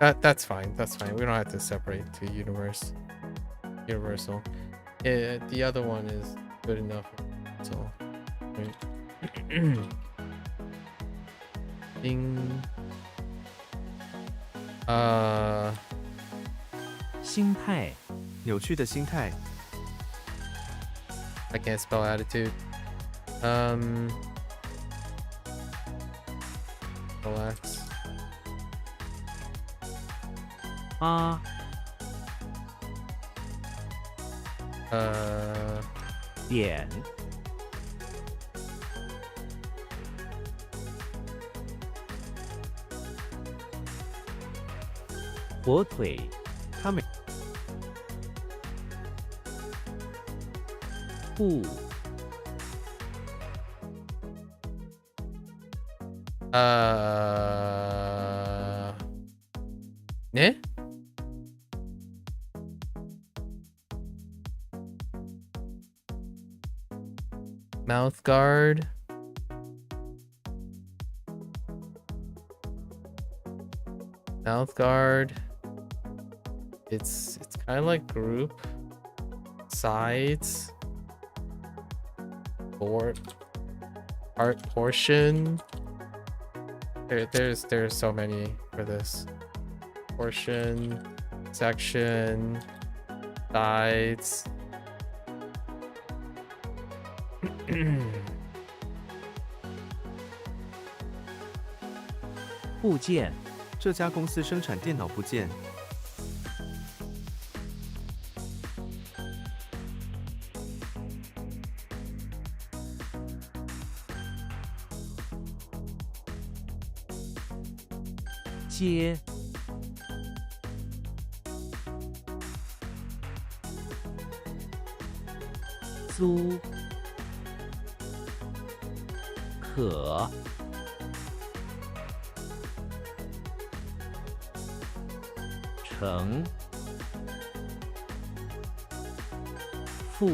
That's fine. That's fine. We don't have to separate to universal. Yeah, the other one is good enough. So. Right. Ding. 心态扭曲的心态。 I can't spell attitude. Relax. 啊点火腿他每不ね Mouth guard. Mouth guard. It's kind of like group. Sides. Board. Art portion. There's so many for this. Portion. Section. Sides. 部件、这家公司生产电脑部件。接、租、可、成、付、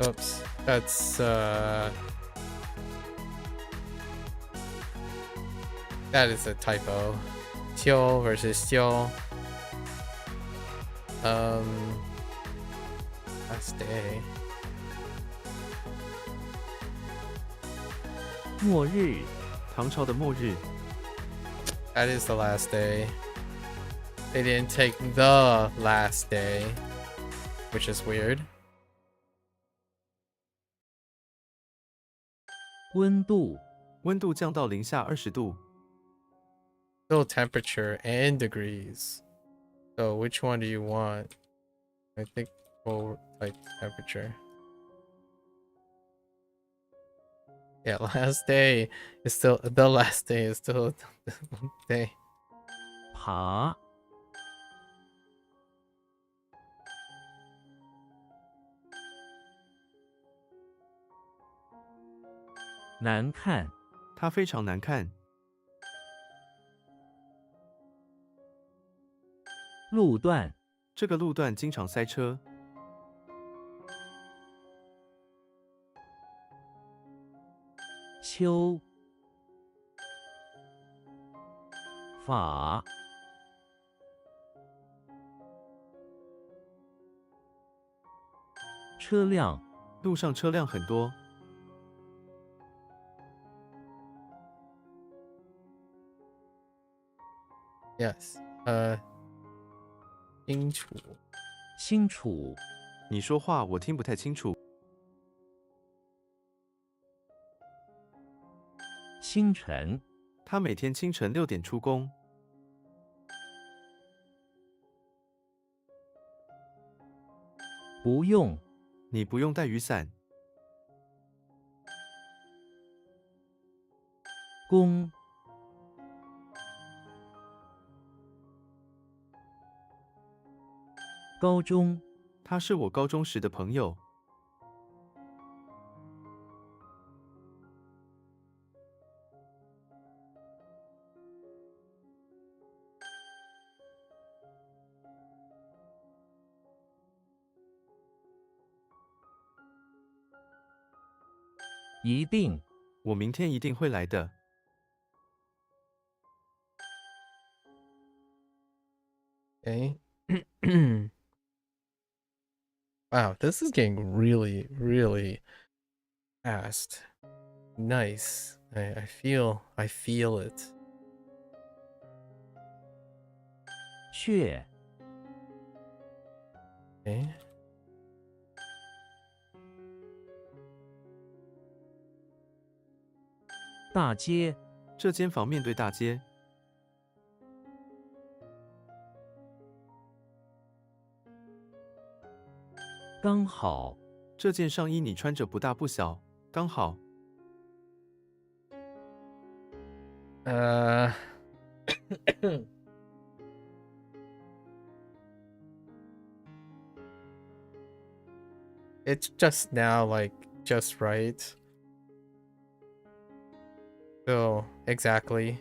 Oops, that's that is a typo. 修 versus 修. Last day. 末日、唐朝的末日。 That is the last day. They didn't take the last day, which is weird. 温度、温度降到零下20度。 Still temperature and degrees. So which one do you want? I think we'll like temperature. Yeah, last day is still the last day is still the day. 爬、难看、它非常难看。 路段、这个路段经常塞车。 秋、法、车辆、路上车辆很多。 Yes. 清楚。清楚、你说话我听不太清楚。 清晨、他每天清晨6点出工。 不用、你不用带雨伞。 公、高中、他是我高中时的朋友。 一定、我明天一定会来的。 Okay. Wow, this is getting really, really fast. Nice. I feel it. 确、 Okay. 大街、这间房面对大街。 刚好、这件上衣你穿着不大不小，刚好。 It's just now like just right. So exactly.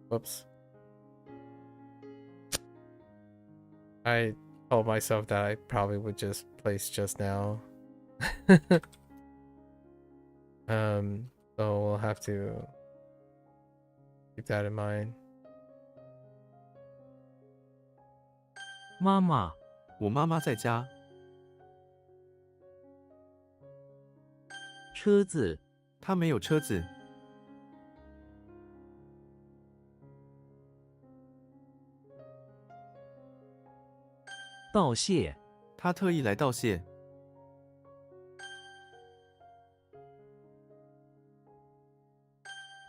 Whoops. I told myself that I probably would just place just now. So we'll have to keep that in mind. 妈妈，我妈妈在家。车子，她没有车子。道谢，她特意来道谢。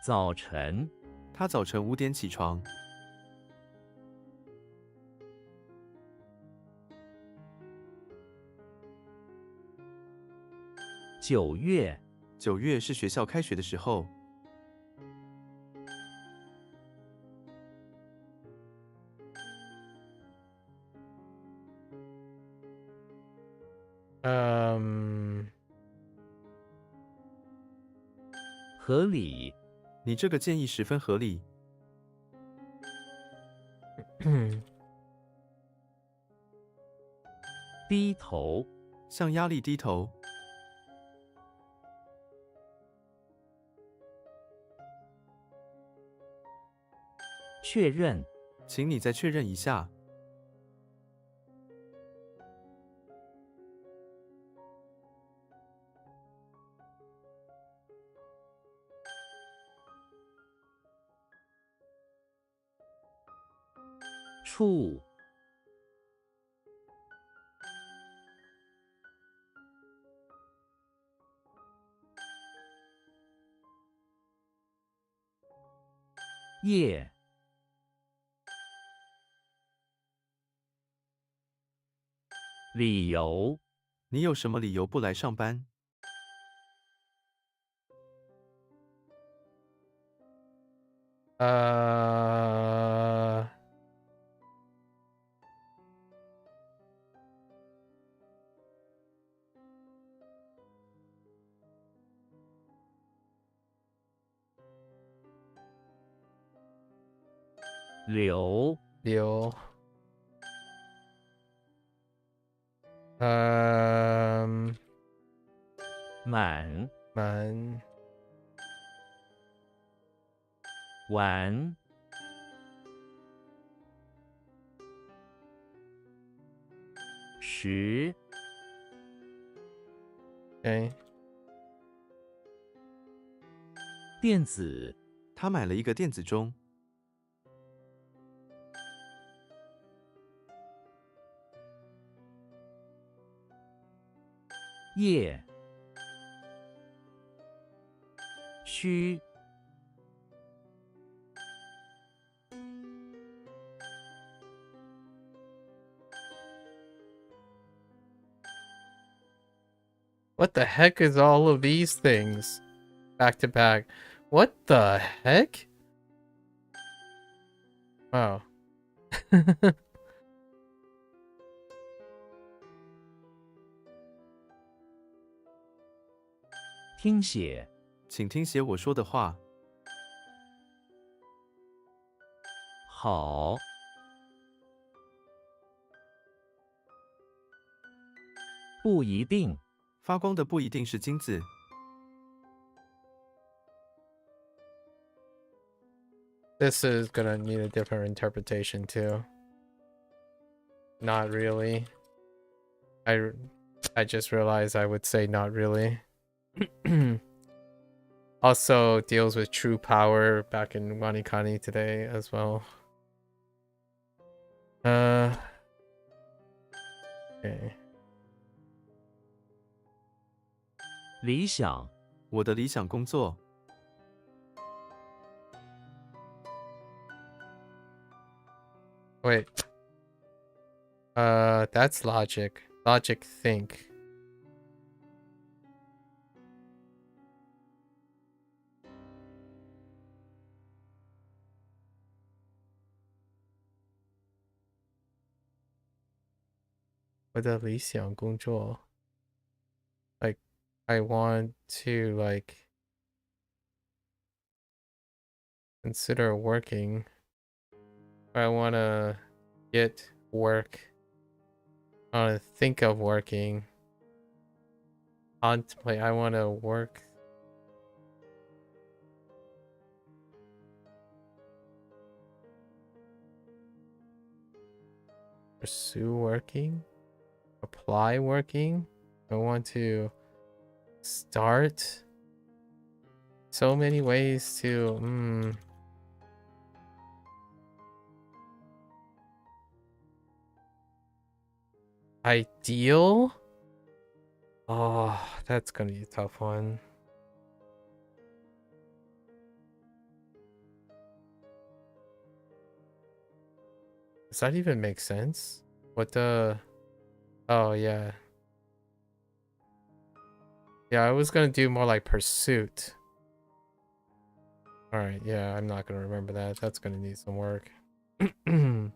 早晨，她早晨5点起床。9月， 9月是学校开学的时候。合理，你这个建议十分合理。低头，向压力低头。确认，请你再确认一下。处，夜，理由，你有什么理由不来上班？留，留，满，满，完，时， okay. 电子，他买了一个电子钟。夜，虚， What the heck is all of these things back to back? What the heck? Wow. 听写，请听写我说的话。好，不一定，发光的不一定是金子。This is gonna need a different interpretation too. Not really. I just realized I would say not really. Also deals with true power back in WaniKani today as well. Okay. 理想，我的理想工作。Wait. That's logic. Logic think. With a 理想工作. Like, I want to, like, consider working. I want to get work. I want to think of working. Contemplate. I want to work pursue working, apply working. I want to start. So many ways to ideal. Oh, that's gonna be a tough one. Does that even make sense? What the... Oh, yeah. Yeah, I was gonna do more like pursuit. Alright, yeah, I'm not gonna remember that. That's gonna need some work. I don't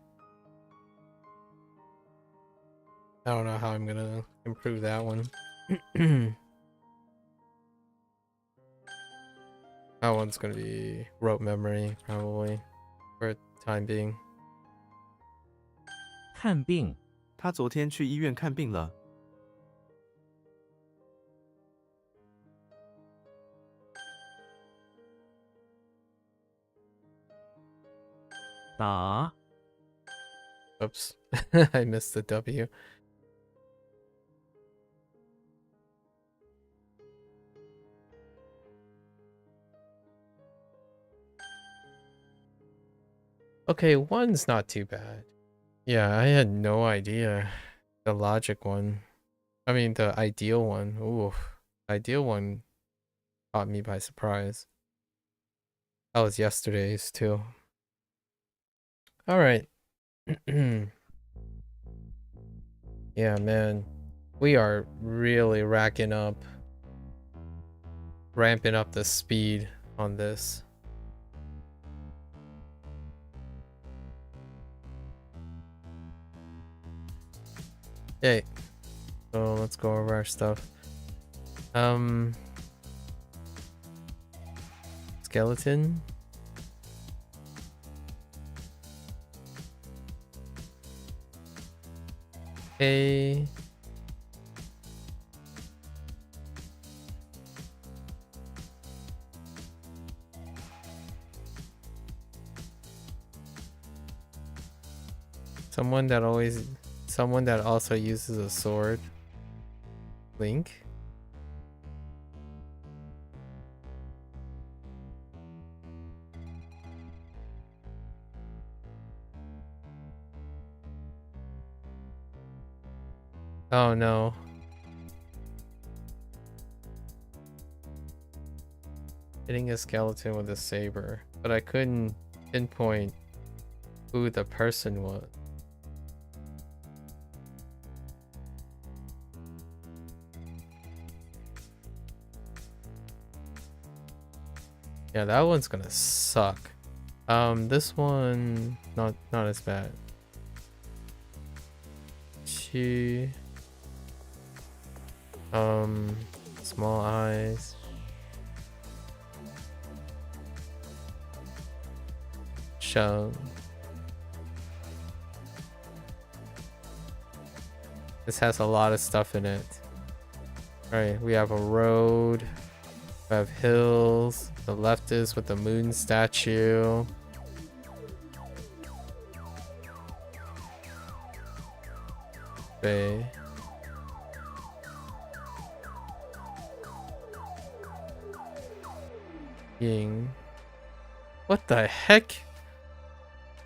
know how I'm gonna improve that one. That one's gonna be rote memory, probably, for the time being. 看病，他昨天去医院看病了。打， Oops, I missed the W. Okay, one's not too bad. Yeah, I had no idea. The logic one. I mean, the ideal one. Ooh, ideal one caught me by surprise. That was yesterday's too. All right. Yeah, man. We are really ramping up the speed on this. Okay. So let's go over our stuff. Skeleton. Okay. Someone that also uses a sword. Link. Oh no. Hitting a skeleton with a saber, but I couldn't pinpoint who the person was. Yeah, that one's gonna suck. This one not as bad. Small eyes. Shun. This has a lot of stuff in it. Alright, we have a road. We have hills. The left is with the moon statue. Bay. Ying. What the heck?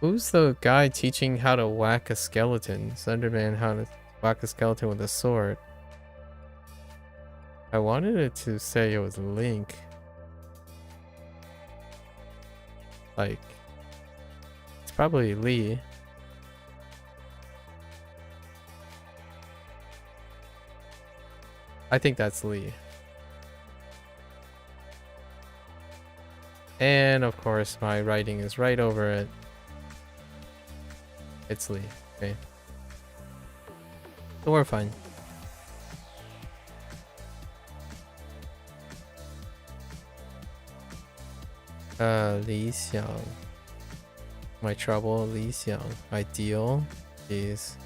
Who's the guy teaching how to whack a skeleton? Slenderman how to whack a skeleton with a sword. I wanted it to say it was Link. Like, it's probably Lee. I think that's Lee. And of course, my writing is right over it. It's Lee. Okay. So we're fine. Li Xiang. My trouble, Li Xiang. Ideal is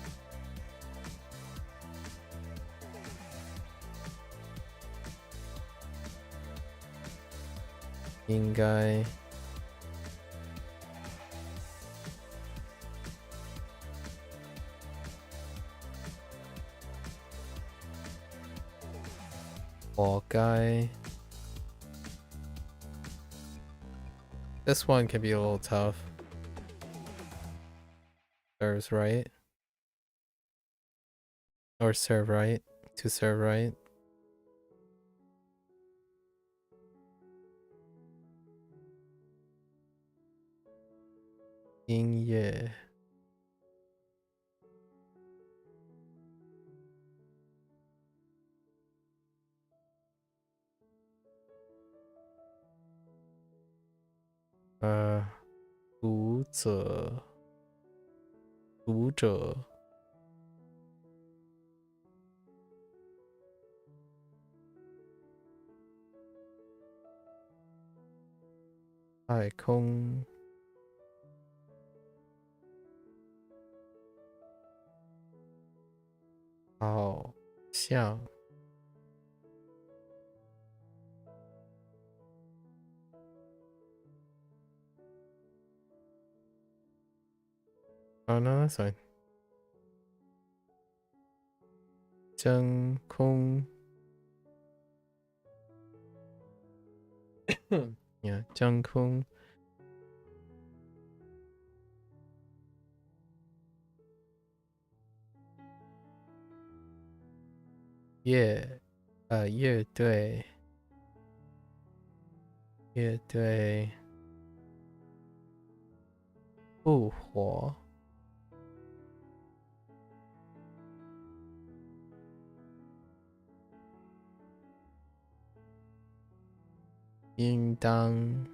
Ingai. Wall guy. This one can be a little tough. Serves right. Or serve right. To serve right. Yin ye. Uh, 读者，读者，太空，好像，oh no, that's fine. 真空，yeah, 真空，乐队，乐队，复活，应当。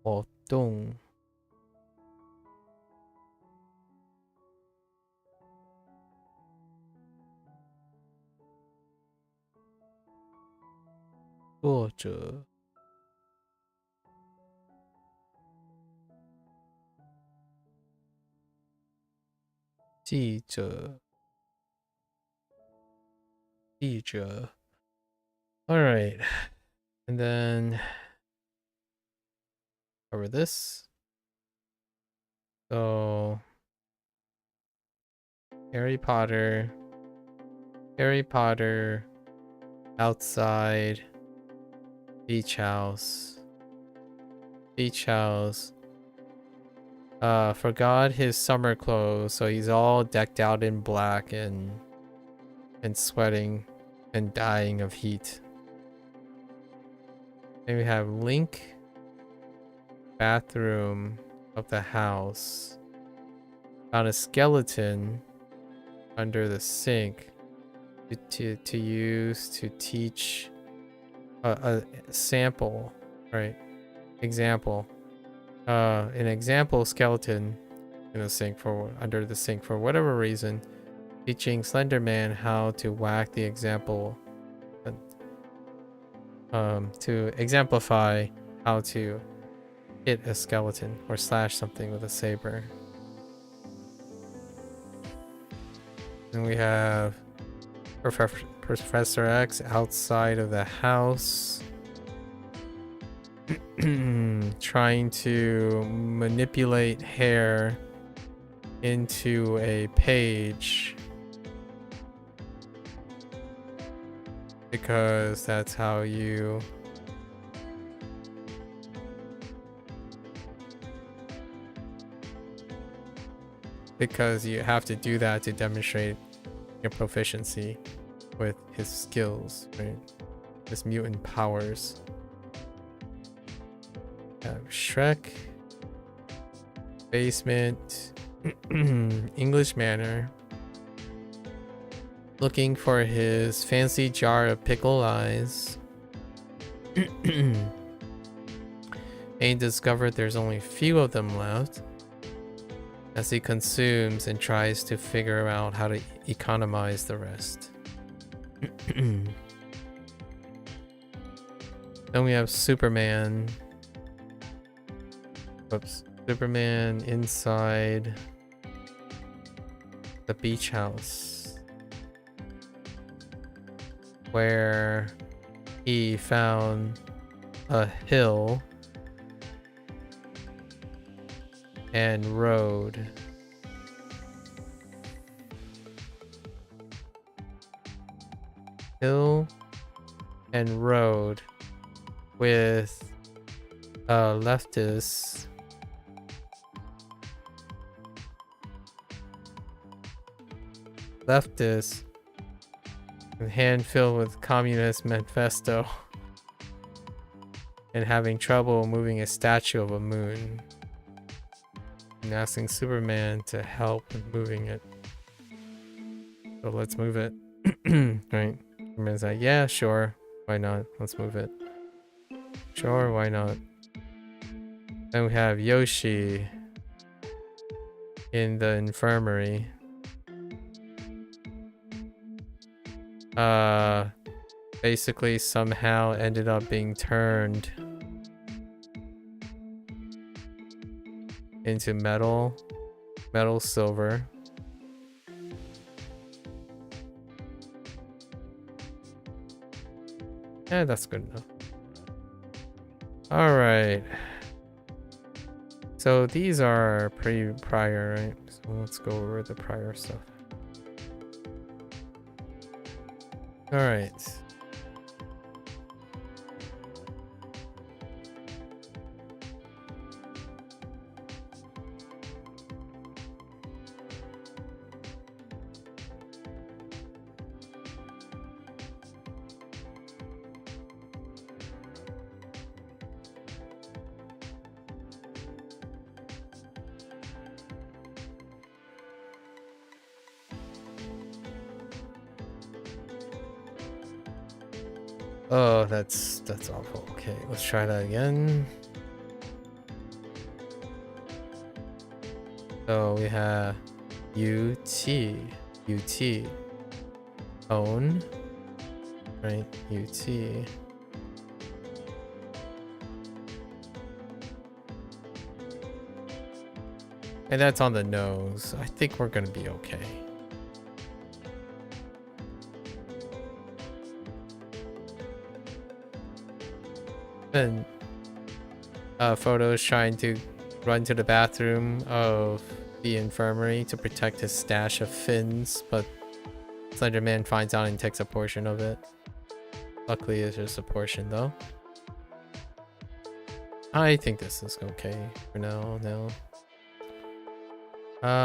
活动，作者，记者，记者。All right, and then over this. So Harry Potter, outside, beach house, forgot his summer clothes, so he's all decked out in black and sweating and dying of heat. Then we have Link, bathroom of the house, found a skeleton under the sink to use to teach a sample, right? Example. An example skeleton in the sink under the sink for whatever reason, teaching Slenderman how to whack the example, to exemplify how to hit a skeleton or slash something with a saber. And we have Professor X outside of the house, trying to manipulate hair into a page because that's how you have to do that to demonstrate your proficiency with his skills, right? His mutant powers. Shrek, basement, English manor, looking for his fancy jar of pickle eyes. And he discovered there's only few of them left as he consumes and tries to figure out how to economize the rest. Then we have Superman. Whoops. Superman inside the beach house, where he found a hill and road. Hill and road with leftist hand filled with communist manifesto and having trouble moving a statue of a moon and asking Superman to help with moving it. So let's move it. Right. Superman's like, yeah, sure, why not, let's move it. Sure, why not. Then we have Yoshi in the infirmary. Basically somehow ended up being turned into metal silver. Yeah, that's good enough. All right. So these are pretty prior, right? So let's go over the prior stuff. All right. Oh, that's awful. Okay, let's try that again. So we have UT, own, right? UT. And that's on the nose. I think we're gonna be okay. And Photo's trying to run to the bathroom of the infirmary to protect his stash of fins, but Slenderman finds out and takes a portion of it. Luckily, it's just a portion though. I think this is okay for now.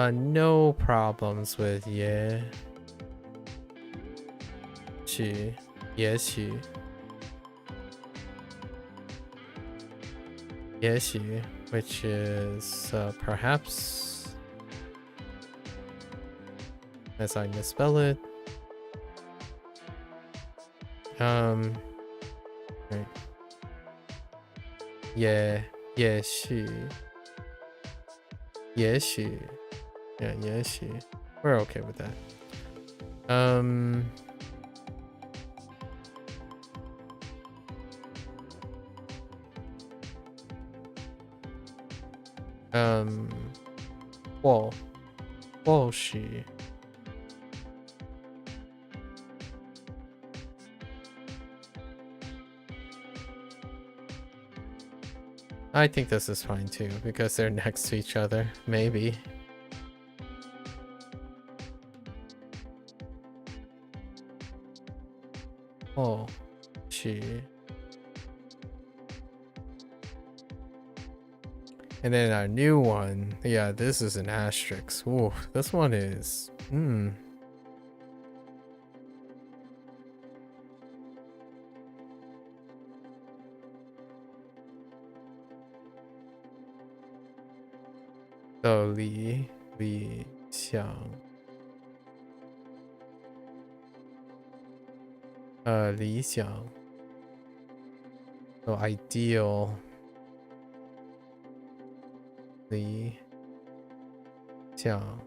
No problems with she, which is perhaps, as I misspell it. Right. She. We're okay with that. she. I think this is fine too, because they're next to each other, maybe. She. And then our new one, yeah, this is an asterisk. Ooh, this one is, So Li Xiang. Li Xiang. So ideal. Li Xiang.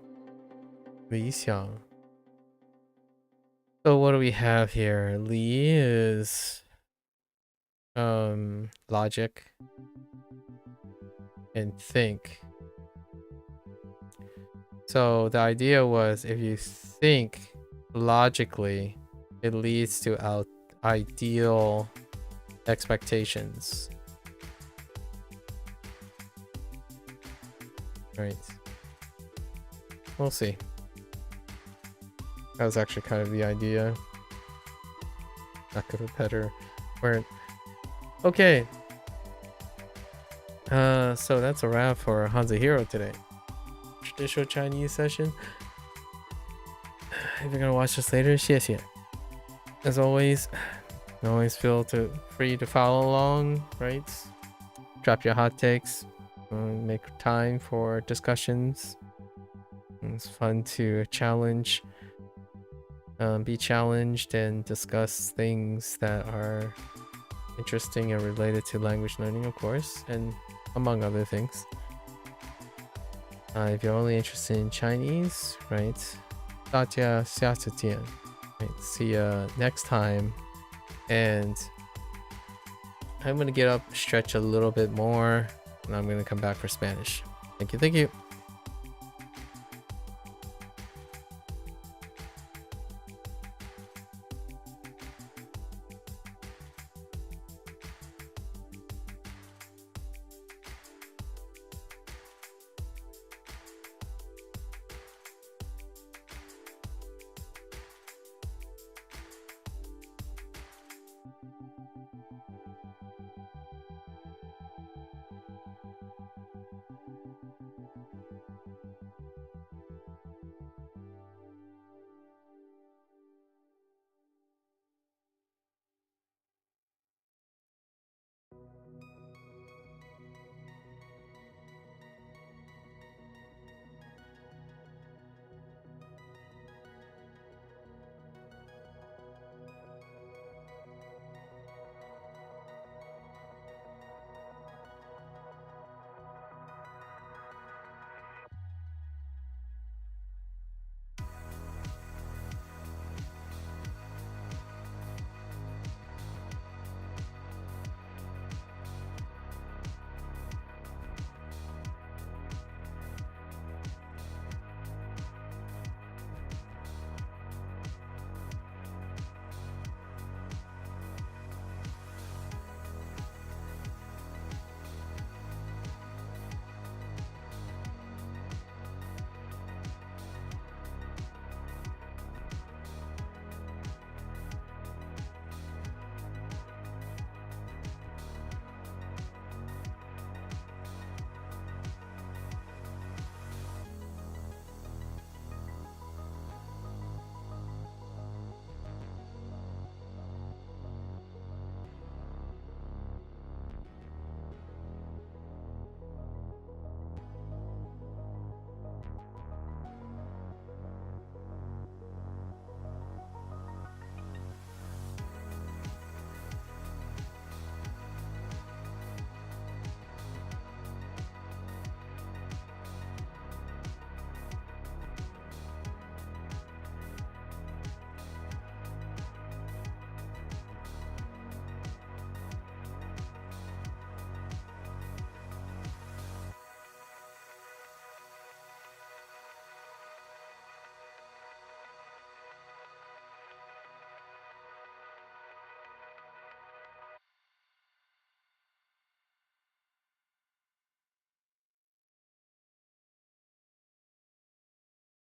So what do we have here? Li is logic and think. So the idea was, if you think logically, it leads to ideal expectations. Right. We'll see. That was actually kind of the idea. Lack of a better word. Okay. So that's a wrap for HanziHero today. Traditional Chinese session. If you're gonna watch this later, 谢谢. As always, you always feel free to follow along, right? Drop your hot takes. Make time for discussions. It's fun to challenge, be challenged, and discuss things that are interesting and related to language learning, of course, and among other things. If you're only interested in Chinese, right? 大家下次见. Right, see ya next time. And I'm gonna get up, stretch a little bit more, and I'm gonna come back for Spanish. Thank you, thank you.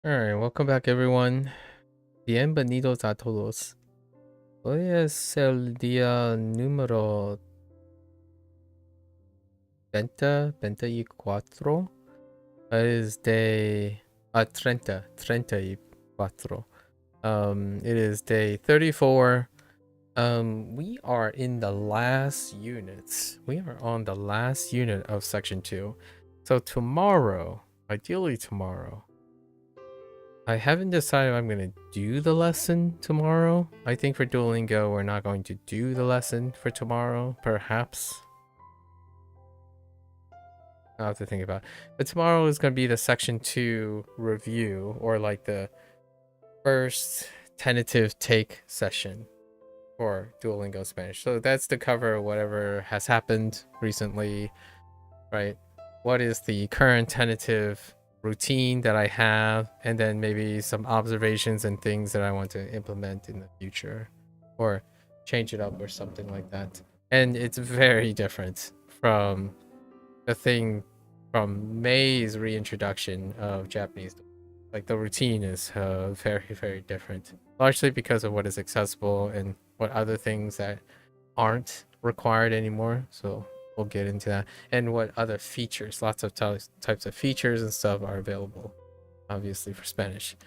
Alright, welcome back everyone. Bienvenidos a todos. Hoy es el día número 24. It is day 34. It is day 34. We are in the last unit. We are on the last unit of section 2. So tomorrow, ideally tomorrow, I haven't decided if I'm going to do the lesson tomorrow. I think for Duolingo, we're not going to do the lesson for tomorrow, perhaps. I'll have to think about it. But tomorrow is going to be the section 2 review, or like the first tentative take session for Duolingo Spanish. So that's to cover whatever has happened recently, right? What is the current tentative routine that I have, and then maybe some observations and things that I want to implement in the future, or change it up or something like that. And it's very different from the thing from May's reintroduction of Japanese. Like the routine is very, very different, largely because of what is accessible and what other things that aren't required anymore. So we'll get into that, and what other features, lots of types of features and stuff are available, obviously, for Spanish.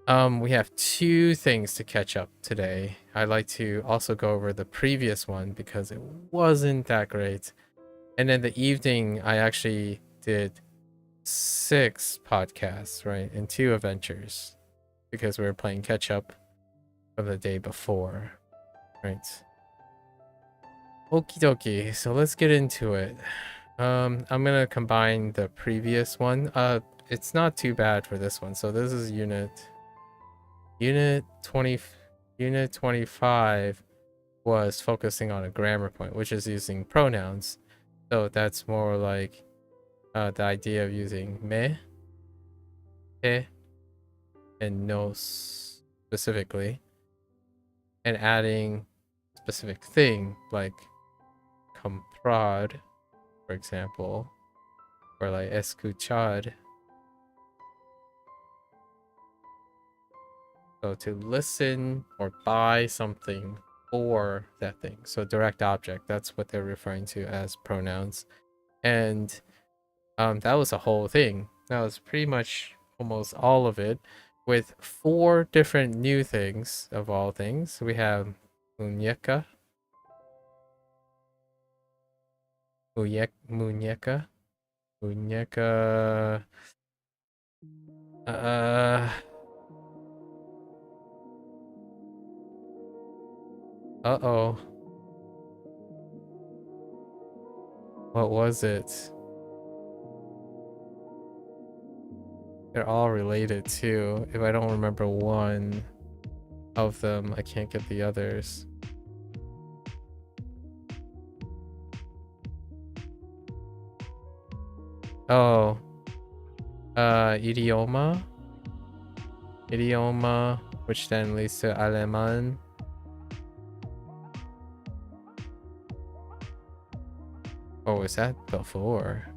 We have two things to catch up today. I'd like to also go over the previous one because it wasn't that great. And in the evening, I actually did 6 podcasts, right? And 2 adventures because we were playing catch up from the day before, right? Okie dokie, so let's get into it. I'm gonna combine the previous one. It's not too bad for this one. So this is unit 25 was focusing on a grammar point, which is using pronouns. So that's more like the idea of using me, te, and nos specifically, and adding specific thing like comprar, for example, or like escuchar. So to listen or buy something for that thing. So direct object, that's what they're referring to as pronouns. And that was a whole thing. That was pretty much almost all of it, with 4 different new things of all things. We have muñeca, muñeca, uh-oh. What was it? They're all related too. If I don't remember one of them, I can't get the others. Oh. Idioma, which then leads to Alemán. Oh, is that before?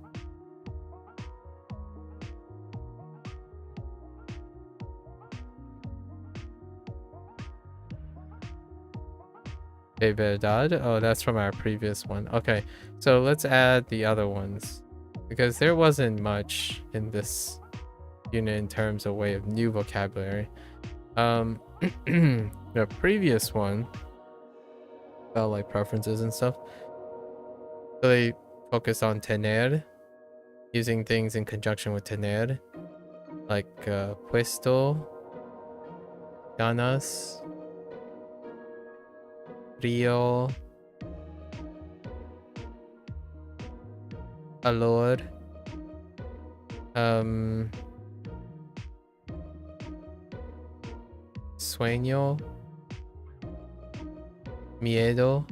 De verdad? Oh, that's from our previous one. Okay, so let's add the other ones, because there wasn't much in this unit in terms of way of new vocabulary. The previous one felt like preferences and stuff. So they focus on tener, using things in conjunction with tener, like puesto, ganas, frío, calor, sueño, miedo,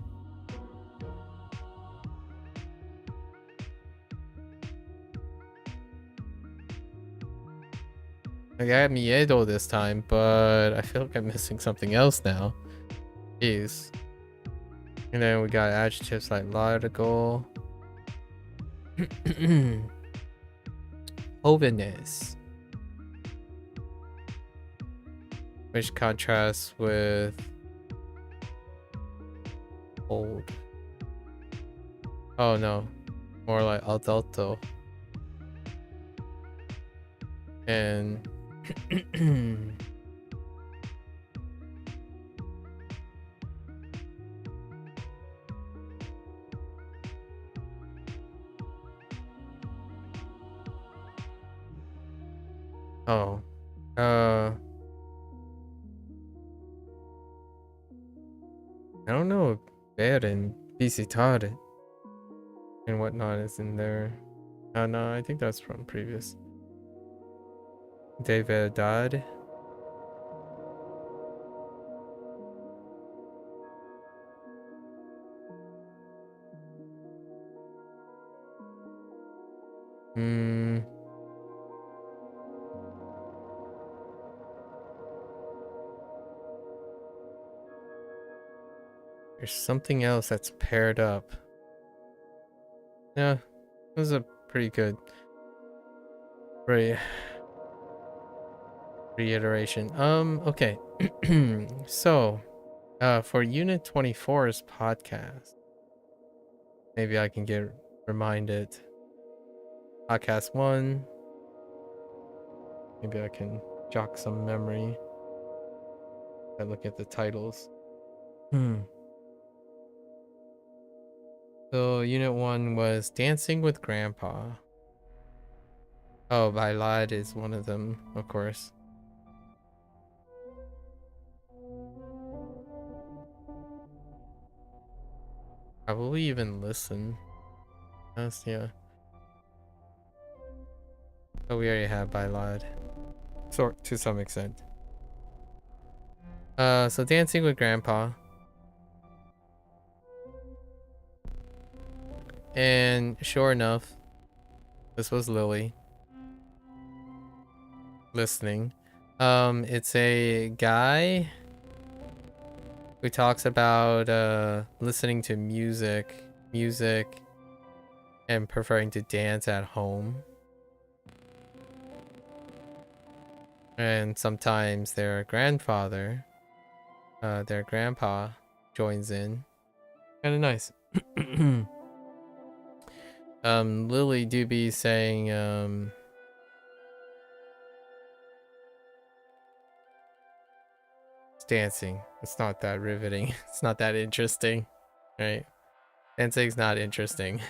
I got miedo this time, but I feel like I'm missing something else now. Jeez. And then we got adjectives like largo, jóvenes, which contrasts with old. Oh no, more like adulto. And oh, I don't know if ver and visitar and whatnot is in there. Oh no, I think that's from previous. De verdad. There's something else that's paired up. Yeah, those are pretty good. Right. Reiteration. Okay. So, for Unit 24's podcast, maybe I can get reminded. Podcast 1. Maybe I can jog some memory. I look at the titles. So, Unit 1 was Dancing with Grandpa. Oh, Bailad is one of them, of course. Probably even listen. Yes, yeah. Oh, we already have Bailad. Sort to some extent. So Dancing with Grandpa. And sure enough, this was Lily listening. It's a guy who talks about listening to music and preferring to dance at home. And sometimes their grandpa joins in. Kind of nice. Lily do be saying it's dancing. It's not that riveting. It's not that interesting, right? Dancing's not interesting.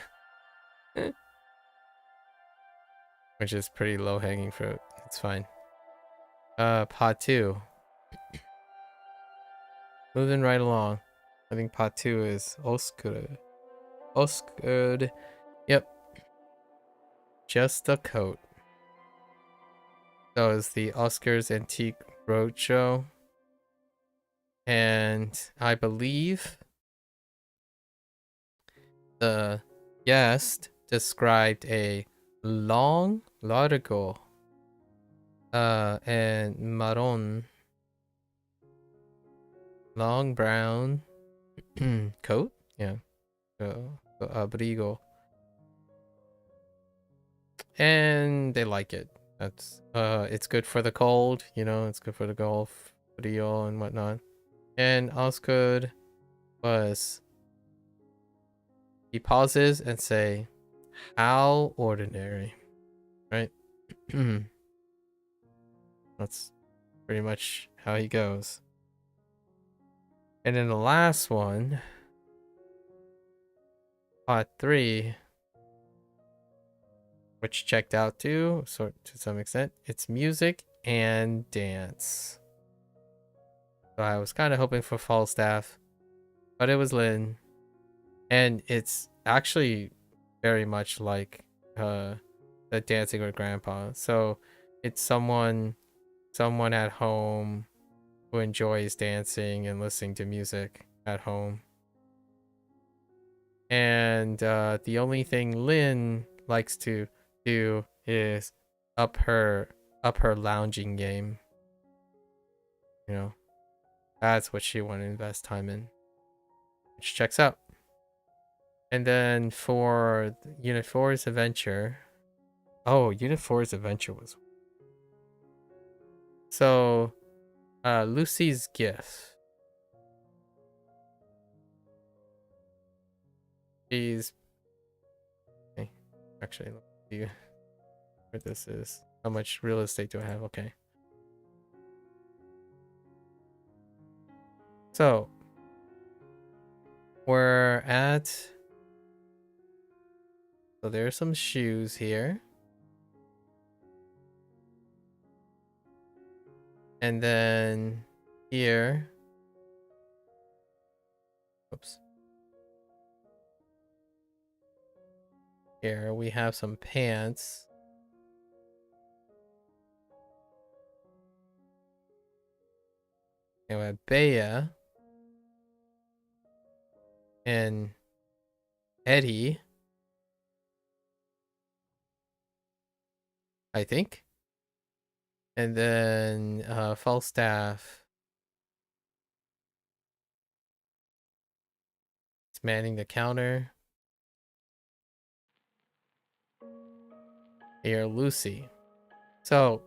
Which is pretty low-hanging fruit. It's fine. Part 2. Moving right along. I think part 2 is Oscar. Oscar. Yep. Just a coat. So it's the Oscar's Antique Roadshow. And I believe the guest described a largo, and marron, long brown coat. Yeah. Abrigo. And they like it. That's it's good for the cold, you know, it's good for the Gulf, frio and whatnot. And Oscar was, he pauses and say, how ordinary, right? That's pretty much how he goes. And then the last one, part 3, which checked out too, so to some extent, it's music and dance. So I was kind of hoping for Falstaff, but it was Lynn. And it's actually very much like the Dancing with Grandpa. So it's someone at home who enjoys dancing and listening to music at home. And the only thing Lynn likes to do is up her lounging game. You know, that's what she want to invest time in, which checks out. And then for Unit 4's adventure, Unit 4's adventure was so Lucy's gift. She's okay. Actually, let me see where this is. How much real estate do I have? Okay. So we're at, so there's some shoes here. And then here, oops. Here we have some pants. And we have Bea and Eddie, I think. And then Falstaff is manning the counter. Here, Lucy. So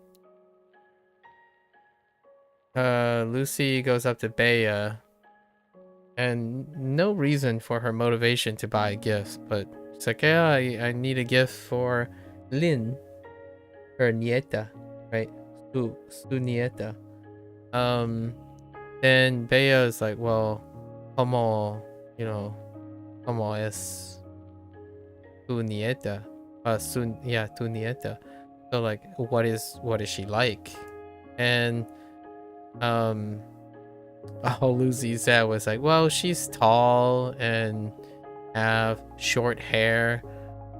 Lucy goes up to Bea, and no reason for her motivation to buy a gift, but it's like, yeah, I need a gift for Lin, her nieta, right? Su nieta. Then Bea is like, well, como, como es tu nieta? Tu nieta. So like, what is she like? And all Lucy said was like, well, she's tall and have short hair.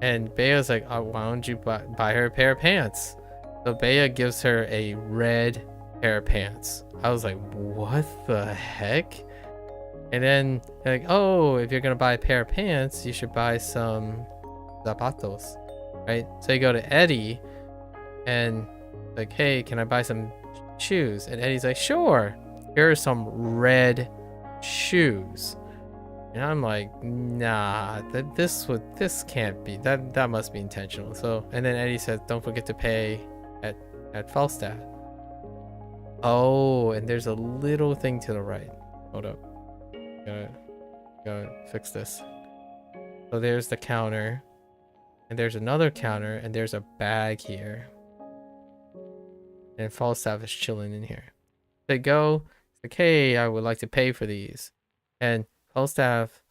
And Bea's like, oh, why don't you buy her a pair of pants? So Bea gives her a red pair of pants. I was like, what the heck? And then they're like, oh, if you're gonna buy a pair of pants, you should buy some zapatos, right? So you go to Eddie and like, hey, can I buy some shoes? And Eddie's like, sure, here are some red shoes. And I'm like, nah, this can't be, that must be intentional. So, and then Eddie says, don't forget to pay at Falstaff. Oh, and there's a little thing to the right. Hold up, gotta fix this. So there's the counter, and there's another counter, and there's a bag here. And Falstaff is chilling in here. They go, like, hey, I would like to pay for these. And Falstaff,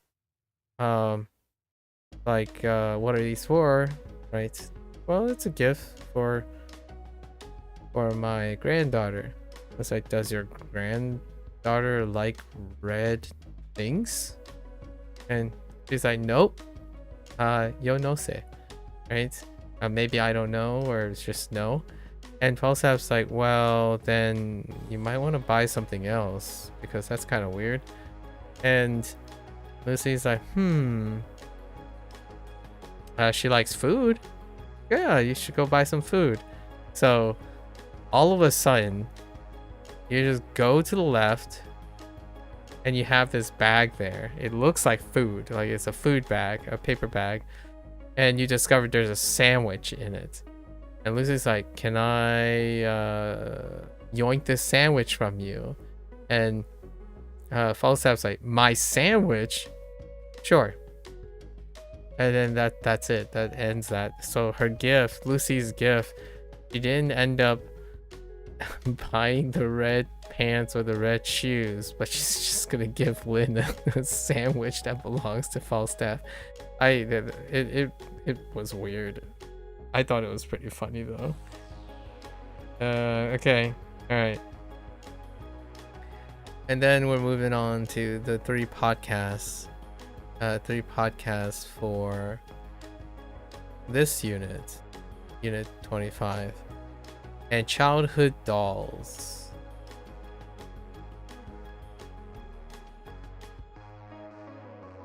like, what are these for? Right? Well, it's a gift for my granddaughter. It's like, does your granddaughter like red things? And she's like, nope. Yo no sé. Right? Maybe I don't know, or it's just no. And Falstaff's like, well, then you might want to buy something else, because that's kind of weird. And Lucy's like, she likes food. Yeah, you should go buy some food. So all of a sudden, you just go to the left and you have this bag there. It looks like food, like it's a food bag, a paper bag. And you discover there's a sandwich in it. And Lucy's like, can I yoink this sandwich from you? And Falstaff's like, my sandwich? Sure. And then that's it. That ends that. So her gift, Lucy's gift, she didn't end up buying the red pants or the red shoes, but she's just gonna give Lynn a sandwich that belongs to Falstaff. It was weird. I thought it was pretty funny though. Okay, all right. And then we're moving on to the three podcasts for this unit 25, and childhood dolls.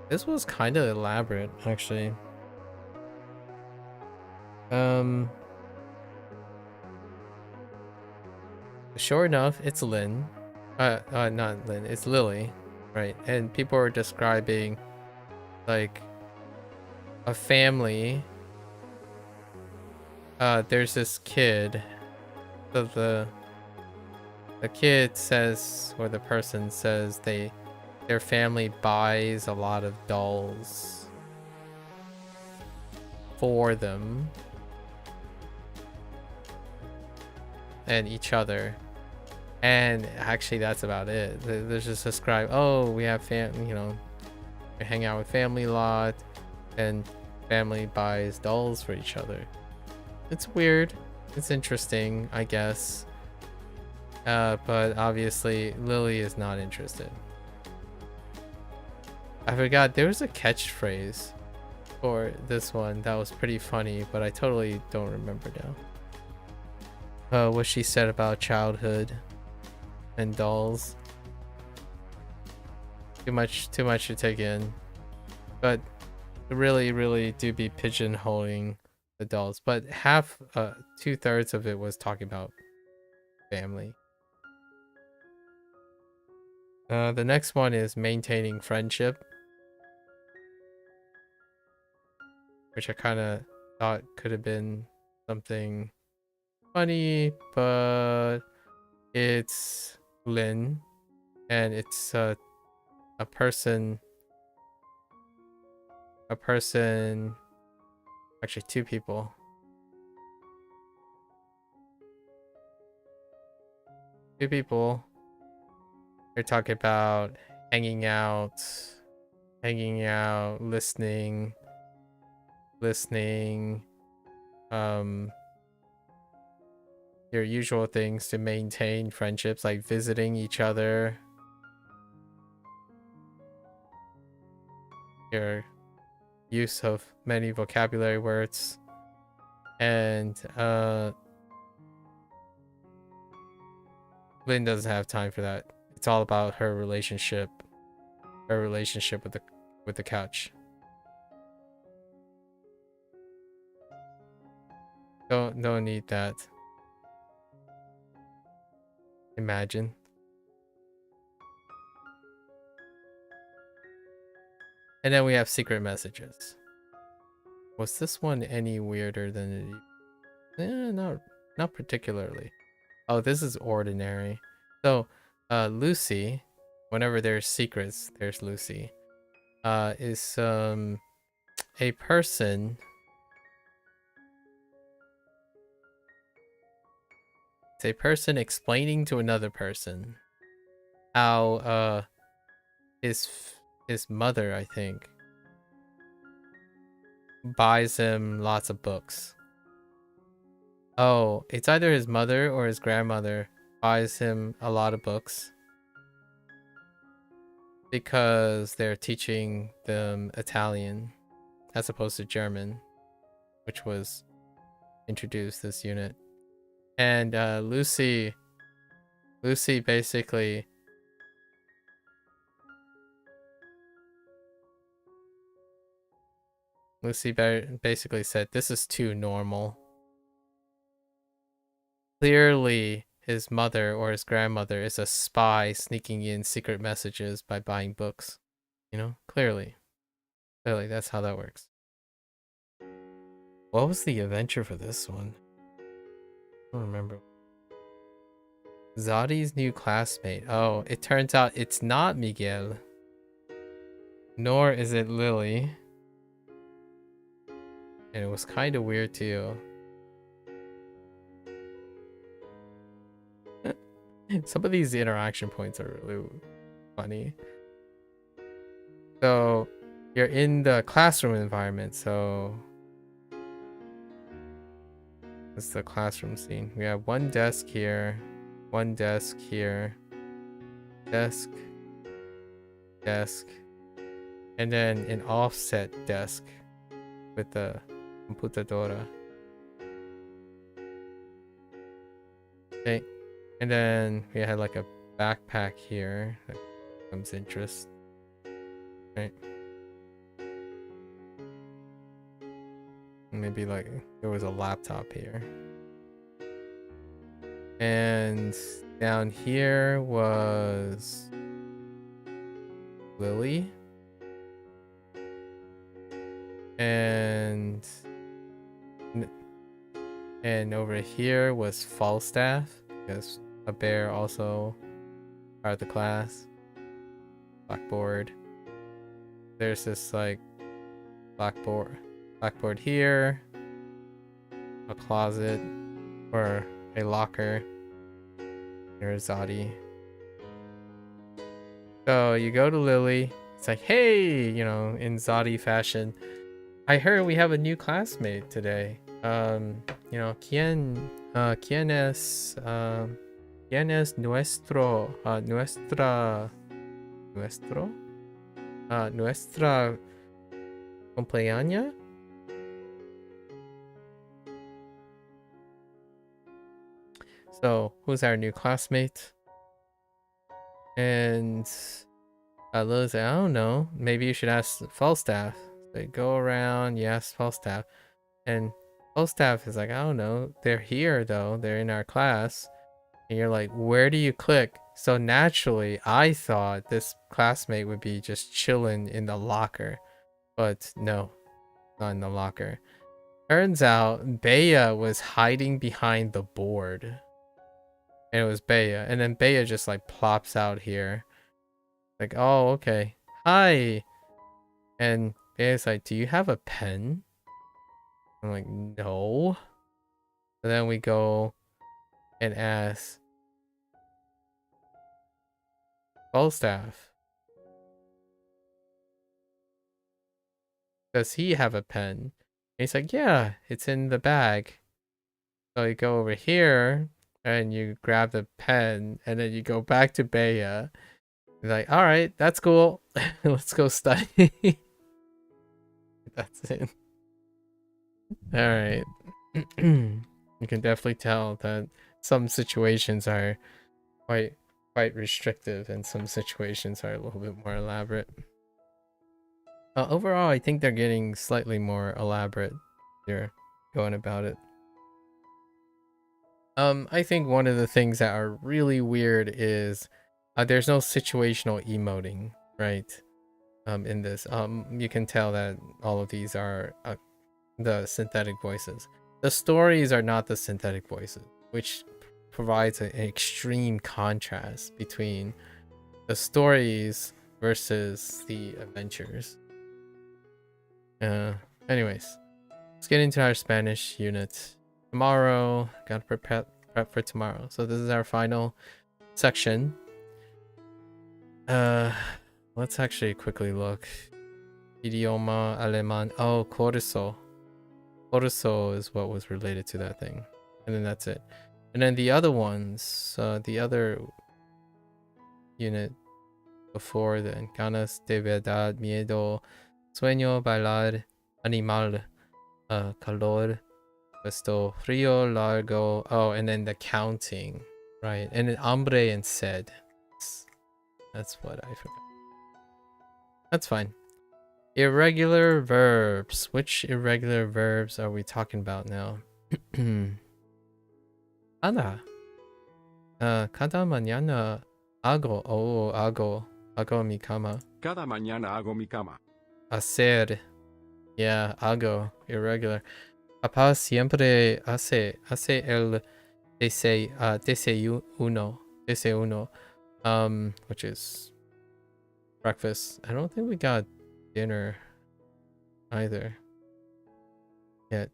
This was kind of elaborate, actually. Sure enough, it's Lynn. Not Lynn, it's Lily, right? And people are describing like a family. There's this kid. So the kid says, or the person says, their family buys a lot of dolls for them and each other. And actually that's about it. There's just describe, oh, we have we hang out with family a lot, and family buys dolls for each other. It's weird. It's interesting, I guess. But obviously Lily is not interested. I forgot there was a catchphrase for this one that was pretty funny, but I totally don't remember now. What she said about childhood and dolls. Too much to take in, but really do be pigeonholing the dolls. But half, 2/3 of it was talking about family. The next one is maintaining friendship, which I kind of thought could have been something funny, but it's Lin, and it's a person. Actually, two people. Two people. They're talking about hanging out, listening, your usual things to maintain friendships, like visiting each other, your use of many vocabulary words, and Lynn doesn't have time for that. It's all about her relationship with the couch. Don't need that. Imagine. And then we have secret messages. Was this one any weirder than it? Not particularly. Oh, this is ordinary. So, Lucy, whenever there's secrets, there's Lucy. Is a person. It's a person explaining to another person how his mother, I think, buys him lots of books. Oh, it's either his mother or his grandmother buys him a lot of books because they're teaching them Italian as opposed to German, which was introduced this unit. And Lucy basically said, this is too normal. Clearly, his mother or his grandmother is a spy sneaking in secret messages by buying books. You know, clearly, that's how that works. What was the adventure for this one? I don't remember. Zadi's new classmate. Oh, it turns out it's not Miguel. Nor is it Lily. And it was kind of weird too. Some of these interaction points are really funny. So you're in the classroom environment. So this is the classroom scene. We have one desk here, one desk here, desk, and then an offset desk with the computadora. Okay. And then we had like a backpack here that becomes interest. Right. Maybe like there was a laptop here. And down here was Lily. And over here was Falstaff, because a bear also part of the class. Blackboard. There's this like blackboard here, a closet or a locker. There's Zadi. So you go to Lily. It's like, hey, you know, in Zadi fashion, I heard we have a new classmate today. You know, ¿quién es nuestra cumpleaños? So, who's our new classmate? And Lily's like, I don't know. Maybe you should ask Falstaff. They go around, you ask Falstaff. And Falstaff is like, I don't know. They're here, though. They're in our class. And you're like, where do you click? So naturally, I thought this classmate would be just chilling in the locker. But no, not in the locker. Turns out Bea was hiding behind the board. And it was Bea. And then Bea just like plops out here. Like, oh, okay. Hi. And Bea's like, do you have a pen? I'm like, no. And then we go and ask Falstaff, does he have a pen? And he's like, yeah, it's in the bag. So you go over here and you grab the pen and then you go back to Bea. You're like, all right, that's cool. Let's go study. That's it. All right. You can definitely tell that some situations are quite restrictive and some situations are a little bit more elaborate. Overall, I think they're getting slightly more elaborate. They're going about it. I think one of the things that are really weird is there's no situational emoting, right? In this, you can tell that all of these are the synthetic voices. The stories are not the synthetic voices, which provides an extreme contrast between the stories versus the adventures. Anyways, let's get into our Spanish unit. Tomorrow, gotta prep for tomorrow. So this is our final section. Let's actually quickly look. Idioma Alemán. Oh, Corso. Corso is what was related to that thing. And then that's it. And then the other ones, the other unit before then. Ganas de verdad, miedo, sueño, bailar, animal, calor, puesto, frío, largo. Oh, and then the counting, right? And then hambre and sed. That's what I forgot. That's fine. Irregular verbs. Which irregular verbs are we talking about now? Ana. Cada mañana hago. Oh, hago. Hago mi cama. Cada mañana hago mi cama. Hacer. Yeah, hago. Irregular. Papá siempre hace el desayuno. Which is breakfast. I don't think we got dinner either yet.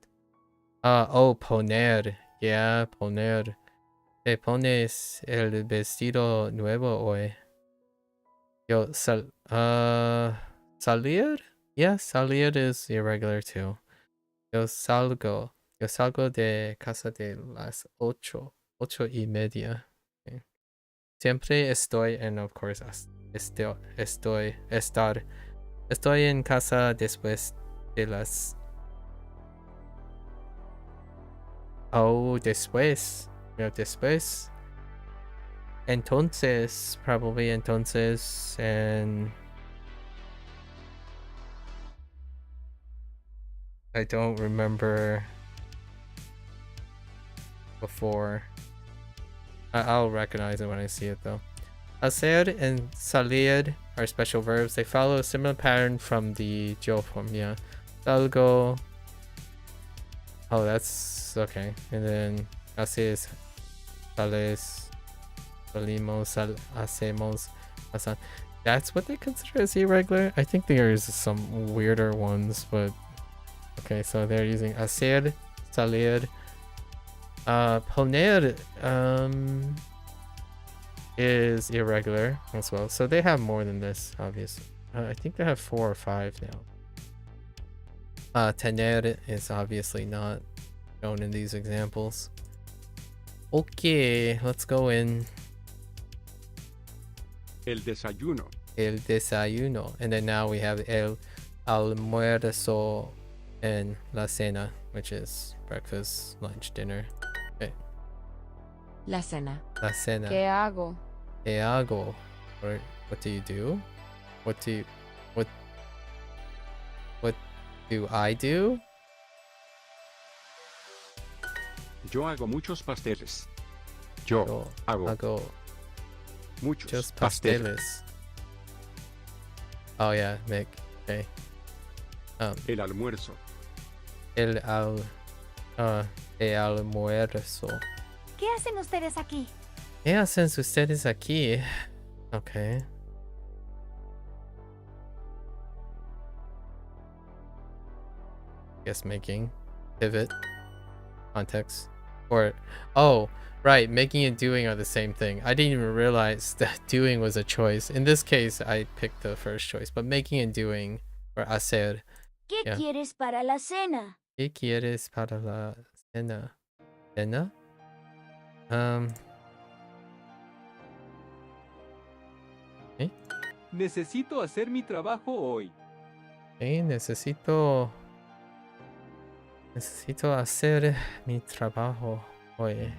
Oh, poner. Yeah, poner. Te pones el vestido nuevo hoy. Yo salir? Yeah, salir is irregular too. Yo salgo de casa de las 8:30. Okay. Siempre estoy, and of course estoy en casa después de las... Oh, después. Yeah, después. Entonces, probably entonces, and... I don't remember before. I'll recognize it when I see it though. Hacer and salir are special verbs. They follow a similar pattern from the yo form. Yeah. Salgo. Oh, that's okay. And then haces, sales, salimos, hacemos, pasan. That's what they consider as irregular. I think there's some weirder ones, but okay. So they're using hacer, salir. Poner is irregular as well. So they have more than this, obviously. I think they have 4 or 5 now. Tener is obviously not shown in these examples. Okay, let's go in. El desayuno. El desayuno. And then now we have el almuerzo and la cena, which is breakfast, lunch, dinner. Okay. La cena. La cena. ¿Qué hago? ¿Qué hago? Or what do you do? What do I do? Yo hago muchos pasteles. Yo hago muchos just pasteles. pasteles. Oh yeah, Mick. Okay. El almuerzo. el almuerzo. ¿Qué hacen ustedes aquí? ¿Qué hacen ustedes aquí? Okay. Guess making, pivot, context, or oh, right, making and doing are the same thing. I didn't even realize that doing was a choice. In this case, I picked the first choice, but making and doing, or hacer. ¿Qué Yeah. quieres para la cena? ¿Qué quieres para la cena? ¿Cena? ¿Eh? Necesito hacer mi trabajo hoy. Necesito hacer mi trabajo hoy.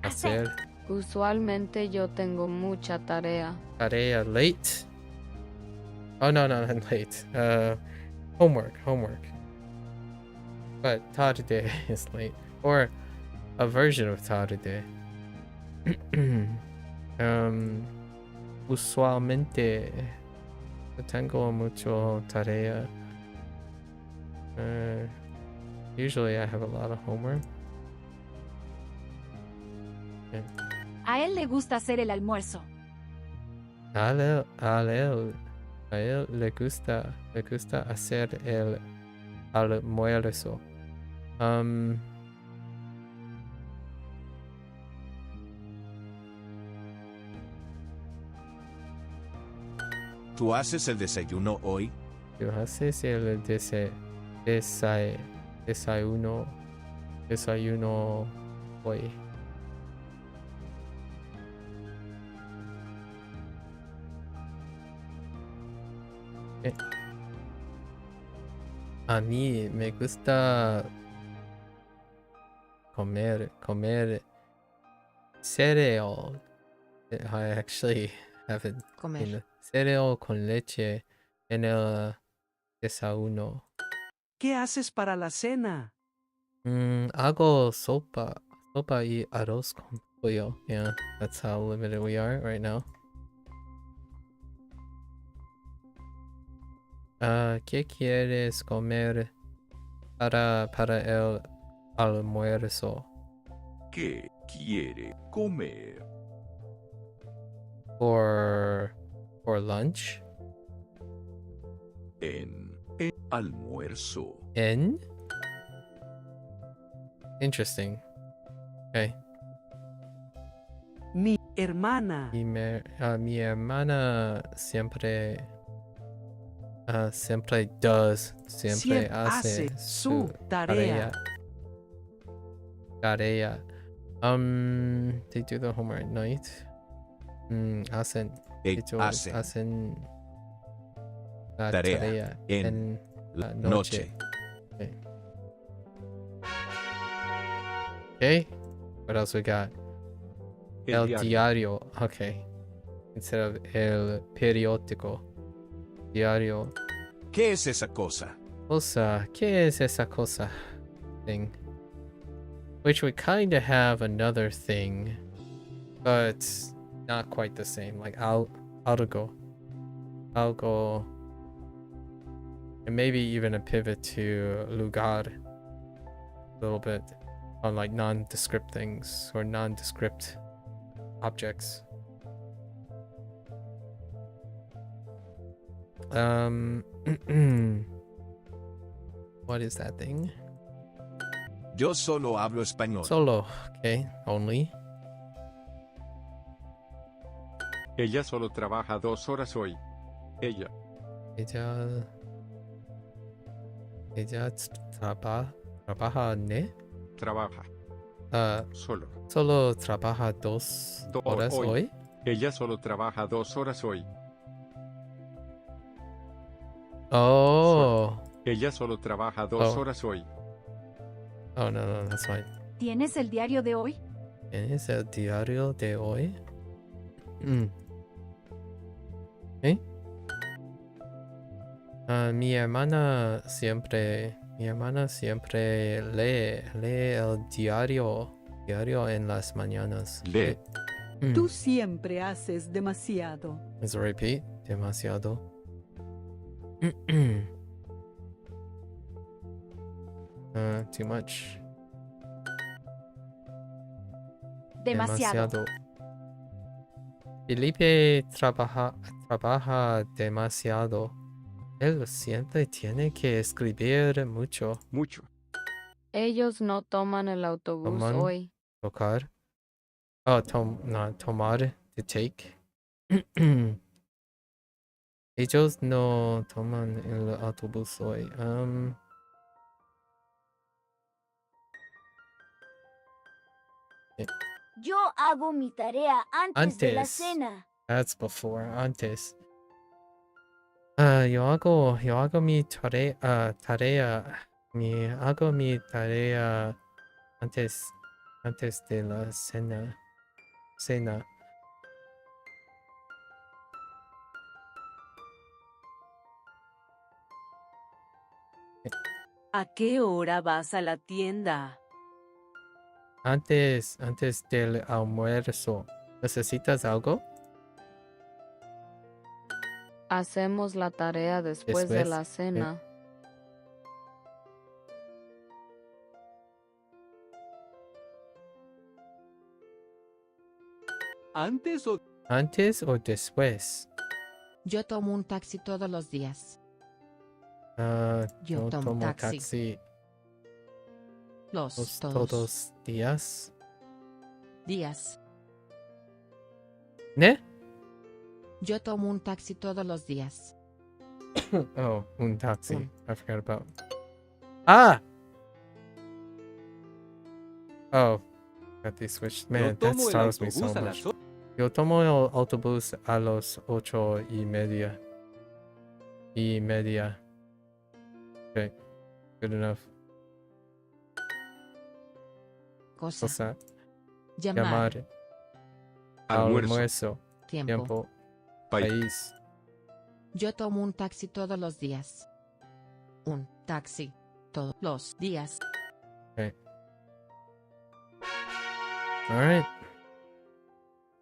Hacer Usualmente yo tengo mucha tarea. tarea late. Oh no, not late. Homework. But tarde is late, or a version of tarde. Usualmente tengo mucho tarea. Usually I have a lot of homework. Okay. A él le gusta hacer el almuerzo. A él le gusta hacer el almuerzo. ¿Tú haces el desayuno hoy? ¿Tú haces el desayuno hoy? A mí me gusta comer cereal. I actually haven't Comer. cereal con leche en el desayuno. ¿Qué haces para la cena? Hago sopa y arroz con pollo. Yeah, that's how limited we are right now. ¿Qué quieres comer para el almuerzo? ¿Qué quiere comer? For lunch? En el almuerzo. En? Interesting. Okay. Mi hermana. Mi hermana siempre siempre hace su tarea. They do the homework at night. Hacen la tarea en la noche. Okay. What else we got? El diario. Okay. Instead of el periódico. Diario. ¿Qué es esa cosa? ¿Qué es esa cosa? Thing. Which we kind of have another thing, but not quite the same. Like algo, and maybe even a pivot to lugar, a little bit on like nondescript things or nondescript objects. What is that thing? Yo solo hablo español. Solo, okay, only. Ella solo trabaja 2 horas hoy. Ella trabaja, ¿ne? trabaja solo Solo trabaja 2 horas hoy. Ella solo trabaja 2 horas hoy. Oh. Ella solo trabaja 2 horas hoy. Oh, no, that's fine. ¿Tienes el diario de hoy? ¿Tienes el diario de hoy? ¿Eh? Mi hermana siempre lee el diario en las mañanas. Lee. Tú siempre haces demasiado. Is a repeat. Demasiado. Too much. Demasiado. Felipe trabaja demasiado. Él siempre tiene que escribir mucho. Mucho. Ellos no toman el autobús Toman. hoy. Tocar. Oh, no, tomar. To take. Ellos no toman el autobús hoy. Yo hago mi tarea antes de la Antes. cena. That's before. Antes. Yo hago mi tarea antes de la cena. ¿A qué hora vas a la tienda? Antes del almuerzo. ¿Necesitas algo? Hacemos la tarea después de la cena. ¿Antes o ¿Antes o después? Yo tomo un taxi todos los días. Yo tomo tomo taxi. taxi Todos todos días. días. ¿Ne? Yo tomo un taxi todos los días. Oh, un taxi. Un. I forgot about. Ah! Oh, got these switched. yo Man, that tomo el startles me so autobús a much. las Yo tomo el autobús a las 8:30. Okay, good enough. Cosa. Cosa. Llamar. Llamar. Almuerzo. Almuerzo. Tiempo. Tiempo. País. País. Yo tomo un taxi todos los días. Un taxi todos los días. Alright.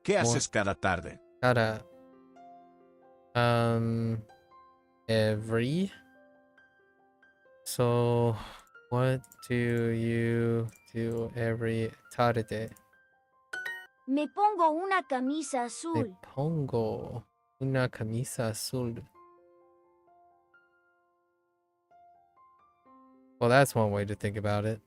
¿Qué haces cada tarde? Gotta. Every. So, what do you do every tarde? Me pongo una camisa Me azul. pongo una camisa azul. Well, that's one way to think about it.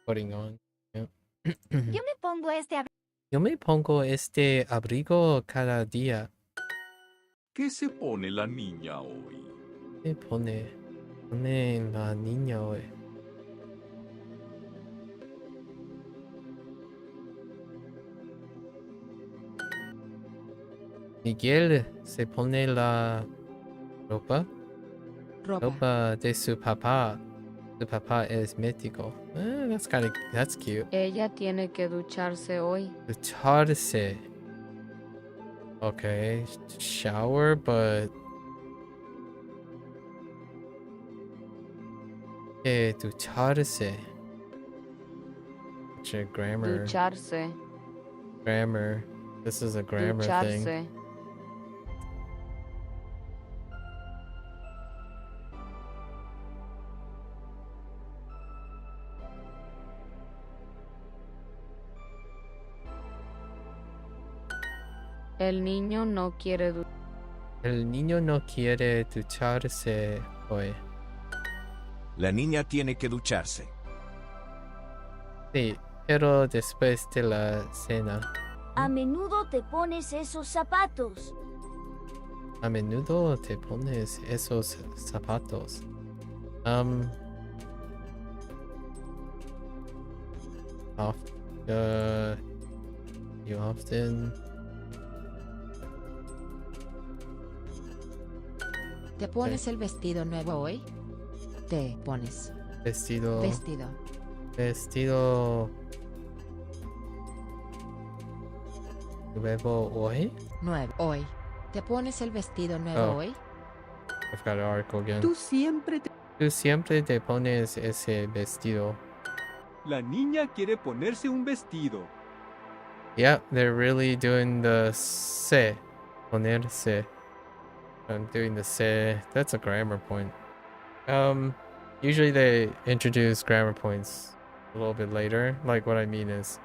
Putting on. Yeah. Yo me pongo este abrigo. Yo me pongo este abrigo cada día. ¿Qué se pone la niña hoy? ¿Qué pone la niña hoy? Miguel se pone la ropa Ropa. de su papá. Su papá es médico. That's cute. Ella tiene que ducharse hoy. Ducharse. Okay, shower, but ducharse. Such a grammar. Ducharse. Grammar. This is a grammar thing. Ducharse. El niño no quiere El niño no quiere ducharse hoy. La niña tiene que ducharse. Sí, pero después de la cena. A menudo te pones esos zapatos. A menudo te pones esos zapatos. You often. ¿Te pones el vestido nuevo hoy? Te pones. Vestido. Vestido. Vestido. Nuevo hoy? Nuevo. Hoy. ¿Te pones el vestido nuevo Oh. hoy? I've got an article again. Tú siempre te... Tú siempre te pones ese vestido. La niña quiere ponerse un vestido. Yep, they're really doing the se. Ponerse. I'm doing the se. That's a grammar point. Usually they introduce grammar points a little bit later. Like what I mean is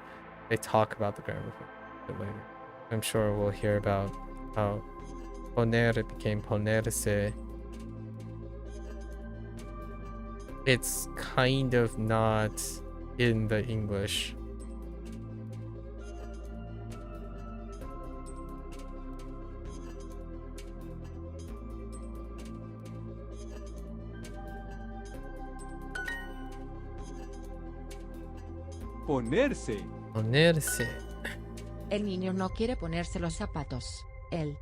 they talk about the grammar point a bit later. I'm sure we'll hear about how poner became ponerse. It's kind of not in the English. Ponerse. Ponerse. El niño no quiere ponerse los zapatos. El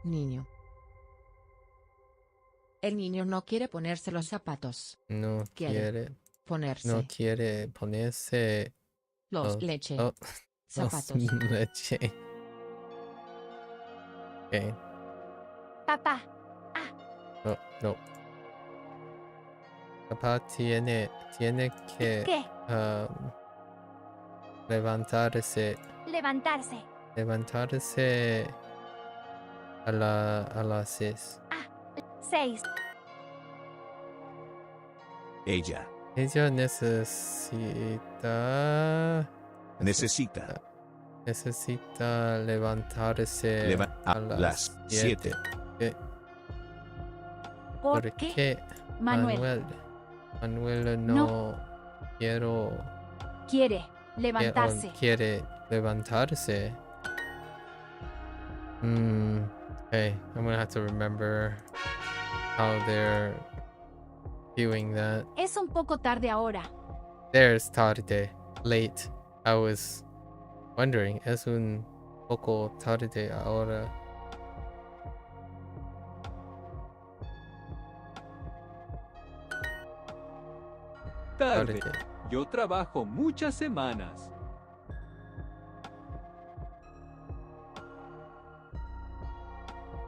niño. El niño no quiere ponerse los zapatos. No quiere Ponerse. no quiere ponerse Los leche. los Zapatos. leche. Okay. Papá. No, no. Papá tiene que ¿Qué? levantarse Levantarse. a las 6. 6. Ella Ella necesita levantarse a las 7. ¿Por ¿Por qué? qué Manuel Manuel no quiere levantarse. quiere levantarse? Okay, I'm gonna have to remember how they're viewing that. Es un poco tarde ahora. There's tarde, late. I was wondering, es un poco tarde ahora. Tarde. Yo trabajo muchas semanas.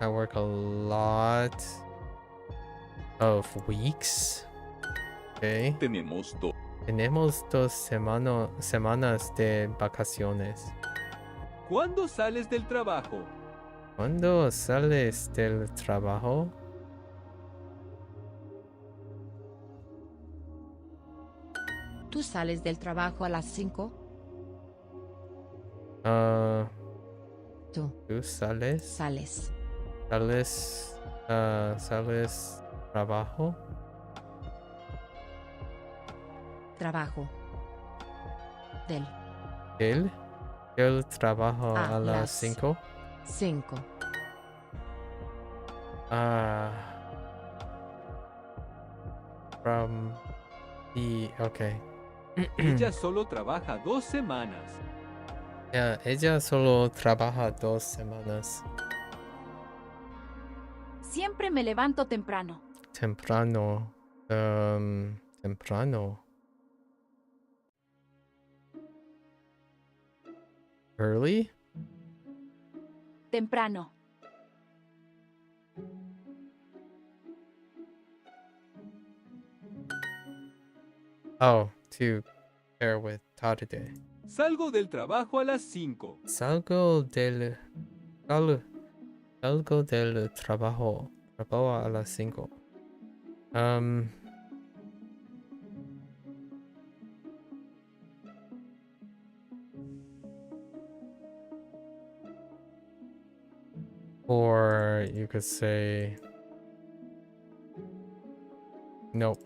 I work a lot of weeks. Okay. Tenemos Tenemos 2 semanas de vacaciones. ¿Cuándo sales del trabajo? ¿Cuándo sales del trabajo? ¿Tú sales del trabajo a las 5? ¿Tú sales? Sales. ¿Sales trabajo? Trabajo. Del. ¿El trabajo a las 5? 5. From the... Okay. Ella solo trabaja 2 semanas. Yeah, ella solo trabaja 2 semanas. Siempre me levanto temprano. Temprano. Temprano. Early? Temprano. Oh, to pair with tarde. Salgo del trabajo a las 5. Salgo del trabajo. Trabajo a las 5. Or you could say nope.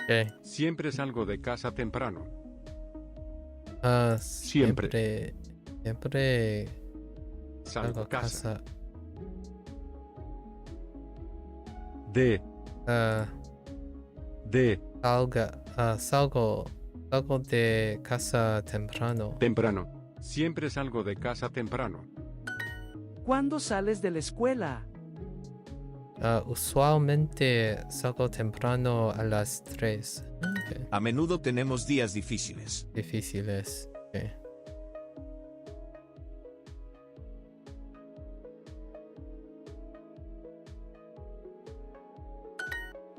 Okay. Siempre salgo de casa temprano. Siempre Salgo salgo a casa. Salgo de casa temprano. Temprano. Siempre salgo de casa temprano. ¿Cuándo sales de la escuela? Usualmente salgo temprano a las 3. Okay. A menudo tenemos días difíciles. Difíciles. Okay.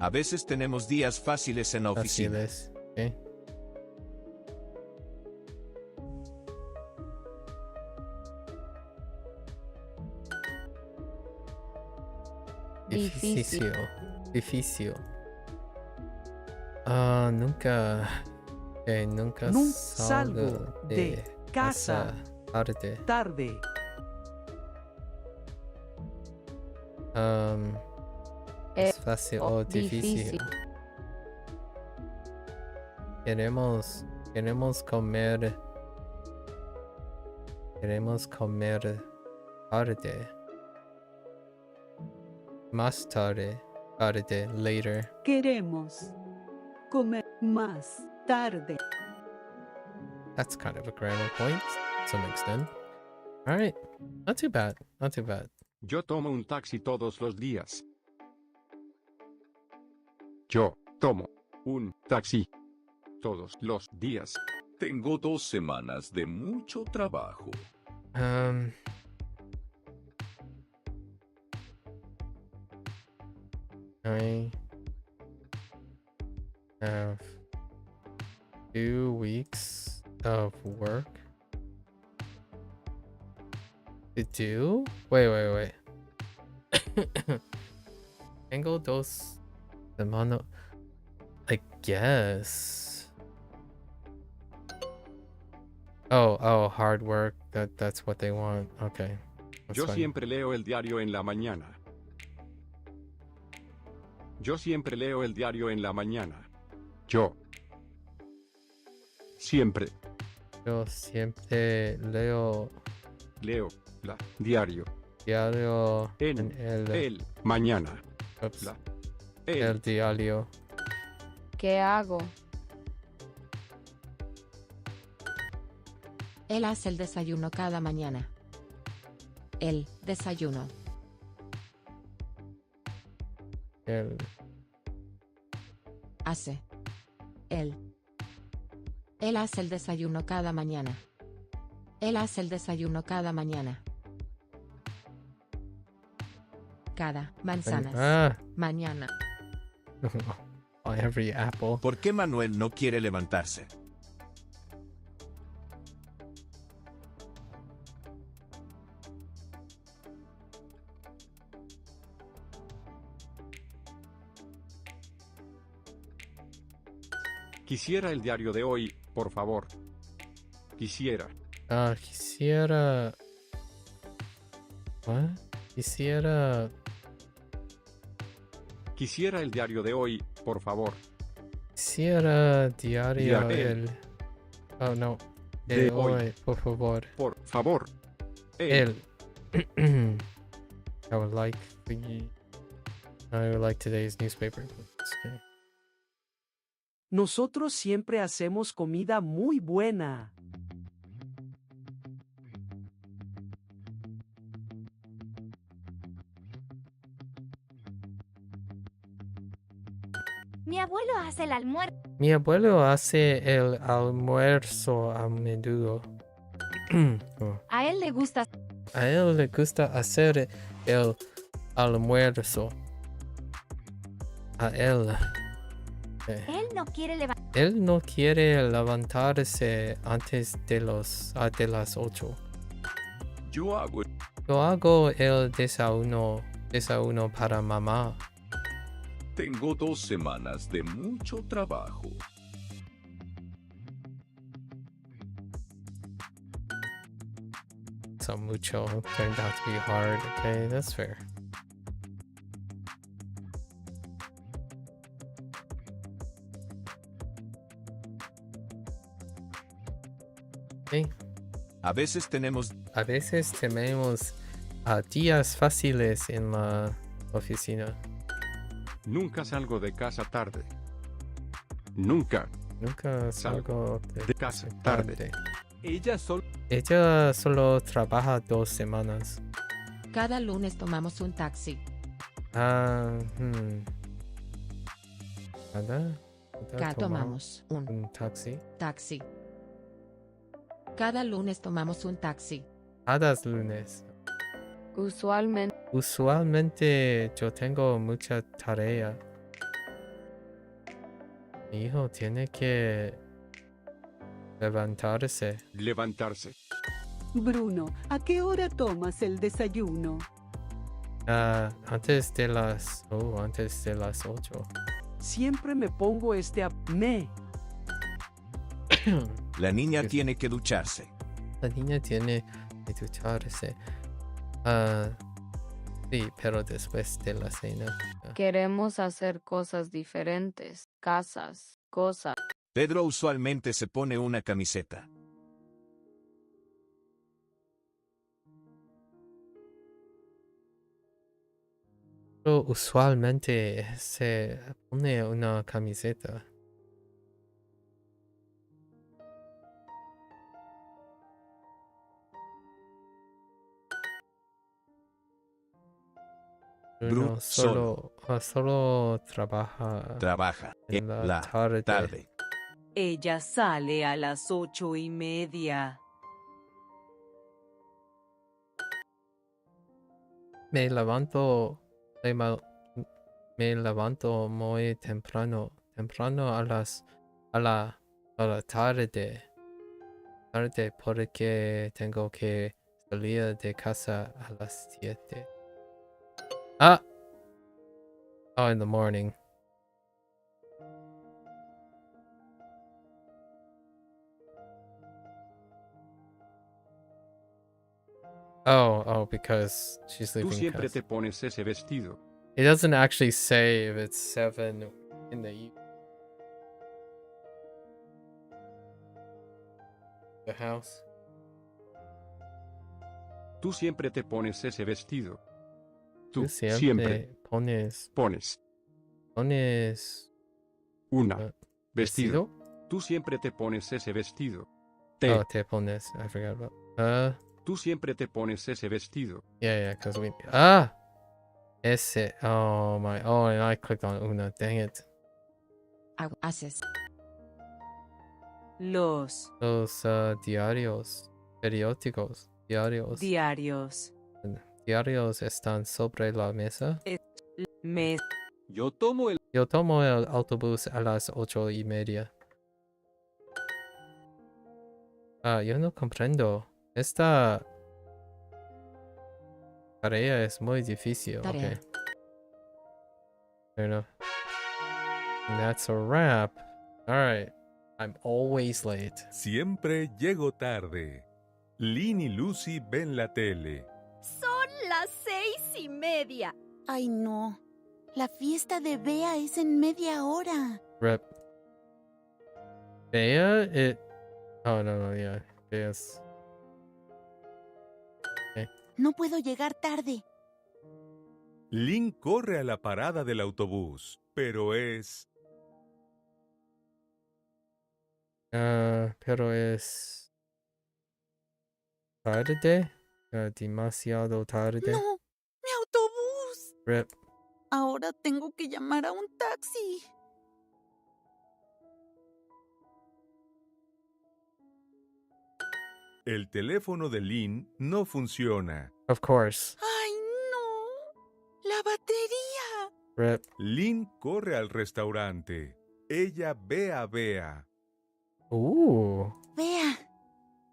A veces tenemos días fáciles en la oficina. Fáciles. Okay. Difícil. Difícil. Nunca. Nunca Salgo de casa tarde. tarde. Es fácil o difícil. Queremos comer. Queremos comer tarde. Más tarde. Tarde. Later. Queremos comer más tarde. That's kind of a grammar point to some extent. All right. Not too bad. Not too bad. Yo tomo un taxi todos los días. Yo tomo un taxi todos los días. Tengo 2 semanas de mucho trabajo. I have 2 weeks of work to do. Wait. Tengo 2 semanas. I guess. Oh, hard work. That's what they want. Okay. That's Yo fine. siempre leo el diario en la mañana. Yo siempre leo el diario en la mañana. Yo siempre leo la diario en el mañana. Oops. La, el diario. ¿Qué hago? Él hace el desayuno cada mañana. El desayuno. El Hace. Él. Él hace el desayuno cada mañana. Él hace el desayuno cada mañana. Cada manzanas. Mañana. On every apple. ¿Por qué Manuel no quiere levantarse? Quisiera el diario de hoy, por favor. Quisiera. Quisiera. What? Quisiera el diario de hoy, por favor. Quisiera diario el. Oh no. De El hoy. hoy, por favor. Por favor. El. I would like today's newspaper. Okay. Nosotros siempre hacemos comida muy buena. Mi abuelo hace el almuerzo. Mi abuelo hace el almuerzo a menudo. Oh. A él le gusta. A él le gusta hacer el almuerzo. A él. Él no quiere levantar. Él no quiere levantarse antes de las 8. Yo hago el desayuno para mamá. tengo 2 semanas de mucho trabajo. So mucho turned out to be hard. Okay, that's fair. Okay. A veces tenemos días fáciles en la oficina. Nunca salgo de casa tarde. Nunca salgo de casa tarde. Ella solo trabaja 2 semanas. Cada lunes tomamos un taxi. Cada Tomamos un taxi. Cada lunes tomamos un taxi. Cada lunes. Usualmente Usualmente yo tengo mucha tarea. Mi hijo tiene que levantarse. Levantarse. Bruno, ¿a qué hora tomas el desayuno? Antes de las 8. Siempre me pongo me. La niña tiene que ducharse. La niña tiene que ducharse. Sí, pero después de la cena. Queremos hacer cosas diferentes. Casas, cosas. Pedro usualmente se pone una camiseta. Pero usualmente se pone una camiseta. Bruno solo trabaja en la tarde. Ella sale a las 8:30. Me levanto muy temprano a la tarde porque tengo que salir de casa a las 7. In the morning. Because she's leaving. Tú siempre te pones ese vestido. It doesn't actually say if it's 7 in the evening. The house. Tú siempre te pones ese vestido. Tú siempre pones una vestido. Tú siempre te pones ese vestido. Te pones. I forgot about. Tú siempre te pones ese vestido. Yeah, because we. Ese. Oh my. Oh, and I clicked on una. Dang it. Haces. Los diarios. Periódicos. diarios. Diarios están sobre la mesa. Yo tomo el autobús a las 8:30. Yo no comprendo. Esta tarea es muy difícil. Tarea. Okay. Fair enough. And that's a wrap. Alright. I'm always late. Siempre llego tarde. Lynn y Lucy ven la tele. Son las 6:30. Ay, no. La fiesta de Bea es en media hora. Rep. Bea? Oh, no, yeah. Bea's... Okay. No puedo llegar tarde. Lynn corre a la parada del autobús, pero es... pero es... ¿Tarde? Demasiado tarde. No, mi autobús. Rip. Ahora tengo que llamar a un taxi. El teléfono de Lynn no funciona. Of course. ¡Ay, no! ¡La batería! Rip. Lynn corre al restaurante. Ella ve a Bea. Bea,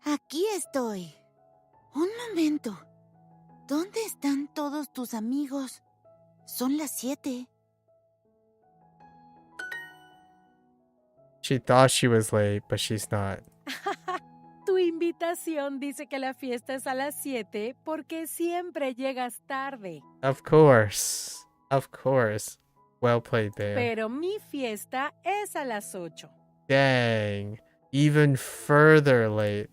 aquí estoy. Un momento. ¿Dónde están todos tus amigos? Son las 7. She thought she was late, but she's not. Tu invitación dice que la fiesta es a las 7 porque siempre llegas tarde. Of course. Of course. Well played, Bea. Pero mi fiesta es a las 8. Dang. Even further late.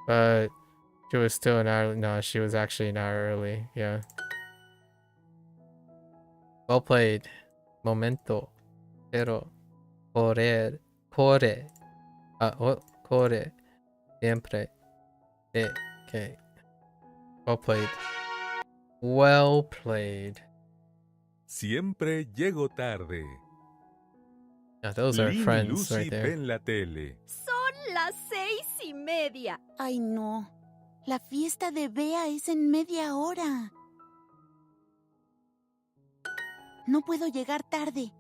But she was still an hour. No, she was actually an hour early. Yeah. Well played. Momento. Pero. Corre. Corre. Siempre. Okay. Well played. Well played. Siempre llego tarde. Yeah, those are Lynn friends y Lucy right there. ven la tele. Son las 6:30. Ay, no. La fiesta de Bea es en media hora. No puedo llegar tarde.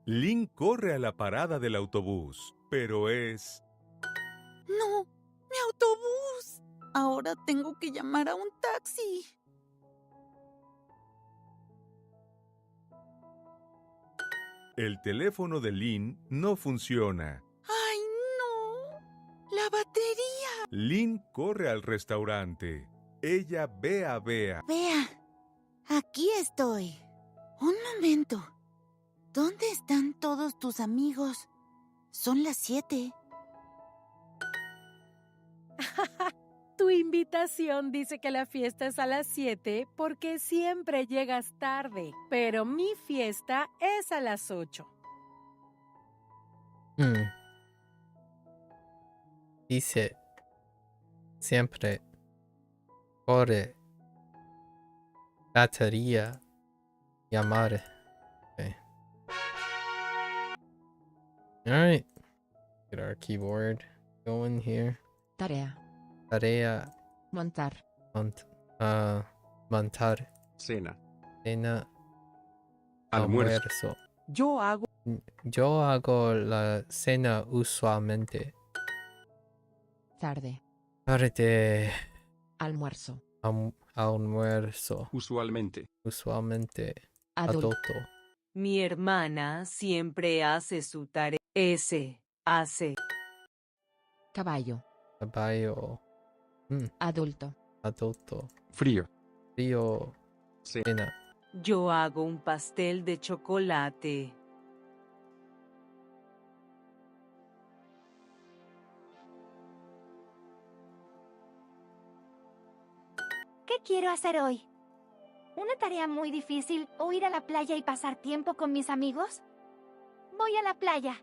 Lin corre a la parada del autobús, pero es... ¡No! ¡Mi autobús! Ahora tengo que llamar a un taxi. El teléfono de Lin no funciona. ¡Ay, no! ¡La batería! Lin corre al restaurante. Ella ve a Bea. Bea, aquí estoy. Un momento. ¿Dónde están todos tus amigos? Son las 7. Tu invitación dice que la fiesta es a las 7 porque siempre llegas tarde, pero mi fiesta es a las 8. Dice, siempre corre, batería, llamar. Okay. All right, get our keyboard going here. Tarea. Tarea. Montar. Montar. Cena. Cena. Almuerzo. Yo hago la cena usualmente. Tarde. Tarde. Almuerzo. Almuerzo. Usualmente. Adulto. Mi hermana siempre hace su tarea. Hace. Caballo. Caballo. Adulto. Frío. Cena. Yo hago un pastel de chocolate. ¿Qué quiero hacer hoy? ¿Una tarea muy difícil o ir a la playa y pasar tiempo con mis amigos? Voy a la playa.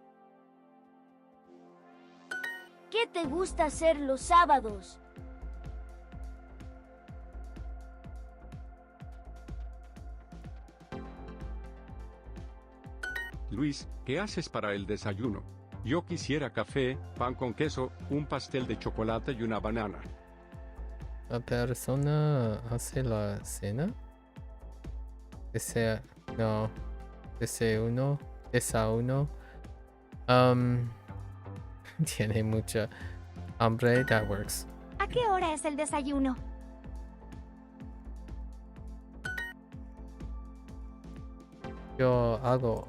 ¿Qué te gusta hacer los sábados? Luis, ¿qué haces para el desayuno? Yo quisiera café, pan con queso, un pastel de chocolate y una banana. ¿La persona hace la cena? Desayuno. Tiene mucha hambre. That works. ¿A qué hora es el desayuno? Yo hago.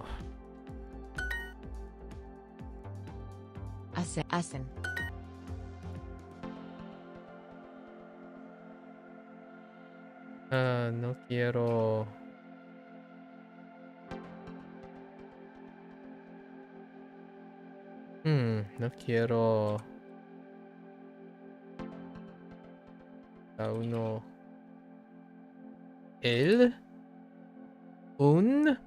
Hacen. No quiero. No quiero. A uno. ¿El? ¿Un?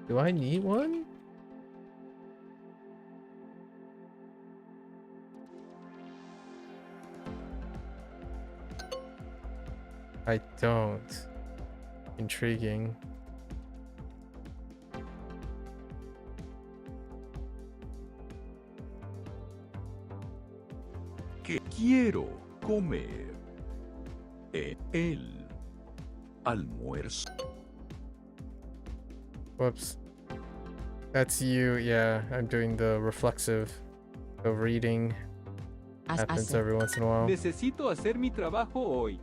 Do I need one? I don't. Intriguing. ¿Qué quiero comer? El almuerzo. Whoops. That's you. Yeah, I'm doing the reflexive. The reading happens every once in a while. Necesito hacer mi trabajo hoy.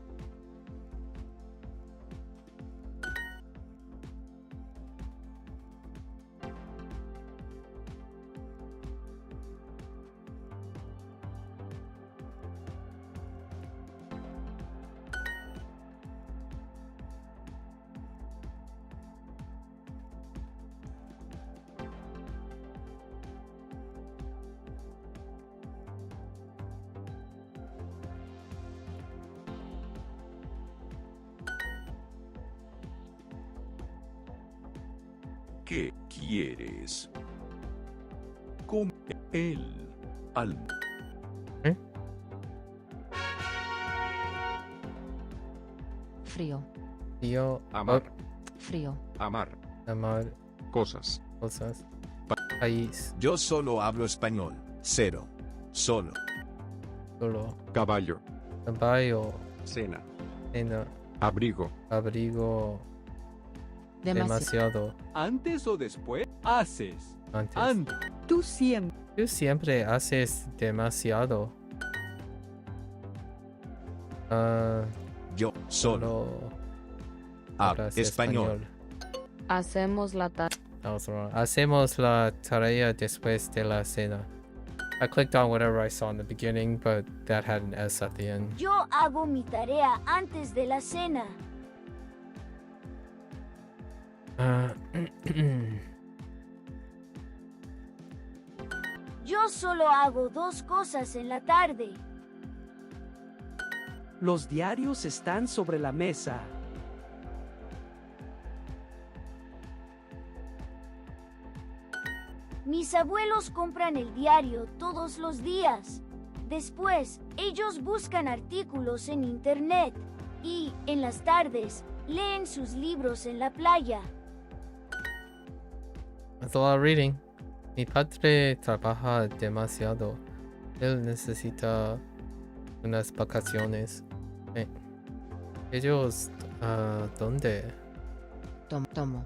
¿Qué quieres? Come el almuerzo. Frío. Amar. Frío. Amar. Cosas. País. Yo solo hablo español. Cero. Solo. Caballo. Caballo. Cena. Cena. Abrigo. Demasiado. ¿Antes o después? Haces. Antes. Tú siempre. Tú siempre haces demasiado. Yo solo. Hablas Español. Hacemos la tarea. That was wrong. Hacemos la tarea después de la cena. I clicked on whatever I saw in the beginning, but that had an S at the end. Yo hago mi tarea antes de la cena. Yo solo hago 2 cosas en la tarde. Los diarios están sobre la mesa. Mis abuelos compran el diario todos los días. Después, ellos buscan artículos en internet y, en las tardes, leen sus libros en la playa. That's a lot of reading. Mi padre trabaja demasiado. Él necesita unas vacaciones. Ellos, ¿dónde? Tomo.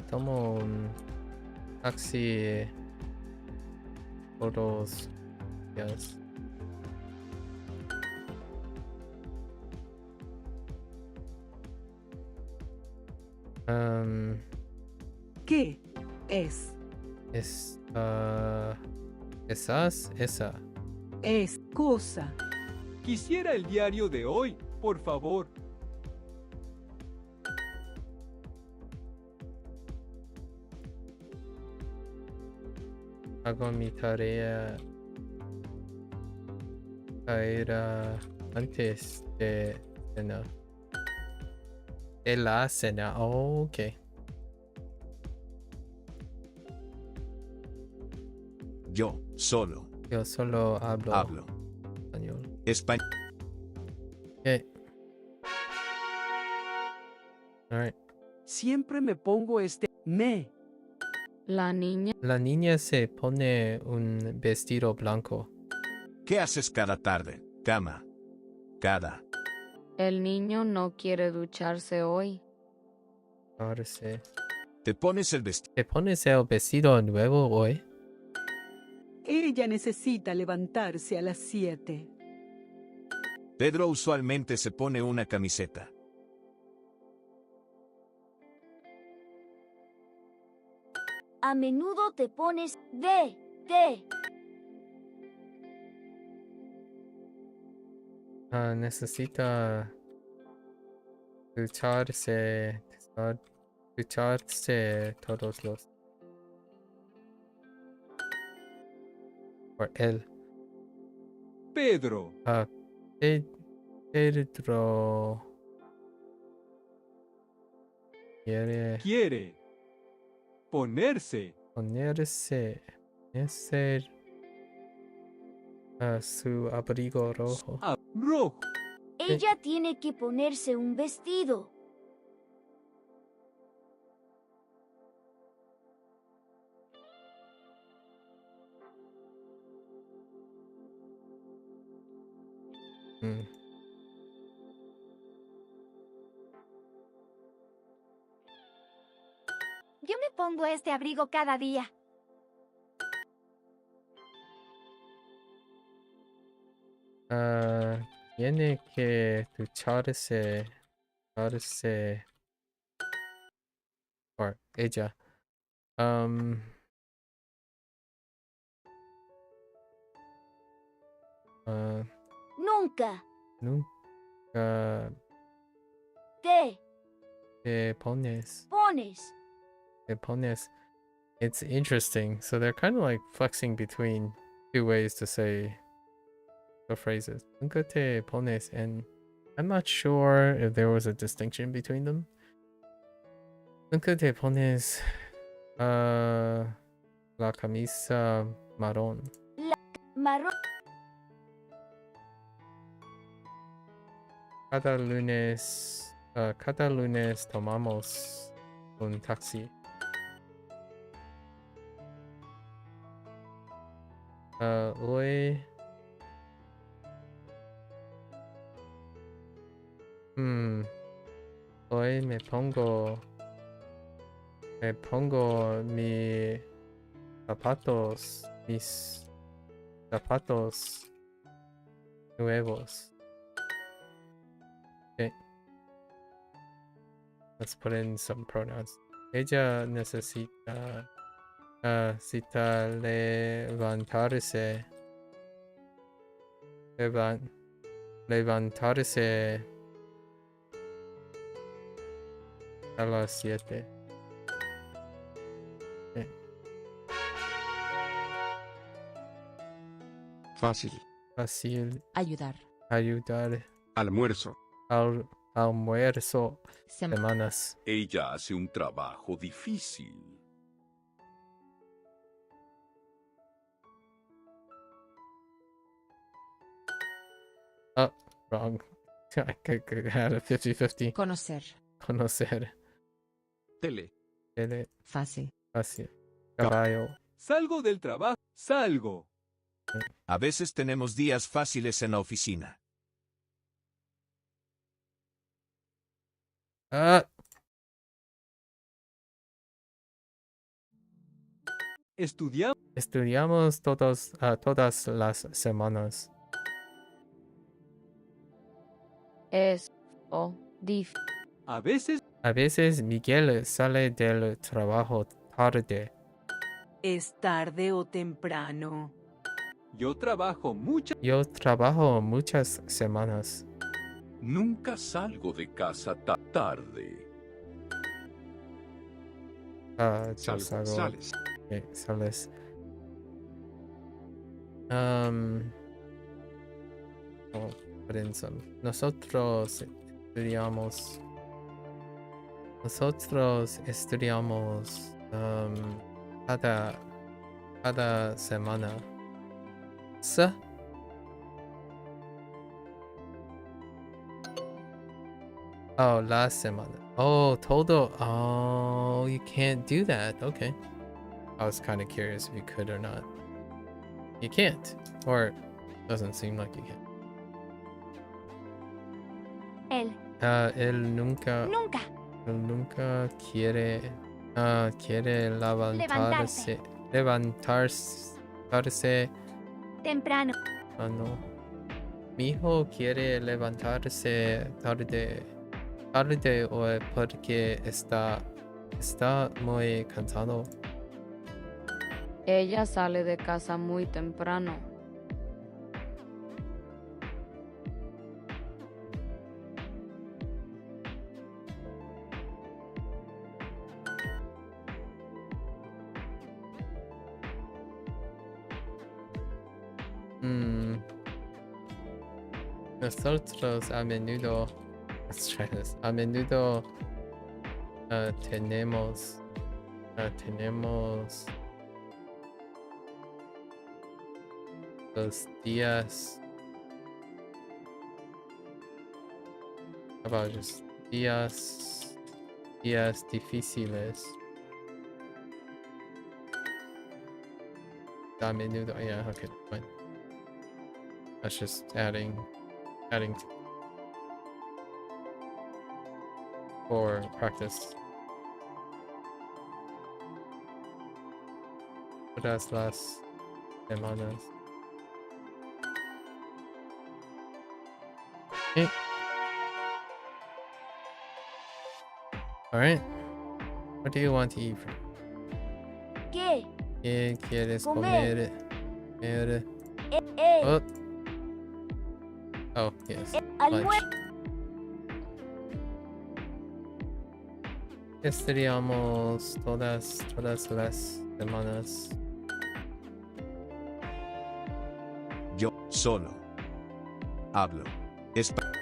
Tomo un taxi todos días. ¿Qué es? Esa. Es cosa. Quisiera el diario de hoy, por favor. Hago mi tarea antes de cena. De la cena. Oh, ok. Yo solo. Yo solo hablo español. Okay. All right. Siempre me pongo La niña se pone un vestido blanco. ¿Qué haces cada tarde? Cama. El niño no quiere ducharse hoy. ¿Te pones el vestido nuevo hoy? Ella necesita levantarse a las 7. Pedro usualmente se pone una camiseta. A menudo te pones de. Necesita ducharse todos los. Por él. Pedro. Pedro quiere ponerse su abrigo rojo. Ella tiene que ponerse un vestido. Yo me pongo este abrigo cada día. Tiene que ducharse por ella. Nunca. Te pones. It's interesting. So they're kind of like flexing between two ways to say the phrases. Nunca te pones, and I'm not sure if there was a distinction between them. Nunca te pones la camisa marrón. Marrón. Cada lunes tomamos un taxi. Hoy Hoy me pongo mis zapatos nuevos. Okay. Let's put in some pronouns. Ella necesita levantarse. Levantarse a las 7. Okay. Fácil. Fácil. Ayudar. Almuerzo. Almuerzo. Semanas. Ella hace un trabajo difícil. Oh, wrong. I had a 50-50. Conocer. Tele. Fácil. Caballo. Salgo del trabajo. Salgo. A veces tenemos días fáciles en la oficina. Estudiamos todas las semanas. A veces. A veces Miguel sale del trabajo tarde. ¿Es tarde o temprano? Yo trabajo muchas semanas. Nunca salgo de casa tarde. Sales. Okay, sales. Nosotros estudiamos cada semana. Oh, last semana. Oh, todo. Oh, you can't do that. Okay. I was kind of curious if you could or not. You can't. Or doesn't seem like you can. Él nunca quiere levantarse temprano. No. Mi hijo quiere levantarse tarde hoy porque está muy cansado. Ella sale de casa muy temprano. Nosotros a menudo tenemos los días difíciles. A menudo, yeah, okay, fine. That's just adding for practice. Todas las semanas. Okay. All right. What do you want to eat? ¿Qué? ¿Qué quieres Comer. comer? Oh, yes. Almuerzo. Estudiamos todas las semanas. Yo solo hablo español.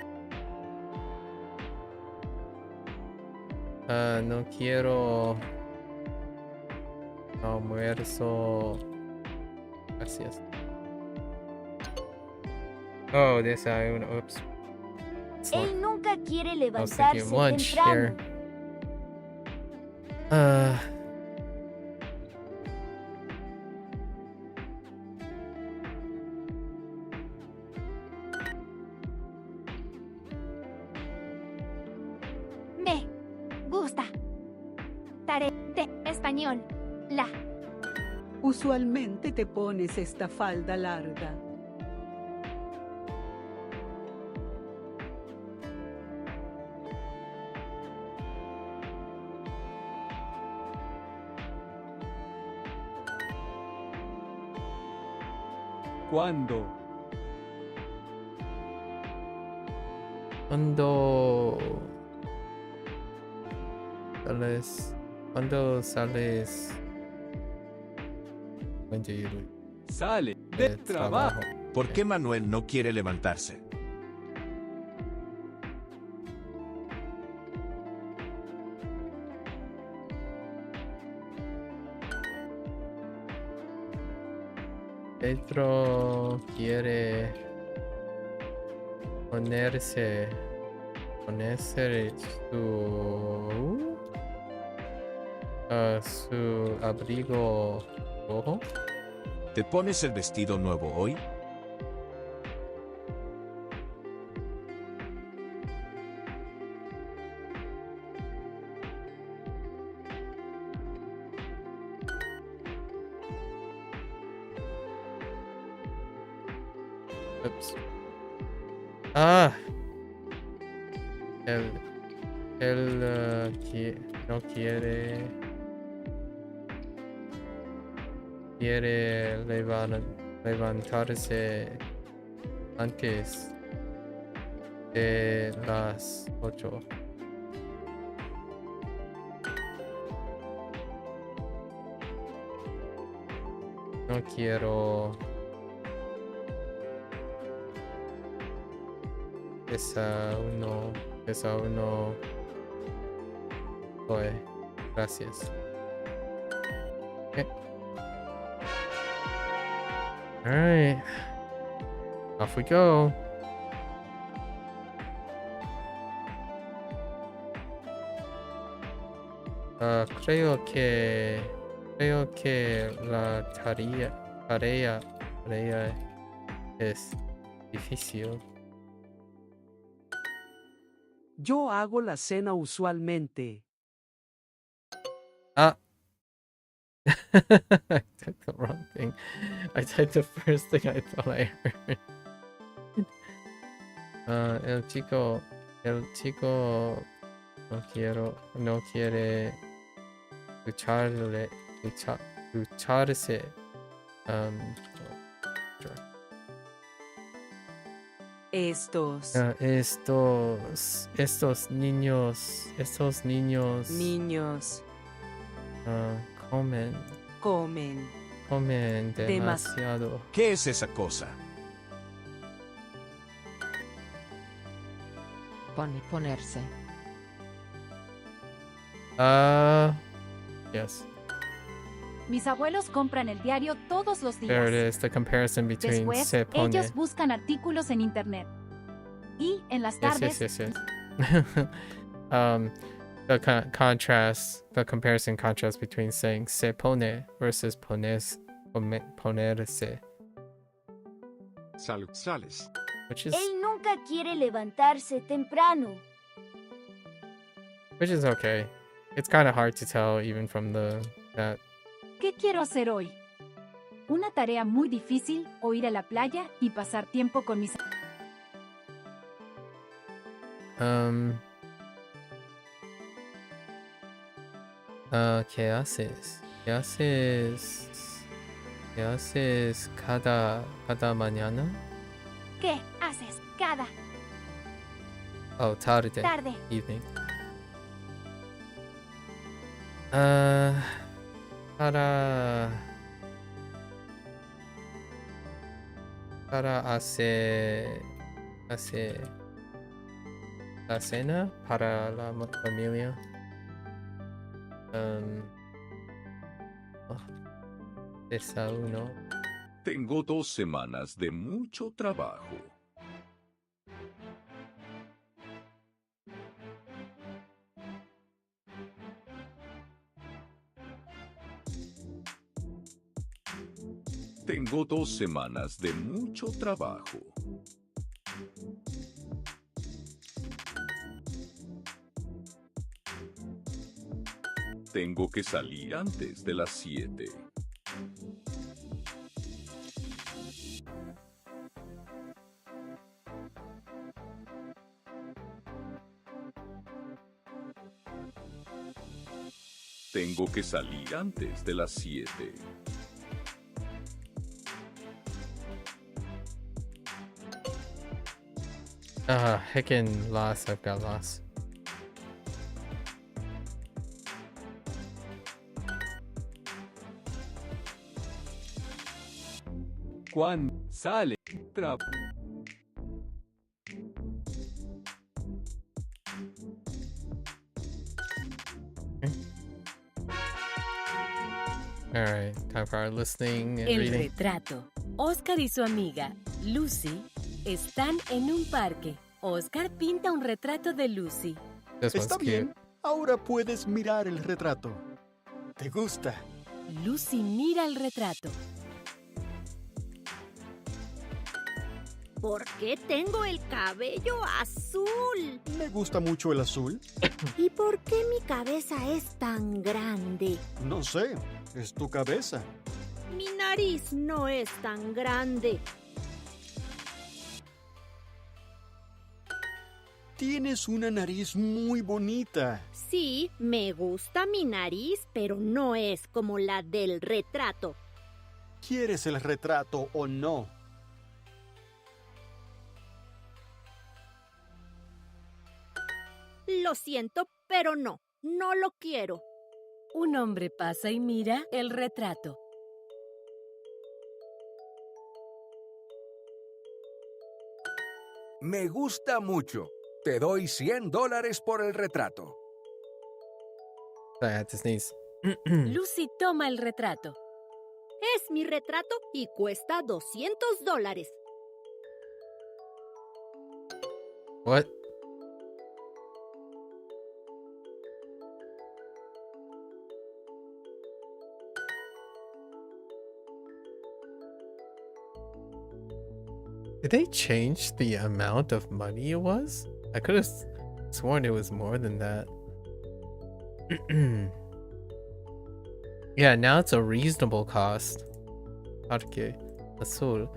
No quiero almuerzo. Gracias. Oh, desayuno. Oops. Él nunca quiere I was levantarse thinking lunch temprano. here. Español. La. Usualmente te pones esta falda larga. ¿Cuándo? Cuando sales Sale de trabajo. ¿Por qué Manuel no quiere levantarse? Pedro quiere ponerse su abrigo rojo. ¿Te pones el vestido nuevo hoy? Ups. Ah. Él no quiere levantarse antes de las 8. No quiero desayuno hoy. Gracias. Okay. All right. Off we go. Creo que la tarea es difícil. Yo hago la cena usualmente. Ah. I typed the wrong thing. I typed the first thing I thought I heard. El chico no quiere ducharse. Estos niños comen demasiado. ¿Qué es esa cosa? Ponerse. Yes. Mis abuelos compran el diario todos los días. There it is, the comparison between Después, se pone. ellos buscan artículos en internet. Y en las tardes... Yes. The comparison contrast between saying se pone versus ponerse. Salud, sales. Which is Él nunca quiere levantarse temprano. okay. It's kind of hard to tell even from that. ¿Qué quiero hacer hoy? Una tarea muy difícil o ir a la playa y pasar tiempo con mis... ¿Qué haces? ¿Qué haces cada mañana? ¿Qué haces cada Oh, tarde. Evening. Para hacer la cena para la familia. Desayuno. Tengo 2 semanas de mucho trabajo. Tengo 2 semanas de mucho trabajo. Tengo que salir antes de las 7. Tengo que salir antes de las 7. Heckin' lost. I've got lost. Juan, sale. Alright, time for our listening and El reading. retrato. Oscar y su amiga, Lucy, están en un parque. Oscar pinta un retrato de Lucy. This one's Está cute. bien, ahora puedes mirar el retrato. ¿Te gusta? Lucy mira el retrato. ¿Por qué tengo el cabello azul? Me gusta mucho el azul. ¿Y por qué mi cabeza es tan grande? No sé, es tu cabeza. Mi nariz no es tan grande. Tienes una nariz muy bonita. Sí, me gusta mi nariz, pero no es como la del retrato. ¿Quieres el retrato o no? Lo siento, pero no lo quiero. Un hombre pasa y mira el retrato. Me gusta mucho. Te doy $100 por el retrato. I had to sneeze. Lucy toma el retrato. Es mi retrato y cuesta $200. What? Did they change the amount of money it was? I could have sworn it was more than that. Yeah, now it's a reasonable cost. Parque Azul.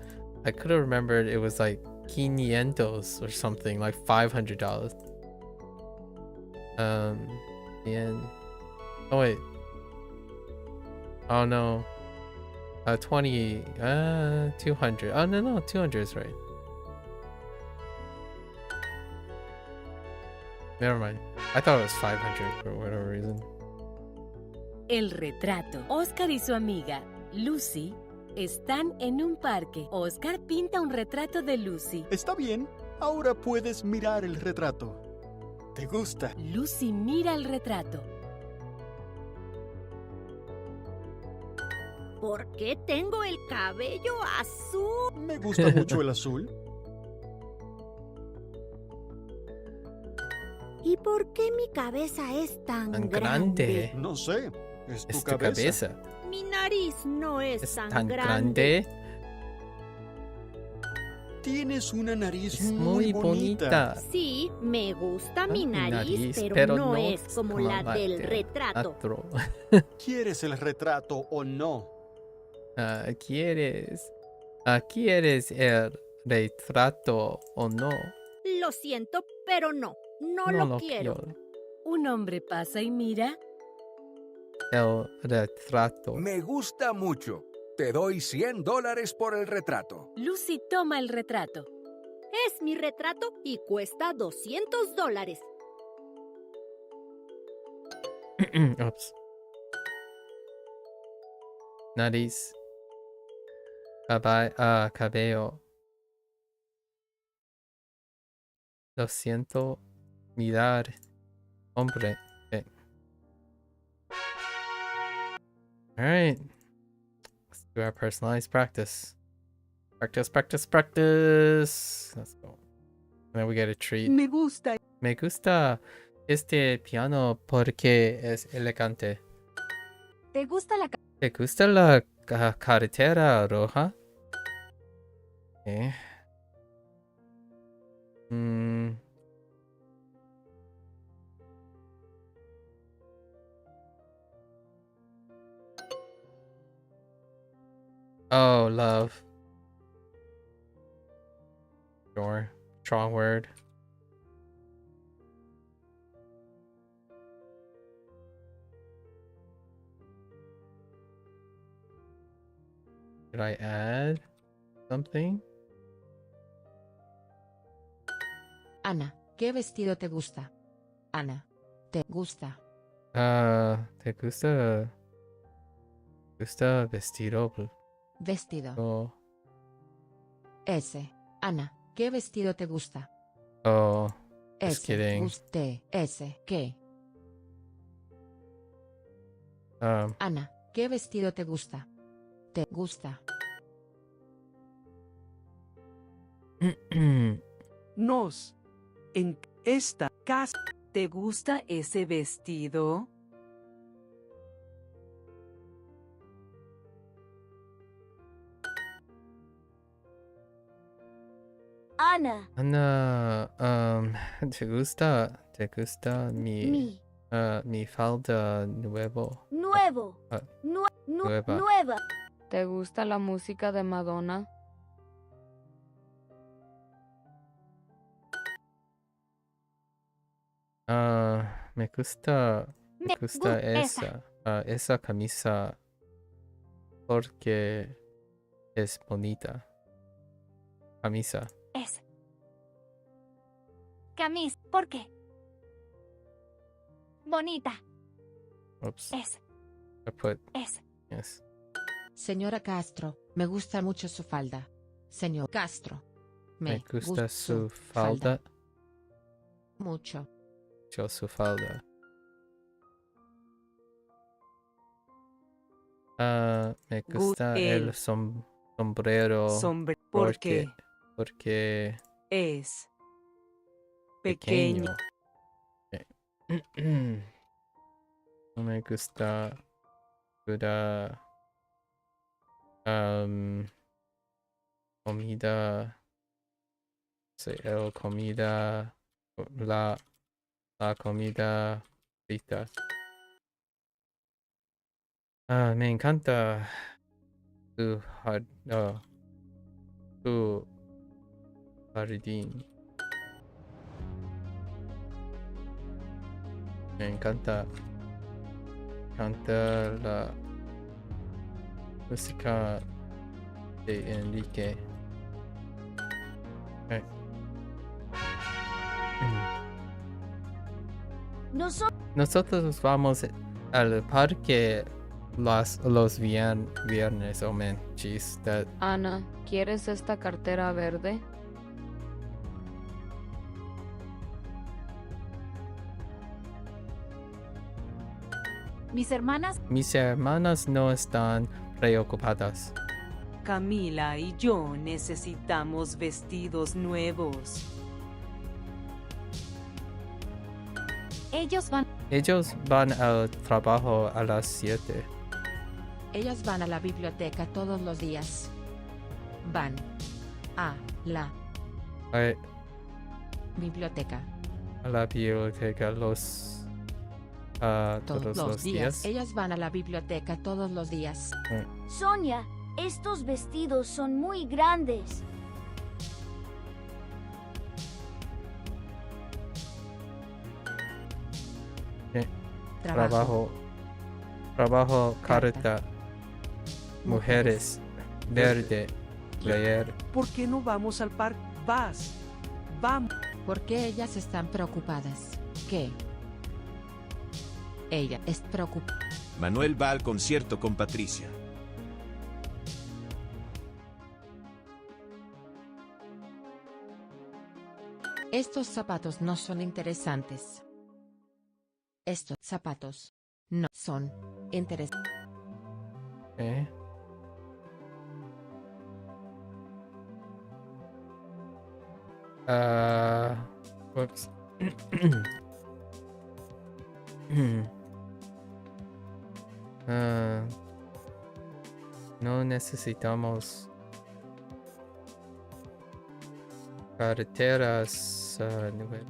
I could have remembered it was like 500 or something, like $500. And oh wait. Oh no. 200. Oh no, 200 is right. Never mind. I thought it was 500 for whatever reason. El retrato. Oscar y su amiga, Lucy, están en un parque. Oscar pinta un retrato de Lucy. Está bien, ahora puedes mirar el retrato. ¿Te gusta? Lucy mira el retrato. ¿Por qué tengo el cabello azul? Me gusta mucho el azul. ¿Y por qué mi cabeza es tan grande? No sé, es tu Es tu cabeza. cabeza. Mi nariz no es Tan grande. Tienes una nariz Es muy bonita. Sí, me gusta mi Mi nariz, nariz, pero no no es como la del retrato. ¿Quieres el retrato o no? ¿Quieres el retrato o no? Lo siento, pero no lo quiero. Un hombre pasa y mira. El retrato. Me gusta mucho. Te doy $100 por el retrato. Lucy toma el retrato. Es mi retrato y cuesta $200. Oops. Nariz. Cabello. Lo siento. Mirar. Hombre. Okay. Alright. Let's do our personalized practice. Practice. Let's go. And then we get a treat. Me gusta. Me gusta este piano porque es elegante. ¿Te gusta la ¿Te gusta la carretera roja? Okay. Oh, love. Sure. Strong word. Should I add something? Ana, ¿qué vestido te gusta? Ana, ¿te gusta? ¿Te gusta? ¿Gusta vestido? Vestido. Oh. S. Ana, ¿qué vestido te gusta? Oh. Just S. kidding. Guste. S. ¿Qué? Ana, ¿qué vestido te gusta? ¿Te gusta? Nos. En esta casa. ¿Te gusta ese vestido? Ana. Ana, ¿te gusta mi falda nuevo? Nuevo. Nueva. Nueva. ¿Te gusta la música de Madonna? Me gusta esa camisa porque es bonita. Camisa. Es. Camis, ¿por qué? Bonita. Oops. Es. I put Es. yes. Señora Castro, me gusta mucho su falda. Señor Castro, Me gusta su falda. Mucho. Yo su falda. Me gusta el sombrero. ¿Por qué? Porque Es pequeño. No me gusta comida. La comida frita. Me encanta tu jardín. Me encanta la música de Enrique. Nosotros vamos al parque los viernes. Oh man, jeez, that. Ana, ¿quieres esta cartera verde? Mis hermanas no están preocupadas. Camila y yo necesitamos vestidos nuevos. Ellos van al trabajo a las 7. Ellos van a la biblioteca todos los días. Van a la biblioteca. A la biblioteca todos los días. Ellos van a la biblioteca todos los días. Sonia, estos vestidos son muy grandes. Trabajo, carta, mujeres, verde, leer. ¿Por qué no vamos al parque? Vamos. ¿Por qué ellas están preocupadas? ¿Qué? Ella es preocupada. Manuel va al concierto con Patricia. Estos zapatos no son interesantes. Estos zapatos no son interesantes. Whoops. No necesitamos carreteras nuevas.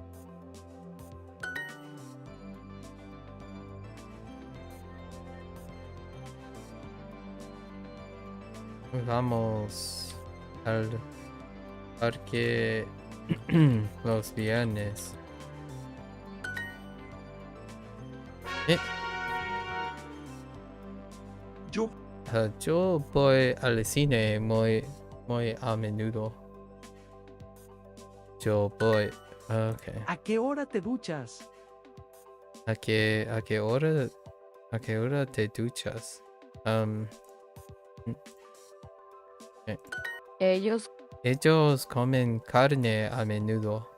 Vamos al parque los viernes. Yo voy al cine muy a menudo. Yo voy. Okay. ¿A qué hora te duchas? ¿A qué hora te duchas? Ellos comen carne a menudo.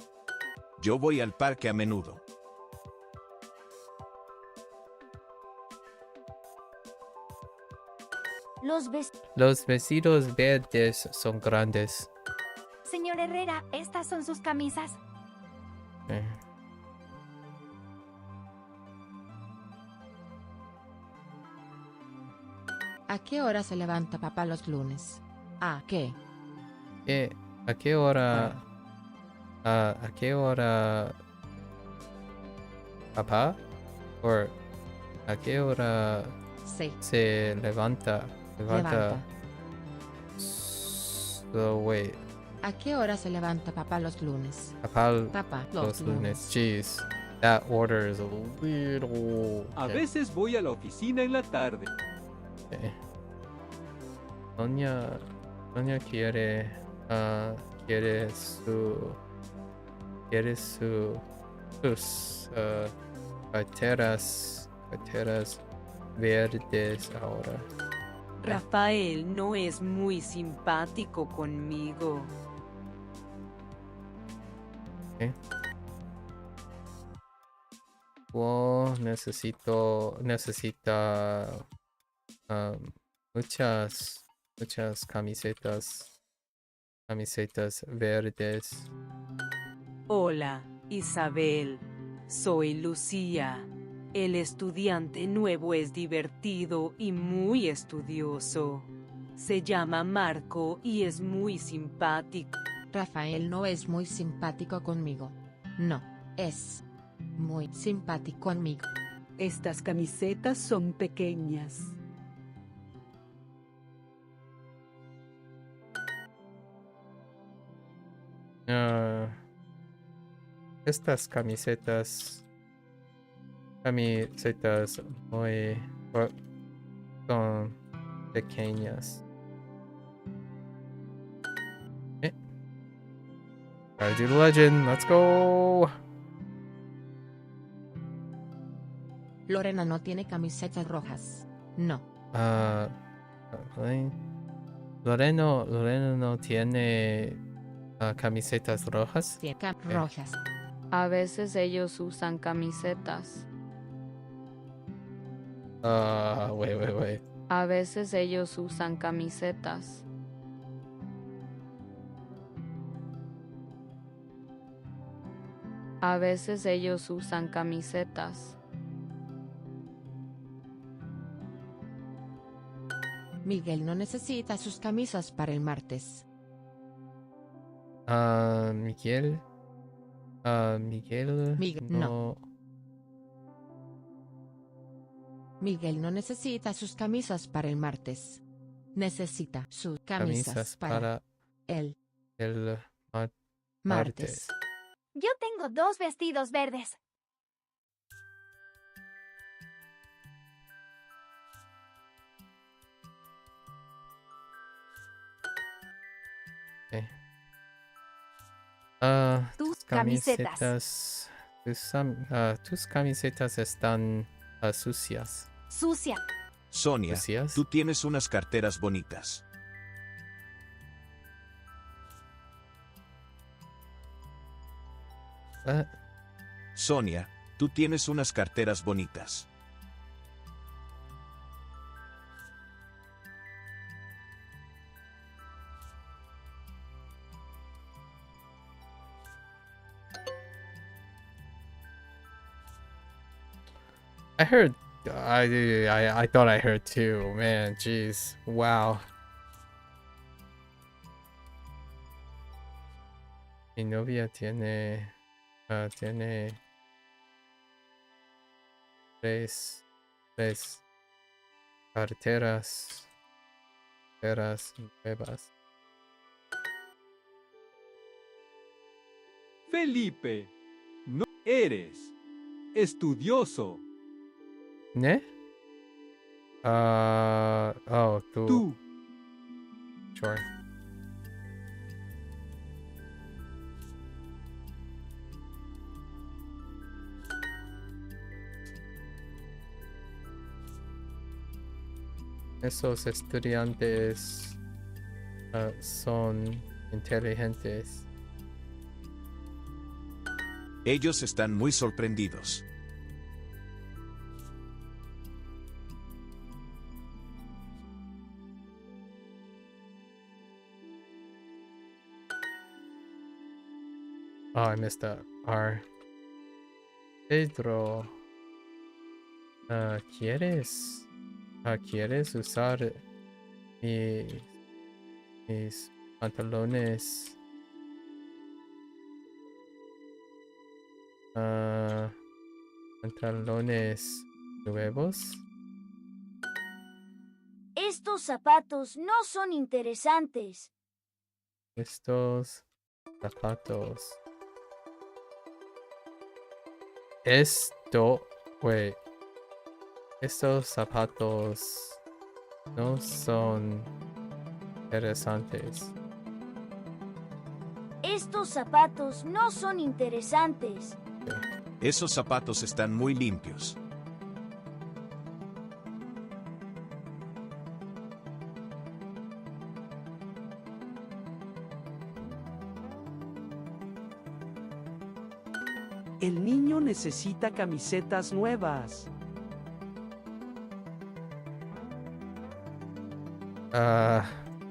Yo voy al parque a menudo. Los vestidos verdes son grandes. Señor Herrera, estas son sus camisas. ¿A qué hora se levanta papá los lunes? ¿A qué? ¿A qué hora? ¿A qué hora? ¿Papá? ¿O a qué hora sí. se levanta? So, wait. ¿A qué hora se levanta papá los lunes? Papá los lunes. Jeez, that order is a little... A veces voy a la oficina en la tarde. Okay. Doña quiere sus carteras verdes ahora. Rafael no es muy simpático conmigo. Okay. Necesita muchas camisetas verdes. Hola, Isabel. Soy Lucía. El estudiante nuevo es divertido y muy estudioso. Se llama Marco y es muy simpático. Rafael no es muy simpático conmigo. No, es muy simpático conmigo. Estas camisetas son pequeñas. Estas camisetas muy son pequeñas. Gotta do the legend. Let's go. Lorena no tiene camisetas rojas. No. Lorena no tiene camisetas rojas. Rojas. A veces ellos usan camisetas. Wait. A veces ellos usan camisetas. A veces ellos usan camisetas. Miguel no necesita sus camisas para el martes. Miguel no. Miguel no necesita sus camisas para el martes. Necesita sus camisas para el martes. Yo tengo 2 vestidos verdes. Okay. Tus camisetas. Tus camisetas están sucias. Sucia. Sonia, ¿Sucias? tú tienes unas carteras bonitas. Sonia, tú tienes unas carteras bonitas. I heard. I thought I heard too. Man, jeez, wow. Mi novia tiene tres carteras carteras nuevas. Felipe, no eres estudioso. ¿Ne? Oh, tú. Tú. Sure. Esos estudiantes son inteligentes. Ellos están muy sorprendidos. Oh, I missed that R. Pedro, ¿quieres usar mis pantalones? Pantalones nuevos. Estos zapatos no son interesantes. Estos zapatos. Wait. Estos zapatos no son interesantes. Estos zapatos no son interesantes. Esos zapatos están muy limpios. El niño necesita camisetas nuevas.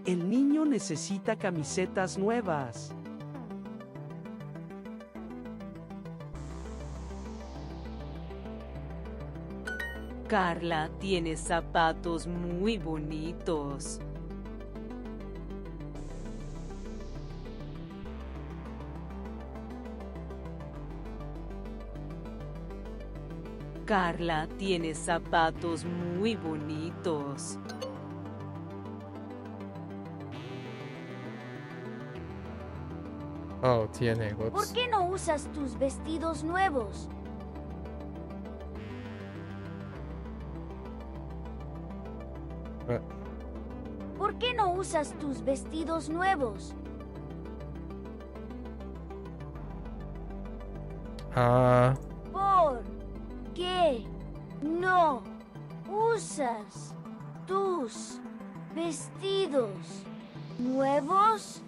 El niño necesita camisetas nuevas. Carla tiene zapatos muy bonitos. Carla tiene zapatos muy bonitos. Oh, tiene. Whoops. ¿Por qué no usas tus vestidos nuevos? ¿Por qué no usas tus vestidos nuevos? ¿Por qué no usas tus vestidos nuevos?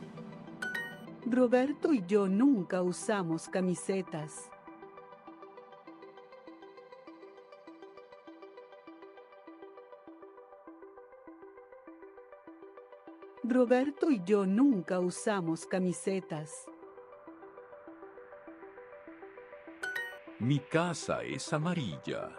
Roberto y yo nunca usamos camisetas. Roberto y yo nunca usamos camisetas. Mi casa es amarilla.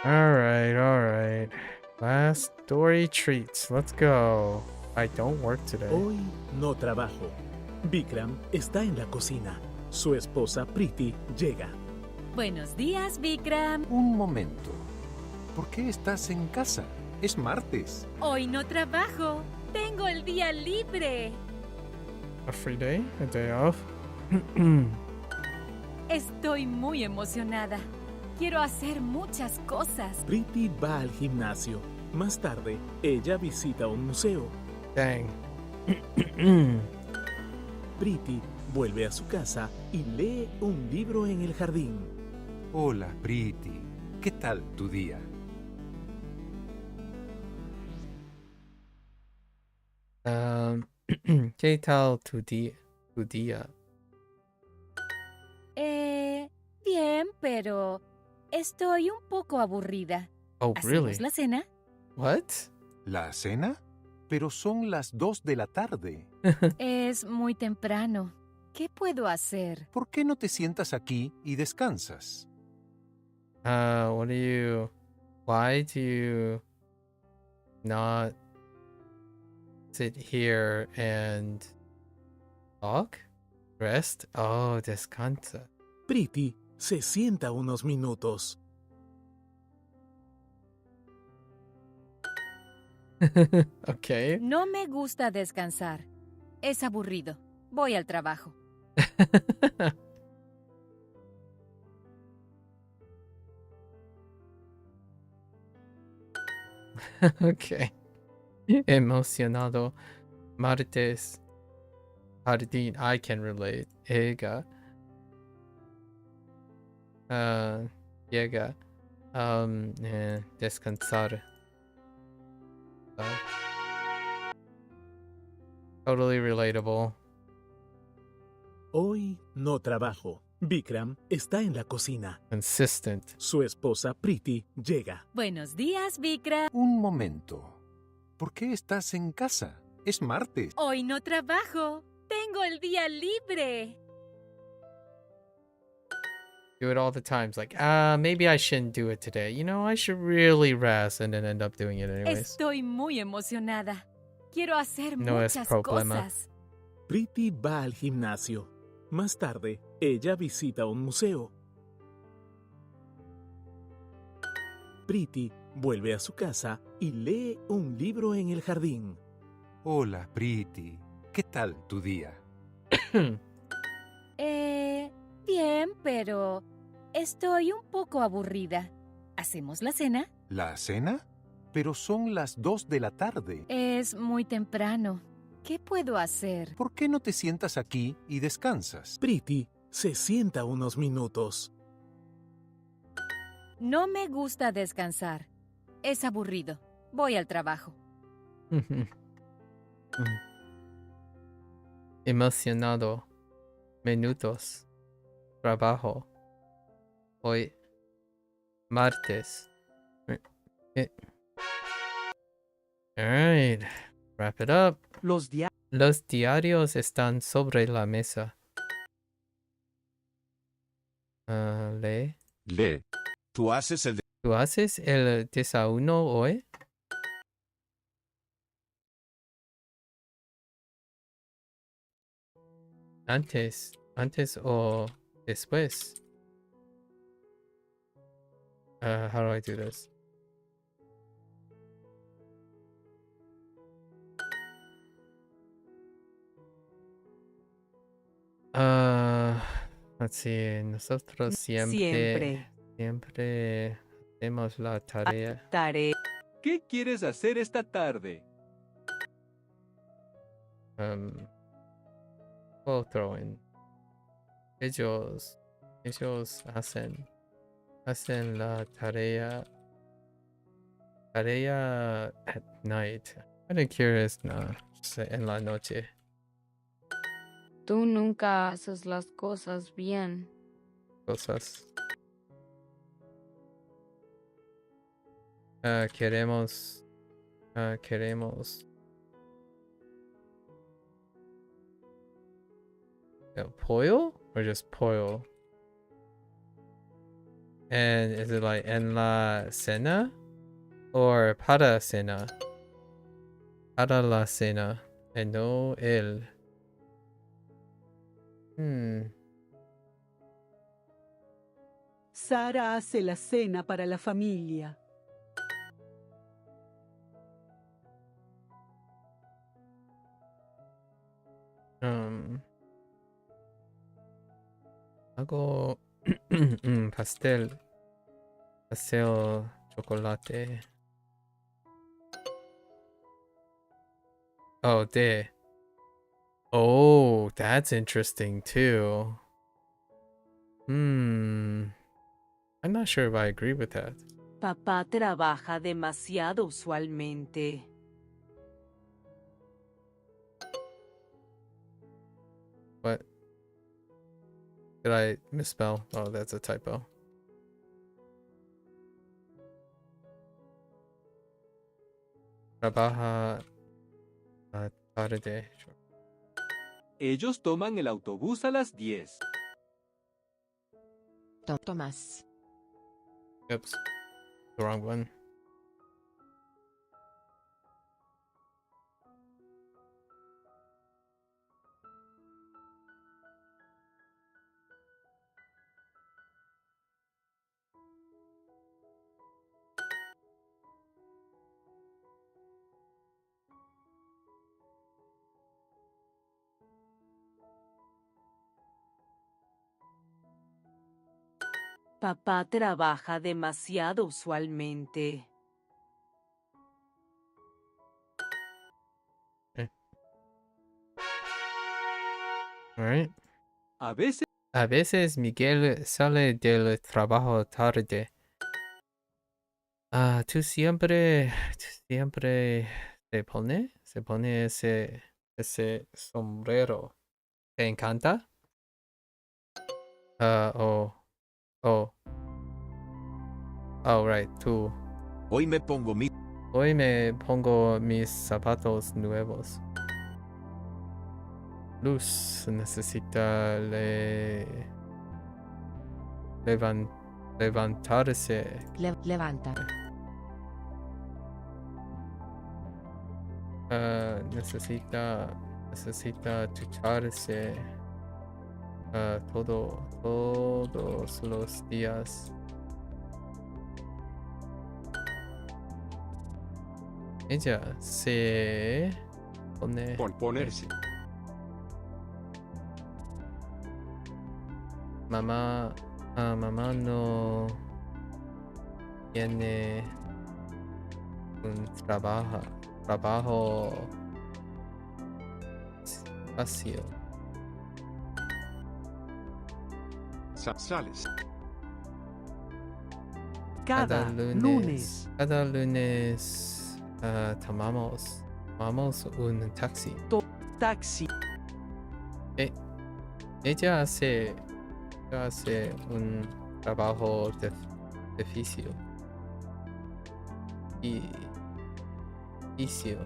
Alright. Last story treats. Let's go. I don't work today. Hoy no trabajo. Vikram está en la cocina. Su esposa Priti llega. Buenos días, Vikram. Un momento. ¿Por qué estás en casa? Es martes. Hoy no trabajo. Tengo el día libre. A free day? A day off? Estoy muy emocionada. Quiero hacer muchas cosas. Priti va al gimnasio. Más tarde, ella visita un museo. Dang. Priti vuelve a su casa y lee un libro en el jardín. Hola, Priti. ¿Qué tal tu día? ¿Qué tal tu día? Bien, pero estoy un poco aburrida. Oh, really? ¿Hacemos la cena? What? ¿La cena? Pero son las 2 de la tarde. Es muy temprano. ¿Qué puedo hacer? ¿Por qué no te sientas aquí y descansas? Why do you not sit here and talk? Rest? Oh, descansa. Priti se sienta unos minutos. Okay. No me gusta descansar. Es aburrido. Voy al trabajo. Okay. Emocionado. Martes. Jardín. I can relate. Ega. Llega. Descansar. Totally relatable. Hoy no trabajo. Vikram está en la cocina. Consistent. Su esposa Priti llega. Buenos días, Vikram. Un momento. ¿Por qué estás en casa? Es martes. Hoy no trabajo. Tengo el día libre. Do it all the times. Like, maybe I shouldn't do it today. You know, I should really rest and then end up doing it anyways. Estoy muy emocionada. Quiero hacer No es muchas problema. cosas. Priti va al gimnasio. Más tarde, ella visita un museo. Priti vuelve a su casa y lee un libro en el jardín. Hola, Priti. ¿Qué tal tu día? Bien, pero estoy un poco aburrida. ¿Hacemos la cena? ¿La cena? Pero son las 2 de la tarde. Es muy temprano. ¿Qué puedo hacer? ¿Por qué no te sientas aquí y descansas? Priti se sienta unos minutos. No me gusta descansar. Es aburrido. Voy al trabajo. Emocionado. Minutos. Trabajo. Hoy. Martes. Alright. Wrap it up. Los diarios están sobre la mesa. Lee. Lee. ¿Tú haces el ¿Tú haces el desayuno hoy? Antes o después. How do I do this? Let's see. Nosotros siempre hacemos la tarea. ¿Qué quieres hacer esta tarde? We'll throw in. Ellos hacen la tarea at night. I'm kind of curious, no, en la noche. Tú nunca haces las cosas bien. Cosas. Queremos. Pollo or just pollo? And is it like en la cena or para cena? Para la cena and no el. Sara hace la cena para la familia. Hago pastel chocolate. Oh, that's interesting too. I'm not sure if I agree with that. Papá trabaja demasiado usualmente. What? Did I misspell? Oh, that's a typo. Trabaja tarde. Sure. Ellos toman el autobús a las 10. Tomás. Oops. The wrong one. Papá trabaja demasiado usualmente. Alright. A A veces Miguel sale del trabajo tarde. ¿Tú siempre se pone ese sombrero? ¿Te encanta? Oh, right, tú. Hoy me pongo mis zapatos nuevos. Luz necesita levantarse. Levanta. Necesita ducharse todos los días. Ella se pone. Ponerse. Mamá no tiene un trabajo fácil. Sales. Cada lunes. Cada lunes tomamos un taxi. Taxi. Ella hace un trabajo difícil. Difícil.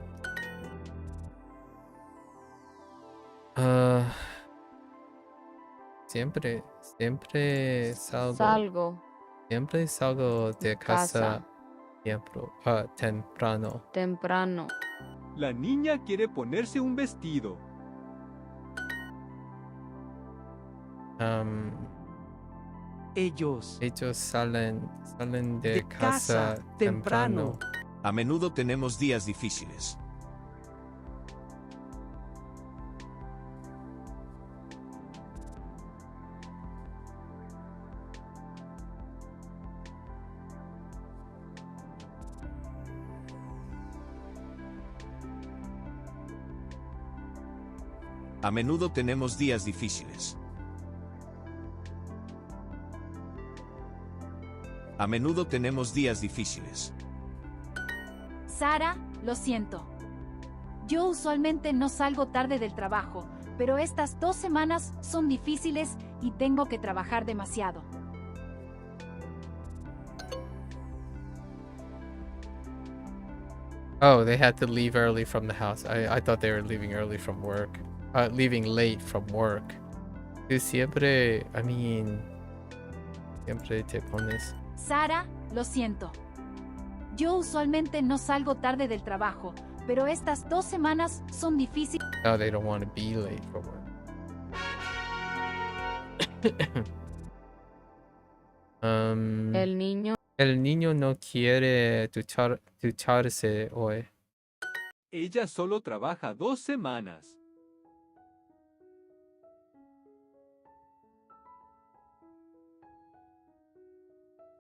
Siempre salgo. Siempre salgo de casa temprano. La niña quiere ponerse un vestido. Ellos salen de casa temprano. A menudo tenemos días difíciles. A menudo tenemos días difíciles. A menudo tenemos días difíciles. Sara, lo siento. Yo usualmente no salgo tarde del trabajo, pero estas 2 semanas son difíciles y tengo que trabajar demasiado. Oh, they had to leave early from the house. I thought they were leaving early from work. Leaving late from work. Tú siempre te pones. Sara, lo siento. Yo usualmente no salgo tarde del trabajo, pero estas 2 semanas son difíciles. No, they don't want to be late for work. El niño no quiere ducharse hoy. Ella solo trabaja 2 semanas.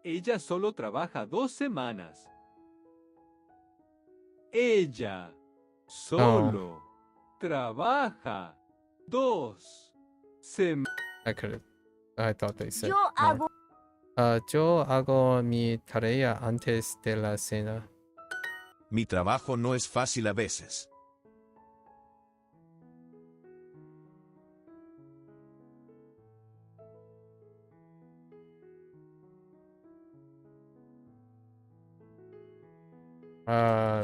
Ella solo trabaja 2 semanas. Ella solo trabaja 2 semanas. I thought they said. Yo hago mi tarea antes de la cena. Mi trabajo no es fácil a veces.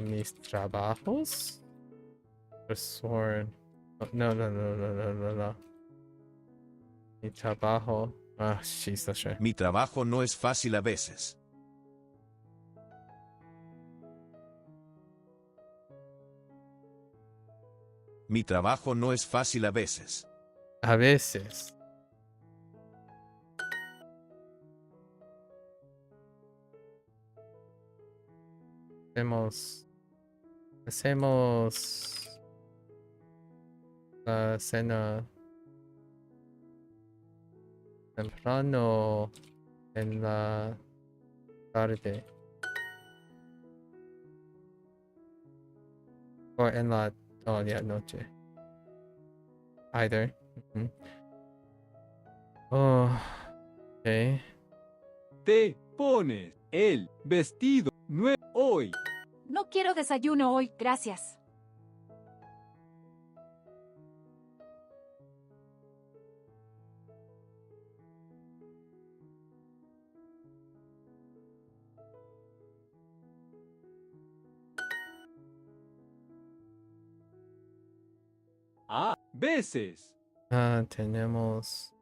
Mis trabajos. Sworn. No. Mi trabajo. Jesus. Mi trabajo no es fácil a veces. Mi trabajo no es fácil a veces. A veces. Hacemos la cena temprano en la tarde. O en la noche. Either. Oh, okay. Te pones el vestido nuevo hoy. No quiero desayuno hoy, gracias. A veces Tenemos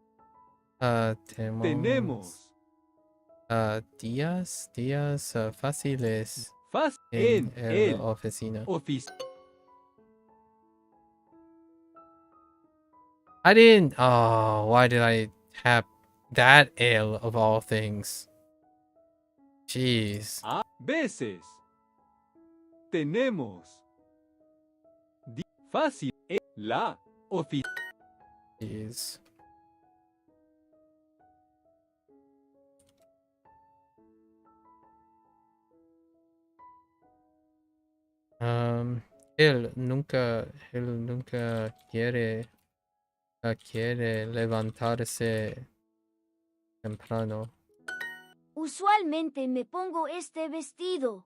tenemos días fáciles en en el la oficina. I didn't. Oh, why did I have that ale of all things? Jeez. A veces tenemos fácil en la oficina. Jeez. Él nunca quiere levantarse temprano. Usualmente me pongo este vestido.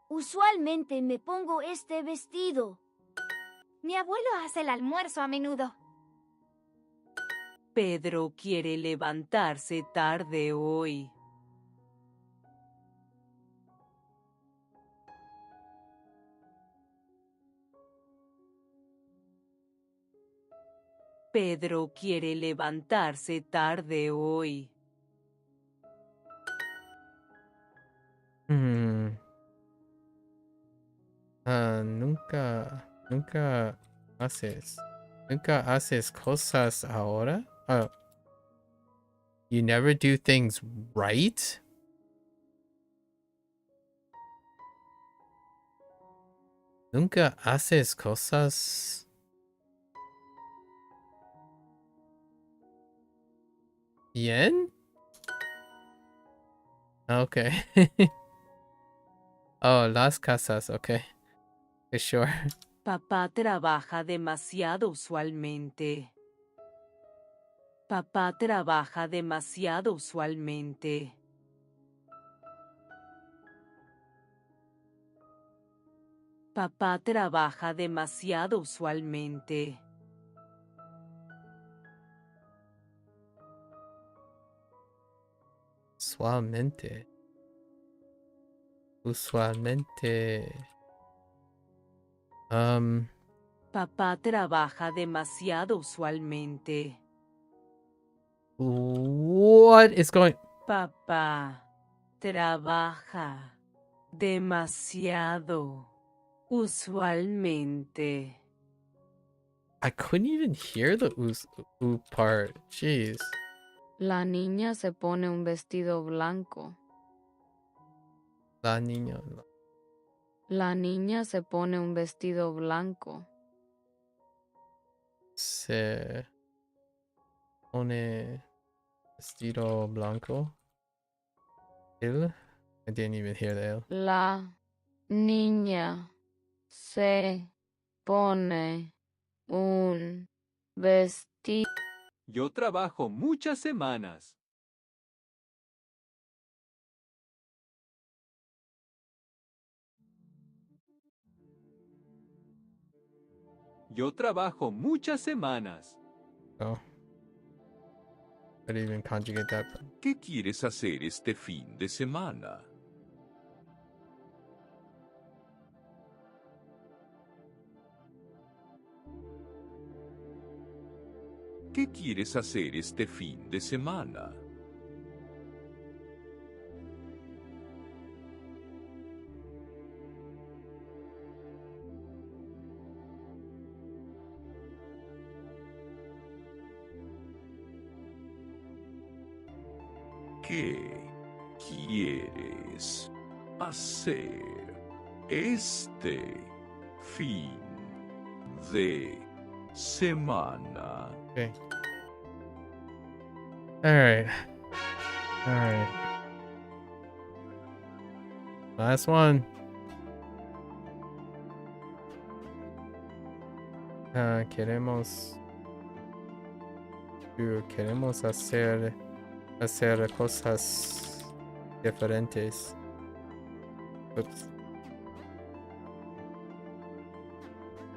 Usualmente me pongo este vestido. Mi abuelo hace el almuerzo a menudo. Pedro quiere levantarse tarde hoy. Pedro quiere levantarse tarde hoy. Nunca haces cosas ahora. You never do things right? Nunca haces cosas bien? Okay. Oh, las casas, okay. Sure. Papá trabaja demasiado usualmente. Papá trabaja demasiado usualmente. Papá trabaja demasiado usualmente. Usualmente. Papá trabaja demasiado usualmente. What is going? Papá trabaja demasiado usualmente. I couldn't even hear the part. Jeez. La niña se pone un vestido blanco. La niña. La niña se pone un vestido blanco. Se pone vestido blanco. I didn't even hear the L. La niña se pone un vestido. Yo trabajo muchas semanas. Yo trabajo muchas semanas. Oh. I didn't even conjugate that. ¿Qué quieres hacer este fin de semana? ¿Qué quieres hacer este fin de semana? ¿Qué? quieres hacer este fin de semana? Okay. Alright. Alright. Last one. Queremos hacer cosas diferentes. Ups.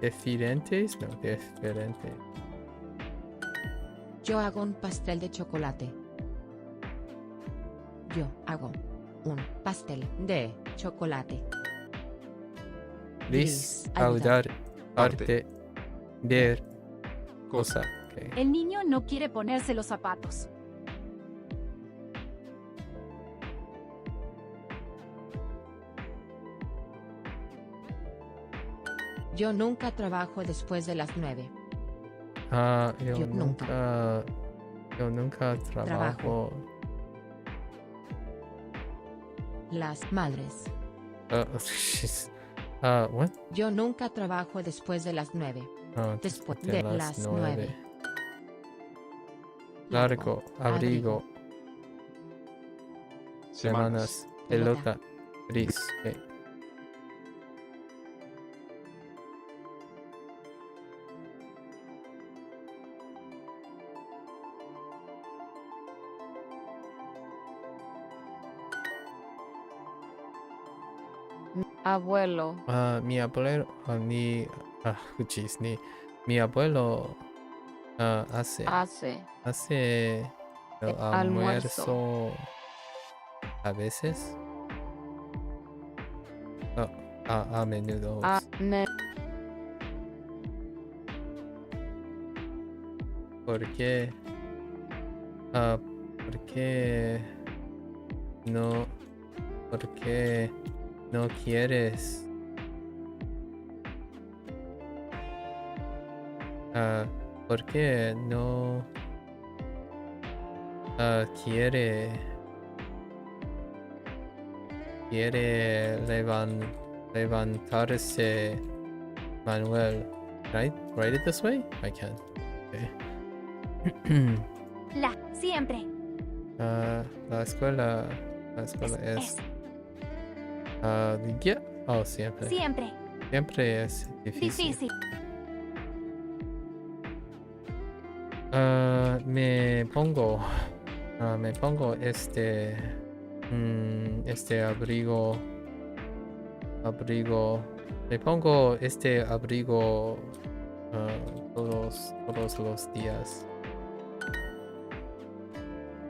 ¿Diferentes? No, diferente. Yo hago un pastel de chocolate. Yo hago un pastel de chocolate. Please, ayudar, parte, ver, cosa. Okay. El niño no quiere ponerse los zapatos. Yo nunca trabajo después de las 9. Yo nunca trabajo. Las madres. What? Yo nunca trabajo después de las 9. Después de las 9. Largo, abrigo. Semanas, pelota, gris. Okay. Abuelo. Mi abuelo, mi abuelo hace el almuerzo a veces. A menudo. ¿Por qué? ¿Por qué no? ¿Por qué no quieres? ¿Por qué no quiere levantarse Manuel? Can I write it this way? I can. Okay. Siempre. La escuela es yeah. Oh, siempre. Siempre es difícil. Me pongo este abrigo. Me pongo este abrigo todos los días.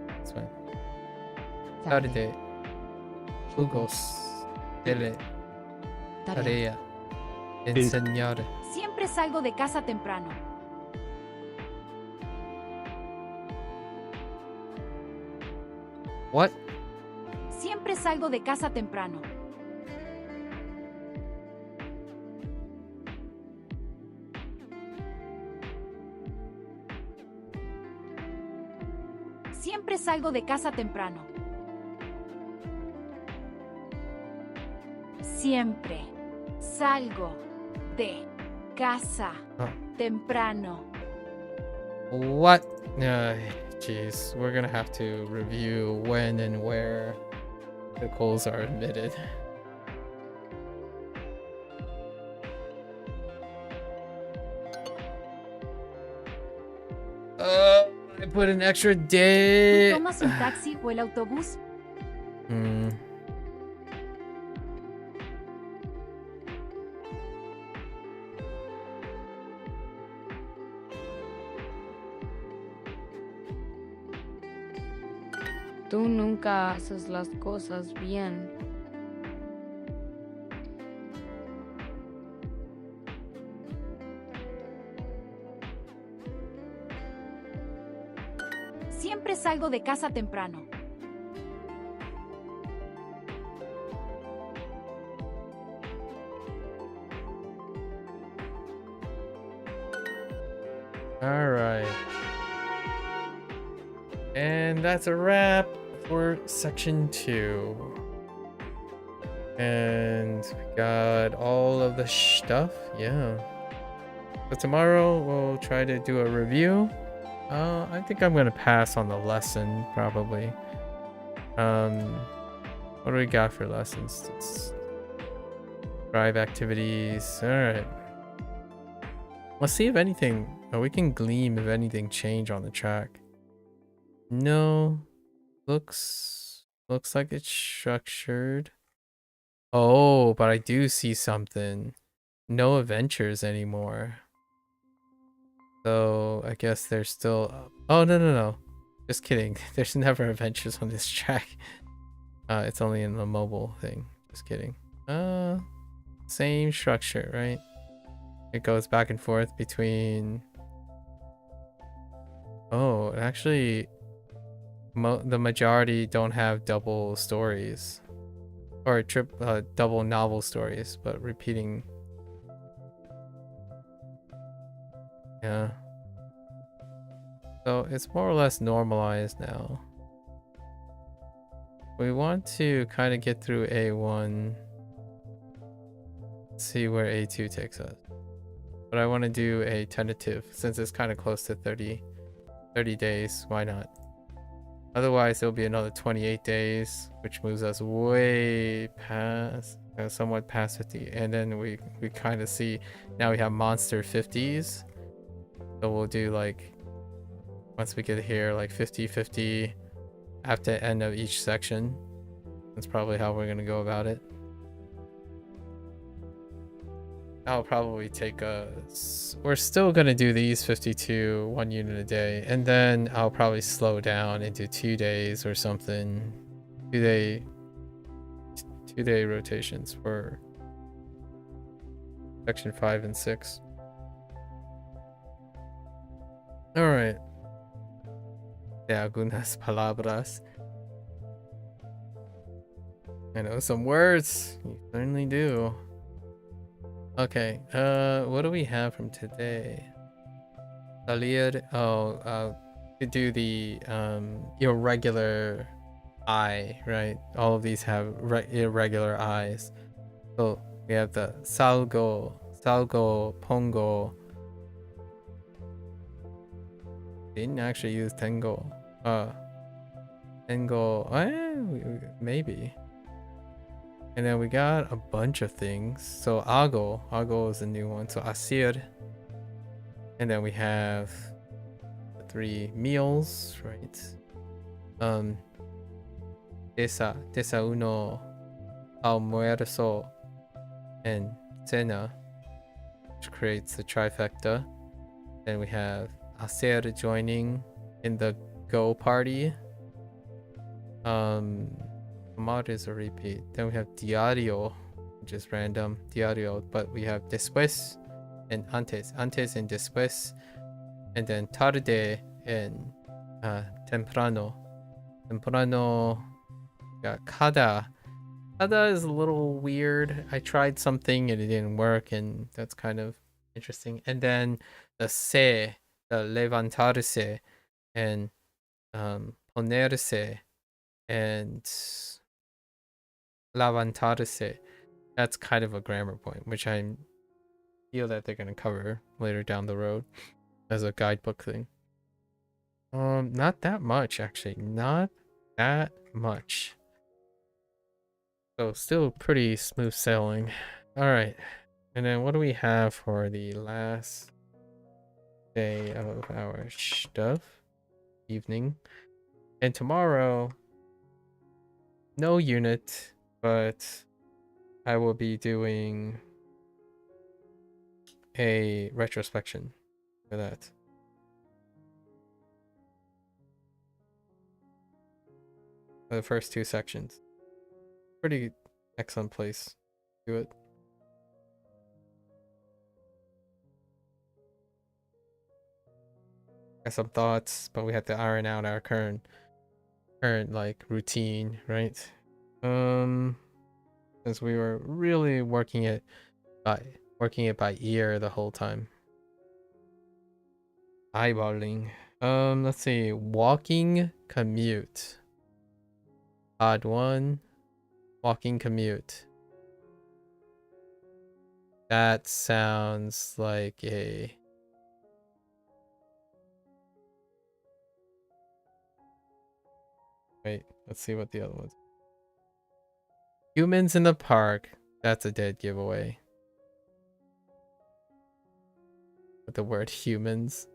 That's fine. Tarde. Jugos. Tele. Tarea. Enseñar. Siempre salgo de casa temprano. What? Siempre salgo de casa temprano. Siempre salgo de casa temprano. Siempre salgo de casa temprano. What? Jeez, we're gonna have to review when and where the calls are admitted. I put an extra day. ¿Tú tomas un taxi o el autobús? Tú nunca haces las cosas bien. Siempre salgo de casa temprano. All right. And that's a wrap for section 2. And we got all of the stuff. Yeah. So tomorrow we'll try to do a review. I think I'm gonna pass on the lesson probably. What do we got for lessons? It's drive activities. All right. Let's see if anything. We can glean if anything changed on the track. No, looks like it's structured. Oh, but I do see something. No adventures anymore. So I guess there's still. Oh no. Just kidding. There's never adventures on this track. It's only in the mobile thing. Just kidding. Same structure, right? It goes back and forth between. Oh, actually, the majority don't have double stories, or double novel stories, but repeating. Yeah. So it's more or less normalized now. We want to kind of get through A1. See where A2 takes us. But I want to do a tentative since it's kind of close to 30 days. Why not? Otherwise, it'll be another 28 days, which moves us way past, somewhat past 50. And then we kind of see now we have monster 50s. So we'll do like, once we get here, like 50 after the end of each section. That's probably how we're gonna go about it. That'll probably take us. We're still gonna do these 52 1 unit a day, and then I'll probably slow down into 2 days or something. 2 day rotations for section 5 and 6. All right. De algunas palabras. I know some words. You certainly do. Okay. What do we have from today? Salir. Oh, to do the irregular eye, right? All of these have irregular eyes. So we have the salgo, pongo. Didn't actually use tengo. Tengo. Maybe. And then we got a bunch of things. So ago is a new one. So asir. And then we have the 3 meals, right? Desayuno, almuerzo, and cena, which creates the trifecta. Then we have hacer joining in the go party. Tomar is a repeat. Then we have diario, which is random. Diario, but we have después and antes. Antes and después. And then tarde and temprano. Temprano. Got cada. Cada is a little weird. I tried something and it didn't work, and that's kind of interesting. And then the se, the levantarse, and ponerse, and levantarse. That's kind of a grammar point, which I feel that they're going to cover later down the road as a guidebook thing. Not that much, actually. Not that much. So still pretty smooth sailing. All right. And then what do we have for the last day of our stuff? Evening. And tomorrow, no unit, but I will be doing a retrospection for that. For the first 2 sections. Pretty excellent place to do it. Got some thoughts, but we have to iron out our current like routine, right? Since we were really working it by ear the whole time. Eyeballing. Let's see. Walking commute. Odd one. Walking commute. That sounds like a... Wait, let's see what the other ones. Humans in the park. That's a dead giveaway. With the word humans.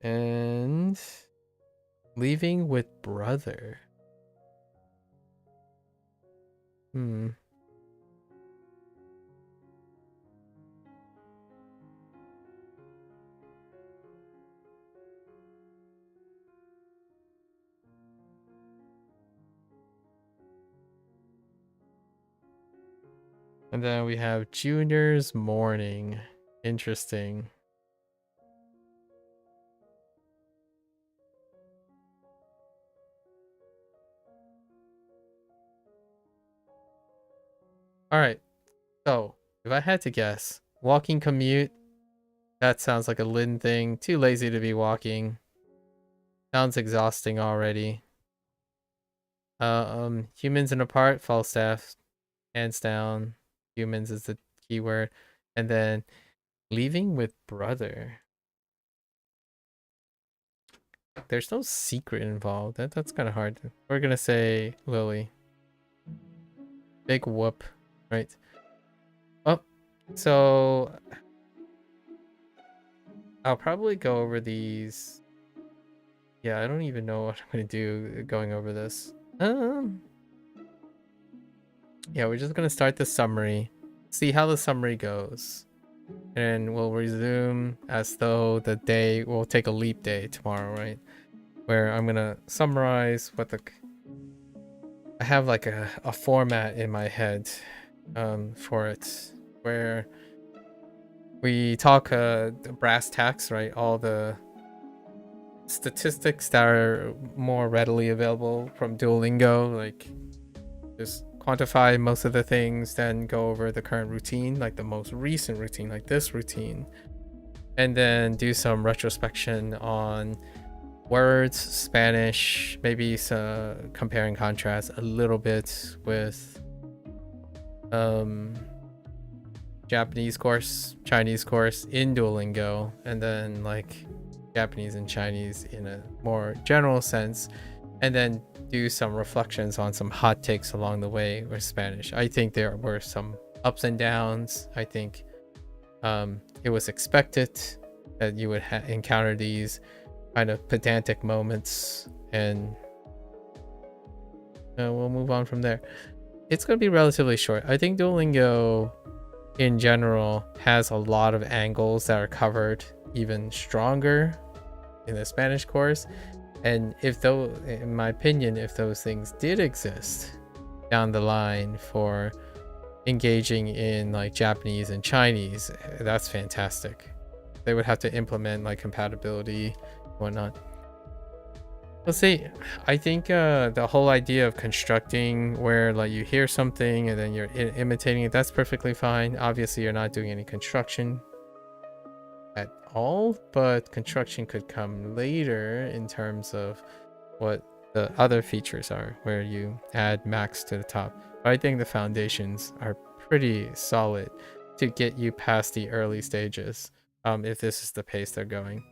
And leaving with brother. And then we have Junior's morning. Interesting. Alright, so if I had to guess, walking commute, that sounds like a Lynn thing. Too lazy to be walking. Sounds exhausting already. Humans in a part, Falstaff, hands down. Humans is the keyword. And then leaving with brother. There's no secret involved. That's kind of hard. We're gonna say Lily. Big whoop. Right. Oh, so I'll probably go over these. Yeah, I don't even know what I'm gonna do going over this. Yeah, we're just gonna start the summary, see how the summary goes, and we'll resume as though the day will take a leap day tomorrow, right? Where I'm gonna summarize what the... I have like a format in my head for it, where we talk brass tacks, right? All the statistics that are more readily available from Duolingo, like just quantify most of the things, then go over the current routine, like the most recent routine, like this routine, and then do some retrospection on words, Spanish, maybe some compare and contrast a little bit with Japanese course, Chinese course in Duolingo, and then like Japanese and Chinese in a more general sense, and then do some reflections on some hot takes along the way with Spanish. I think there were some ups and downs. I think it was expected that you would encounter these kind of pedantic moments, and we'll move on from there. It's going to be relatively short. I think Duolingo in general has a lot of angles that are covered even stronger in the Spanish course, and if though, in my opinion, if those things did exist down the line for engaging in like Japanese and Chinese, that's fantastic. They would have to implement like compatibility, whatnot. Let's see. I think the whole idea of constructing where like you hear something and then you're imitating it, that's perfectly fine. Obviously, you're not doing any construction at all, but construction could come later in terms of what the other features are, where you add max to the top. But I think the foundations are pretty solid to get you past the early stages, if this is the pace they're going,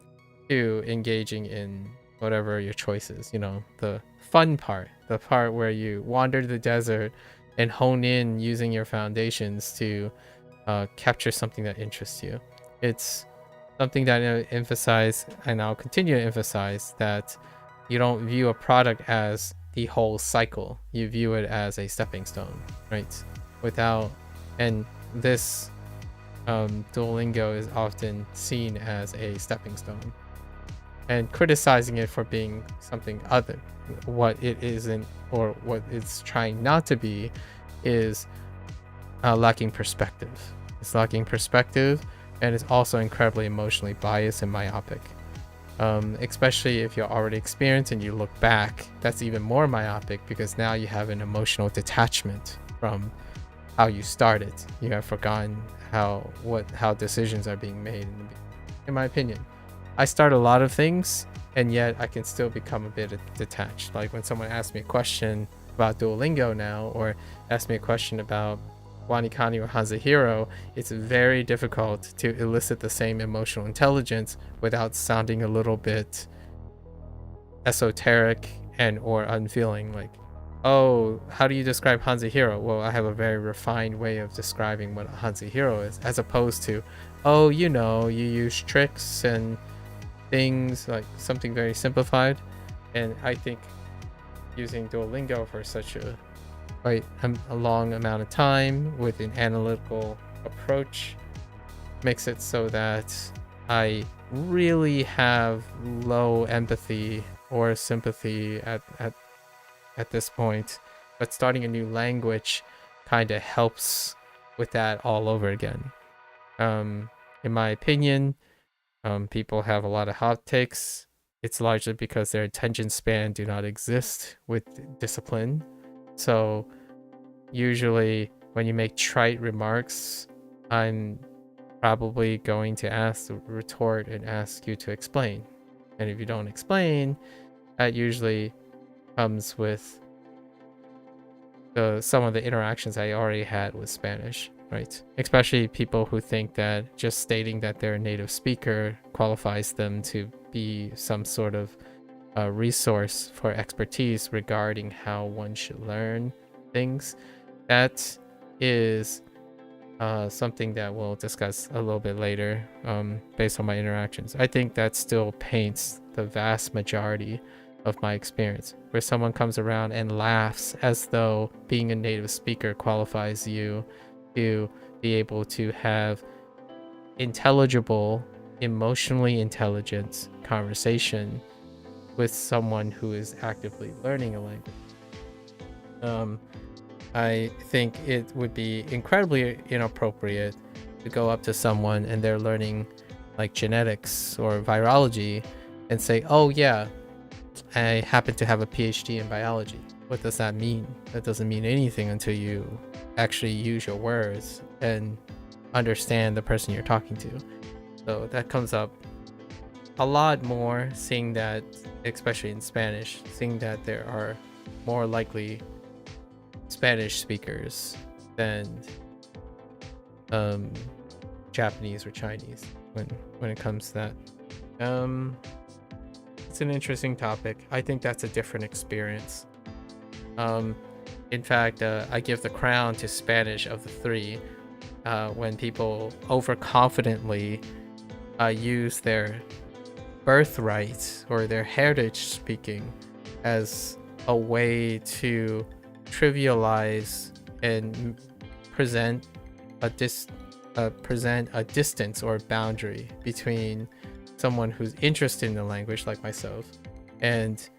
to engaging in whatever your choice is. You know, the fun part, the part where you wander the desert and hone in using your foundations to capture something that interests you. It's something that I emphasize, and I'll continue to emphasize, that you don't view a product as the whole cycle. You view it as a stepping stone, right? And this Duolingo is often seen as a stepping stone, and criticizing it for being something other, what it isn't, or what it's trying not to be, is lacking perspective. It's lacking perspective, and it's also incredibly emotionally biased and myopic. Especially if you're already experienced and you look back, that's even more myopic, because now you have an emotional detachment from how you started. You have forgotten how decisions are being made in my opinion. I start a lot of things, and yet I can still become a bit detached. Like when someone asks me a question about Duolingo now, or asks me a question about WaniKani or HanziHero, it's very difficult to elicit the same emotional intelligence without sounding a little bit esoteric and or unfeeling. Like, oh, how do you describe HanziHero? Well, I have a very refined way of describing what a HanziHero is, as opposed to, oh, you know, you use tricks and things, like something very simplified. And I think using Duolingo for such a long amount of time with an analytical approach makes it so that I really have low empathy or sympathy at this point. But starting a new language kind of helps with that all over again. In my opinion, people have a lot of hot takes. It's largely because their attention span do not exist with discipline. So usually when you make trite remarks, I'm probably going to retort and ask you to explain. And if you don't explain, that usually comes with some of the interactions I already had with Spanish, right? Especially people who think that just stating that they're a native speaker qualifies them to be some sort of resource for expertise regarding how one should learn things. That is something that we'll discuss a little bit later based on my interactions. I think that still paints the vast majority of my experience, where someone comes around and laughs as though being a native speaker qualifies you to be able to have intelligible, emotionally intelligent conversation with someone who is actively learning a language. I think it would be incredibly inappropriate to go up to someone and they're learning like genetics or virology and say, oh yeah, I happen to have a PhD in biology. What does that mean? That doesn't mean anything until you actually use your words and understand the person you're talking to. So that comes up a lot more, seeing that, especially in Spanish, seeing that there are more likely Spanish speakers than Japanese or Chinese when it comes to that. It's an interesting topic. I think that's a different experience. In fact, I give the crown to Spanish of the three when people overconfidently use their birthright or their heritage speaking as a way to trivialize and present a distance or boundary between someone who's interested in the language like myself and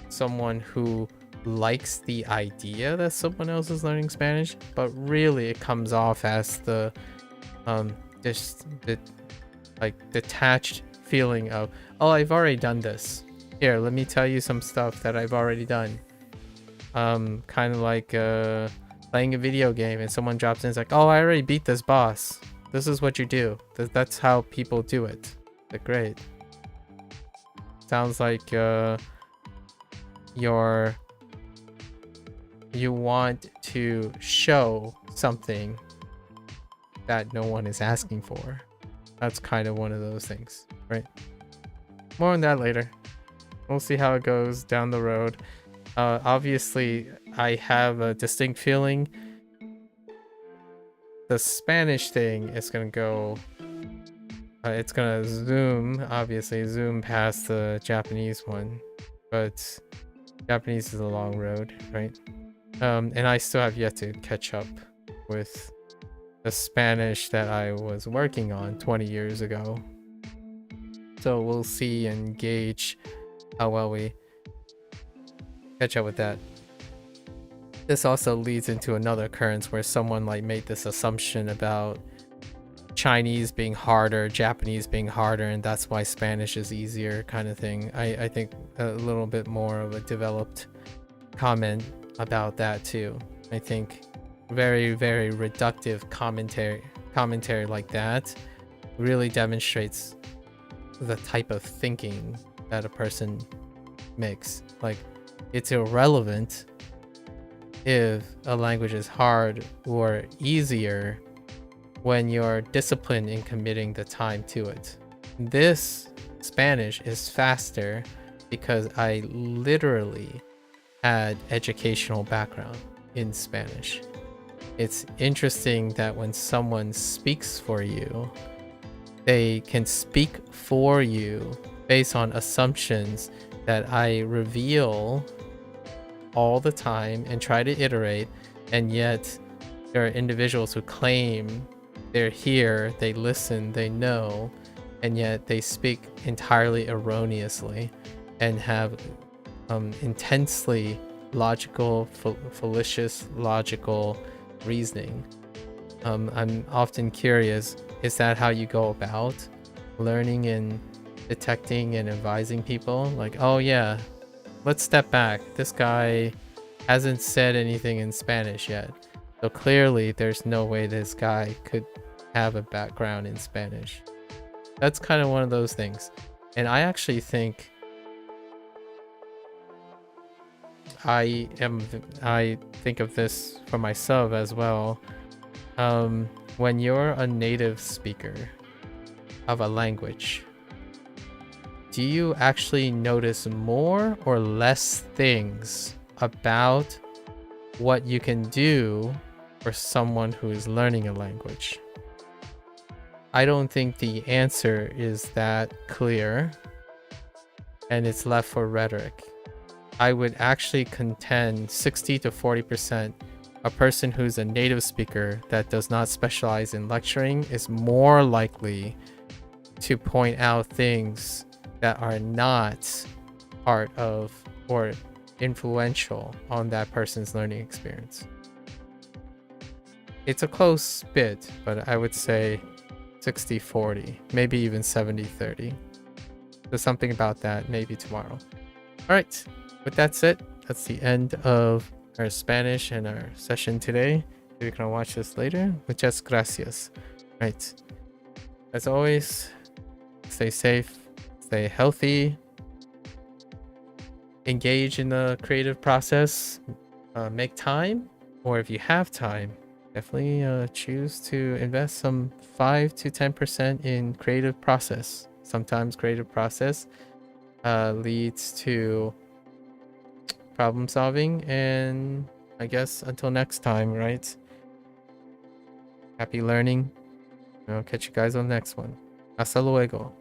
someone who likes the idea that someone else is learning Spanish, but really it comes off as the detached feeling of, oh, I've already done this. Here, let me tell you some stuff that I've already done. Kind of like playing a video game and someone drops in, it's like, oh, I already beat this boss. This is what you do. That's how people do it. Like, great. Sounds like you want to show something that no one is asking for. That's kind of one of those things, right? More on that later. We'll see how it goes down the road. Obviously, I have a distinct feeling the Spanish thing is gonna go. It's gonna zoom past the Japanese one, but Japanese is a long road, right? And I still have yet to catch up with the Spanish that I was working on 20 years ago. So we'll see and gauge how well we catch up with that. This also leads into another occurrence where someone like made this assumption about Chinese being harder, Japanese being harder, and that's why Spanish is easier kind of thing. I think a little bit more of a developed comment about that too. I think very, very reductive commentary like that really demonstrates the type of thinking that a person makes. Like, it's irrelevant if a language is hard or easier when you're disciplined in committing the time to it. This Spanish is faster because I literally had educational background in Spanish. It's interesting that when someone speaks for you, they can speak for you based on assumptions that I reveal all the time and try to iterate, and yet there are individuals who claim they're here, they listen, they know, and yet they speak entirely erroneously and have intensely logical, fallacious, logical reasoning. I'm often curious, is that how you go about learning and detecting and advising people? Like, oh yeah, let's step back. This guy hasn't said anything in Spanish yet. So clearly there's no way this guy could have a background in Spanish. That's kind of one of those things. And I actually think I think of this for myself as well. When you're a native speaker of a language, do you actually notice more or less things about what you can do for someone who is learning a language? I don't think the answer is that clear, and it's left for rhetoric. I would actually contend 60 to 40%, a person who's a native speaker that does not specialize in lecturing is more likely to point out things that are not part of or influential on that person's learning experience. It's a close bit, but I would say 60-40, maybe even 70-30. So something about that maybe tomorrow. All right, with that said, that's the end of our Spanish and our session today. If you can watch this later, muchas gracias. All right, as always, stay safe, stay healthy, engage in the creative process, make time, or if you have time, definitely choose to invest some 5 to 10% in creative process. Sometimes creative process leads to problem solving, and I guess until next time, right? Happy learning. I'll catch you guys on the next one. Hasta luego.